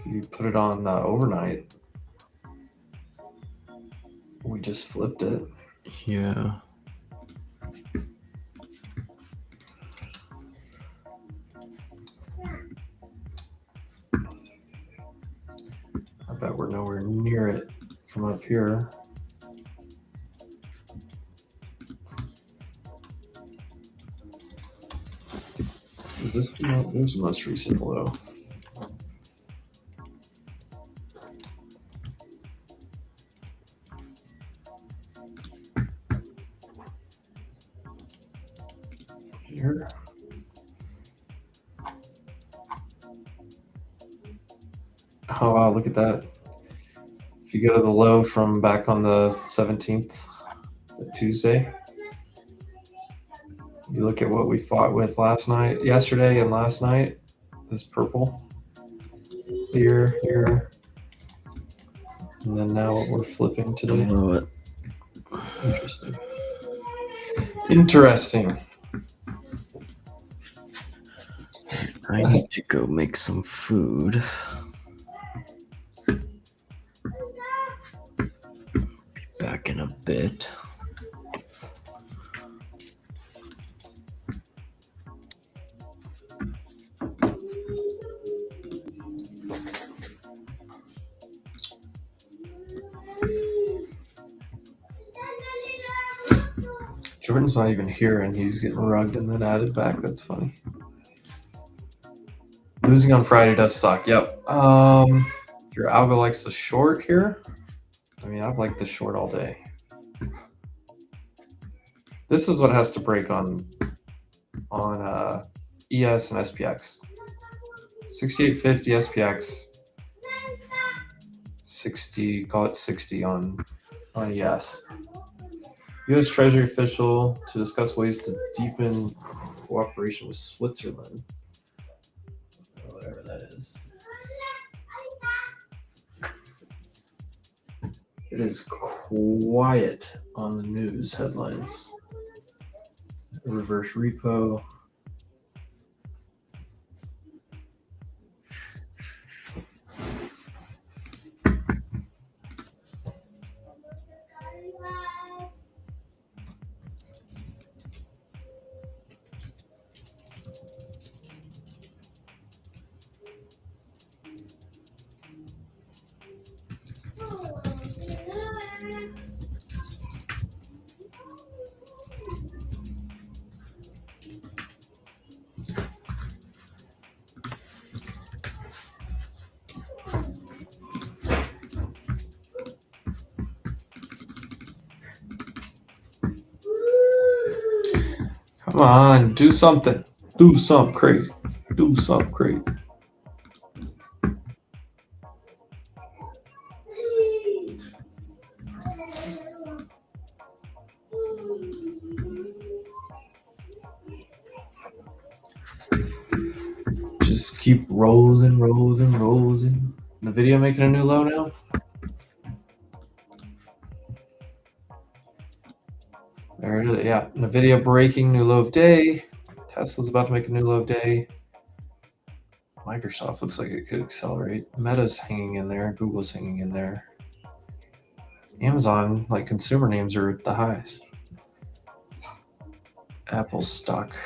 Speaker 1: You put it on overnight. We just flipped it.
Speaker 3: Yeah.
Speaker 1: nowhere near it from up here. Is this there's the most recent low? Here. Oh wow, look at that. If you go to the low from back on the 17th, Tuesday, you look at what we fought with yesterday and last night, this purple, here, and then now what we're flipping today. Interesting.
Speaker 3: I need to go make some food. Be back in a bit.
Speaker 1: Jordan's not even here and he's getting rugged and then added back. That's funny. Losing on Friday does suck. Yep. Your algo likes the short here. I mean, I've liked the short all day. This is what has to break on ES and SPX. 6850 SPX. 60, call it 60 on ES. U.S. Treasury official to discuss ways to deepen cooperation with Switzerland. Whatever that is. It is quiet on the news headlines. Reverse repo. Come on, do something. Do something crazy. Do something crazy. Just keep rolling. The video making a new low now? There it is. Yeah, NVIDIA breaking new low of day. Tesla's about to make a new low of day. Microsoft looks like it could accelerate. Meta's hanging in there. Google's hanging in there. Amazon, like consumer names, are at the highs. Apple's stuck.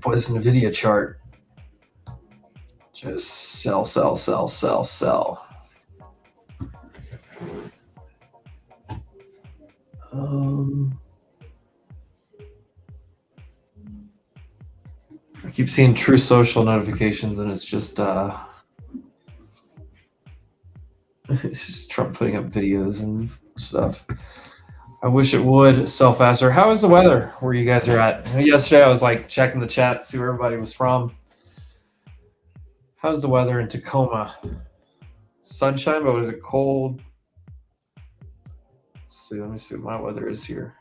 Speaker 1: What is NVIDIA chart? Just sell. I keep seeing True Social notifications, and it's just it's just Trump putting up videos and stuff. I wish it would sell faster. How is the weather where you guys are at? Yesterday I was like checking the chat, see where everybody was from. How's the weather in Tacoma? Sunshine, but was it cold? Let's see, let me see what my weather is here.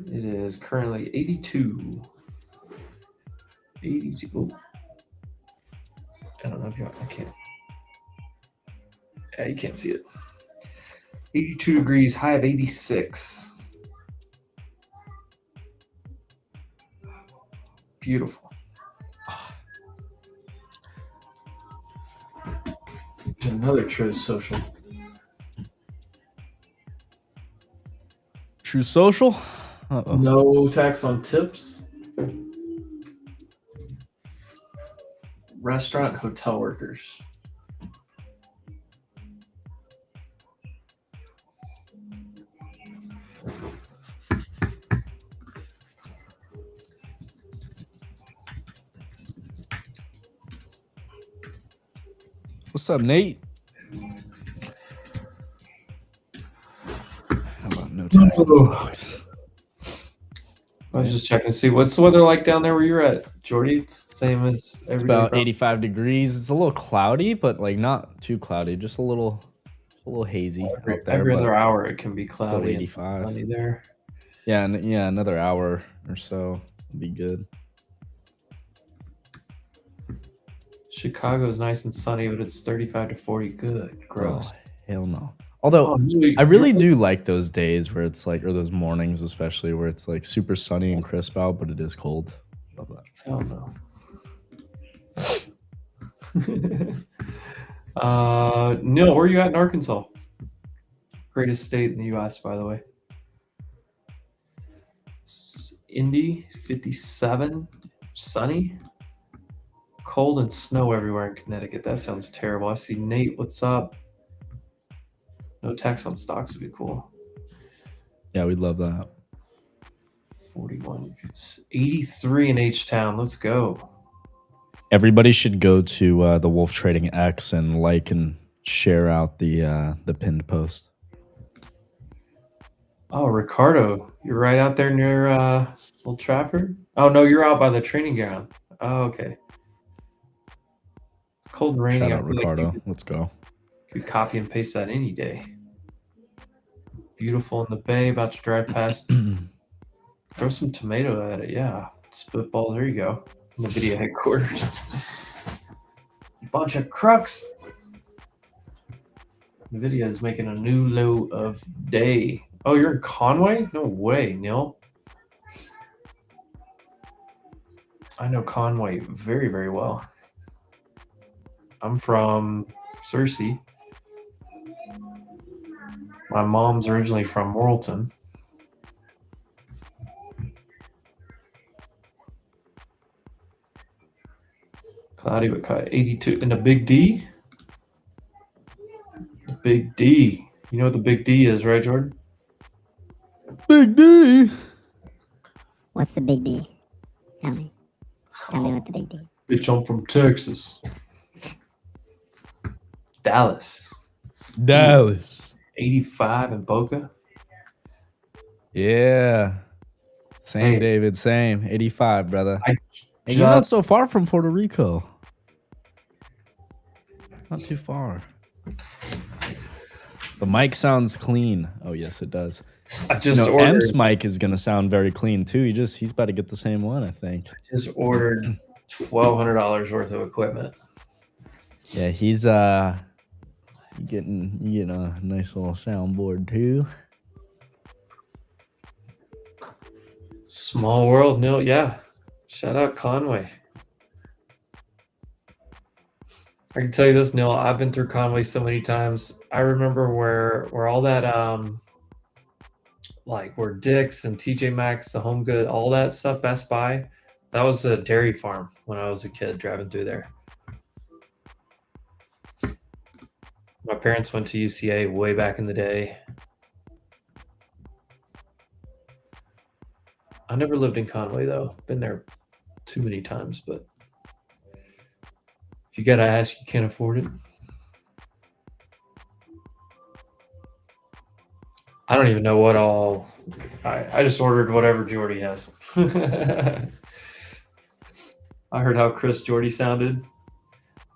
Speaker 1: It is currently 82. 82. Oh. I don't know if I can't. Yeah, you can't see it. 82 degrees, high of 86. Beautiful. Another True Social.
Speaker 11: True Social. Uh-oh.
Speaker 1: No tax on tips. Restaurant, hotel workers.
Speaker 11: What's up, Nate? How about no tax on stocks?
Speaker 1: I was just checking to see what's the weather like down there where you're at, Jordy. It's the same as every
Speaker 11: It's
Speaker 1: day,
Speaker 11: about
Speaker 1: bro.
Speaker 11: 85 degrees. It's a little cloudy, but like not too cloudy, just a little hazy out there.
Speaker 1: Every
Speaker 11: but
Speaker 1: other hour it can be
Speaker 11: still
Speaker 1: cloudy
Speaker 11: 85.
Speaker 1: and sunny there.
Speaker 11: Yeah, another hour or so would be good.
Speaker 1: Chicago's nice and sunny, but it's 35 to 40. Good. Gross.
Speaker 11: Oh, hell no. Although I really do like those days where it's like, or those mornings especially, where it's like super sunny and crisp out, but it is cold. Love that.
Speaker 1: Hell no. Neil, where are you at in Arkansas? Greatest state in the U.S., by the way. Indy, 57. Sunny. Cold and snow everywhere in Connecticut. That sounds terrible. I see Nate. What's up? No tax on stocks would be cool.
Speaker 11: Yeah, we'd love that.
Speaker 1: 41 views. 83 in H-Town. Let's go.
Speaker 11: Everybody should go to the Wolf Trading X and like and share out the pinned post.
Speaker 1: Oh, Ricardo, you're right out there near Old Trafford? Oh, no, you're out by the training ground. Oh, okay. Cold and rainy.
Speaker 11: Shout
Speaker 1: I
Speaker 11: out
Speaker 1: feel like
Speaker 11: Ricardo.
Speaker 1: you
Speaker 11: Let's go.
Speaker 1: could copy and paste that any day. Beautiful in the bay, about to drive past. Throw some tomato at it, yeah. Spitball, there you go. NVIDIA headquarters. Bunch of crooks. NVIDIA is making a new low of day. Oh, you're in Conway? No way, Neil. I know Conway very, very well. I'm from Searcy. My mom's originally from Morrilton. Cloudy but caught 82 in the Big D. The Big D. You know what the Big D is, right, Jordan?
Speaker 11: Big D.
Speaker 15: What's the big D? Tell me. Tell me what the big D is.
Speaker 1: Bitch, I'm from Texas. Dallas. 85 in Boca.
Speaker 11: Yeah. Same,
Speaker 1: Hey.
Speaker 11: David. Same. 85, brother.
Speaker 1: I
Speaker 11: Hey, you're not
Speaker 1: just-
Speaker 11: so far from Puerto Rico. Not too far. The mic sounds clean. Oh, yes, it does.
Speaker 1: I just
Speaker 11: You know,
Speaker 1: ordered.
Speaker 11: M's mic is gonna sound very clean too. He's about to get the same one, I think.
Speaker 1: Just ordered $1,200 worth of equipment.
Speaker 11: Yeah, he's getting a nice little soundboard too.
Speaker 1: Small world, Neil. Yeah. Shout out Conway. I can tell you this, Neil. I've been through Conway so many times. I remember where all that like where Dick's and TJ Maxx, the Home Good, all that stuff, Best Buy, that was a dairy farm when I was a kid driving through there. My parents went to UCA way back in the day. I never lived in Conway though. Been there too many times, but if you gotta ask, you can't afford it. I don't even know what all. I just ordered whatever Jordy has. I heard how Chris Jordy sounded,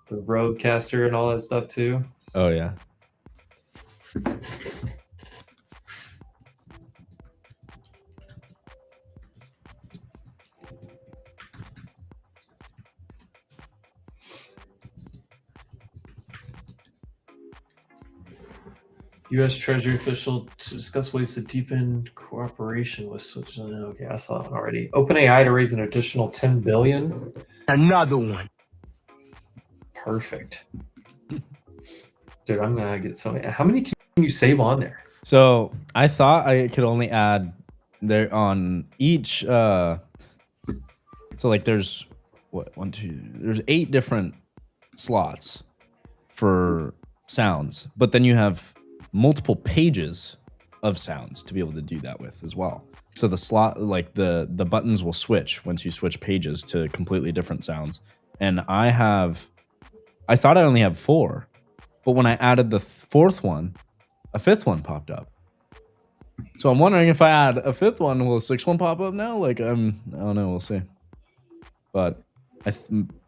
Speaker 1: the Roadcaster and all that stuff too.
Speaker 11: Oh yeah.
Speaker 1: U.S. Treasury official to discuss ways to deepen cooperation with Switzerland. Okay, I saw that one already. OpenAI to raise an additional $10 billion.
Speaker 16: Another one.
Speaker 1: Perfect. Dude, I'm gonna get so many. How many can you save on there?
Speaker 11: So I thought I could only add there on each. So like there's what 1, 2. There's 8 different slots for sounds, but then you have multiple pages of sounds to be able to do that with as well. So the slot, like the buttons will switch once you switch pages to completely different sounds. And I thought I only have 4, but when I added the 4th one, a 5th one popped up. So I'm wondering if I add a 5th one, will a 6th one pop up now? Like I don't know, we'll see. But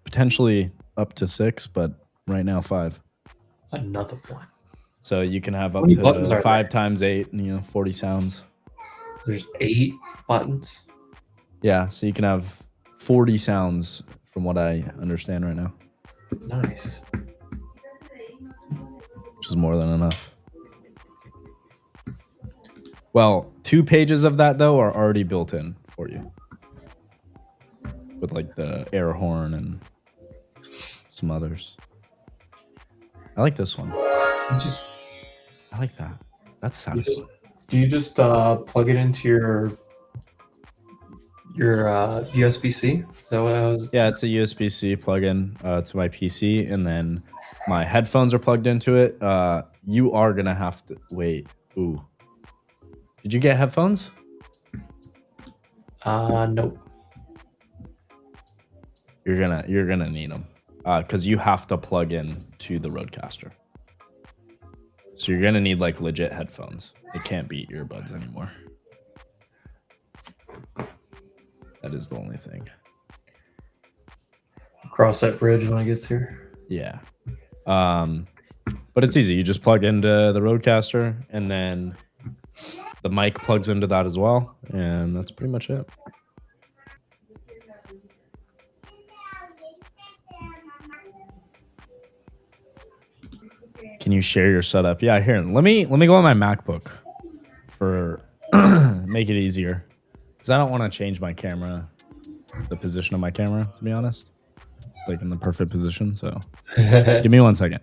Speaker 11: potentially up to 6, but right now 5.
Speaker 1: Another one.
Speaker 11: So you can have
Speaker 1: How
Speaker 11: up
Speaker 1: many buttons
Speaker 11: to
Speaker 1: are
Speaker 11: 5 times 8, 40 sounds.
Speaker 1: There's 8 buttons.
Speaker 11: Yeah, so you can have 40 sounds from what I understand right now.
Speaker 1: Nice.
Speaker 11: Which is more than enough. Well, 2 pages of that though are already built in for you. With like the air horn and some others. I like this one. I like that. That's satisfying.
Speaker 1: Do you just plug it into your USB-C? Is that what I was?
Speaker 11: Yeah, it's a USB-C plug-in to my PC, and then my headphones are plugged into it. You are gonna have to wait. Ooh, did you get headphones?
Speaker 1: Nope.
Speaker 11: You're gonna need them because you have to plug in to the Rodecaster. So you're gonna need like legit headphones. It can't be earbuds anymore. That is the only thing.
Speaker 1: Cross that bridge when it gets here.
Speaker 11: Yeah. But it's easy. You just plug into the Rodecaster, and then the mic plugs into that as well, and that's pretty much it. Can you share your setup? Yeah, here. Let me go on my MacBook for make it easier. Because I don't want to change my camera, the position of my camera, to be honest. It's like in the perfect position, so give me 1 second.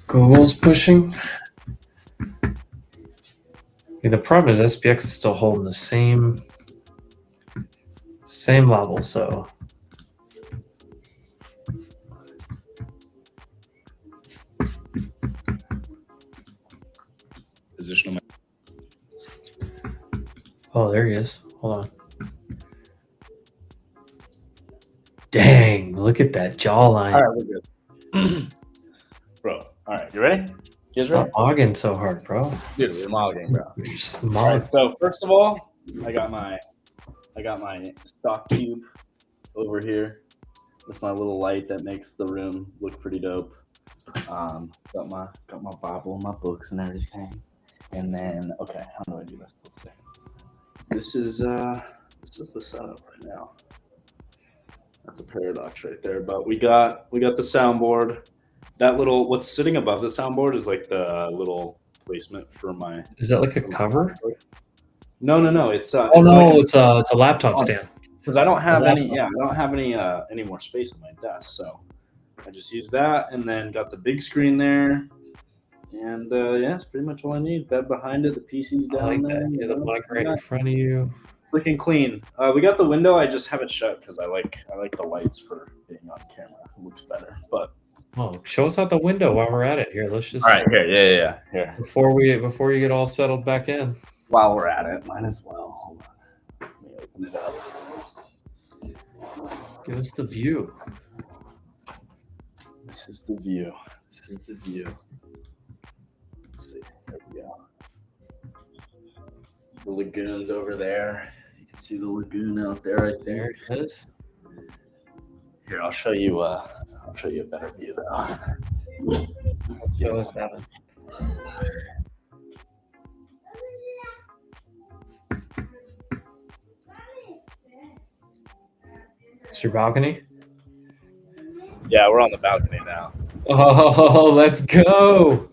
Speaker 1: Google's pushing. Yeah, the problem is SPX is still holding the same level, so
Speaker 11: Position.
Speaker 1: oh, there he is. Hold on. Dang, look at that jawline.
Speaker 2: All right, we're good. Bro, all right, you ready?
Speaker 1: Stop mogging so hard, bro.
Speaker 2: Dude, we're mogging, bro.
Speaker 1: You're just
Speaker 2: All
Speaker 1: mogging.
Speaker 2: right, so first of all, I got my stock cube over here with my little light that makes the room look pretty dope. Got my Bible, my books, and everything. And then, okay, how do I do this? Let's see. This is the setup right now. That's a paradox right there. But we got the soundboard. That little what's sitting above the soundboard is like the little placement for my.
Speaker 1: Is that like a cover?
Speaker 2: No. It's
Speaker 1: Oh
Speaker 2: it's
Speaker 1: no,
Speaker 2: like
Speaker 1: it's a laptop stand.
Speaker 2: because I don't have any. Yeah, I don't have any more space on my desk, so I just use that, and then got the big screen there, and yeah, that's pretty much all I need. Bed behind it, the PC's down
Speaker 1: I like
Speaker 2: there.
Speaker 1: that. Yeah, the mic right in front of you.
Speaker 2: It's looking clean. We got the window. I just have it shut because I like the lights for being on camera. It looks better, but.
Speaker 1: Oh, show us out the window while we're at it. Here, let's just.
Speaker 2: All right, here, yeah. Here.
Speaker 1: Before you get all settled back in.
Speaker 2: While we're at it, might as well. Hold on. Let me open it up.
Speaker 1: Give us the view.
Speaker 2: This is the view. Let's see. There we go. The lagoon's over there. You can see the lagoon out there right there.
Speaker 1: There it is.
Speaker 2: Here, I'll show you a better view though.
Speaker 1: Show us that. It's your balcony?
Speaker 2: Yeah, we're on the balcony now.
Speaker 1: Oh, let's go.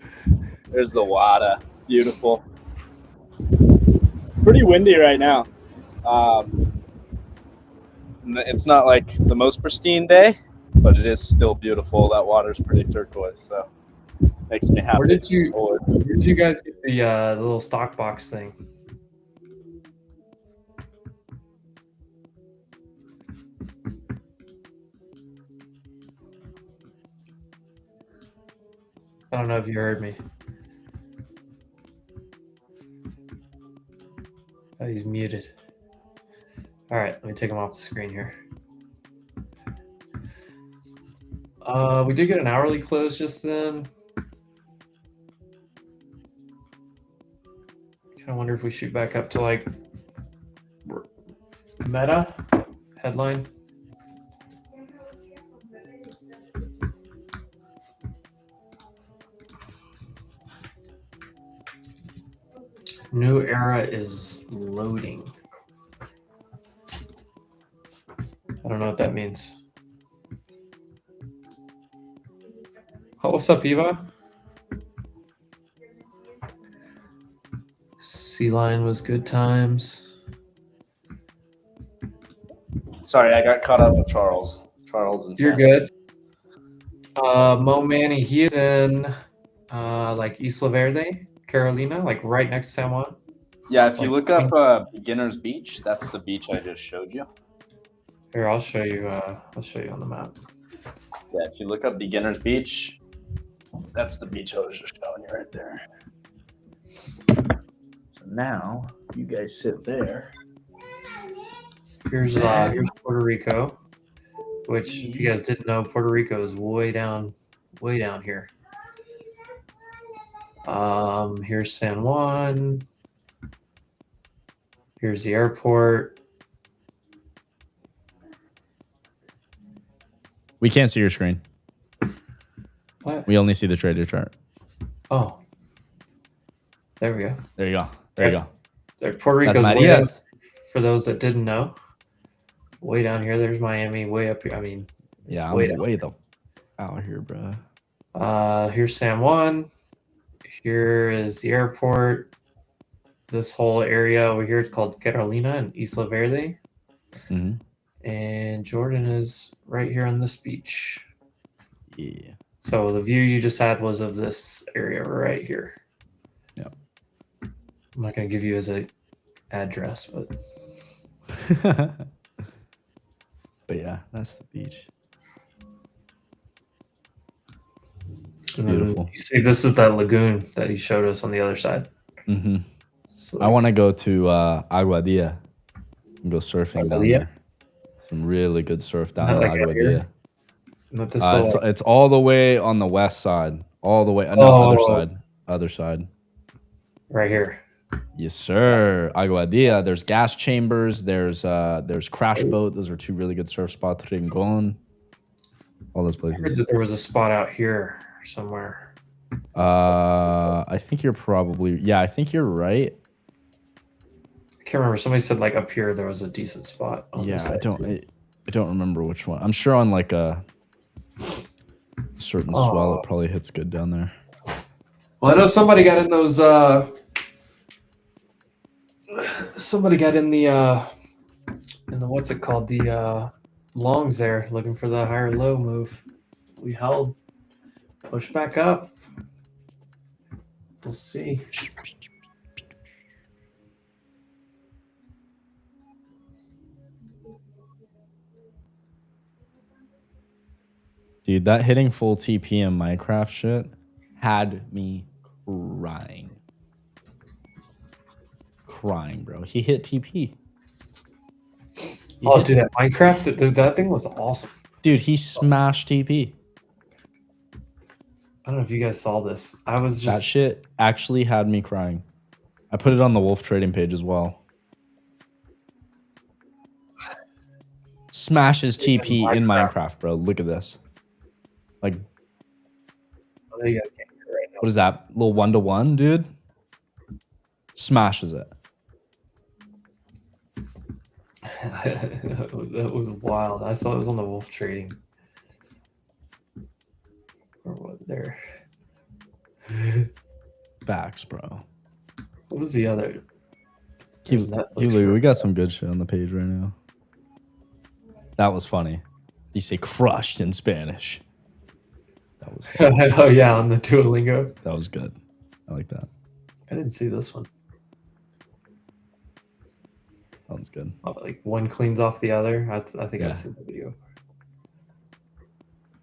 Speaker 2: There's the water. Beautiful. It's pretty windy right now. It's not like the most pristine day, but it is still beautiful. That water's pretty turquoise, so makes me happy.
Speaker 1: Where did you guys get the little stock box thing? I don't know if you heard me. Oh, he's muted. All right, let me take him off the screen here. We did get an hourly close just then. Kind of wonder if we shoot back up to like Meta headline. New era is loading. I don't know what that means. Oh, what's up, Eva? Sea Line was good times.
Speaker 2: Sorry, I got caught up with Charles. Charles and
Speaker 1: You're
Speaker 2: Sam.
Speaker 1: good. Mo Manny, he is in like Isla Verde, Carolina, like right next to San Juan.
Speaker 2: Yeah, if you
Speaker 1: Like,
Speaker 2: look up Beginner's Beach, that's the beach I just showed you.
Speaker 1: Here, I'll show you. I'll show you on the map.
Speaker 2: Yeah, if you look up Beginner's Beach, that's the beach I was just showing you right there. So now you guys sit there.
Speaker 1: Here's Puerto Rico, which if you guys didn't know, Puerto Rico is way down here. Here's San Juan. Here's the airport.
Speaker 11: We can't see your screen.
Speaker 1: What?
Speaker 11: We only see the trader chart.
Speaker 1: Oh, there we go.
Speaker 11: There you go. There you go.
Speaker 1: There, Puerto Rico's
Speaker 11: That's
Speaker 1: way
Speaker 11: Maria.
Speaker 1: down, for those that didn't know. Way down here. There's Miami. Way up here. I mean, it's
Speaker 11: Yeah, I'm
Speaker 1: way down.
Speaker 11: way the out here, bro.
Speaker 1: Here's San Juan. Here is the airport. This whole area over here is called Carolina and Isla Verde.
Speaker 11: Mm-hmm.
Speaker 1: And Jordan is right here on this beach.
Speaker 11: Yeah.
Speaker 1: So the view you just had was of this area right here.
Speaker 11: Yep.
Speaker 1: I'm not going to give you his address, but
Speaker 11: But yeah, that's the beach.
Speaker 1: and then
Speaker 11: Beautiful.
Speaker 1: you see, this is that lagoon that he showed us on the other side.
Speaker 11: Mm-hmm.
Speaker 1: So
Speaker 11: I want to go to Aguadilla and go surfing down
Speaker 1: Aguadilla?
Speaker 11: there. Some really good surf down
Speaker 1: Not
Speaker 11: at
Speaker 1: like out here?
Speaker 11: Aguadilla.
Speaker 1: Not this little,
Speaker 11: It's all the way on the west side. All the way. No,
Speaker 1: Oh.
Speaker 11: other side. Other side.
Speaker 1: right here.
Speaker 11: Yes, sir. Aguadilla. There's gas chambers. There's Crash Boat. Those are two really good surf spots. Rincon. All those
Speaker 1: I heard
Speaker 11: places.
Speaker 1: that there was a spot out here somewhere.
Speaker 11: I think you're probably. Yeah, I think you're right.
Speaker 1: I can't remember. Somebody said like up here there was a decent spot. On
Speaker 11: Yeah,
Speaker 1: this
Speaker 11: I
Speaker 1: side,
Speaker 11: don't.
Speaker 1: too.
Speaker 11: I don't remember which one. I'm sure on like a certain swell, it probably hits good down there.
Speaker 1: Well, I know somebody got in those. Somebody got in the what's it called? The longs there, looking for the higher low move. We held, push back up. We'll see.
Speaker 11: Dude, that hitting full TP in Minecraft shit had me crying. Crying, bro. He hit TP.
Speaker 1: Dude, that Minecraft, that thing was awesome.
Speaker 11: Dude, he smashed TP.
Speaker 1: I don't know if you guys saw this. I was just
Speaker 11: That shit actually had me crying. I put it on the Wolf trading page as well. Smashes TP in Minecraft, bro. Look at this. Like,
Speaker 1: I know you guys can't hear it right now.
Speaker 11: what is that? Little 1-to-1, dude? Smashes it.
Speaker 1: That was wild. I saw it was on the Wolf Trading. Or what there?
Speaker 11: Facts, bro.
Speaker 1: What was the other?
Speaker 11: We got some good shit on the page right now. That was funny. You say crushed in Spanish. That was funny.
Speaker 1: Oh yeah, on the Duolingo.
Speaker 11: That was good. I like that.
Speaker 1: I didn't see this one.
Speaker 11: That one's good.
Speaker 1: Oh, like one cleans off the other. I think I've seen the video.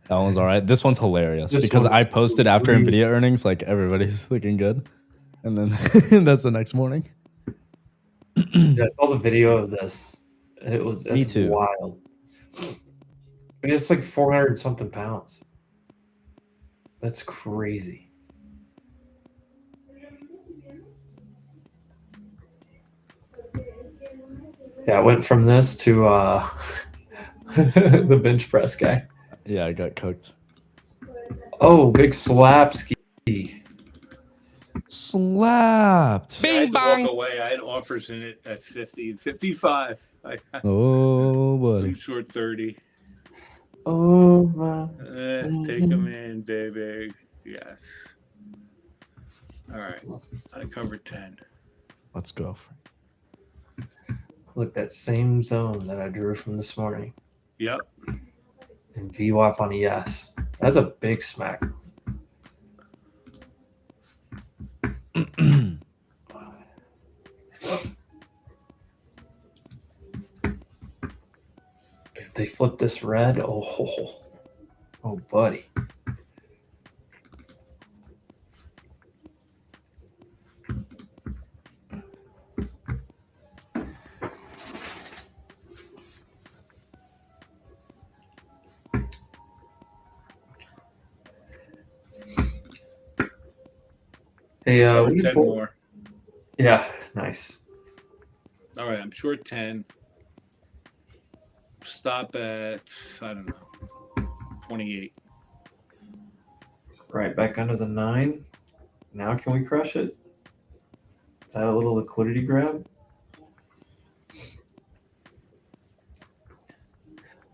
Speaker 11: That one's all right. This one's hilarious
Speaker 1: This
Speaker 11: because
Speaker 1: one
Speaker 11: I
Speaker 1: is
Speaker 11: posted after
Speaker 1: really-
Speaker 11: NVIDIA earnings, like everybody's looking good. And then that's the next morning.
Speaker 1: Yeah, I saw the video of this. It's
Speaker 11: Me too.
Speaker 1: wild. I mean, it's like 400 something pounds. That's crazy. Yeah, I went from this to the bench press guy.
Speaker 11: Yeah, I got cooked.
Speaker 1: Oh, big slap ski.
Speaker 11: Slapped.
Speaker 13: I had to walk away. I had offers in it at 50 and 55.
Speaker 11: Oh, buddy.
Speaker 13: Short 30.
Speaker 1: Oh, my.
Speaker 13: Take them in, baby. Yes. All right. I covered 10.
Speaker 11: Let's go.
Speaker 1: Look, that same zone that I drew from this morning.
Speaker 13: Yep.
Speaker 1: And VWAP on ES. That's a big smack. If they flip this red, oh, buddy. Hey, we
Speaker 13: 10 more.
Speaker 1: Yeah, nice.
Speaker 13: All right, I'm short 10. Stop at, I don't know, 28.
Speaker 1: Right back under the 9. Now can we crush it? Is that a little liquidity grab?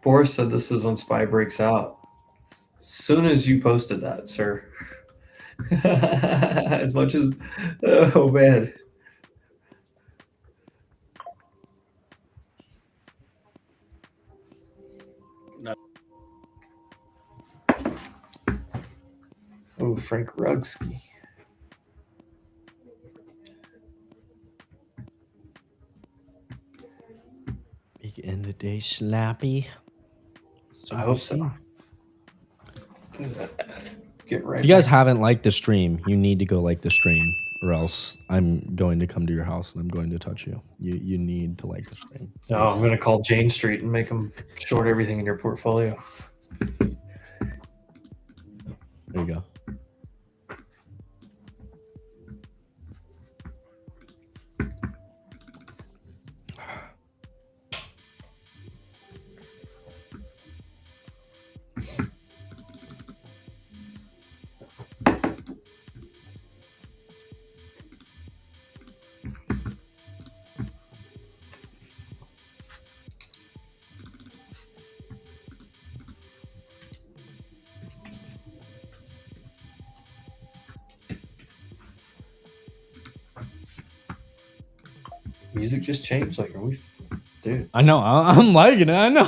Speaker 1: Boris said this is when SPY breaks out. Soon as you posted that, sir. As much as, oh man.
Speaker 13: No.
Speaker 1: Oh, Frank Rugsky.
Speaker 11: Big end of day slappy.
Speaker 1: I hope so. Get right.
Speaker 11: If you guys haven't liked the stream, you need to go like the stream, or else I'm going to come to your house and I'm going to touch you. You need to like the stream.
Speaker 1: No, I'm going to call Jane Street and make them short everything in your portfolio.
Speaker 11: There you go.
Speaker 1: Music just changed. Like, are we, dude?
Speaker 11: I know. I'm liking it. I know.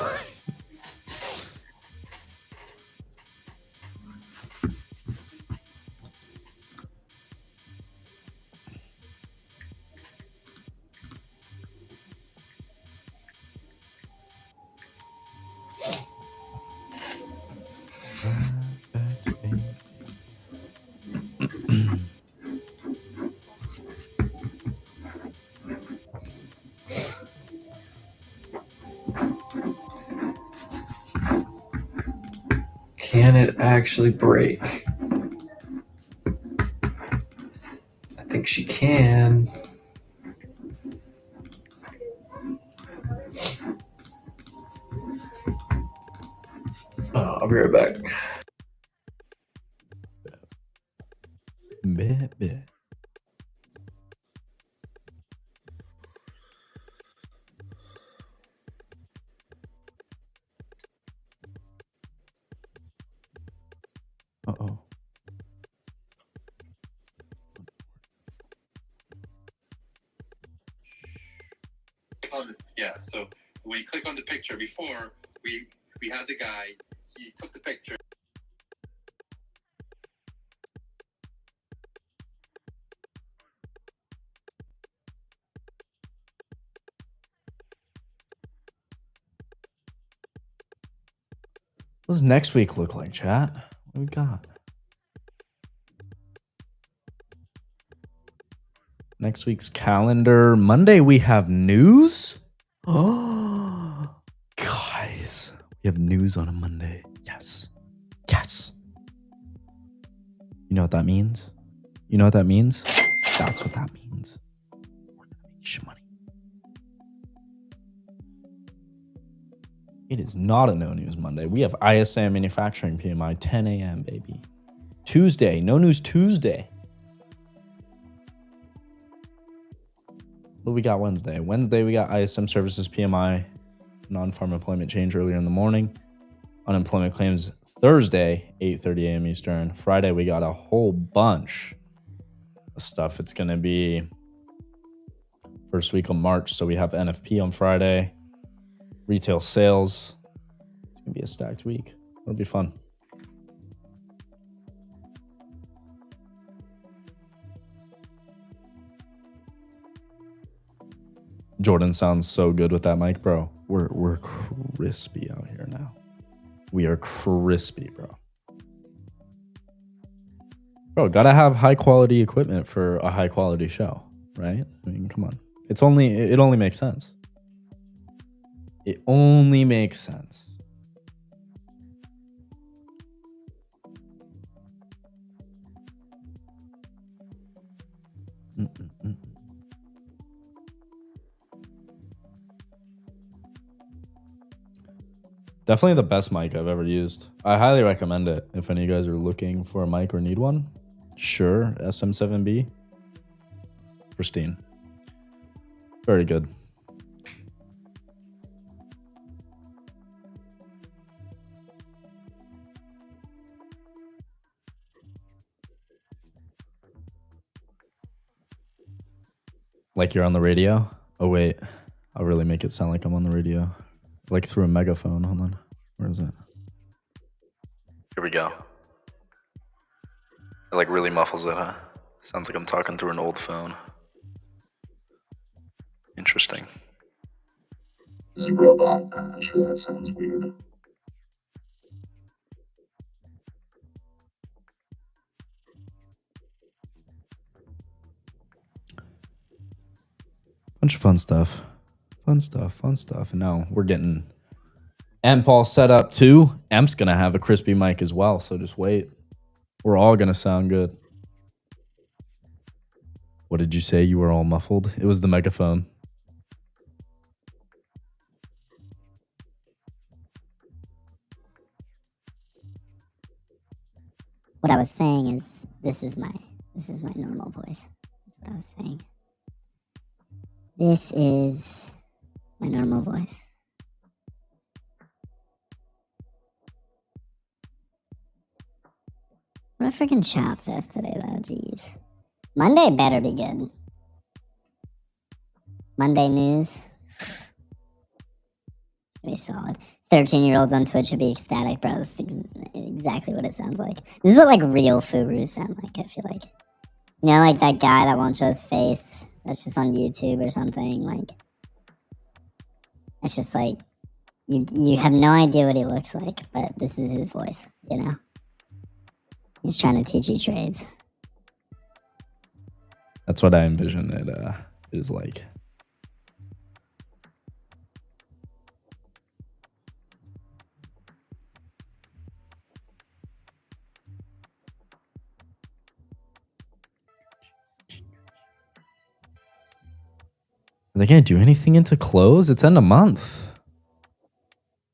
Speaker 1: Can it actually break? I think she can. I'll be right back.
Speaker 11: Bet. Uh-oh.
Speaker 16: Yeah, so when you click on the picture, before we had the guy, he took the picture.
Speaker 11: What does next week look like, chat? What do we got? Next week's calendar. Monday, we have news. Oh, guys, we have news on a Monday. Yes. Yes. You know what that means? You know what that means? That's what that means. We're gonna make some money. It is not a no news Monday. We have ISM manufacturing PMI 10 a.m. baby. Tuesday, no news Tuesday. What we got Wednesday? Wednesday, we got ISM services PMI, non-farm employment change earlier in the morning. Unemployment claims Thursday, 8:30 a.m. Eastern. Friday, we got a whole bunch of stuff. It's going to be first week of March. So we have NFP on Friday, retail sales. It's going to be a stacked week. It'll be fun. Jordan sounds so good with that mic, bro. We're crispy out here now. We are crispy, bro. Bro, gotta have high quality equipment for a high quality show, right? I mean, come on. It only makes sense. It only makes sense. Definitely the best mic I've ever used. I highly recommend it if any of you guys are looking for a mic or need one. Sure, SM7B. Pristine. Very good. Like you're on the radio? Oh, wait. I'll really make it sound like I'm on the radio. Like through a megaphone. Hold on. Where is it? Here we go. It like really muffles it, huh? Sounds like I'm talking through an old phone. Interesting.
Speaker 17: This robot, I'm sure that sounds weird.
Speaker 11: Bunch of fun stuff. Fun stuff. And now we're getting Amp all set up too. Amp's gonna have a crispy mic as well, so just wait. We're all gonna sound good. What did you say? You were all muffled? It was the megaphone.
Speaker 15: What I was saying is this is my normal voice. That's what I was saying. This is my normal voice. What a freaking chop fest today though, jeez. Monday better be good. Monday news. It's gonna be solid. 13-year-olds on Twitch would be ecstatic, bro. That's exactly what it sounds like. This is what like real Furus sound like, I feel like. You know, like that guy that won't show his face. That's just on YouTube or something. Like, it's just like you have no idea what he looks like, but this is his voice. You know, he's trying to teach you trades.
Speaker 11: That's what I envision it is like. They can't do anything into close. It's end of month.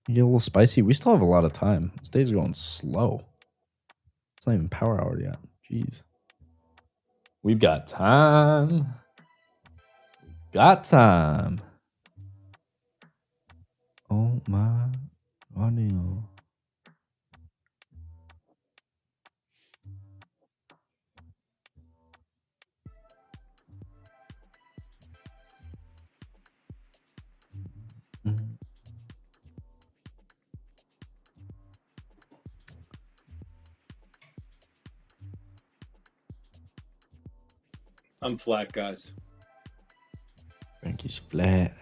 Speaker 11: You get a little spicy. We still have a lot of time. This day's going slow. It's not even power hour yet. Jeez. We've got time. Got time. Oh my audio.
Speaker 13: I'm flat, guys.
Speaker 11: Frankie's flat.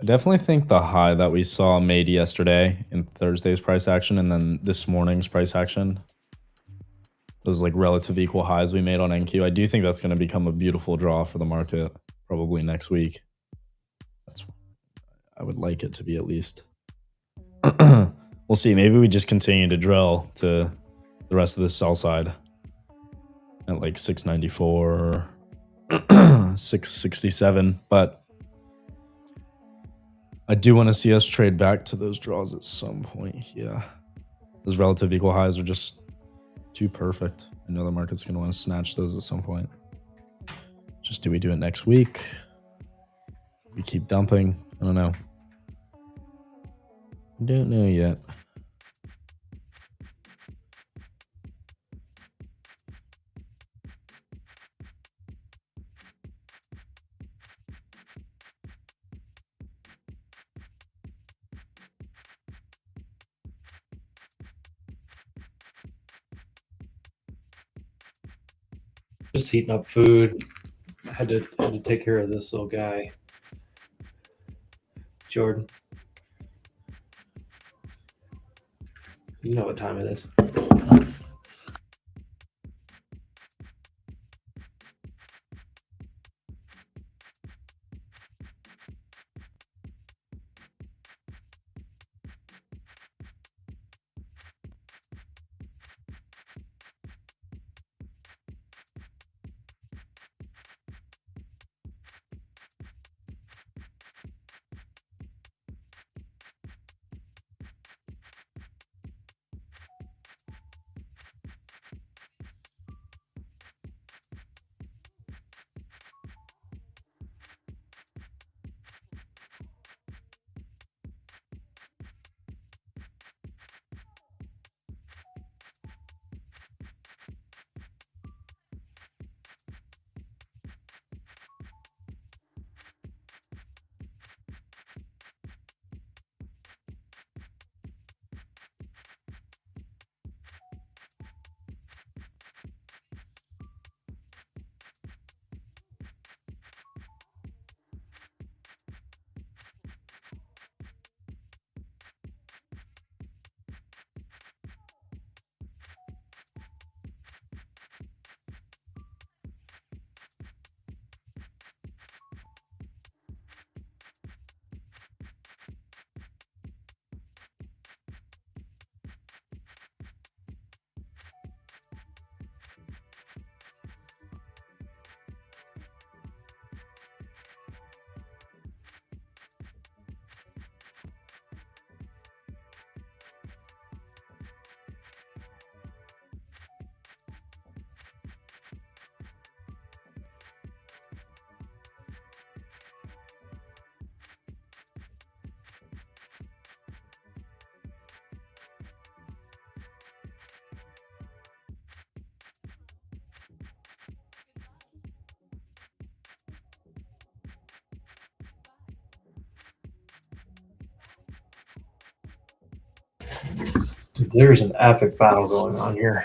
Speaker 11: I definitely think the high that we saw made yesterday in Thursday's price action and then this morning's price action, those like relative equal highs we made on NQ, I do think that's going to become a beautiful draw for the market probably next week. I would like it to be at least. We'll see. Maybe we just continue to drill to the rest of the sell side at like 694, 667, but I do want to see us trade back to those draws at some point. Yeah. Those relative equal highs are just too perfect. I know the market's going to want to snatch those at some point. Just do we do it next week? We keep dumping? I don't know. I don't know yet.
Speaker 1: Just heating up food. I had to take care of this little guy. Jordan. You know what time it is. Dude, there's an epic battle going on here.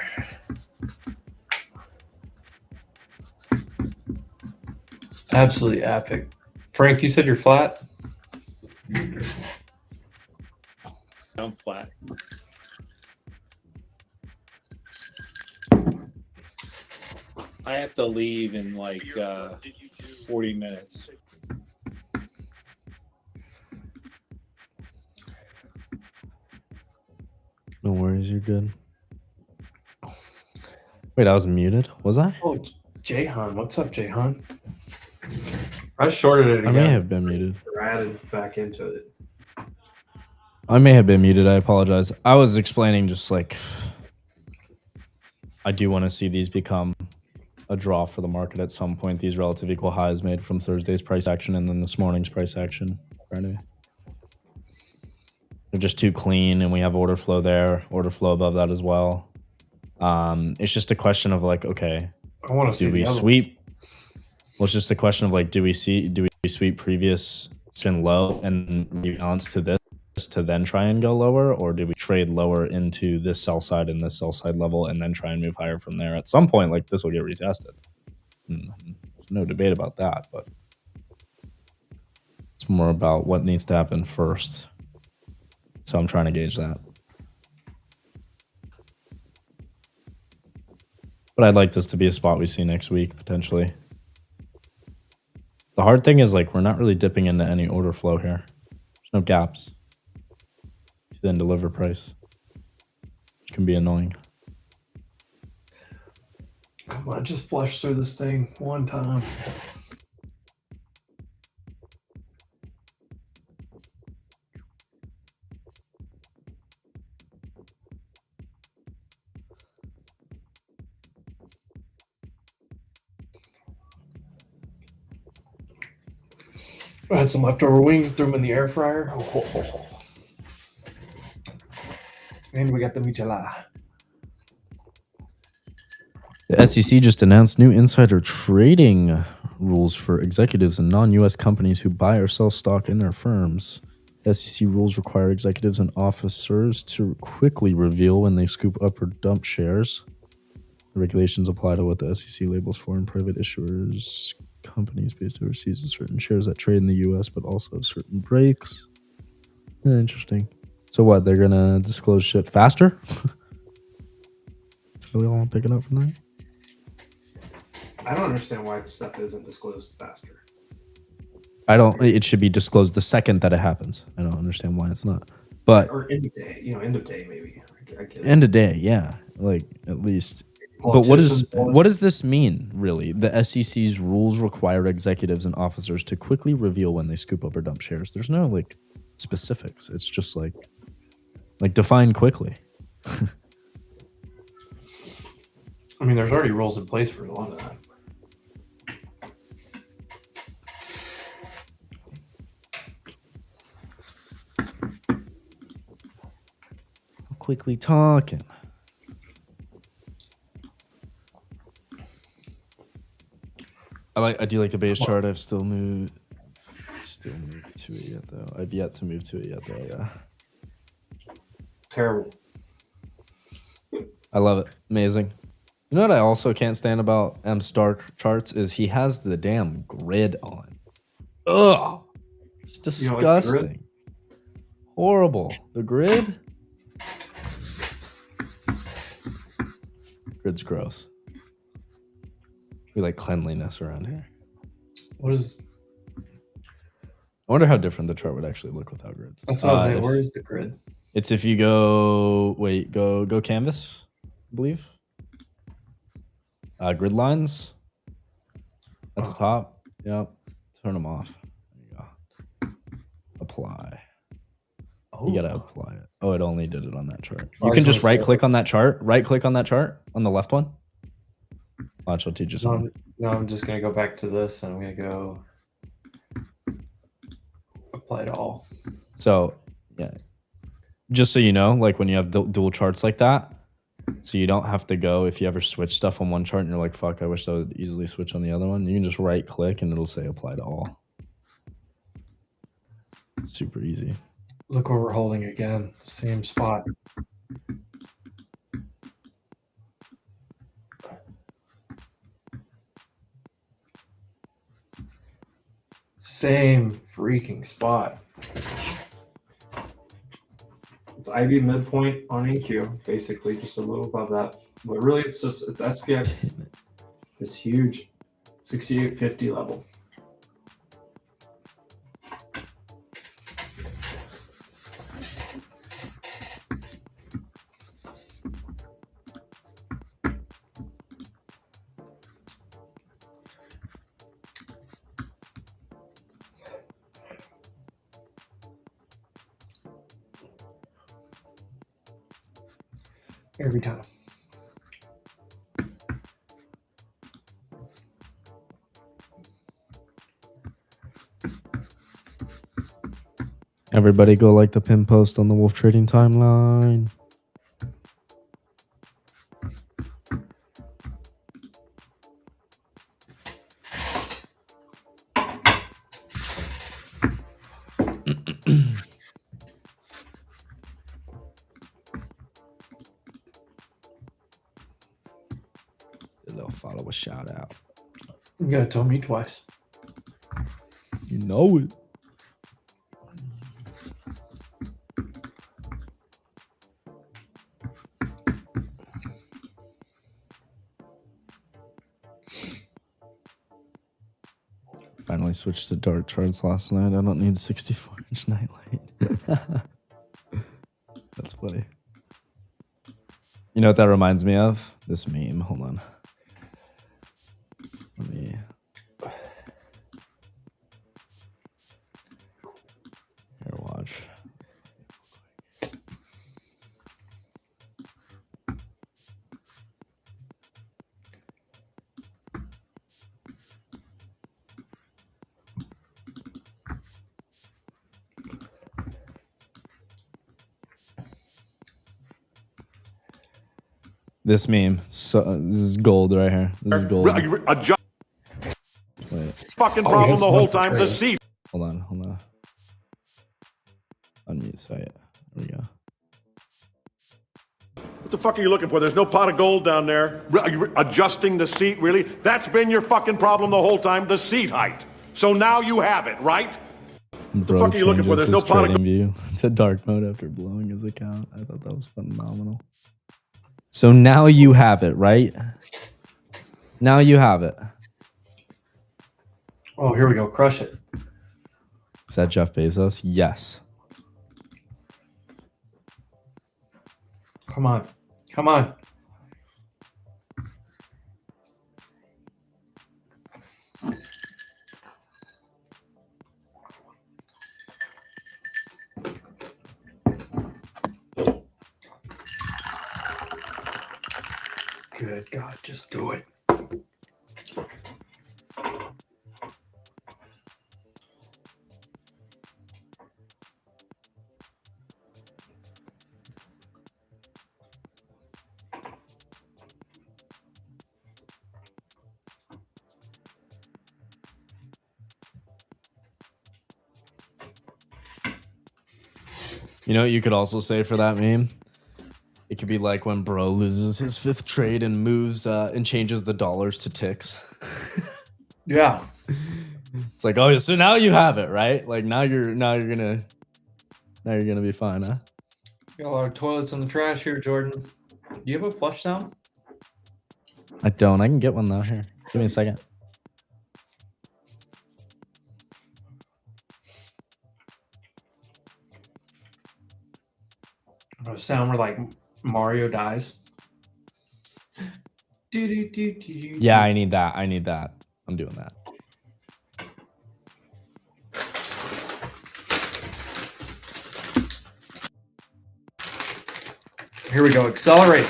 Speaker 1: Absolutely epic. Frank, you said you're flat?
Speaker 13: I'm flat. I have to leave in like 40 minutes.
Speaker 11: No worries, you're good. Wait, I was muted? Was I?
Speaker 1: Oh, Jayhan. What's up, Jayhan? I shorted it again.
Speaker 11: I may have been muted.
Speaker 1: I added back into it.
Speaker 11: I may have been muted. I apologize. I was explaining just like I do want to see these become a draw for the market at some point. These relative equal highs made from Thursday's price action and then this morning's price action Friday. They're just too clean, and we have order flow there, order flow above that as well. It's just a question of like, okay,
Speaker 1: I want to see
Speaker 11: do we sweep? Well, it's just a question of like, do we sweep previous spin low and rebalance to this to then try and go lower, or do we trade lower into this sell side and this sell side level and then try and move higher from there? At some point, like this will get retested. There's no debate about that, but it's more about what needs to happen first. So I'm trying to gauge that. But I'd like this to be a spot we see next week, potentially. The hard thing is, like, we're not really dipping into any order flow here. There's no gaps to then deliver price, which can be annoying.
Speaker 1: Come on, just flush through this thing one time. I had some leftover wings, threw them in the air fryer. And we got the michelada.
Speaker 11: The SEC just announced new insider trading rules for executives and non-U.S. companies who buy or sell stock in their firms. The SEC rules require executives and officers to quickly reveal when they scoop up or dump shares. The regulations apply to what the SEC labels foreign private issuers, companies based overseas with certain shares that trade in the U.S. but also have certain breaks. Interesting. So what? They're gonna disclose shit faster? That's really all I'm picking up from that.
Speaker 1: I don't understand why this stuff isn't disclosed faster.
Speaker 11: It should be disclosed the second that it happens. I don't understand why it's not. But
Speaker 1: or end of day, end of day maybe. I get
Speaker 11: end of day, yeah, like at least. But what does this mean, really? The SEC's rules require executives and officers to quickly reveal when they scoop up or dump shares. There's no like specifics. It's just like define quickly.
Speaker 1: I mean, there's already rules in place for a lot of that.
Speaker 11: How quick we talking? I do like the base chart. I've still moved to it yet though. I've yet to move to it yet though. Yeah.
Speaker 1: Terrible.
Speaker 11: I love it. Amazing. You know what I also can't stand about M Stark charts is he has the damn grid on. Ugh. It's disgusting. Like the grid? Horrible. The grid? Grid's gross. We like cleanliness around here.
Speaker 1: What is...
Speaker 11: I wonder how different the chart would actually look without grids.
Speaker 1: That's what I mean. Where is the grid?
Speaker 11: It's if you go... Wait, go canvas, I believe. Grid lines at the top. Yep. Turn them off. There you go. Apply. You gotta apply it. Oh, it only did it on that chart. You can just right click on that chart. Right click on that chart on the left one. Watch, I'll teach you something.
Speaker 1: No, I'm just gonna go back to this and I'm gonna go apply to all.
Speaker 11: So yeah, just so you know, like when you have dual charts like that, so you don't have to go if you ever switch stuff on one chart and you're like, fuck, I wish I would easily switch on the other one. You can just right click and it'll say apply to all. Super easy.
Speaker 1: Look where we're holding again. Same spot. Same freaking spot. It's IV midpoint on AQ, basically just a little above that. But really it's SPX, this huge 6850 level. Every time.
Speaker 11: Everybody go like the pin post on the Wolf Trading timeline. A little follow a shout out.
Speaker 6: You gotta tell me twice.
Speaker 11: You know it. Finally switched to dark charts last night. I don't need 64-inch nightlight. That's funny. You know what that reminds me of? This meme. Hold on. Let me. Here, watch. This meme. So this is gold right here. This is gold. Wait.
Speaker 18: Fucking problem the whole time. The seat.
Speaker 11: Hold on. Unmute site. There we go.
Speaker 18: What the fuck are you looking for? There's no pot of gold down there. Are you adjusting the seat, really? That's been your fucking problem the whole time, the seat height. So now you have it, right? What the fuck are you looking for? There's no pot of gold.
Speaker 11: View. It's a dark mode after blowing his account. I thought that was phenomenal. So now you have it, right? Now you have it.
Speaker 6: Oh, here we go. Crush it.
Speaker 11: Is that Jeff Bezos? Yes.
Speaker 6: Come on. Come on. Good God, just do it.
Speaker 11: You know what you could also say for that meme? It could be like when bro loses his 5th trade and moves and changes the dollars to ticks.
Speaker 6: Yeah.
Speaker 11: It's like, oh, so now you have it, right? Like now you're gonna be fine, huh?
Speaker 6: Got a lot of toilets in the trash here, Jordan. Do you have a flush down?
Speaker 11: I don't. I can get one though. Here, give me a second.
Speaker 6: A sound where like Mario dies.
Speaker 11: Yeah, I need that. I'm doing that.
Speaker 6: Here we go. Accelerate.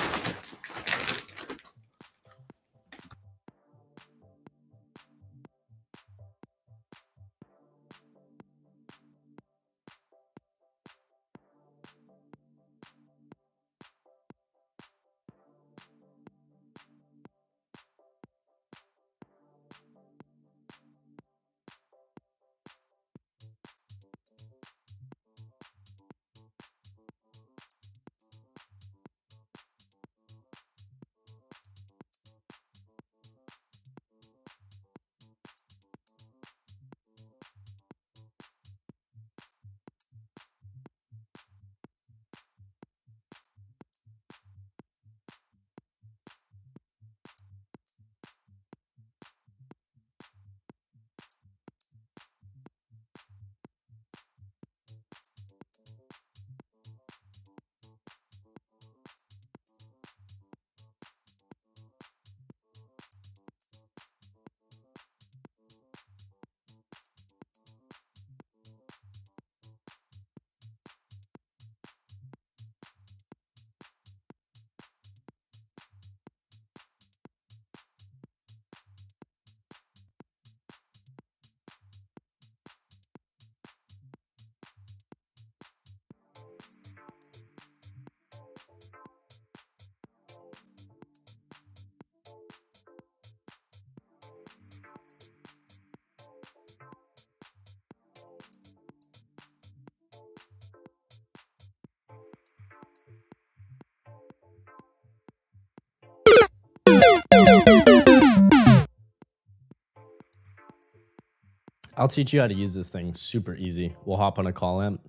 Speaker 11: I'll teach you how to use this thing. Super easy. We'll hop on a call amp.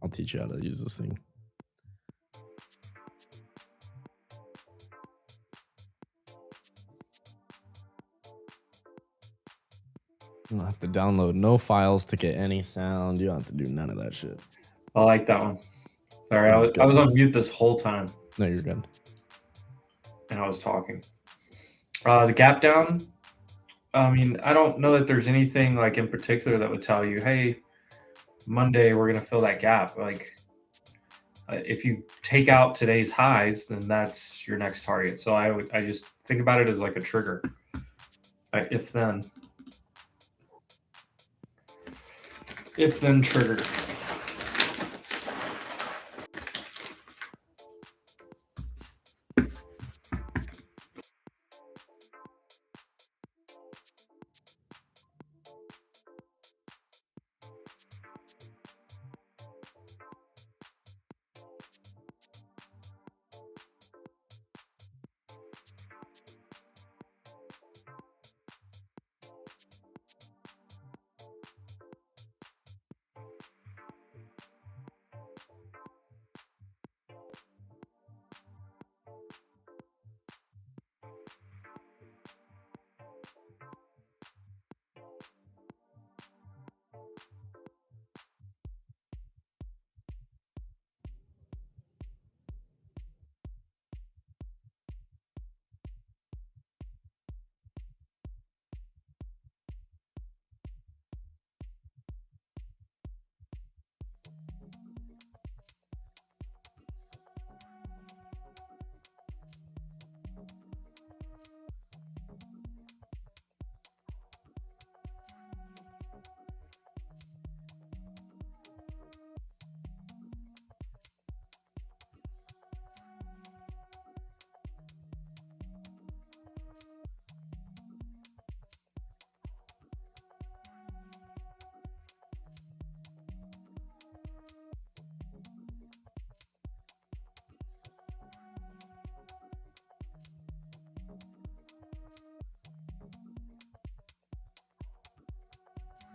Speaker 11: I'll teach you how to use this thing. You don't have to download no files to get any sound. You don't have to do none of that shit.
Speaker 1: I like that one. Sorry, I was on mute this whole time.
Speaker 11: No, you're good.
Speaker 1: And I was talking. The gap down. I mean, I don't know that there's anything like in particular that would tell you, hey, Monday we're gonna fill that gap. Like, if you take out today's highs, then that's your next target. So I just think about it as like a trigger. If then trigger.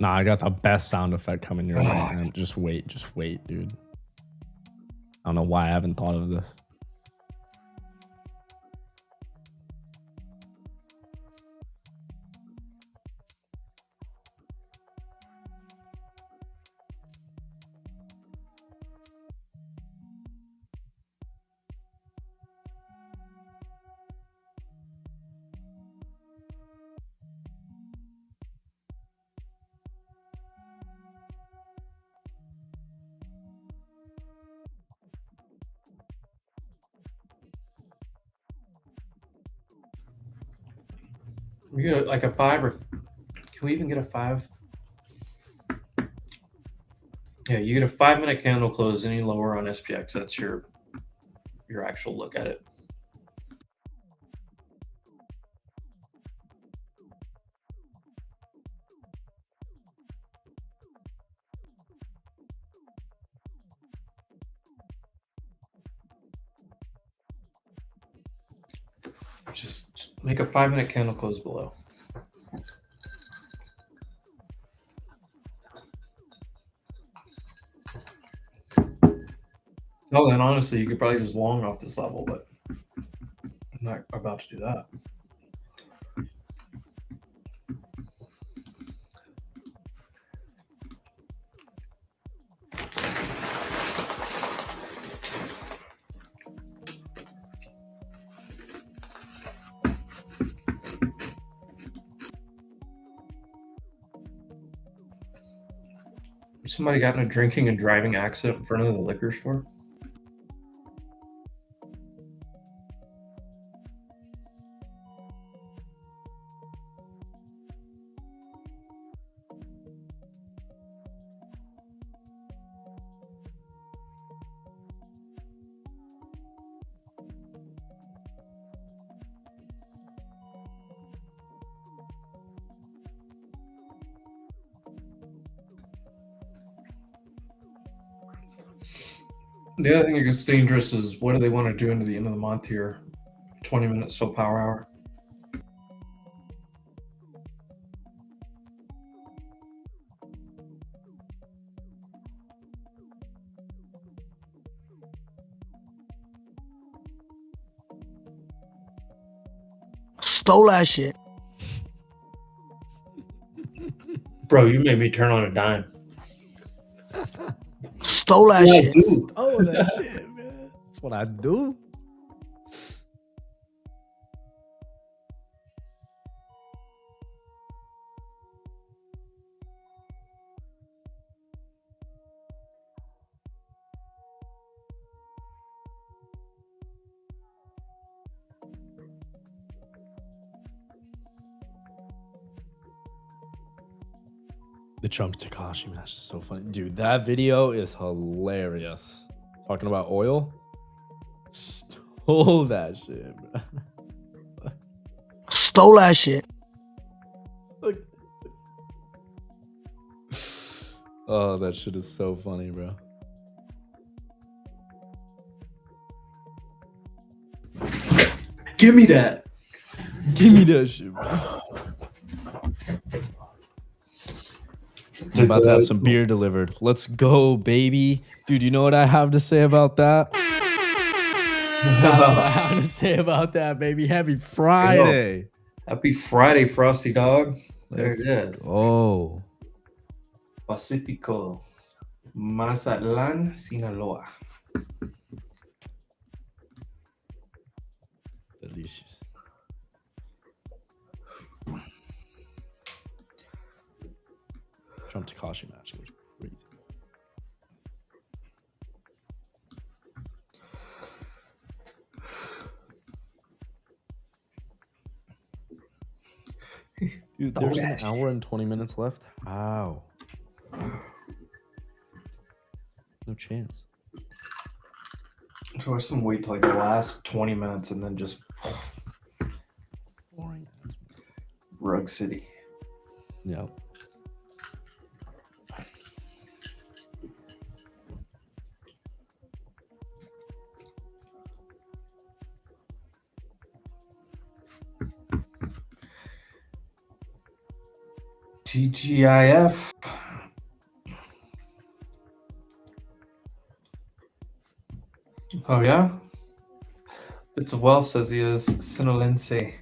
Speaker 11: Nah, I got the best sound effect coming your way, man. Just wait, dude. I don't know why I haven't thought of this.
Speaker 1: We get like a 5, or can we even get a 5? Yeah, you get a 5-minute candle close any lower on SPX. That's your actual look at it. Just make a 5-minute candle close below. Oh, then honestly, you could probably just long off this level, but I'm not about to do that. Somebody got in a drinking and driving accident in front of the liquor store. The other thing that gets dangerous is what do they want to do into the end of the month here? 20 minutes till power hour.
Speaker 19: Stole that shit.
Speaker 1: Bro, you made me turn on a dime.
Speaker 19: Stole that
Speaker 1: Yeah,
Speaker 19: shit.
Speaker 1: dude.
Speaker 11: Oh, that shit, man. That's what I do. The Trump Takashi match is so funny. Dude, that video is hilarious. Talking about oil. Stole that shit, bro.
Speaker 19: Stole that shit.
Speaker 11: Oh, that shit is so funny, bro.
Speaker 1: Give me that.
Speaker 11: Give me that shit, bro. I'm about to have some beer delivered. Let's go, baby. Dude, you know what I have to say about that? That's what I have to say about that, baby. Happy Friday.
Speaker 1: Happy Friday, Frosty Dog. There
Speaker 11: Let's
Speaker 1: it is.
Speaker 11: go.
Speaker 1: Pacifico. Mazatlan, Sinaloa.
Speaker 11: Delicious. Trump Takashi match was crazy. Dude, there's an hour and 20 minutes left. Wow. No chance.
Speaker 1: So I some wait till like the last 20 minutes and then just
Speaker 11: Boring.
Speaker 1: Rug City.
Speaker 11: Yeah.
Speaker 1: TGIF. Oh yeah? It's well says he has Sinaloense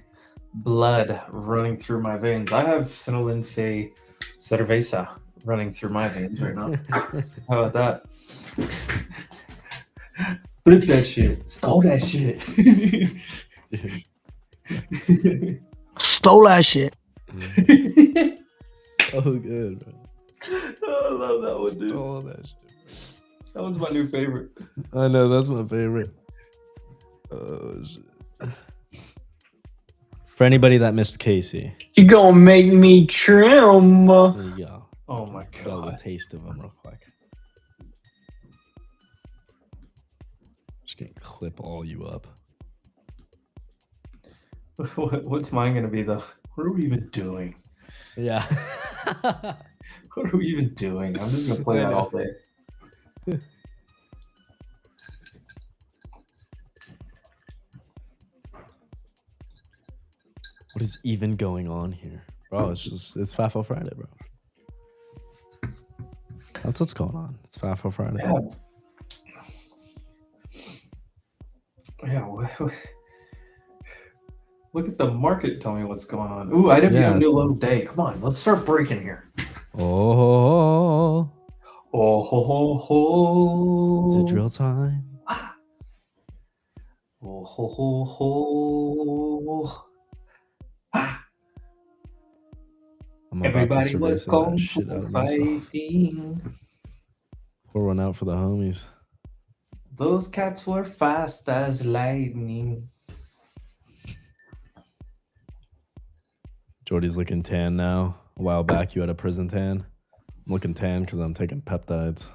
Speaker 1: blood running through my veins. I have Sinaloense cerveza running through my veins right now. How about that? Flip that shit. Stole that shit.
Speaker 19: Stole that shit.
Speaker 11: So good, bro.
Speaker 1: Oh, I love that one, dude.
Speaker 11: Stole that shit.
Speaker 1: That one's my new favorite.
Speaker 11: I know, that's my favorite. Oh, shit. For anybody that missed Casey,
Speaker 8: You gonna make me trim.
Speaker 11: there you go.
Speaker 1: Oh my
Speaker 11: Got a little
Speaker 1: god.
Speaker 11: taste of them real quick. Just gonna clip all you up.
Speaker 1: What's mine gonna be though? What are we even doing?
Speaker 11: Yeah.
Speaker 1: What are we even doing? I'm just gonna play that all day.
Speaker 11: What is even going on here? Bro, it's FAFO Friday, bro. That's what's going on. It's FAFO Friday.
Speaker 1: Yeah. Yeah. Look at the market. Tell me what's going on. Ooh, IWM new low day. Come on, let's start breaking here.
Speaker 11: Oh.
Speaker 1: Oh ho ho ho.
Speaker 11: Is it drill time?
Speaker 1: Oh ho ho ho.
Speaker 11: I'm about
Speaker 1: Everybody
Speaker 11: to
Speaker 1: was
Speaker 11: cerveza that
Speaker 1: kung
Speaker 11: shit
Speaker 1: fu
Speaker 11: out of myself.
Speaker 1: fighting.
Speaker 11: Pour one out for the homies.
Speaker 1: Those cats were fast as lightning.
Speaker 11: Jordy's looking tan now. A while back, you had a prison tan. I'm looking tan because I'm taking peptides.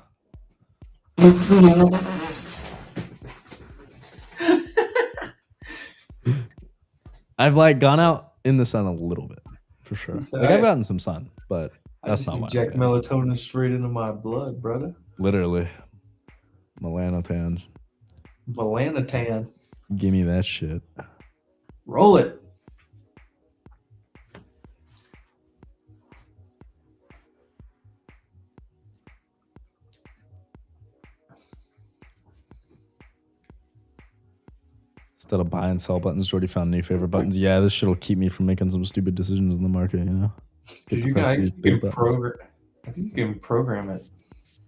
Speaker 11: I've like gone out in the sun a little bit, for sure. Like I've gotten some sun, but that's not why.
Speaker 1: Inject melatonin straight into my blood, brother.
Speaker 11: Literally, melanotan.
Speaker 1: Melanotan.
Speaker 11: Give me that shit.
Speaker 1: Roll it.
Speaker 11: Instead of buy and sell buttons, Jordy found new favorite buttons. Yeah, this shit'll keep me from making some stupid decisions in the market, you know? Get to press these big buttons.
Speaker 1: I think you can program it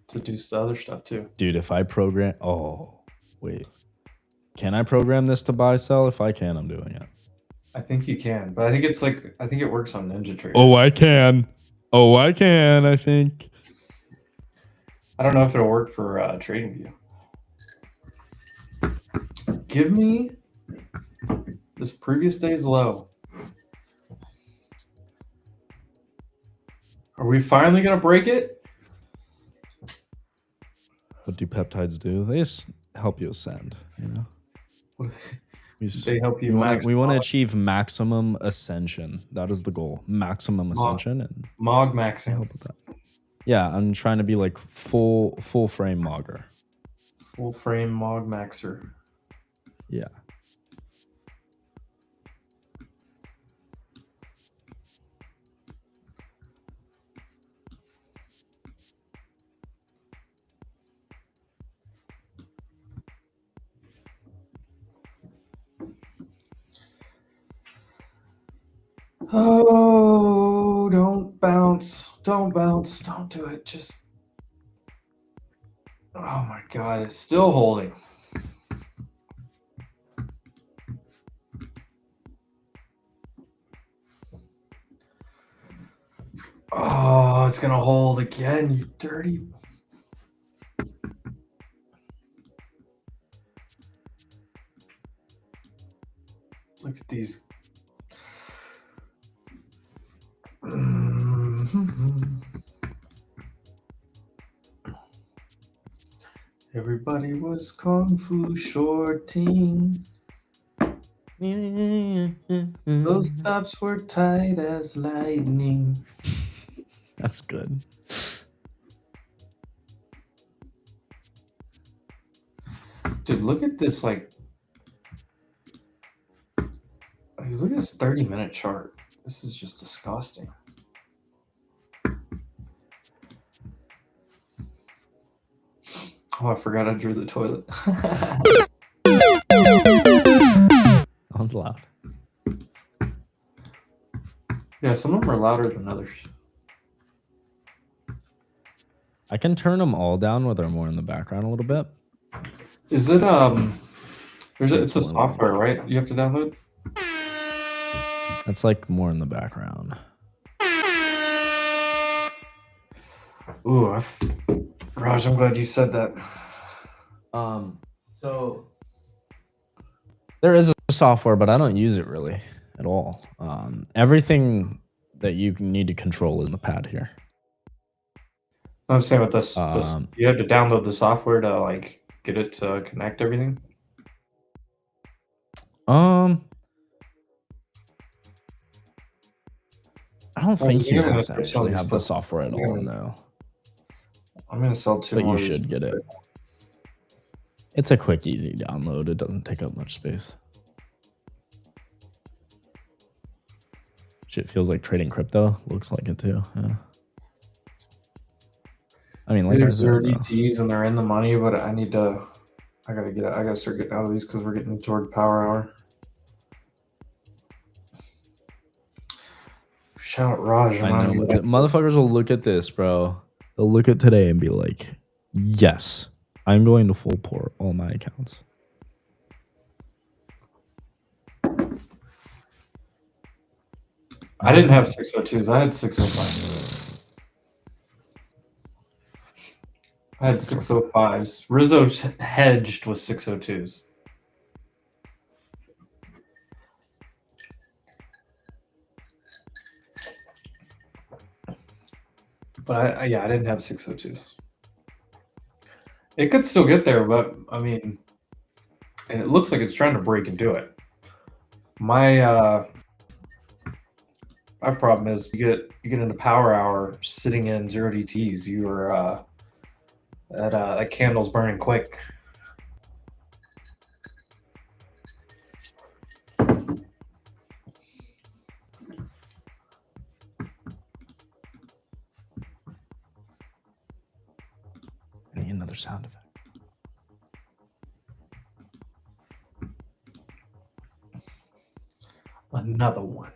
Speaker 1: to do other stuff too.
Speaker 11: Dude, if I program... Oh, wait. Can I program this to buy, sell? If I can, I'm doing it.
Speaker 1: I think you can, but I think it's like, I think it works on NinjaTrader.
Speaker 11: Oh, I can. Oh, I can, I think.
Speaker 1: I don't know if it'll work for TradingView. Give me this previous day's low. Are we finally going to break it?
Speaker 11: What do peptides do? They just help you ascend, you know?
Speaker 1: They help you
Speaker 11: we want to achieve maximum ascension. That is the goal. Maximum ascension. And
Speaker 1: Mog maxing.
Speaker 11: Help with that. Yeah, I'm trying to be like full frame mogger.
Speaker 1: Full frame Mog maxer.
Speaker 11: Yeah.
Speaker 1: Oh, don't bounce. Don't bounce. Don't do it. Just. Oh my God, it's still holding. Oh, it's going to hold again, you dirty. Look at these. Everybody was kung fu shorting. Those stops were tight as lightning.
Speaker 11: That's good.
Speaker 1: Dude, look at this, like, look at this 30-minute chart. This is just disgusting. Oh, I forgot I drew the toilet.
Speaker 11: That was loud.
Speaker 1: Yeah, some of them are louder than others.
Speaker 11: I can turn them all down where they're more in the background a little bit.
Speaker 1: Is it it's a software, right? You have to download?
Speaker 11: That's like more in the background.
Speaker 1: Ooh, Raj, I'm glad you said that.
Speaker 11: So there is a software, but I don't use it really at all. Everything that you need to control is in the pad here.
Speaker 1: I'm saying with this, you have to download the software to like get it to connect everything.
Speaker 11: I don't think you have to actually have the software at all, no.
Speaker 1: I'm gonna sell two
Speaker 11: but
Speaker 1: more.
Speaker 11: You should get it. It's a quick, easy download. It doesn't take up much space. Shit feels like trading crypto. Looks like it too. Yeah. I mean, like
Speaker 1: there's DTs and they're in the money, but I gotta start getting out of these because we're getting toward power hour. Shout out Raj.
Speaker 11: I know, but motherfuckers will look at this, bro. They'll look at today and be like, yes, I'm going to full port all my accounts.
Speaker 1: I didn't have 602s. I had 605. I had 605s. Rizzo hedged with 602s. But I didn't have 602s. It could still get there, but I mean, and it looks like it's trying to break into it. My problem is you get into power hour sitting in 0 DTs. You're that candle's burning quick.
Speaker 11: I need another sound effect.
Speaker 1: another one.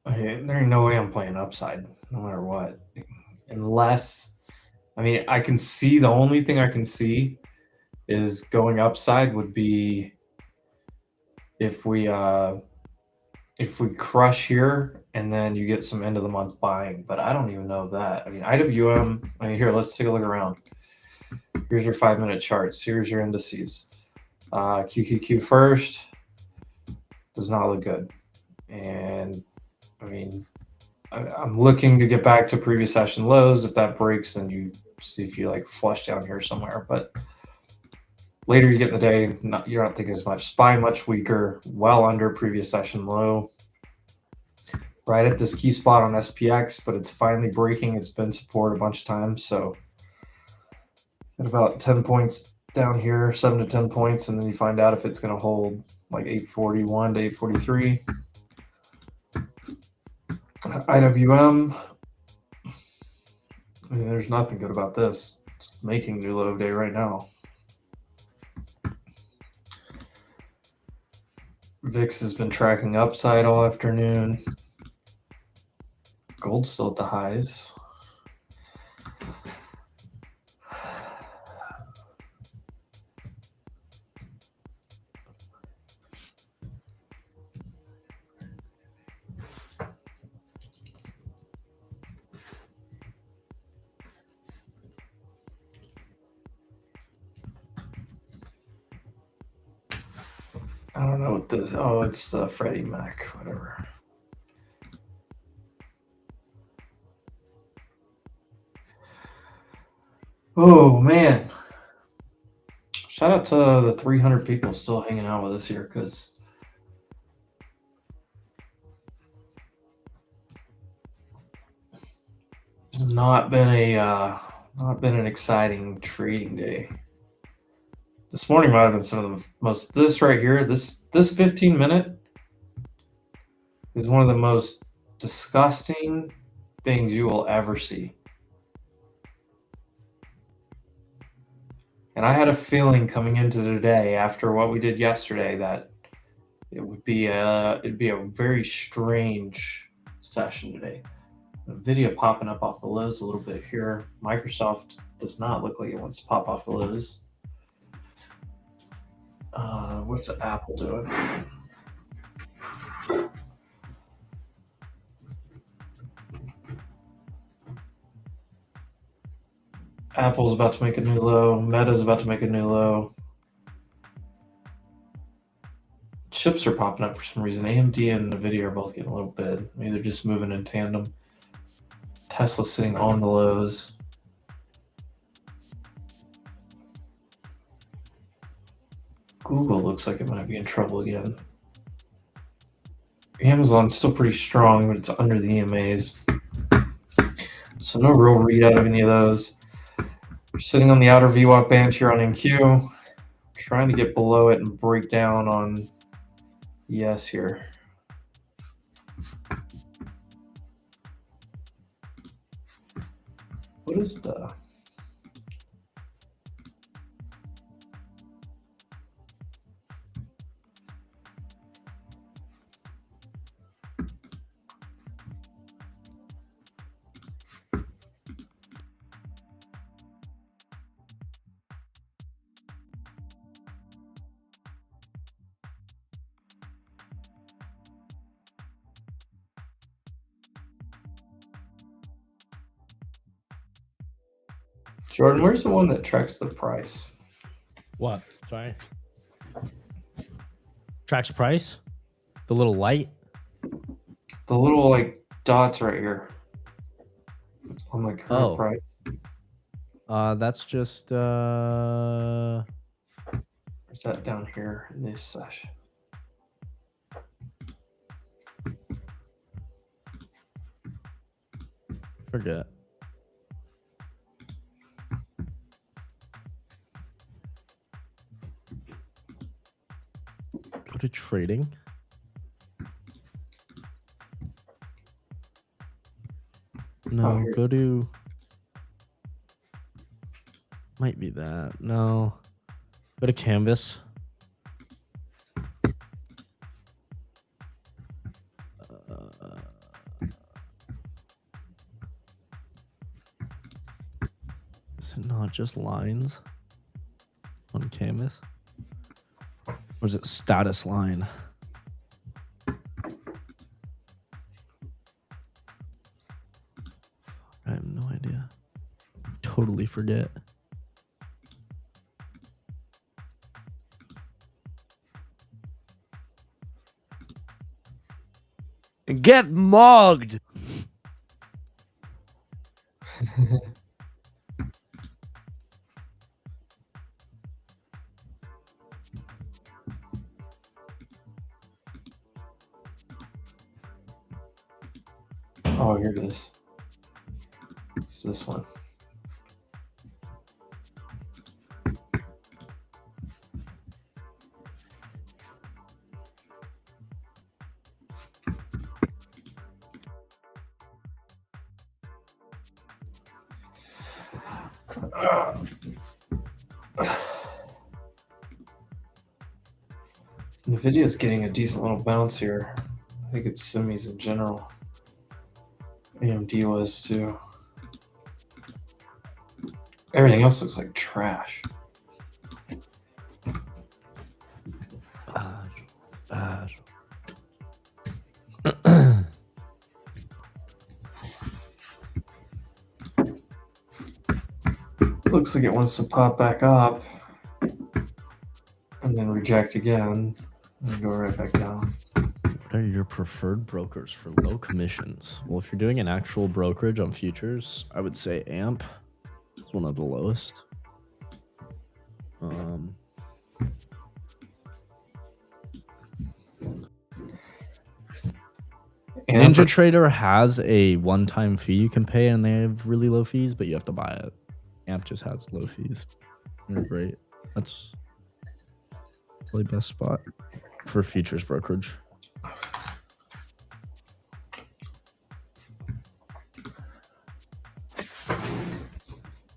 Speaker 1: Okay, there ain't no way I'm playing upside, no matter what. Unless, I mean, I can see, the only thing I can see is going upside would be if we crush here and then you get some end of the month buying, but I don't even know that. I mean, IWM, I mean, here, let's take a look around. Here's your 5-minute charts. Here's your indices. QQQ first does not look good. And I mean, I'm looking to get back to previous session lows. If that breaks, then you see if you like flush down here somewhere. But later you get in the day, you're not thinking as much. SPY much weaker, well under previous session low. Right at this key spot on SPX, but it's finally breaking. It's been support a bunch of times. So at about 10 points down here, 7 to 10 points, and then you find out if it's going to hold like 841 to 843. IWM, I mean, there's nothing good about this. It's making new low day right now. VIX has been tracking upside all afternoon. Gold's still at the highs. I don't know what this. Oh, it's Freddie Mac, whatever. Oh man! Shout out to the 300 people still hanging out with us here, because it's not been an exciting trading day. This morning might have been some of the most. This right here, this 15-minute is one of the most disgusting things you will ever see. And I had a feeling coming into today, after what we did yesterday, that it'd be a very strange session today. The video popping up off the lows a little bit here. Microsoft does not look like it wants to pop off the lows. What's Apple doing? Apple's about to make a new low. Meta's about to make a new low. Chips are popping up for some reason. AMD and NVIDIA are both getting a little bid. Maybe they're just moving in tandem. Tesla's sitting on the lows. Google looks like it might be in trouble again. Amazon's still pretty strong, but it's under the EMAs. So no real read out of any of those. We're sitting on the outer VWAP band here on NQ. Trying to get below it and break down on ES here. What is the... Jordan, where's the one that tracks the price?
Speaker 11: What? Sorry. Tracks price? The little light?
Speaker 1: The little like dots right here on the current price.
Speaker 11: That's just
Speaker 1: Or is that down here in this session?
Speaker 11: Forget. Go to trading. No, go to. Might be that. No. Go to Canvas. Is it not just lines on Canvas? Or is it status line? I have no idea. Totally forget.
Speaker 20: Get mugged.
Speaker 1: Oh, here it is. It's this one. Nvidia's getting a decent little bounce here. I think it's semis in general. AMD was too. Everything else looks like trash. Looks like it wants to pop back up and then reject again and go right back down.
Speaker 11: What are your preferred brokers for low commissions? Well, if you're doing an actual brokerage on futures, I would say AMP is one of the lowest. NinjaTrader has a one-time fee you can pay, and they have really low fees, but you have to buy it. AMP just has low fees. They're great. That's really best spot for futures brokerage.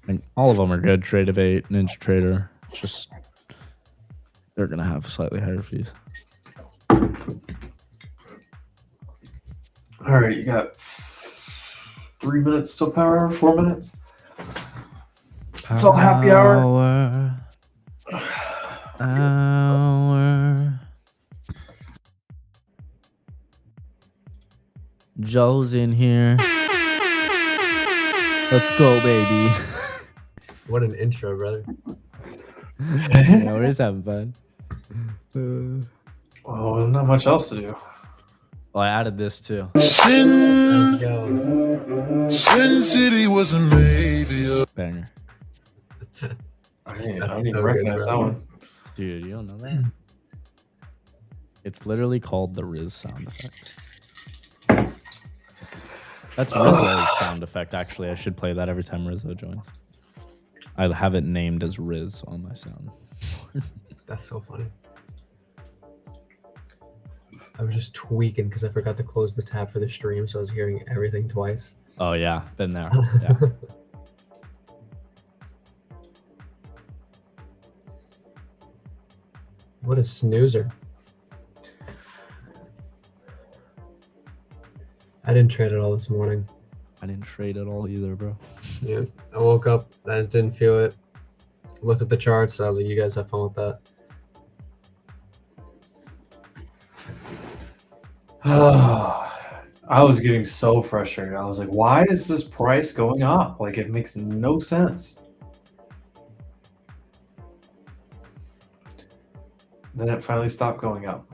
Speaker 11: And all of them are good. Tradify, NinjaTrader. It's just they're gonna have slightly higher fees.
Speaker 1: All right, you got 3 minutes till power hour, 4 minutes. It's all happy hour.
Speaker 11: Joe's in here. Let's go, baby.
Speaker 21: What an intro, brother.
Speaker 11: Yeah, we're just having fun.
Speaker 1: Well, not much else to do.
Speaker 11: Well, I added this too.
Speaker 20: Sin City was a maybe.
Speaker 11: Banger.
Speaker 1: I don't even recognize that one.
Speaker 11: Dude, you don't know that? It's literally called the Riz sound effect. That's Rizzo's sound effect, actually. I should play that every time Rizzo joins. I have it named as Riz on my sound.
Speaker 21: That's so funny. I was just tweaking because I forgot to close the tab for the stream, so I was hearing everything twice.
Speaker 11: Oh, yeah. Been there. Yeah.
Speaker 21: What a snoozer. I didn't trade at all this morning.
Speaker 11: I didn't trade at all either, bro.
Speaker 21: Yeah, I woke up, I just didn't feel it. Looked at the charts, so I was like, you guys have fun with that.
Speaker 1: I was getting so frustrated. I was like, why is this price going up? Like, it makes no sense. Then it finally stopped going up.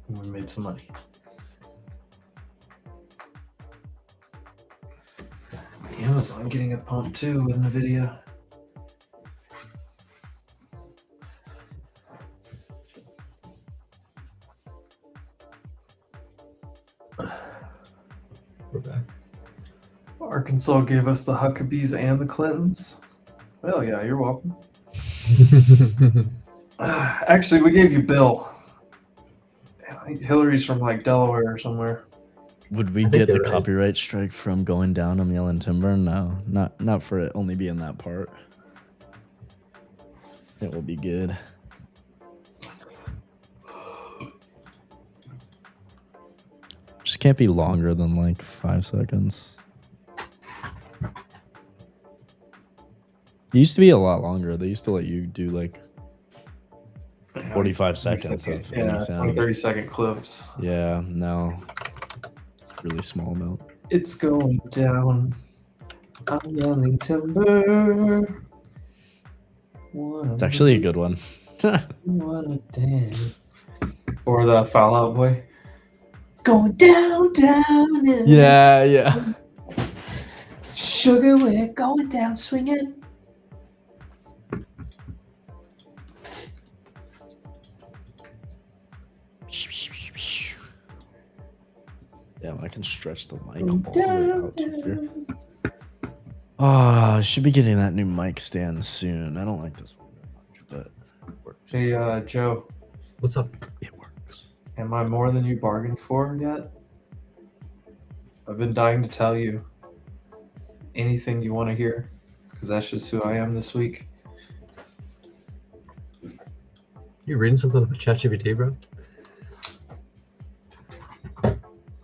Speaker 1: And we made some money. Amazon getting a pump too with NVIDIA.
Speaker 21: We're back.
Speaker 1: All Arkansas gave us the Huckabees and the Clintons. Well, yeah, you're welcome. Actually, we gave you Bill. I think Hillary's from like Delaware or somewhere.
Speaker 11: Would we get a copyright strike from going down on Yellow Timber? No, not for it only being that part. It will be good. Just can't be longer than like 5 seconds. It used to be a lot longer. They used to let you do like 45 seconds of any sound.
Speaker 1: 30-second clips.
Speaker 11: Yeah, no. It's a really small amount.
Speaker 1: It's going down. I'm yelling timber.
Speaker 11: It's actually a good one.
Speaker 1: What a day. Or the Fallout Boy. It's going down, down. And
Speaker 11: Yeah.
Speaker 1: Sugar, we're going down swinging.
Speaker 11: Yeah, I can stretch the mic all the way out here. Oh, I should be getting that new mic stand soon. I don't like this one very much, but it works.
Speaker 1: Hey, Joe.
Speaker 21: What's up?
Speaker 11: It works.
Speaker 1: Am I more than you bargained for yet? I've been dying to tell you anything you want to hear, because that's just who I am this week.
Speaker 21: You reading something about ChatGPT, bro?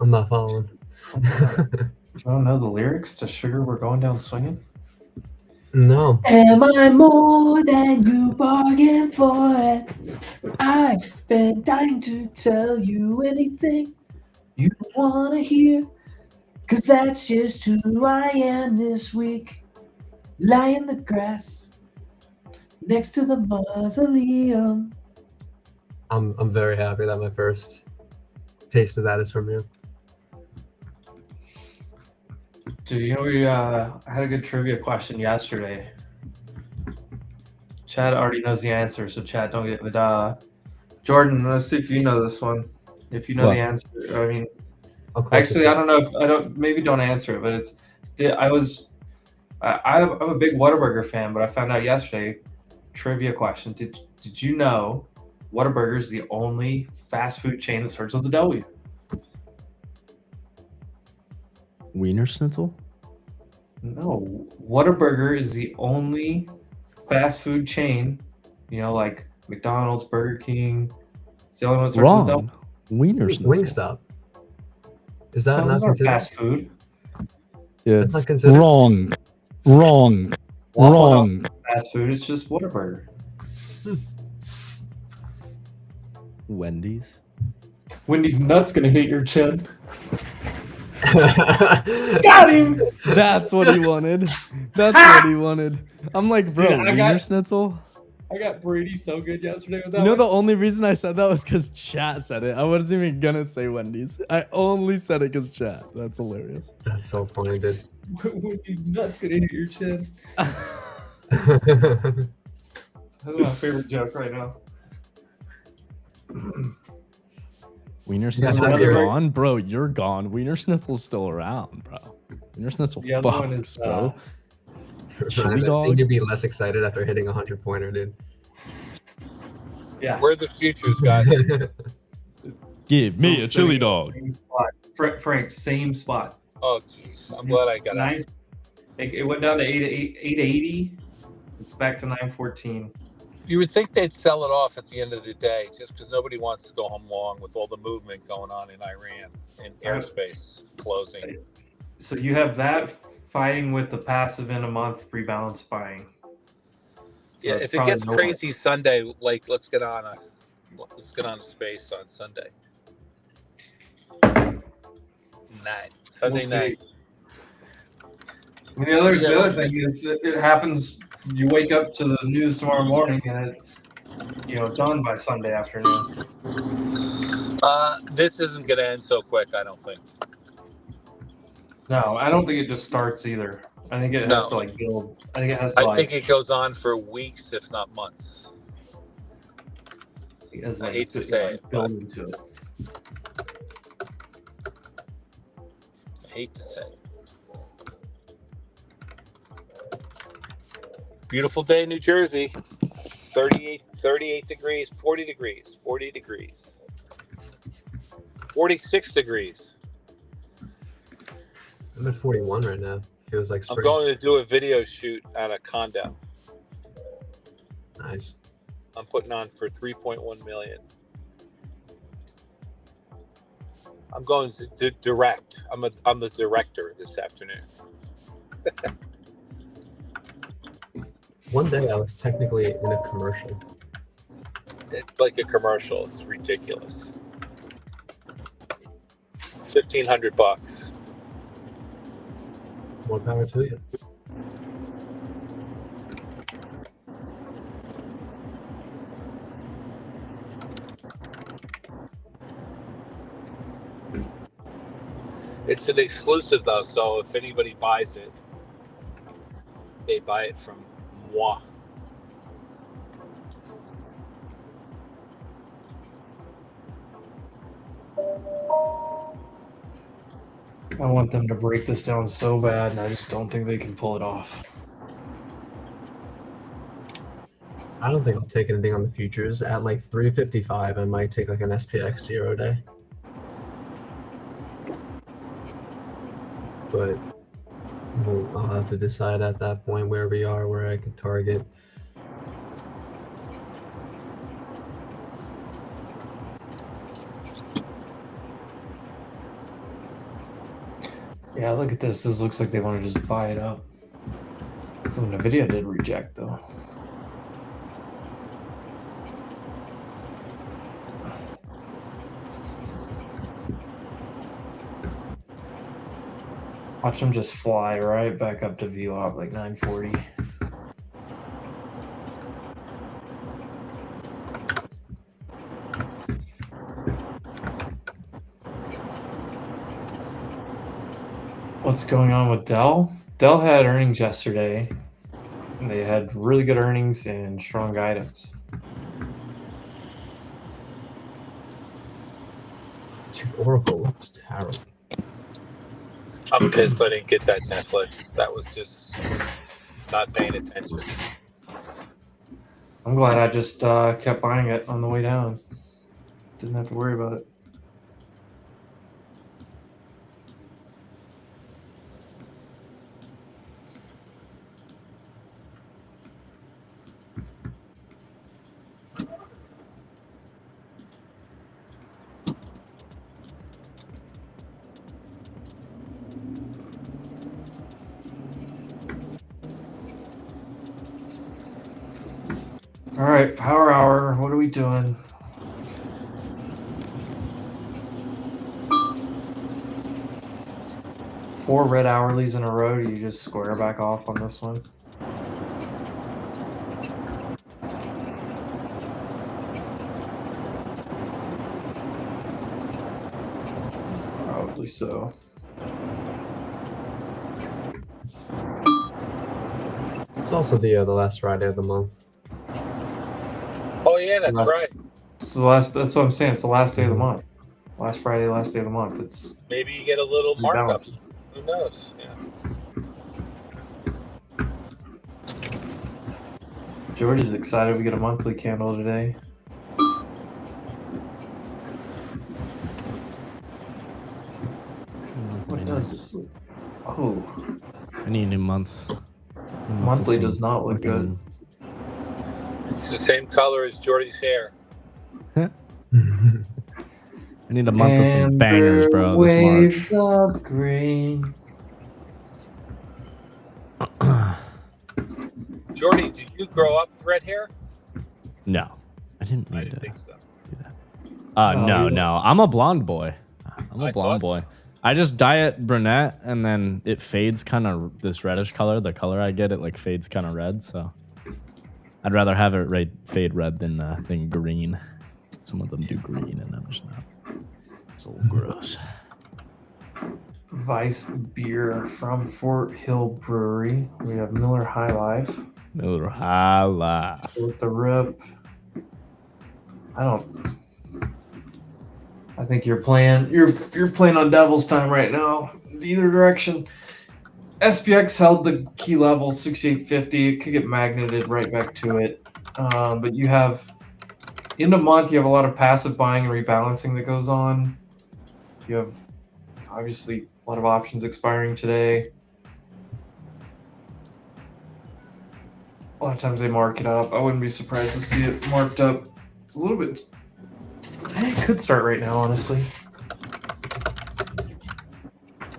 Speaker 21: I'm not following.
Speaker 1: You don't know the lyrics to Sugar We're Going Down Swinging?
Speaker 21: No.
Speaker 1: Am I more than you bargained for it? I've been dying to tell you anything you want to hear, because that's just who I am this week. Lie in the grass next to the mausoleum.
Speaker 21: I'm very happy that my first taste of that is from you.
Speaker 1: Dude, you know, we I had a good trivia question yesterday. Chad already knows the answer, so Chad don't get it. Jordan, let's see if you know this one. If you know the answer, I mean, actually, I don't know if I don't. Maybe don't answer it, but it's. I'm a big Whataburger fan, but I found out yesterday. Trivia question: Did you know Whataburger is the only fast food chain that starts with a W?
Speaker 11: Wiener Schnitzel?
Speaker 1: No, Whataburger is the only fast food chain, you know, like McDonald's, Burger King. It's the only one that starts with a W.
Speaker 11: Wiener Schnitzel.
Speaker 21: Wingstop. Is that not
Speaker 1: considered fast food?
Speaker 11: Yeah.
Speaker 21: That's not considered
Speaker 11: Wrong.
Speaker 1: Fast food. It's just Whataburger.
Speaker 11: Wendy's.
Speaker 1: Wendy's nuts gonna hit your chin. Got him.
Speaker 11: That's what he wanted. That's what he wanted. I'm like, bro,
Speaker 1: Dude,
Speaker 11: Wiener Schnitzel?
Speaker 1: I got Brady so good yesterday with that.
Speaker 11: You know,
Speaker 1: one.
Speaker 11: the only reason I said that was because chat said it. I wasn't even gonna say Wendy's. I only said it because chat. That's hilarious.
Speaker 21: That's so funny, dude.
Speaker 1: Wendy's nuts gonna hit your chin. That's my favorite joke right now.
Speaker 11: Wiener
Speaker 1: Yeah,
Speaker 11: Schnitzel's
Speaker 1: another-
Speaker 11: gone? Bro, you're gone. Wiener Schnitzel's still around, bro. Wiener Schnitzel
Speaker 1: The other one
Speaker 11: fucks,
Speaker 1: is,
Speaker 11: bro.
Speaker 21: Ryan, I think you'd be less excited after hitting a 100-pointer, dude.
Speaker 1: Yeah.
Speaker 9: Where are the futures, guys?
Speaker 11: Give me a chili dog.
Speaker 1: Same spot. Frank, same spot.
Speaker 9: Oh, jeez. I'm glad I got out.
Speaker 1: It went down to 880. It's back to 914.
Speaker 9: You would think they'd sell it off at the end of the day just because nobody wants to go home long with all the movement going on in Iran and airspace closing.
Speaker 1: So you have that fighting with the passive in a month rebalance buying. So
Speaker 9: Yeah,
Speaker 1: it's
Speaker 9: if it
Speaker 1: probably
Speaker 9: gets
Speaker 1: no
Speaker 9: crazy Sunday, like let's get on a space on Sunday. Sunday
Speaker 1: see.
Speaker 9: night.
Speaker 1: I mean, the other thing is it happens. You wake up to the news tomorrow morning and it's done by Sunday afternoon.
Speaker 9: This isn't going to end so quick, I don't think.
Speaker 1: No, I don't think it just starts either. I think it has to build. I think it has to.
Speaker 9: I think it goes on for weeks, if not months. I hate to say it.
Speaker 1: Build into it.
Speaker 9: I hate to say it. Beautiful day in New Jersey. 38 degrees, 40 degrees, 40 degrees, 46 degrees.
Speaker 21: I'm at 41 right now. Feels like spring.
Speaker 9: I'm going to do a video shoot at a condo.
Speaker 21: Nice.
Speaker 9: I'm putting on for 3.1 million. I'm going to direct. I'm the director this afternoon.
Speaker 21: One day I was technically in a commercial.
Speaker 9: It's like a commercial. It's ridiculous. $1,500.
Speaker 21: More power to you.
Speaker 9: It's an exclusive though, so if anybody buys it, they buy it from moi.
Speaker 1: I want them to break this down so bad, and I just don't think they can pull it off.
Speaker 21: I don't think I'll take anything on the futures. At like 355, I might take like an SPX 0 day. But I'll have to decide at that point where we are, where I can target.
Speaker 1: Yeah, look at this. This looks like they want to just buy it up. Ooh, the video did reject though. Watch them just fly right back up to VWAP like 940. What's going on with Dell? Dell had earnings yesterday. And they had really good earnings and strong guidance.
Speaker 21: Dude, Oracle looks terrible.
Speaker 9: I'm pissed I didn't get that Netflix. That was just not paying attention.
Speaker 1: I'm glad I just kept buying it on the way down. Didn't have to worry about it. All right, power hour. What are we doing? Four red hourlies in a row. Do you just square back off on this one? Probably so.
Speaker 21: It's also the last Friday of the month.
Speaker 9: Oh yeah, that's right.
Speaker 1: It's the last. That's what I'm saying. It's the last day of the month. Last Friday, last day of the month. It's
Speaker 9: Maybe you get a little markup.
Speaker 1: rebalancing.
Speaker 9: Who knows? Yeah.
Speaker 1: Jordy's excited we get a monthly candle today. What does this look? Oh,
Speaker 11: I need a new month.
Speaker 1: monthly does not look good.
Speaker 9: It's the same color as Jordy's hair.
Speaker 11: I need a month of some bangers, bro, this March.
Speaker 1: Waves of green.
Speaker 9: Jordy, did you grow up with red hair?
Speaker 11: No. I didn't mean to
Speaker 9: think so.
Speaker 11: do that. No. I'm a blonde boy. I'm a blonde boy. I just dye it brunette and then it fades kind of this reddish color. The color I get, it like fades kind of red. So I'd rather have it fade red than green. Some of them do green and I'm just not. It's a little gross.
Speaker 1: Vice beer from Fort Hill Brewery. We have Miller High Life.
Speaker 11: Miller High Life.
Speaker 1: With the rip. I think you're playing on Devil's time right now. Either direction. SPX held the key level 6850. It could get magneted right back to it. But you have in a month, you have a lot of passive buying and rebalancing that goes on. You have obviously a lot of options expiring today. A lot of times they mark it up. I wouldn't be surprised to see it marked up. It's a little bit. It could start right now, honestly.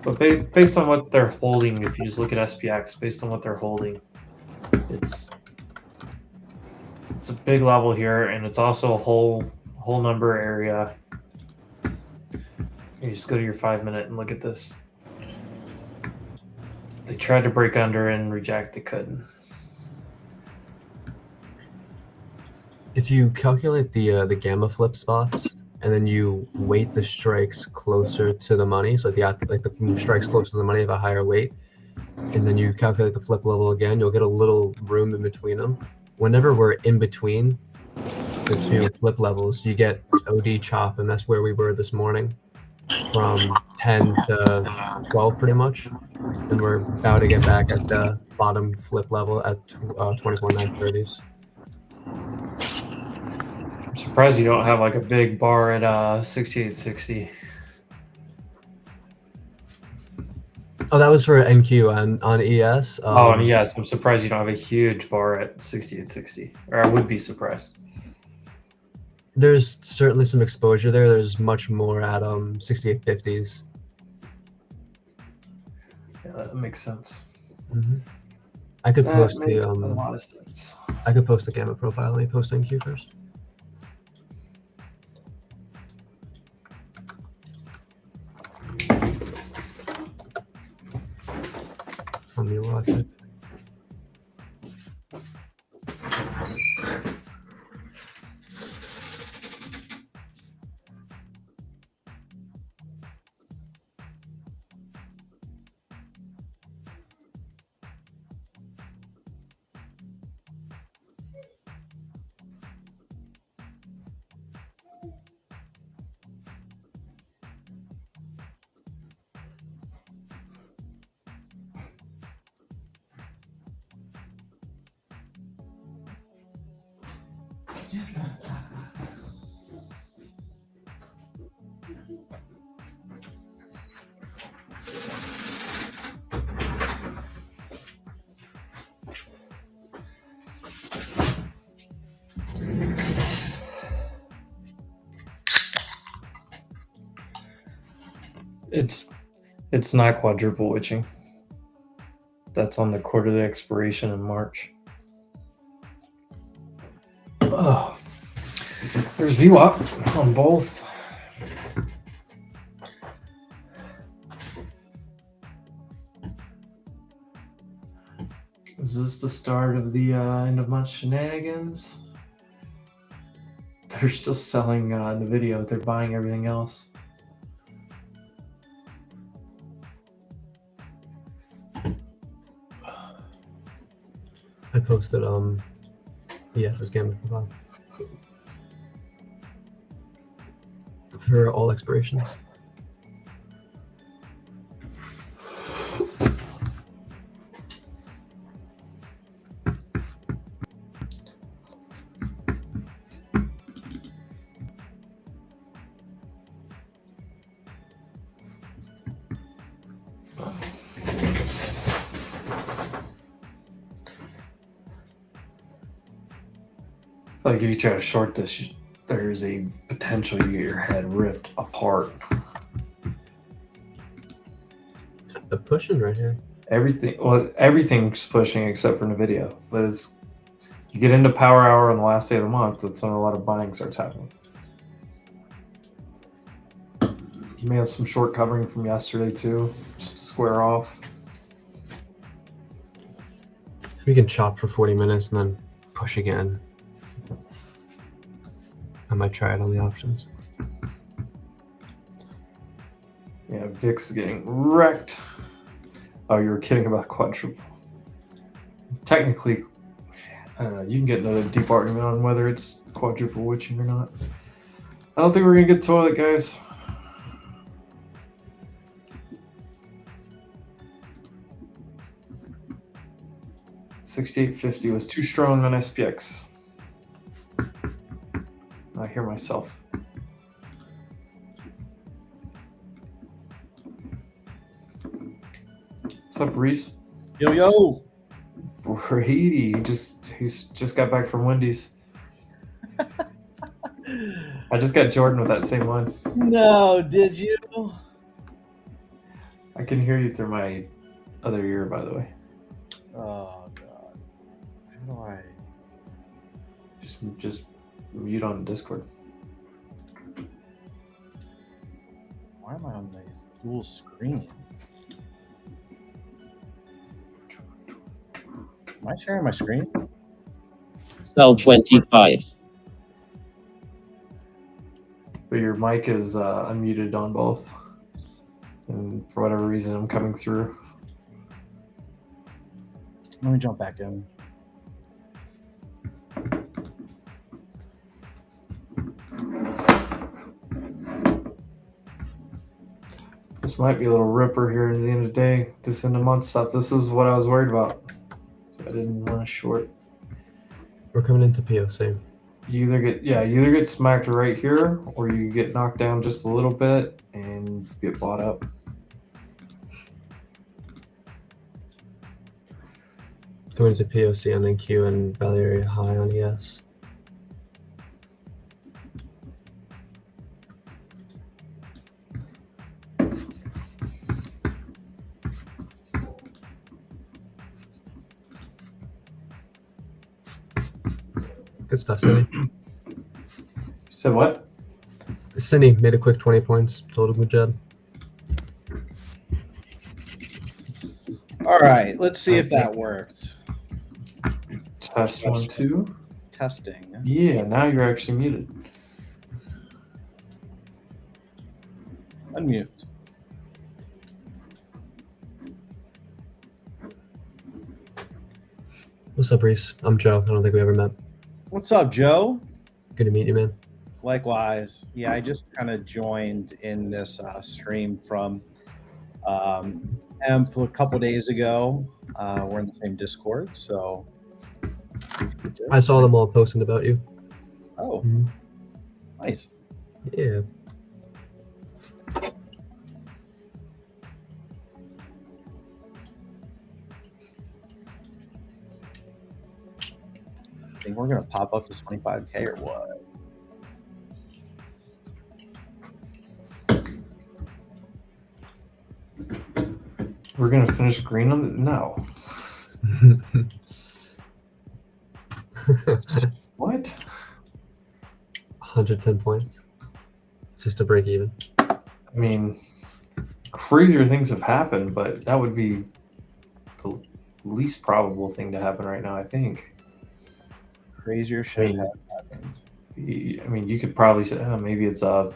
Speaker 1: But based on what they're holding, if you just look at SPX, based on what they're holding, it's a big level here, and it's also a whole number area. You just go to your 5 minute and look at this. They tried to break under and reject. They couldn't.
Speaker 21: If you calculate the gamma flip spots and then you weight the strikes closer to the money, so the strikes closer to the money have a higher weight, and then you calculate the flip level again, you'll get a little room in between them. Whenever we're in between the two flip levels, you get OD chop, and that's where we were this morning, from 10 to 12 pretty much, and we're about to get back at the bottom flip level at 24,930s.
Speaker 1: I'm surprised you don't have like a big bar at 6860.
Speaker 21: Oh, that was for NQ on ES.
Speaker 1: And yes, I'm surprised you don't have a huge bar at 6860, or I would be surprised.
Speaker 21: There's certainly some exposure there. There's much more at 6850s.
Speaker 1: Yeah, that makes sense.
Speaker 21: Mm-hmm. I could post
Speaker 1: makes a lot of sense.
Speaker 21: I could post the gamma profile. Let me post NQ first. From the logic.
Speaker 1: It's not quadruple witching. That's on the quarterly expiration in March. Oh, there's VWAP on both. Is this the start of the end of month shenanigans? They're still selling the video. They're buying everything else.
Speaker 21: I posted ES's gamma profile for all expirations.
Speaker 1: Like if you try to short this, there's a potential you get your head ripped apart.
Speaker 21: They're pushing right here.
Speaker 1: Everything's pushing except for NVIDIA. But as you get into power hour on the last day of the month, that's when a lot of buying starts happening. You may have some short covering from yesterday too, just to square off.
Speaker 21: We can chop for 40 minutes and then push again. I might try it on the options.
Speaker 1: Yeah, VIX is getting wrecked. Oh, you were kidding about quadruple. Technically, I don't know, you can get into a deep argument on whether it's quadruple witching or not. I don't think we're going to get toilet, guys. 68.50 was too strong on SPX. I hear myself. What's up, Reese?
Speaker 2: Yo, yo.
Speaker 1: Brady, he's just got back from Wendy's. I just got Jordan with that same one.
Speaker 2: No, did you?
Speaker 1: I can hear you through my other ear, by the way.
Speaker 2: Oh God. How do I?
Speaker 1: Just mute on Discord.
Speaker 2: Why am I on this dual screen? Am I sharing my screen?
Speaker 10: Sell 25.
Speaker 1: But your mic is unmuted on both. And for whatever reason, I'm coming through.
Speaker 2: Let me jump back in.
Speaker 1: This might be a little ripper here at the end of the day. This end of month stuff. This is what I was worried about. So I didn't want to short.
Speaker 21: We're coming into POC.
Speaker 1: You either get smacked right here, or you get knocked down just a little bit and get bought up.
Speaker 21: Going to POC on NQ and value area high on ES. Good stuff, Cindy.
Speaker 1: Said what?
Speaker 21: Cindy made a quick 20 points. Total good job.
Speaker 2: All right, let's see if that worked.
Speaker 1: Test 1, 2.
Speaker 2: Testing.
Speaker 1: Yeah, now you're actually muted.
Speaker 2: Unmute.
Speaker 21: What's up, Reese? I'm Joe. I don't think we ever met.
Speaker 2: What's up, Joe?
Speaker 21: Good to meet you, man.
Speaker 2: Likewise. Yeah, I just kind of joined in this stream from Emp a couple days ago. We're in the same Discord, so.
Speaker 21: I saw them all posting about you.
Speaker 2: Oh, nice.
Speaker 21: Yeah.
Speaker 2: Think we're gonna pop up to 25K or what?
Speaker 1: We're gonna finish green on the no. What?
Speaker 21: 110 points. Just to break even.
Speaker 1: I mean, crazier things have happened, but that would be the least probable thing to happen right now, I think.
Speaker 2: Crazier shit has happened.
Speaker 1: I mean, you could probably say maybe it's a,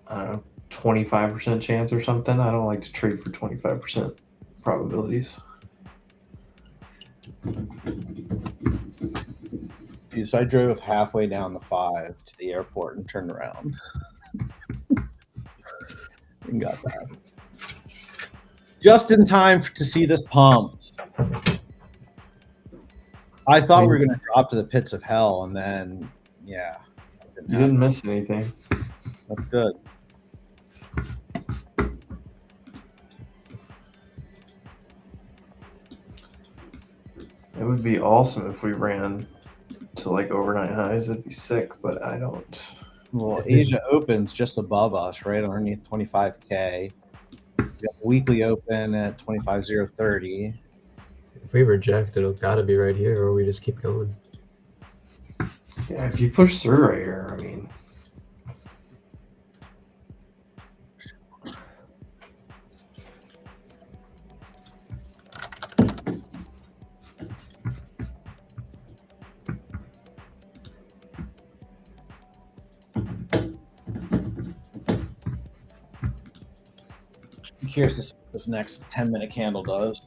Speaker 1: I don't know, 25% chance or something. I don't like to trade for 25% probabilities.
Speaker 2: So I drove halfway down the 5 to the airport and turned around. And got that. Just in time to see this pump. I thought we were going to drop to the pits of hell, and then, yeah.
Speaker 1: You didn't miss anything.
Speaker 2: That's good.
Speaker 1: It would be awesome if we ran to like overnight highs. It'd be sick, but I don't.
Speaker 2: Well, Asia opens just above us, right underneath 25K. We got the weekly open at 25,030.
Speaker 21: If we reject, it'll gotta be right here, or we just keep going.
Speaker 1: Yeah, if you push through right here, I mean.
Speaker 2: I'm curious to see what this next 10-minute candle does.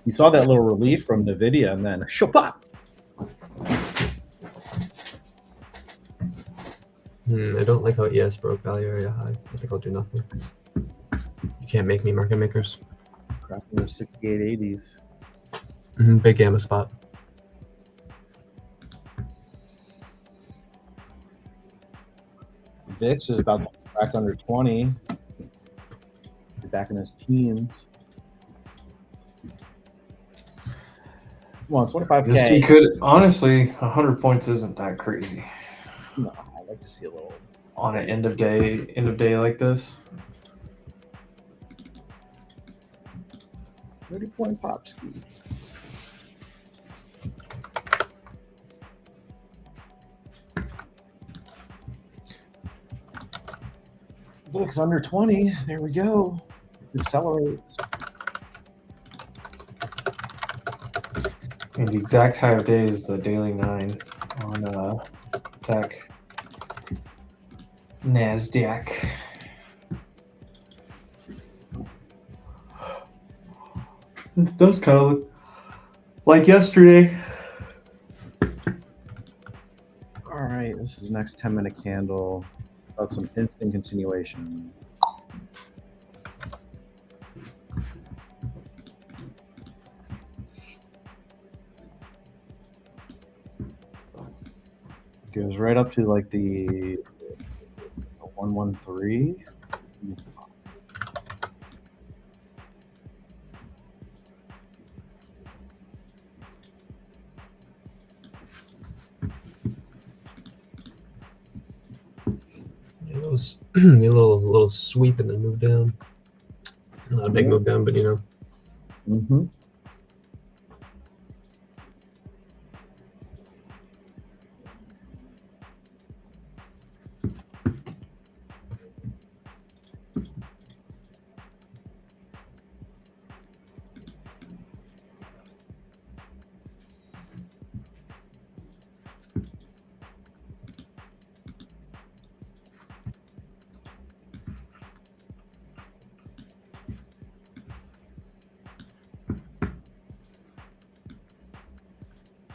Speaker 2: You saw that little relief from NVIDIA and then shopop.
Speaker 21: I don't like how ES broke value area high. I think I'll do nothing. You can't make me market makers.
Speaker 2: Cracking those 6880s.
Speaker 21: Big gamma spot.
Speaker 2: VIX is about to crack under 20. Be back in his teens. Come on, 25K.
Speaker 1: This team could honestly 100 points isn't that crazy.
Speaker 2: No, I'd like to see a little
Speaker 1: on an end of day like this.
Speaker 2: 30-point pop ski. VIX under 20. There we go. It accelerates.
Speaker 1: And the exact high of day is the daily 9 on tech. NASDAQ. This does kind of look like yesterday.
Speaker 2: All right, this is the next 10-minute candle. About some instant continuation. Goes right up to like the 113.
Speaker 21: A little sweep and then move down. Not a big move down, but you know.
Speaker 2: Mm-hmm.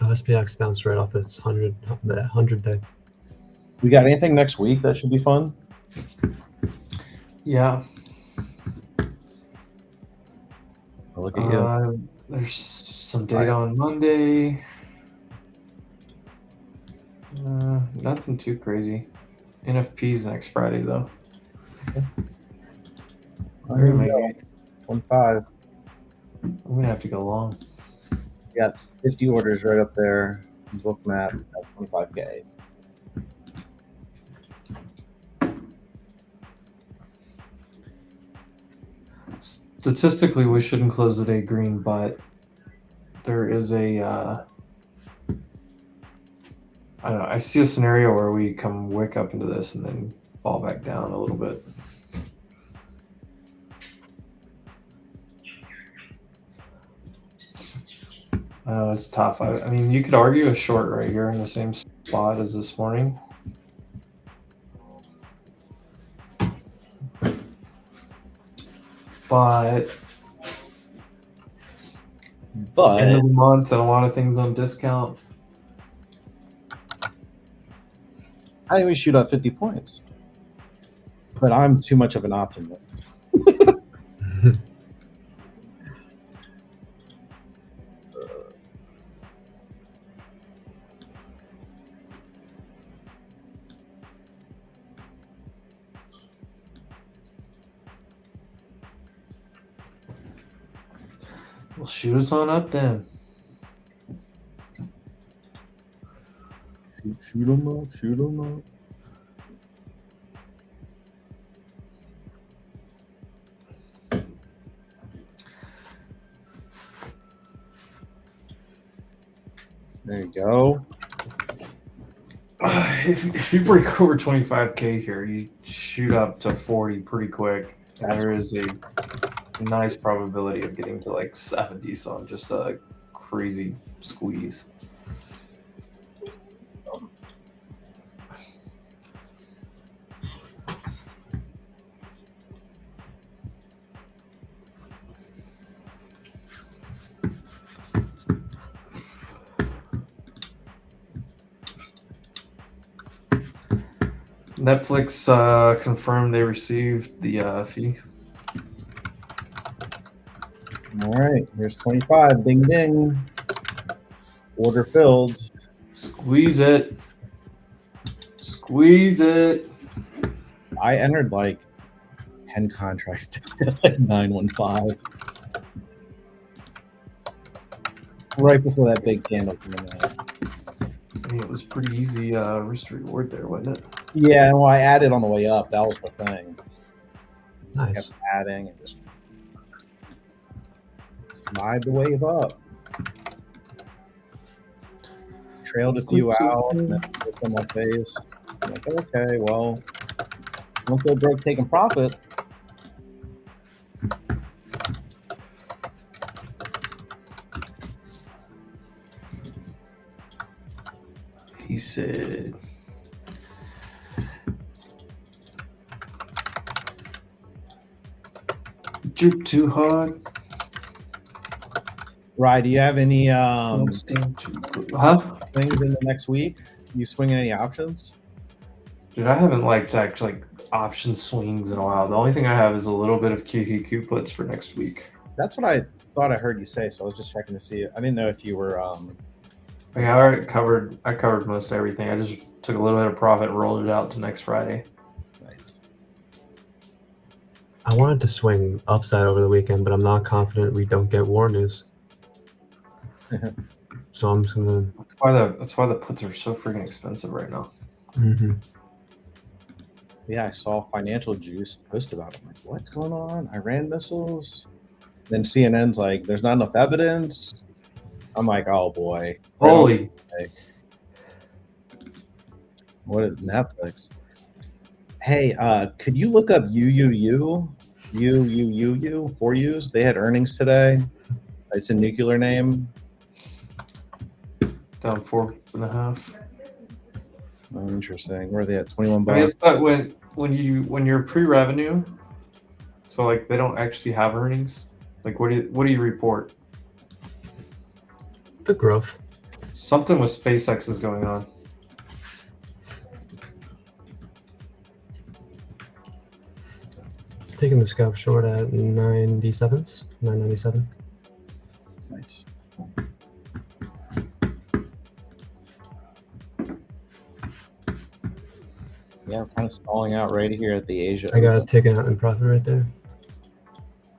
Speaker 21: SPX bounced right off its 100 day.
Speaker 2: We got anything next week that should be fun?
Speaker 1: Yeah.
Speaker 2: Oh, look at you.
Speaker 1: There's some data on Monday. Nothing too crazy. NFP's next Friday though.
Speaker 2: Okay.
Speaker 1: We're gonna make it.
Speaker 2: 25.
Speaker 1: I'm gonna have to go long.
Speaker 2: You got 50 orders right up there. Book map at 25K.
Speaker 1: Statistically, we shouldn't close the day green, but there is a I don't know. I see a scenario where we come wick up into this and then fall back down a little bit. It's tough. I mean, you could argue a short right here in the same spot as this morning. But end of the month and a lot of things on discount.
Speaker 2: I think we shoot up 50 points. But I'm too much of an optimist.
Speaker 1: Well, shoot us on up then.
Speaker 2: Shoot them up, shoot them up. There you go.
Speaker 1: If you break over 25K here, you shoot up to 40 pretty quick. And there is a nice probability of getting to like 70, so I'm just a crazy squeeze. Netflix confirmed they received the fee.
Speaker 7: All right, here's 25. Ding ding. Order filled.
Speaker 1: Squeeze it. Squeeze it.
Speaker 7: I entered like 10 contracts at like 915. Right before that big candle came in.
Speaker 1: I mean, it was pretty easy risk reward there, wasn't it?
Speaker 7: Yeah, well, I added on the way up. That was the thing.
Speaker 21: Nice.
Speaker 7: I kept adding and just ride the wave up. Trailed a few out and then looked on my face. I'm like, okay, well, don't feel broke taking profit.
Speaker 1: He said, juke too hard.
Speaker 7: Right, do you have any
Speaker 1: Huh?
Speaker 7: things in the next week? You swing any options?
Speaker 1: Dude, I haven't checked like option swings in a while. The only thing I have is a little bit of QQQ puts for next week.
Speaker 7: That's what I thought I heard you say, so I was just checking to see. I didn't know if you were
Speaker 1: Yeah, I already covered most everything. I just took a little bit of profit and rolled it out to next Friday.
Speaker 7: Nice.
Speaker 21: I wanted to swing upside over the weekend, but I'm not confident we don't get war news. So I'm just gonna.
Speaker 1: That's why the puts are so freaking expensive right now.
Speaker 21: Mm-hmm.
Speaker 7: Yeah, I saw Financial Juice post about it. I'm like, what's going on? Iran missiles? Then CNN's like, there's not enough evidence. I'm like, oh boy.
Speaker 1: Holy.
Speaker 7: What is Netflix? Hey, could you look up UUU? UUUU, 4Us? They had earnings today. It's a nuclear name.
Speaker 1: Down 4.5.
Speaker 7: Oh, interesting. Where are they at? 21
Speaker 1: I mean,
Speaker 7: bucks.
Speaker 1: it's that when you're pre-revenue, so like they don't actually have earnings. Like what do you report?
Speaker 21: The growth.
Speaker 1: Something with SpaceX is going on.
Speaker 21: Taking the scalp short at 97s, 997.
Speaker 7: Nice. Yeah, I'm kind of stalling out right here at the Asia.
Speaker 21: I got it taken out in profit right there.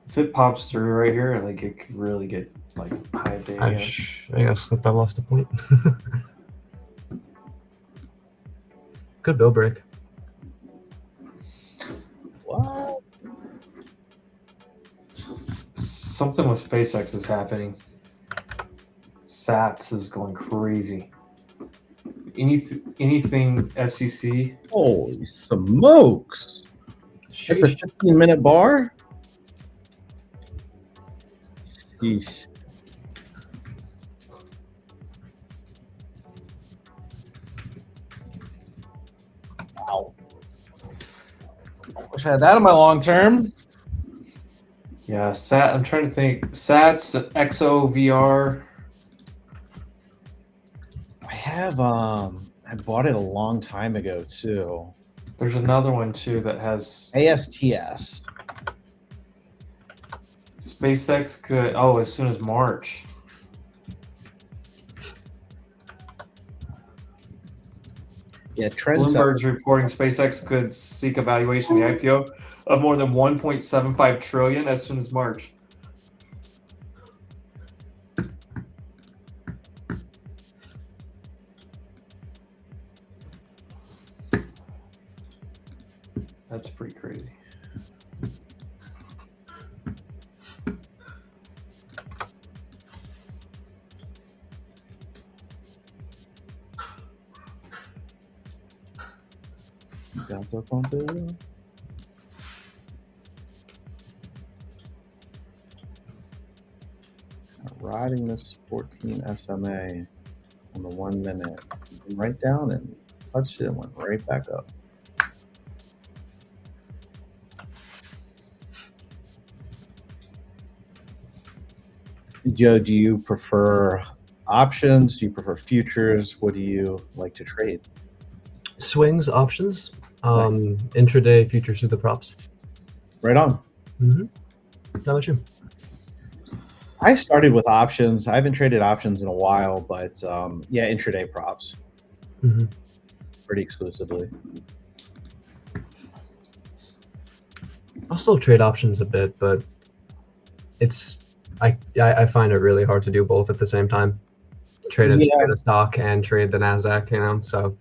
Speaker 1: If it pops through right here, like it could really get like high day.
Speaker 21: I got slipped. I lost a point. Good bill break.
Speaker 7: What?
Speaker 1: Something with SpaceX is happening. Sats is going crazy. Anything FCC?
Speaker 7: Holy smokes! It's a 15-minute bar. Yeesh. Wow. Wish I had that in my long term.
Speaker 1: Yeah, Sat. I'm trying to think. Sats, XOVR.
Speaker 7: I have I bought it a long time ago too.
Speaker 1: There's another one too that has
Speaker 7: ASTS.
Speaker 1: SpaceX could as soon as March.
Speaker 7: Yeah, trends.
Speaker 1: Bloomberg's reporting SpaceX could seek evaluation of the IPO of more than 1.75 trillion as soon as March. That's pretty crazy.
Speaker 7: Delta Pompeo. Riding this 14 SMA on the 1 minute. Right down and touched it and went right back up. Joe, do you prefer options? Do you prefer futures? What do you like to trade?
Speaker 21: Swings, options. Intraday futures through the props.
Speaker 7: Right on.
Speaker 21: Mm-hmm. How about you?
Speaker 7: I started with options. I haven't traded options in a while, but yeah, intraday props.
Speaker 21: Mm-hmm.
Speaker 7: Pretty exclusively.
Speaker 21: I'll still trade options a bit, but I find it really hard to do both at the same time. Trade a stock and trade the Nasdaq, you know. So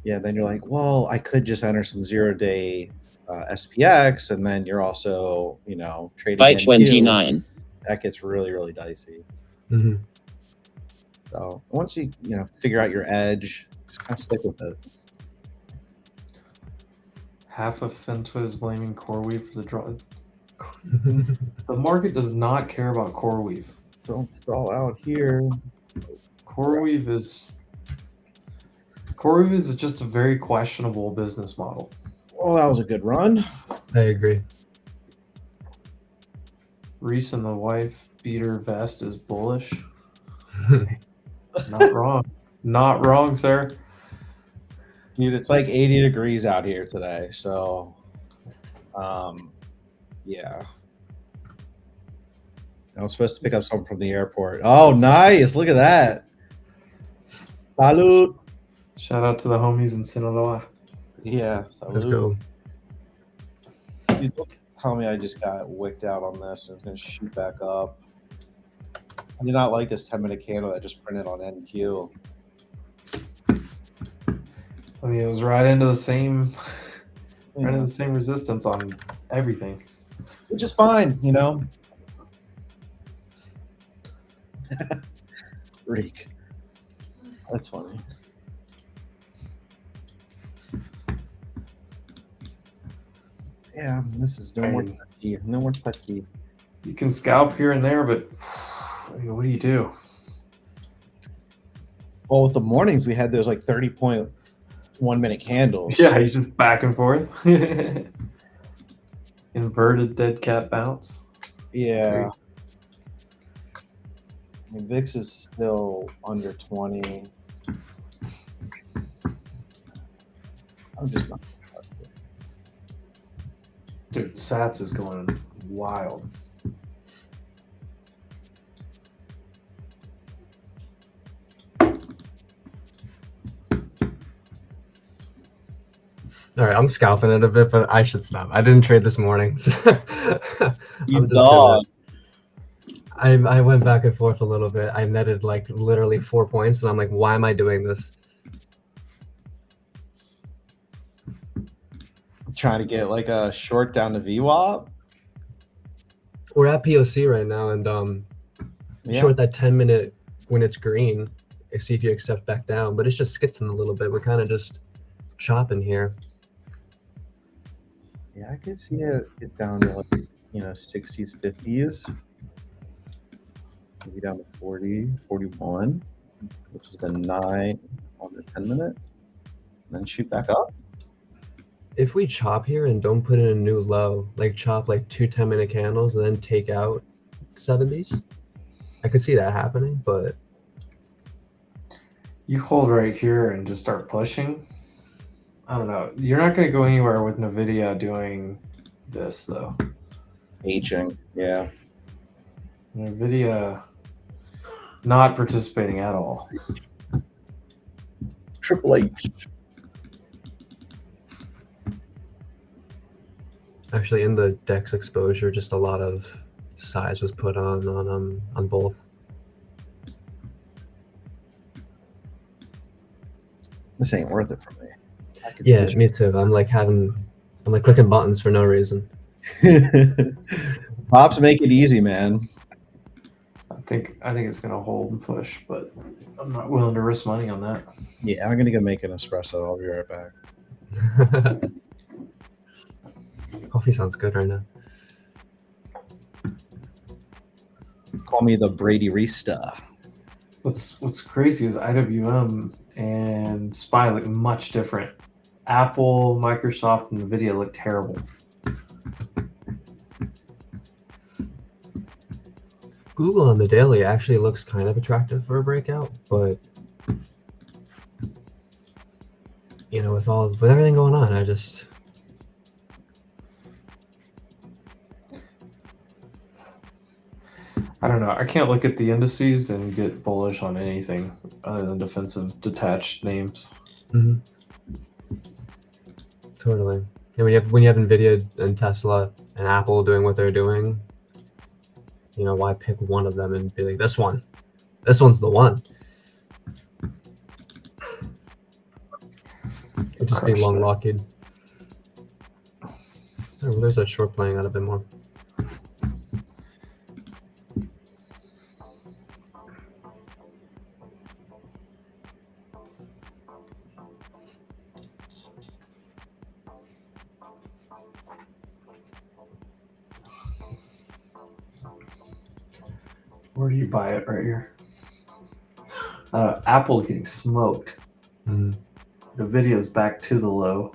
Speaker 7: yeah, then you're like, well, I could just enter some 0-day SPX, and then you're also, you know, trading
Speaker 10: By
Speaker 7: NQ.
Speaker 10: 29.
Speaker 7: That gets really, really dicey.
Speaker 21: Mm-hmm.
Speaker 7: So once you figure out your edge, just kind of stick with it.
Speaker 1: Half of Fentwa is blaming CoreWeave for the draw. The market does not care about CoreWeave.
Speaker 7: Don't stall out here.
Speaker 1: CoreWeave is just a very questionable business model.
Speaker 7: Well, that was a good run.
Speaker 21: I agree.
Speaker 1: Reese and the wife beater vest is bullish. Not wrong. Not wrong, sir.
Speaker 7: Dude, it's like 80 degrees out here today, so yeah. I was supposed to pick up something from the airport. Oh, nice. Look at that. Salud.
Speaker 1: Shout out to the homies in Sinaloa.
Speaker 7: Yeah, salud.
Speaker 21: Let's go.
Speaker 7: Dude, don't tell me I just got wicked out on this and it's going to shoot back up. I did not like this 10-minute candle that just printed on NQ.
Speaker 1: I mean, it was right into the same resistance on everything.
Speaker 7: Which is fine, you know. Reek. That's funny. Yeah, this is no more touchy. No more touchy.
Speaker 1: You can scalp here and there, but what do you do?
Speaker 7: Well, with the mornings, we had those like 30.1-minute candles.
Speaker 1: Yeah, you just back and forth. Inverted dead cat bounce.
Speaker 7: Yeah. I mean, VIX is still under 20. I'm just not.
Speaker 1: Dude, Sats is going wild.
Speaker 21: All right, I'm scalping it a bit, but I should stop. I didn't trade this morning. So
Speaker 7: you dog.
Speaker 21: I went back and forth a little bit. I netted like literally 4 points, and I'm like, why am I doing this?
Speaker 7: Trying to get like a short down to VWAP.
Speaker 21: We're at POC right now, and short that 10-minute when it's green. See if you accept back down, but it's just skitzing a little bit. We're kind of just chopping here.
Speaker 7: Yeah, I could see it get down to like 60s, 50s. Maybe down to 40, 41, which is the 9 on the 10-minute, and then shoot back up.
Speaker 21: If we chop here and don't put in a new low, like chop like 2 10-minute candles and then take out 70s, I could see that happening, but
Speaker 1: you hold right here and just start pushing. I don't know. You're not going to go anywhere with NVIDIA doing this, though.
Speaker 7: Aging, yeah.
Speaker 1: NVIDIA not participating at all.
Speaker 7: Triple H.
Speaker 21: Actually, in the DEX exposure, just a lot of size was put on both.
Speaker 7: This ain't worth it for me.
Speaker 21: Yeah, me too. I'm like clicking buttons for no reason.
Speaker 7: Pops make it easy, man.
Speaker 1: I think it's gonna hold and push, but I'm not willing to risk money on that.
Speaker 7: Yeah, I'm gonna go make an espresso. I'll be right back.
Speaker 21: Coffee sounds good right now.
Speaker 7: Call me the Brady Rista.
Speaker 1: What's crazy is IWM and SPY look much different. Apple, Microsoft, and NVIDIA look terrible.
Speaker 21: Google on the daily actually looks kind of attractive for a breakout, but with everything going on, I just
Speaker 1: I don't know. I can't look at the indices and get bullish on anything other than defensive detached names.
Speaker 21: totally. And when you have Nvidia and Tesla and Apple doing what they're doing, why pick one of them and be like, this one's the one? It'd just be long Lockheed. Oh, well, there's a short playing out a bit more.
Speaker 1: Where do you buy it? Right here. Apple's getting smoked. The video's back to the low.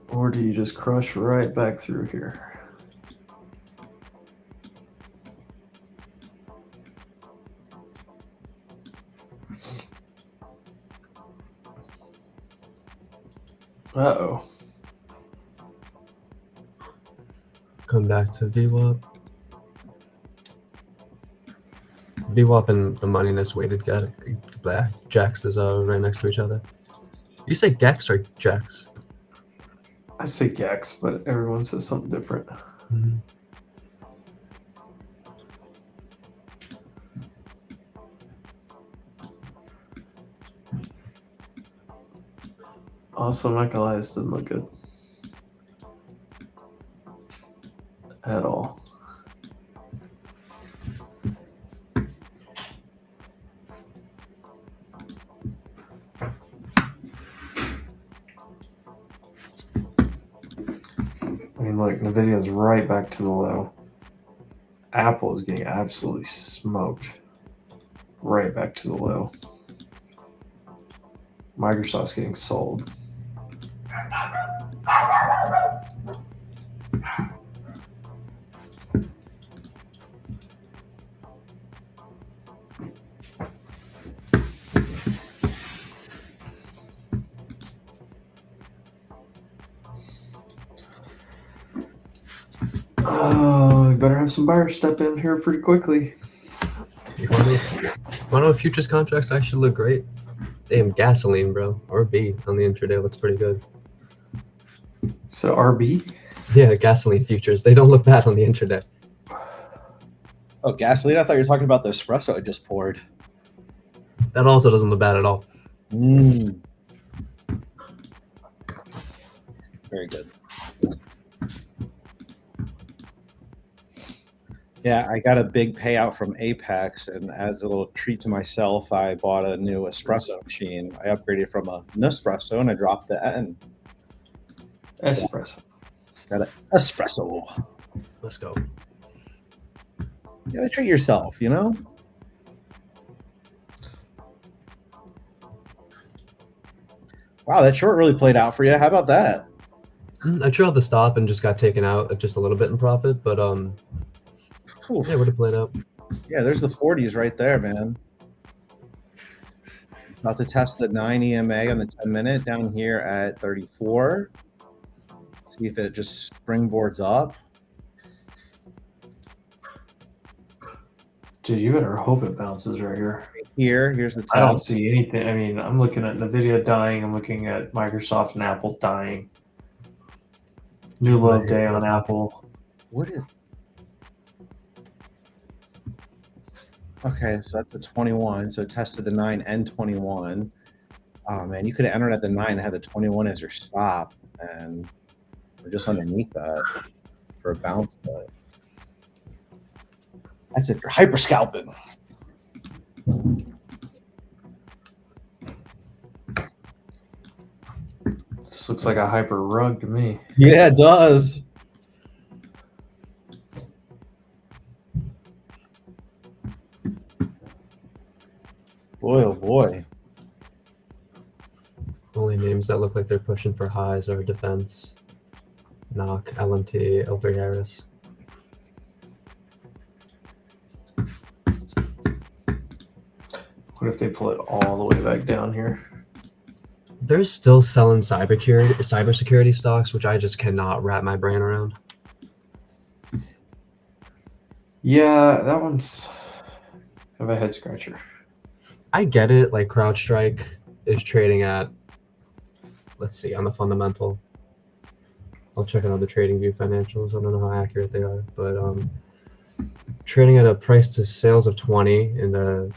Speaker 1: Or do you just crush right back through here? Uh-oh.
Speaker 21: Come back to VWAP. VWAP and the moneyness weighted jacks is right next to each other. You say Gex or Jax?
Speaker 1: I say Gex, but everyone says something different. Also, Michael Elias doesn't look good at all. I mean, look, Nvidia's right back to the low. Apple is getting absolutely smoked. Right back to the low. Microsoft's getting sold. Oh, you better have some buyers step in here pretty quickly.
Speaker 21: You want to know futures contracts actually look great? Damn, gasoline, bro. RB on the intraday looks pretty good.
Speaker 1: So RB?
Speaker 21: Yeah, gasoline futures. They don't look bad on the intraday.
Speaker 2: Oh, gasoline? I thought you were talking about the espresso I just poured.
Speaker 21: That also doesn't look bad at all.
Speaker 2: Very good. Yeah, I got a big payout from Apex, and as a little treat to myself, I bought a new espresso machine. I upgraded from a Nespresso, and I dropped the N.
Speaker 1: Espresso.
Speaker 2: Got an espresso.
Speaker 21: Let's go.
Speaker 2: You gotta treat yourself, you know? Wow, that short really played out for you. How about that?
Speaker 21: I trailed the stop and just got taken out at just a little bit in profit, but yeah, would have played out.
Speaker 2: Yeah, there's the 40s right there, man. About to test the 9 EMA on the 10-minute down here at 34. See if it just springboards up.
Speaker 1: Dude, you better hope it bounces right here.
Speaker 2: Here's the test.
Speaker 1: I don't see anything. I mean, I'm looking at NVIDIA dying. I'm looking at Microsoft and Apple dying. New low day on Apple.
Speaker 2: What is... Okay, so that's the 21. So it tested the 9 and 21. Oh, man, you could have entered at the 9 and had the 21 as your stop. And we're just underneath that for a bounce. But that's if you're hyper scalping.
Speaker 1: This looks like a hyper rug to me.
Speaker 2: Yeah, it does. Boy, oh boy.
Speaker 21: Only names names that look like they're pushing for highs are defense, knock, LMT, L3 Harris.
Speaker 1: What if they pull it all the way back down here?
Speaker 21: They're still selling cybersecurity stocks, which I just cannot wrap my brain around.
Speaker 1: Yeah, that one's kind of a head scratcher.
Speaker 21: I get it. Like CrowdStrike is trading at, let's see, on the fundamental. I'll check out the trading view financials. I don't know how accurate they are, but trading at a price to sales of 20 and a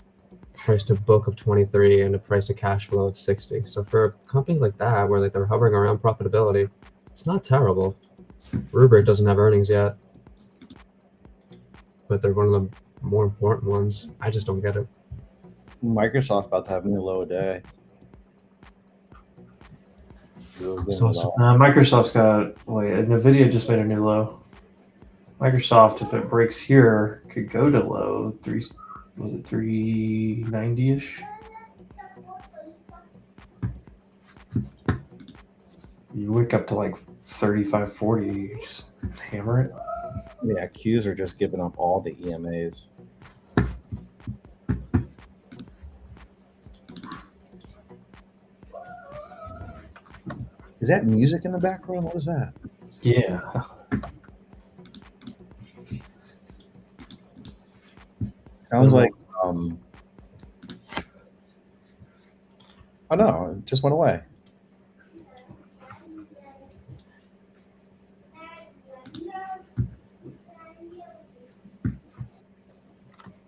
Speaker 21: price to book of 23 and a price to cash flow of 60. So for a company like that, where like they're hovering around profitability, it's not terrible. Rubrik doesn't have earnings yet, but they're one of the more important ones. I just don't get it.
Speaker 7: Microsoft about to have a new low a day.
Speaker 1: Microsoft's got Nvidia just made a new low. Microsoft, if it breaks here, could go to low 390-ish? You wake up to like 35, 40, you just hammer it.
Speaker 7: Yeah, Qs are just giving up all the EMAs. Is that music in the background? What is that?
Speaker 1: Yeah.
Speaker 7: Sounds like oh no, it just went away.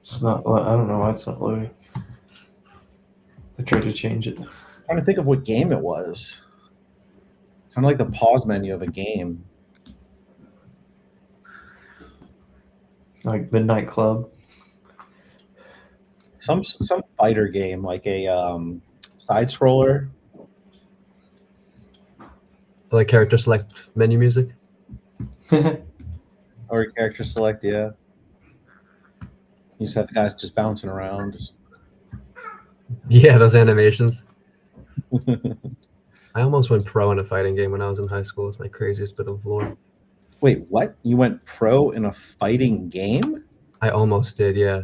Speaker 1: It's not. I don't know why it's not loading. I tried to change it.
Speaker 7: I'm trying to think of what game it was. Sounded like the pause menu of a game.
Speaker 1: Like Midnight Club.
Speaker 7: Some fighter game, like a side scroller.
Speaker 21: Like character select menu music.
Speaker 7: Or character select, yeah. You just have the guys just bouncing around.
Speaker 21: Yeah, those animations. I almost went pro in a fighting game when I was in high school. It's my craziest bit of lore.
Speaker 7: Wait, what? You went pro in a fighting game?
Speaker 21: I almost did, yeah.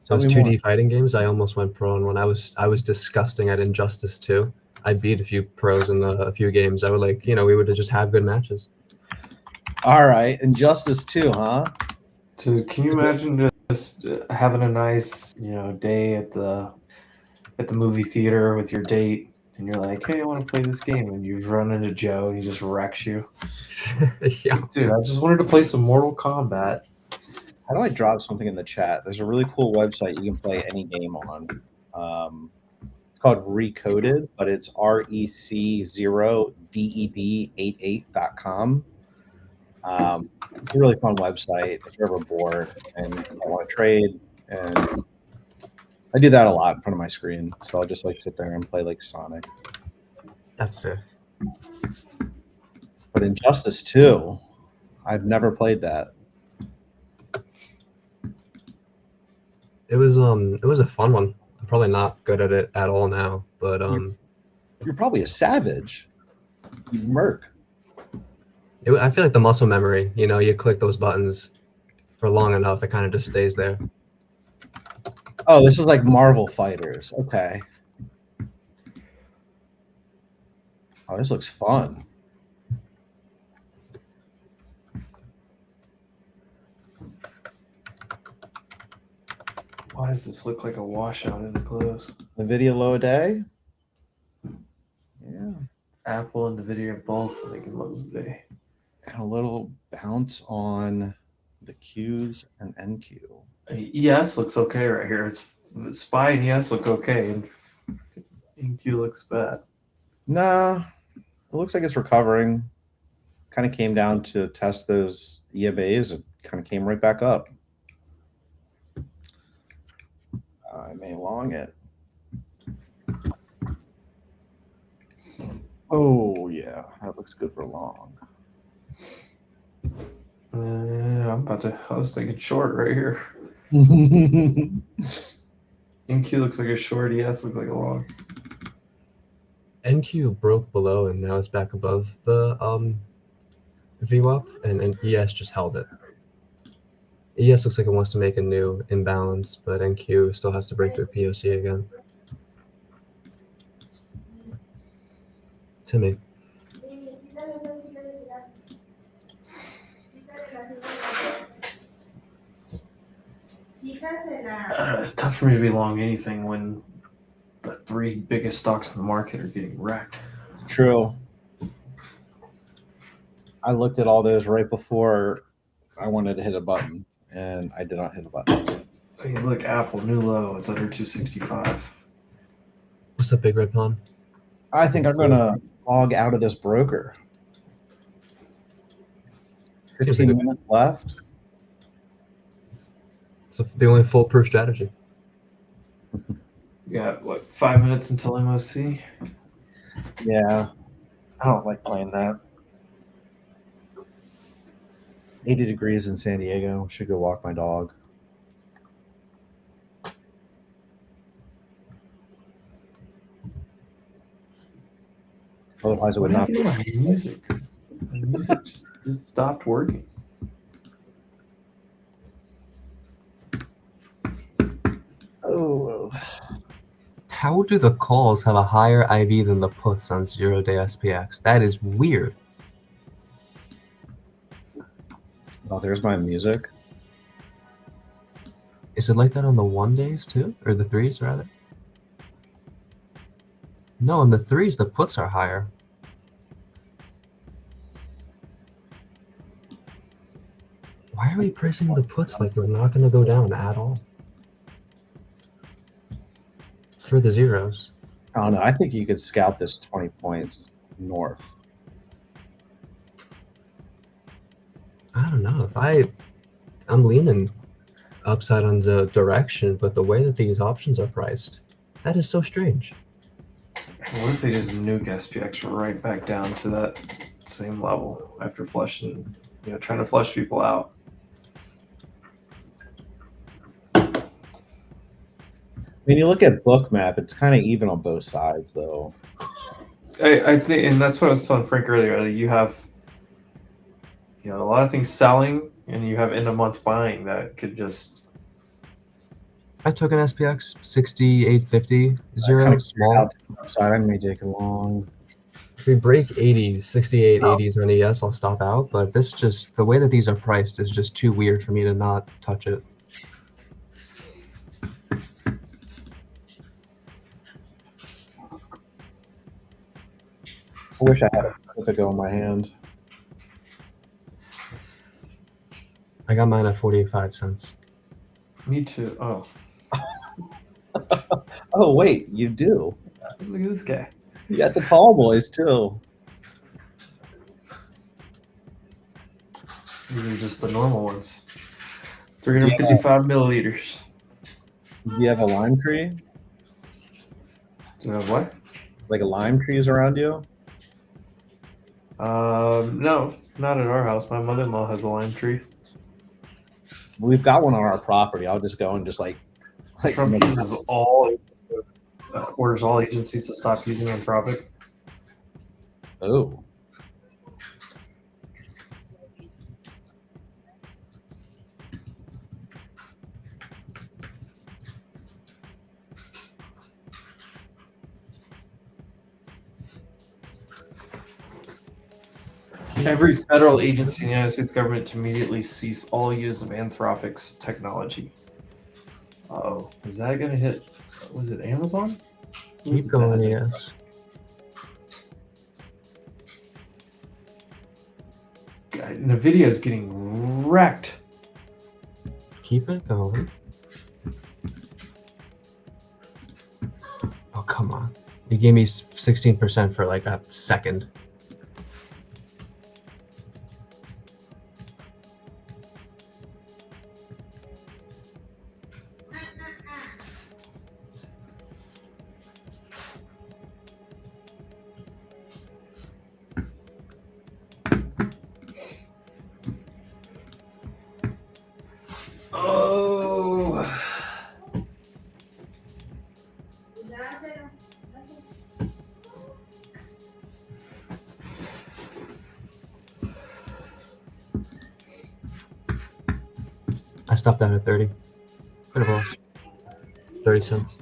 Speaker 21: So
Speaker 7: Tell
Speaker 21: it was
Speaker 7: me
Speaker 21: 2D
Speaker 7: more.
Speaker 21: fighting games. I almost went pro in one. I was disgusting at Injustice 2. I beat a few pros in a few games. I would we would just have good matches.
Speaker 7: All right, Injustice 2, huh?
Speaker 1: Dude, can you imagine just having a nice, day at the movie theater with your date, and you're like, "Hey, I want to play this game," and you run into Joe, and he just wrecks you.
Speaker 21: Yeah.
Speaker 1: Dude, I just wanted to play some Mortal Kombat.
Speaker 7: How do I drop something in the chat? There's a really cool website you can play any game on. It's called Recoded, but it's REC0DED88.com. It's a really fun website if you're ever bored and I want to trade. And I do that a lot in front of my screen. So I'll just sit there and play like Sonic.
Speaker 21: That's it.
Speaker 7: But Injustice 2, I've never played that.
Speaker 21: It was a fun one. I'm probably not good at it at all now, but
Speaker 7: You're probably a savage. You merc.
Speaker 21: I feel like the muscle memory, you click those buttons for long enough, it kind of just stays there.
Speaker 7: Oh, this is like Marvel Fighters. Okay. Oh, this looks fun.
Speaker 1: Why does this look like a washout in the close?
Speaker 7: NVIDIA low a day? Yeah.
Speaker 1: Apple and NVIDIA are both making lows today.
Speaker 7: And a little bounce on the Qs and NQ.
Speaker 1: ES looks okay right here. It's SPY and ES look okay, and NQ looks bad.
Speaker 7: Nah, it looks like it's recovering. Kind of came down to test those EMAs. It kind of came right back up. I may long it. Oh, yeah. That looks good for long.
Speaker 1: I was thinking short right here. NQ looks like a short. ES looks like a long.
Speaker 21: NQ broke below and now it's back above the VWAP, and ES just held it. ES looks like it wants to make a new imbalance, but NQ still has to break through POC again. Timmy.
Speaker 1: It's tough for me to be long anything when the three biggest stocks in the market are getting wrecked.
Speaker 7: It's true. I looked at all those right before I wanted to hit a button, and I did not hit a button.
Speaker 1: Hey, look, Apple, new low. It's under 265.
Speaker 21: What's up, Big Red Pond?
Speaker 7: I think I'm going to log out of this broker. 15 minutes left.
Speaker 21: So the only foolproof strategy.
Speaker 1: You got, what, 5 minutes until MOC?
Speaker 7: Yeah. I don't like playing that. 80 degrees in San Diego. Should go walk my dog. Otherwise, it would not.
Speaker 1: My music. My music just stopped working.
Speaker 7: Oh.
Speaker 21: How do the calls have a higher IV than the puts on 0-day SPX? That is weird.
Speaker 7: Oh, there's my music.
Speaker 21: Is it like that on the 1 days too? Or the 3s, rather? No, on the 3s, the puts are higher. Why are we pricing the puts like we're not going to go down at all? For the zeros.
Speaker 7: I don't know. I think you could scalp this 20 points north.
Speaker 21: I don't know. I'm leaning upside on the direction, but the way that these options are priced, that is so strange.
Speaker 1: What if they just nuke SPX right back down to that same level after flushing, trying to flush people out?
Speaker 7: When you look at Bookmap, it's kind of even on both sides, though.
Speaker 1: I think, and that's what I was telling Frank earlier. That you have, a lot of things selling, and you have end of month buying that could just.
Speaker 21: I took an SPX 6850 zero small.
Speaker 7: Sorry, I may take a long.
Speaker 21: If we break 80s, 68 80s on ES, I'll stop out. But this just the way that these are priced is just too weird for me to not touch it.
Speaker 7: I wish I had a Pacifico in my hand.
Speaker 21: I got mine at 45 cents.
Speaker 1: Me too. Oh.
Speaker 7: Oh, wait, you do.
Speaker 1: Look at this guy.
Speaker 7: You got the tall boys, too.
Speaker 1: These are just the normal ones. 355 milliliters.
Speaker 7: Do you have a lime tree?
Speaker 1: Do you have what?
Speaker 7: Like a lime trees around you?
Speaker 1: No, not at our house. My mother-in-law has a lime tree.
Speaker 7: We've got one on our property. I'll just go and just like
Speaker 1: Trump uses orders all agencies to stop using Anthropic.
Speaker 7: Oh.
Speaker 1: Every federal agency in the United States government to immediately cease all use of Anthropic's technology. Oh, is that going to hit? Was it Amazon?
Speaker 21: Keep going, yes.
Speaker 1: Nvidia is getting wrecked.
Speaker 21: Keep it going. Oh, come on. You gave me 16% for like a second. stopped that at 30. Kind of lost 30 cents.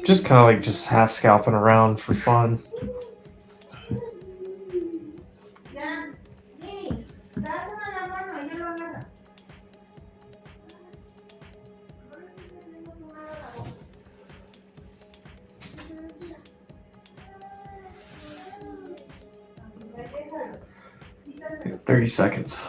Speaker 1: Just kind of like just half scalping around for fun. Yeah, 30 seconds.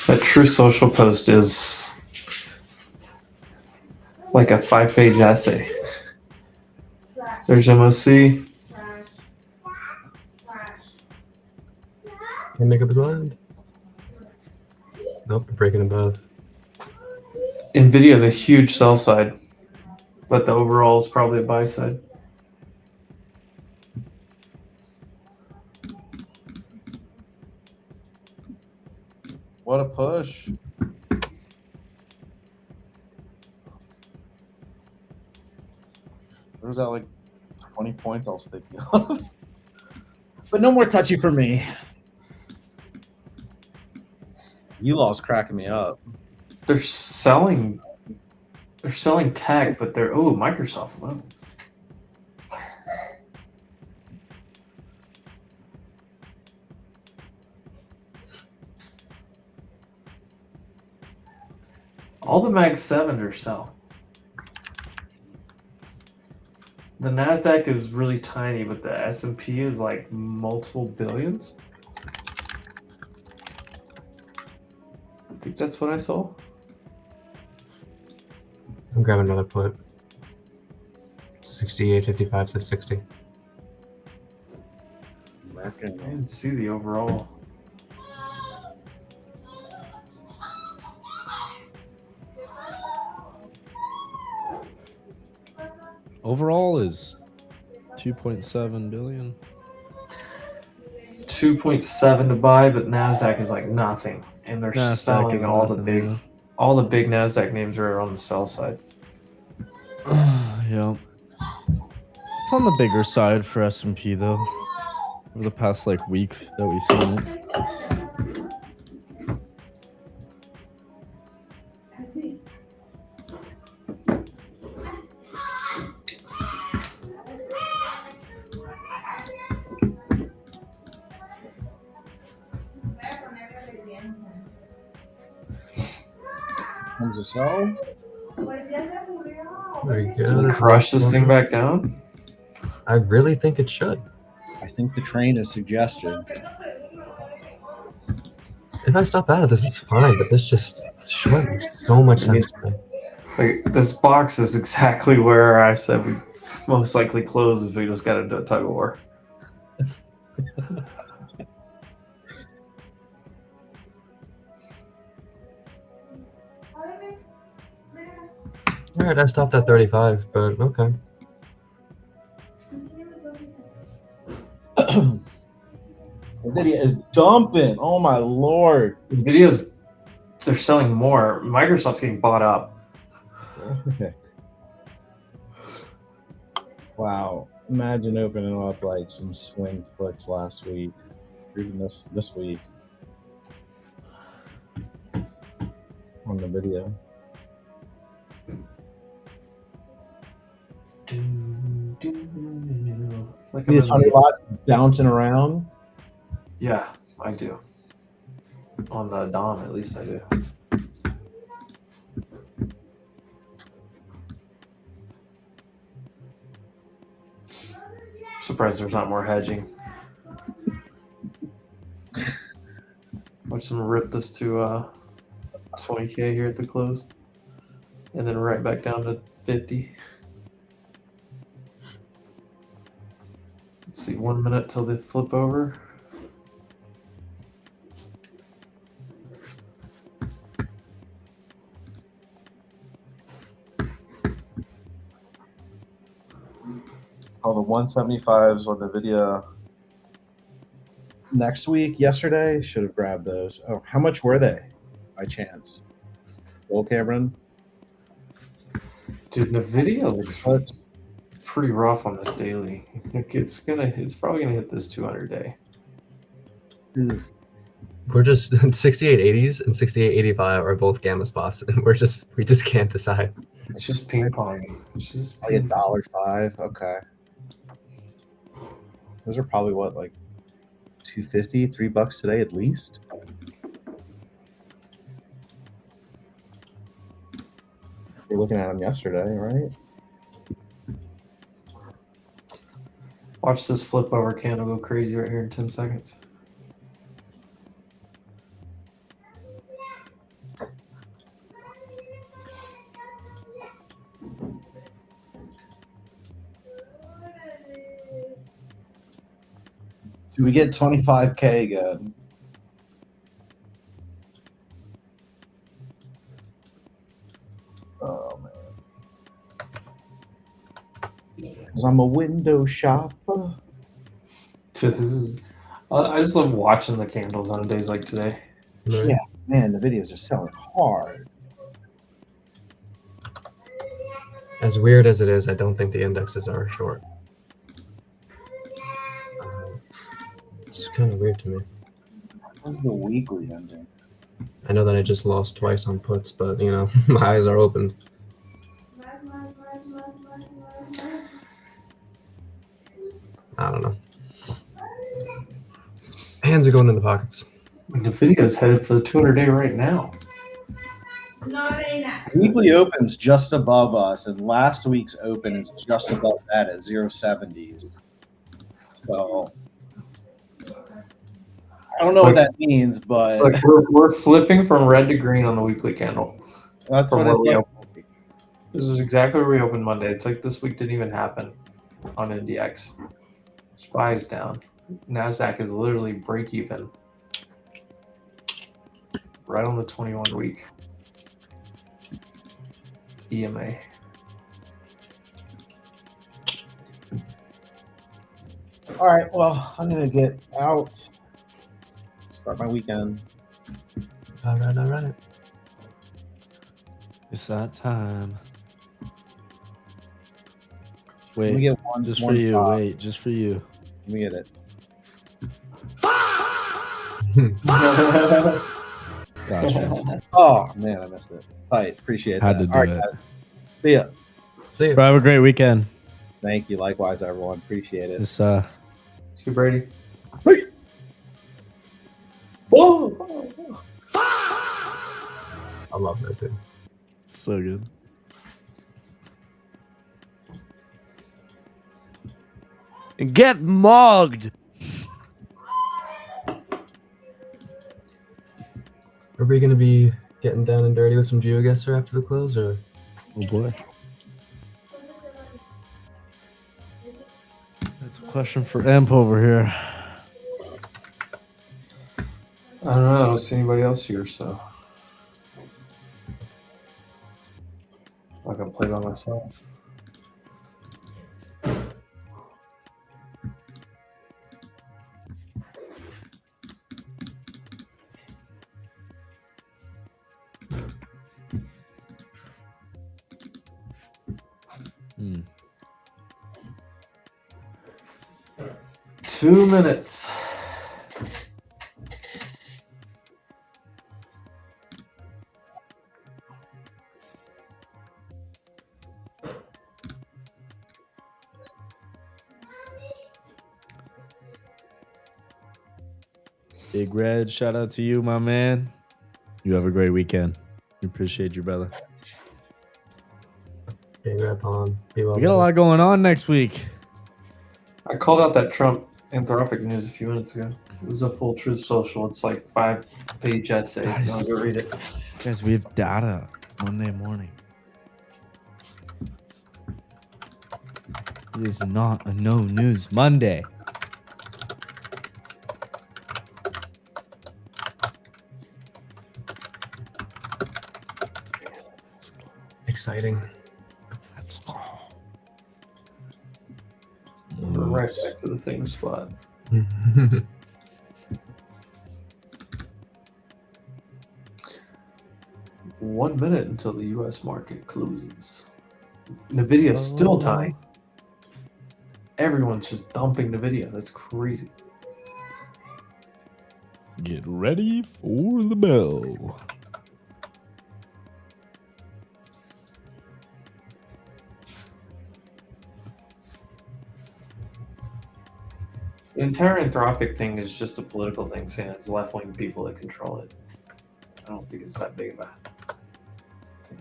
Speaker 1: That True Social post is like a 5-page essay. There's MOC.
Speaker 21: Can't make up his mind. Nope, breaking above.
Speaker 1: Nvidia is a huge sell side, but the overall is probably a buy side.
Speaker 7: What a push. There was that like 20 points I was thinking of. But no more touchy for me. U-Law's cracking me up.
Speaker 1: They're selling tech, but they're Microsoft. Wow. All the Mag 7 are sell. The NASDAQ is really tiny, but the S&P is like multiple billions. I think that's what I saw.
Speaker 21: I'm grabbing another put. 68.55 to 60.
Speaker 1: I didn't see the overall.
Speaker 11: Overall is 2.7 billion.
Speaker 1: 2.7 to buy, but NASDAQ is like nothing, and they're
Speaker 11: NASDAQ
Speaker 1: selling
Speaker 11: is
Speaker 1: all
Speaker 11: nothing,
Speaker 1: the big,
Speaker 11: yeah.
Speaker 1: all the big NASDAQ names are on the sell side.
Speaker 11: Yeah. It's on the bigger side for S&P though. Over the past like week that we've seen it.
Speaker 7: Comes a sell.
Speaker 21: There you
Speaker 1: Did
Speaker 21: go.
Speaker 1: you crush this thing back down?
Speaker 21: I really think it should.
Speaker 7: I think the train is suggestion.
Speaker 21: If I stop out of this, it's fine, but this just makes so much sense to me.
Speaker 1: Like, this box is exactly where I said we most likely close if we just got into a tug of war.
Speaker 21: All right, I stopped at 35, but okay.
Speaker 7: Nvidia is dumping. Oh my lord.
Speaker 1: Nvidia's, they're selling more. Microsoft's getting bought up.
Speaker 7: Wow. Imagine opening up like some swing puts last week, or even this week on the video.
Speaker 1: Like
Speaker 7: These 100 lots bouncing around.
Speaker 1: Yeah, I do. On the Dom, at least I do. Surprised there's not more hedging. Watch them rip this to 20K here at the close, and then right back down to 50. Let's see, 1 minute till they flip over.
Speaker 7: Saw the 175s on NVIDIA next week. Yesterday, should have grabbed those. Oh, how much were they, by chance? Well, Cameron.
Speaker 1: Dude, Nvidia looks pretty rough on this daily. It's probably gonna hit this 200-day.
Speaker 21: We're just 6880s and 6885 are both gamma spots, and we just can't decide.
Speaker 1: It's just ping pong. It's just
Speaker 7: like $1.05. Okay. Those are probably what, like $2.50, $3 today at least. We're looking at them yesterday, right?
Speaker 1: Watch this flip over candle go crazy right here in 10 seconds.
Speaker 7: Do we get 25K again? Oh man. Because I'm a window shopper.
Speaker 1: Dude, this is. I just love watching the candles on days like today.
Speaker 7: Yeah, man, the videos are selling hard.
Speaker 21: As weird as it is, I don't think the indexes are short. It's kind of weird to me.
Speaker 7: What's the weekly ending?
Speaker 21: I know that I just lost twice on puts, but you know, my eyes are open. I don't know. Hands are going in the pockets.
Speaker 1: Nvidia's headed for the 200-day right now.
Speaker 7: Weekly opens just above us, and last week's open is just above that at 0.70s. So I don't know what that means, but
Speaker 1: Look, we're flipping from red to green on the weekly candle.
Speaker 7: That's
Speaker 1: from
Speaker 7: what
Speaker 1: where we
Speaker 7: it
Speaker 1: opened. This is exactly where we opened Monday. It's like this week didn't even happen on NDX. SPY's down. NASDAQ is literally break even. Right on the 21 week. EMA.
Speaker 7: all right. Well, I'm gonna get out. Start my weekend.
Speaker 21: All right.
Speaker 11: It's that time.
Speaker 7: Let me
Speaker 11: Wait,
Speaker 7: get one-
Speaker 11: just
Speaker 7: one
Speaker 11: for you.
Speaker 7: top.
Speaker 11: Wait, just for you.
Speaker 7: Let me get it.
Speaker 11: Gotcha.
Speaker 7: Oh man, I missed it. Tight. Appreciate
Speaker 11: Had
Speaker 7: that.
Speaker 11: to do
Speaker 7: All right,
Speaker 11: it.
Speaker 7: guys. See ya.
Speaker 21: See you.
Speaker 11: Bro, have a great weekend.
Speaker 7: Thank you. Likewise, everyone. Appreciate it.
Speaker 11: It's
Speaker 1: See you, Brady.
Speaker 21: I love that dude.
Speaker 11: so good.
Speaker 20: And get mugged.
Speaker 21: Are we gonna be getting down and dirty with some GeoGuessr after the close, or?
Speaker 11: Oh boy. That's a question for Imp over here.
Speaker 1: I don't know. I don't see anybody else here, so I can play by myself.
Speaker 11: Hmm.
Speaker 1: 2 minutes.
Speaker 11: Big Red, shout out to you, my man. You have a great weekend. We appreciate you, brother.
Speaker 21: Big Red on. Be well,
Speaker 11: We got a lot going on next week.
Speaker 1: I called out that Trump Anthropic news a few minutes ago. It was a full Truth Social. It's like 5-page essay. If you want to go read it.
Speaker 11: Guys, we have data Monday morning. It is not a no news Monday.
Speaker 21: Exciting.
Speaker 11: Let's go.
Speaker 1: right
Speaker 11: puts.
Speaker 1: back to the same spot. 1 minute until the U.S. market closes. Nvidia's still tying. Everyone's just dumping Nvidia. That's crazy.
Speaker 11: Get ready for the bell.
Speaker 1: The entire Anthropic thing is just a political thing, saying it's left-wing people that control it. I don't think it's that big of a thing.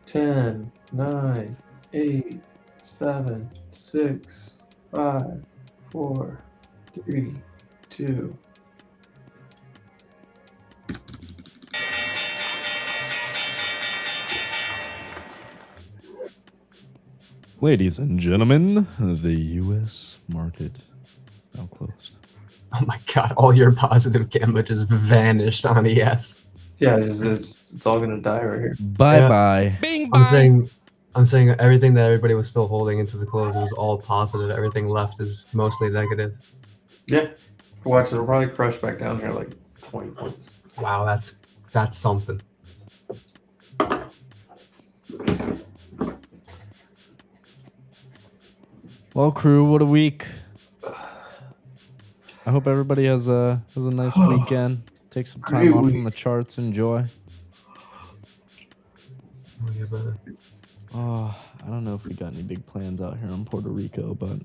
Speaker 1: 10, 9, 8, 7, 6, 5, 4, 3, 2.
Speaker 11: Ladies and gentlemen, the U.S. market is now closed.
Speaker 21: Oh my god, all your positive gamma just vanished on ES.
Speaker 1: Yeah, it's all gonna die right here.
Speaker 11: Bye.
Speaker 21: I'm saying everything that everybody was still holding into the close was all positive. Everything left is mostly negative.
Speaker 1: Yeah. Watch, it'll probably crush back down here like 20 points.
Speaker 21: Wow, that's something.
Speaker 11: Well, crew, what a week. I hope everybody has a nice weekend. Take some time off from the charts. Enjoy. Oh, I don't know if we got any big plans out here in Puerto Rico, but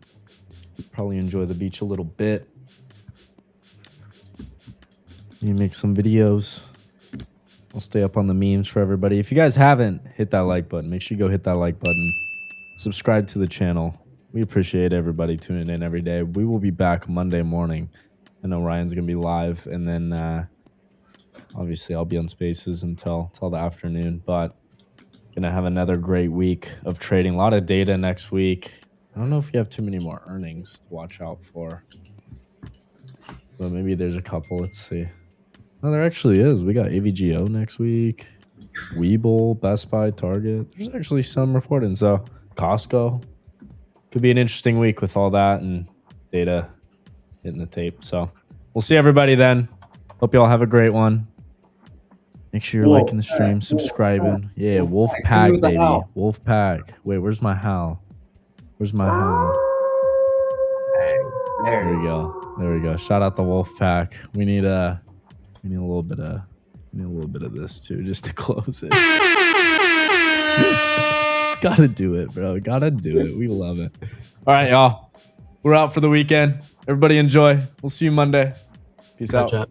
Speaker 11: probably enjoy the beach a little bit. You make some videos. I'll stay up on the memes for everybody. If you guys haven't hit that like button, make sure you go hit that like button. Subscribe to the channel. We appreciate everybody tuning in every day. We will be back Monday morning. I know Ryan's going to be live, and then obviously I'll be on Spaces until the afternoon, but going to have another great week of trading. A lot of data next week. I don't know if you have too many more earnings to watch out for, but maybe there's a couple. Let's see. No, there actually is. We got AVGO next week, Webull, Best Buy, Target. There's actually some reporting. So Costco. Could be an interesting week with all that and data hitting the tape. So we'll see everybody then. Hope you all have a great one. Make sure you're liking the stream, subscribing. Yeah, Wolf Pack, baby. Wolf Pack. Wait, where's my Hal? Where's my Hal? There we go. There we go. Shout out the Wolf Pack. We need a little bit of this too, just to close it. Gotta do it, bro. Gotta do it. We love it. All right, y'all. We're out for the weekend. Everybody enjoy. We'll see you Monday. Peace out.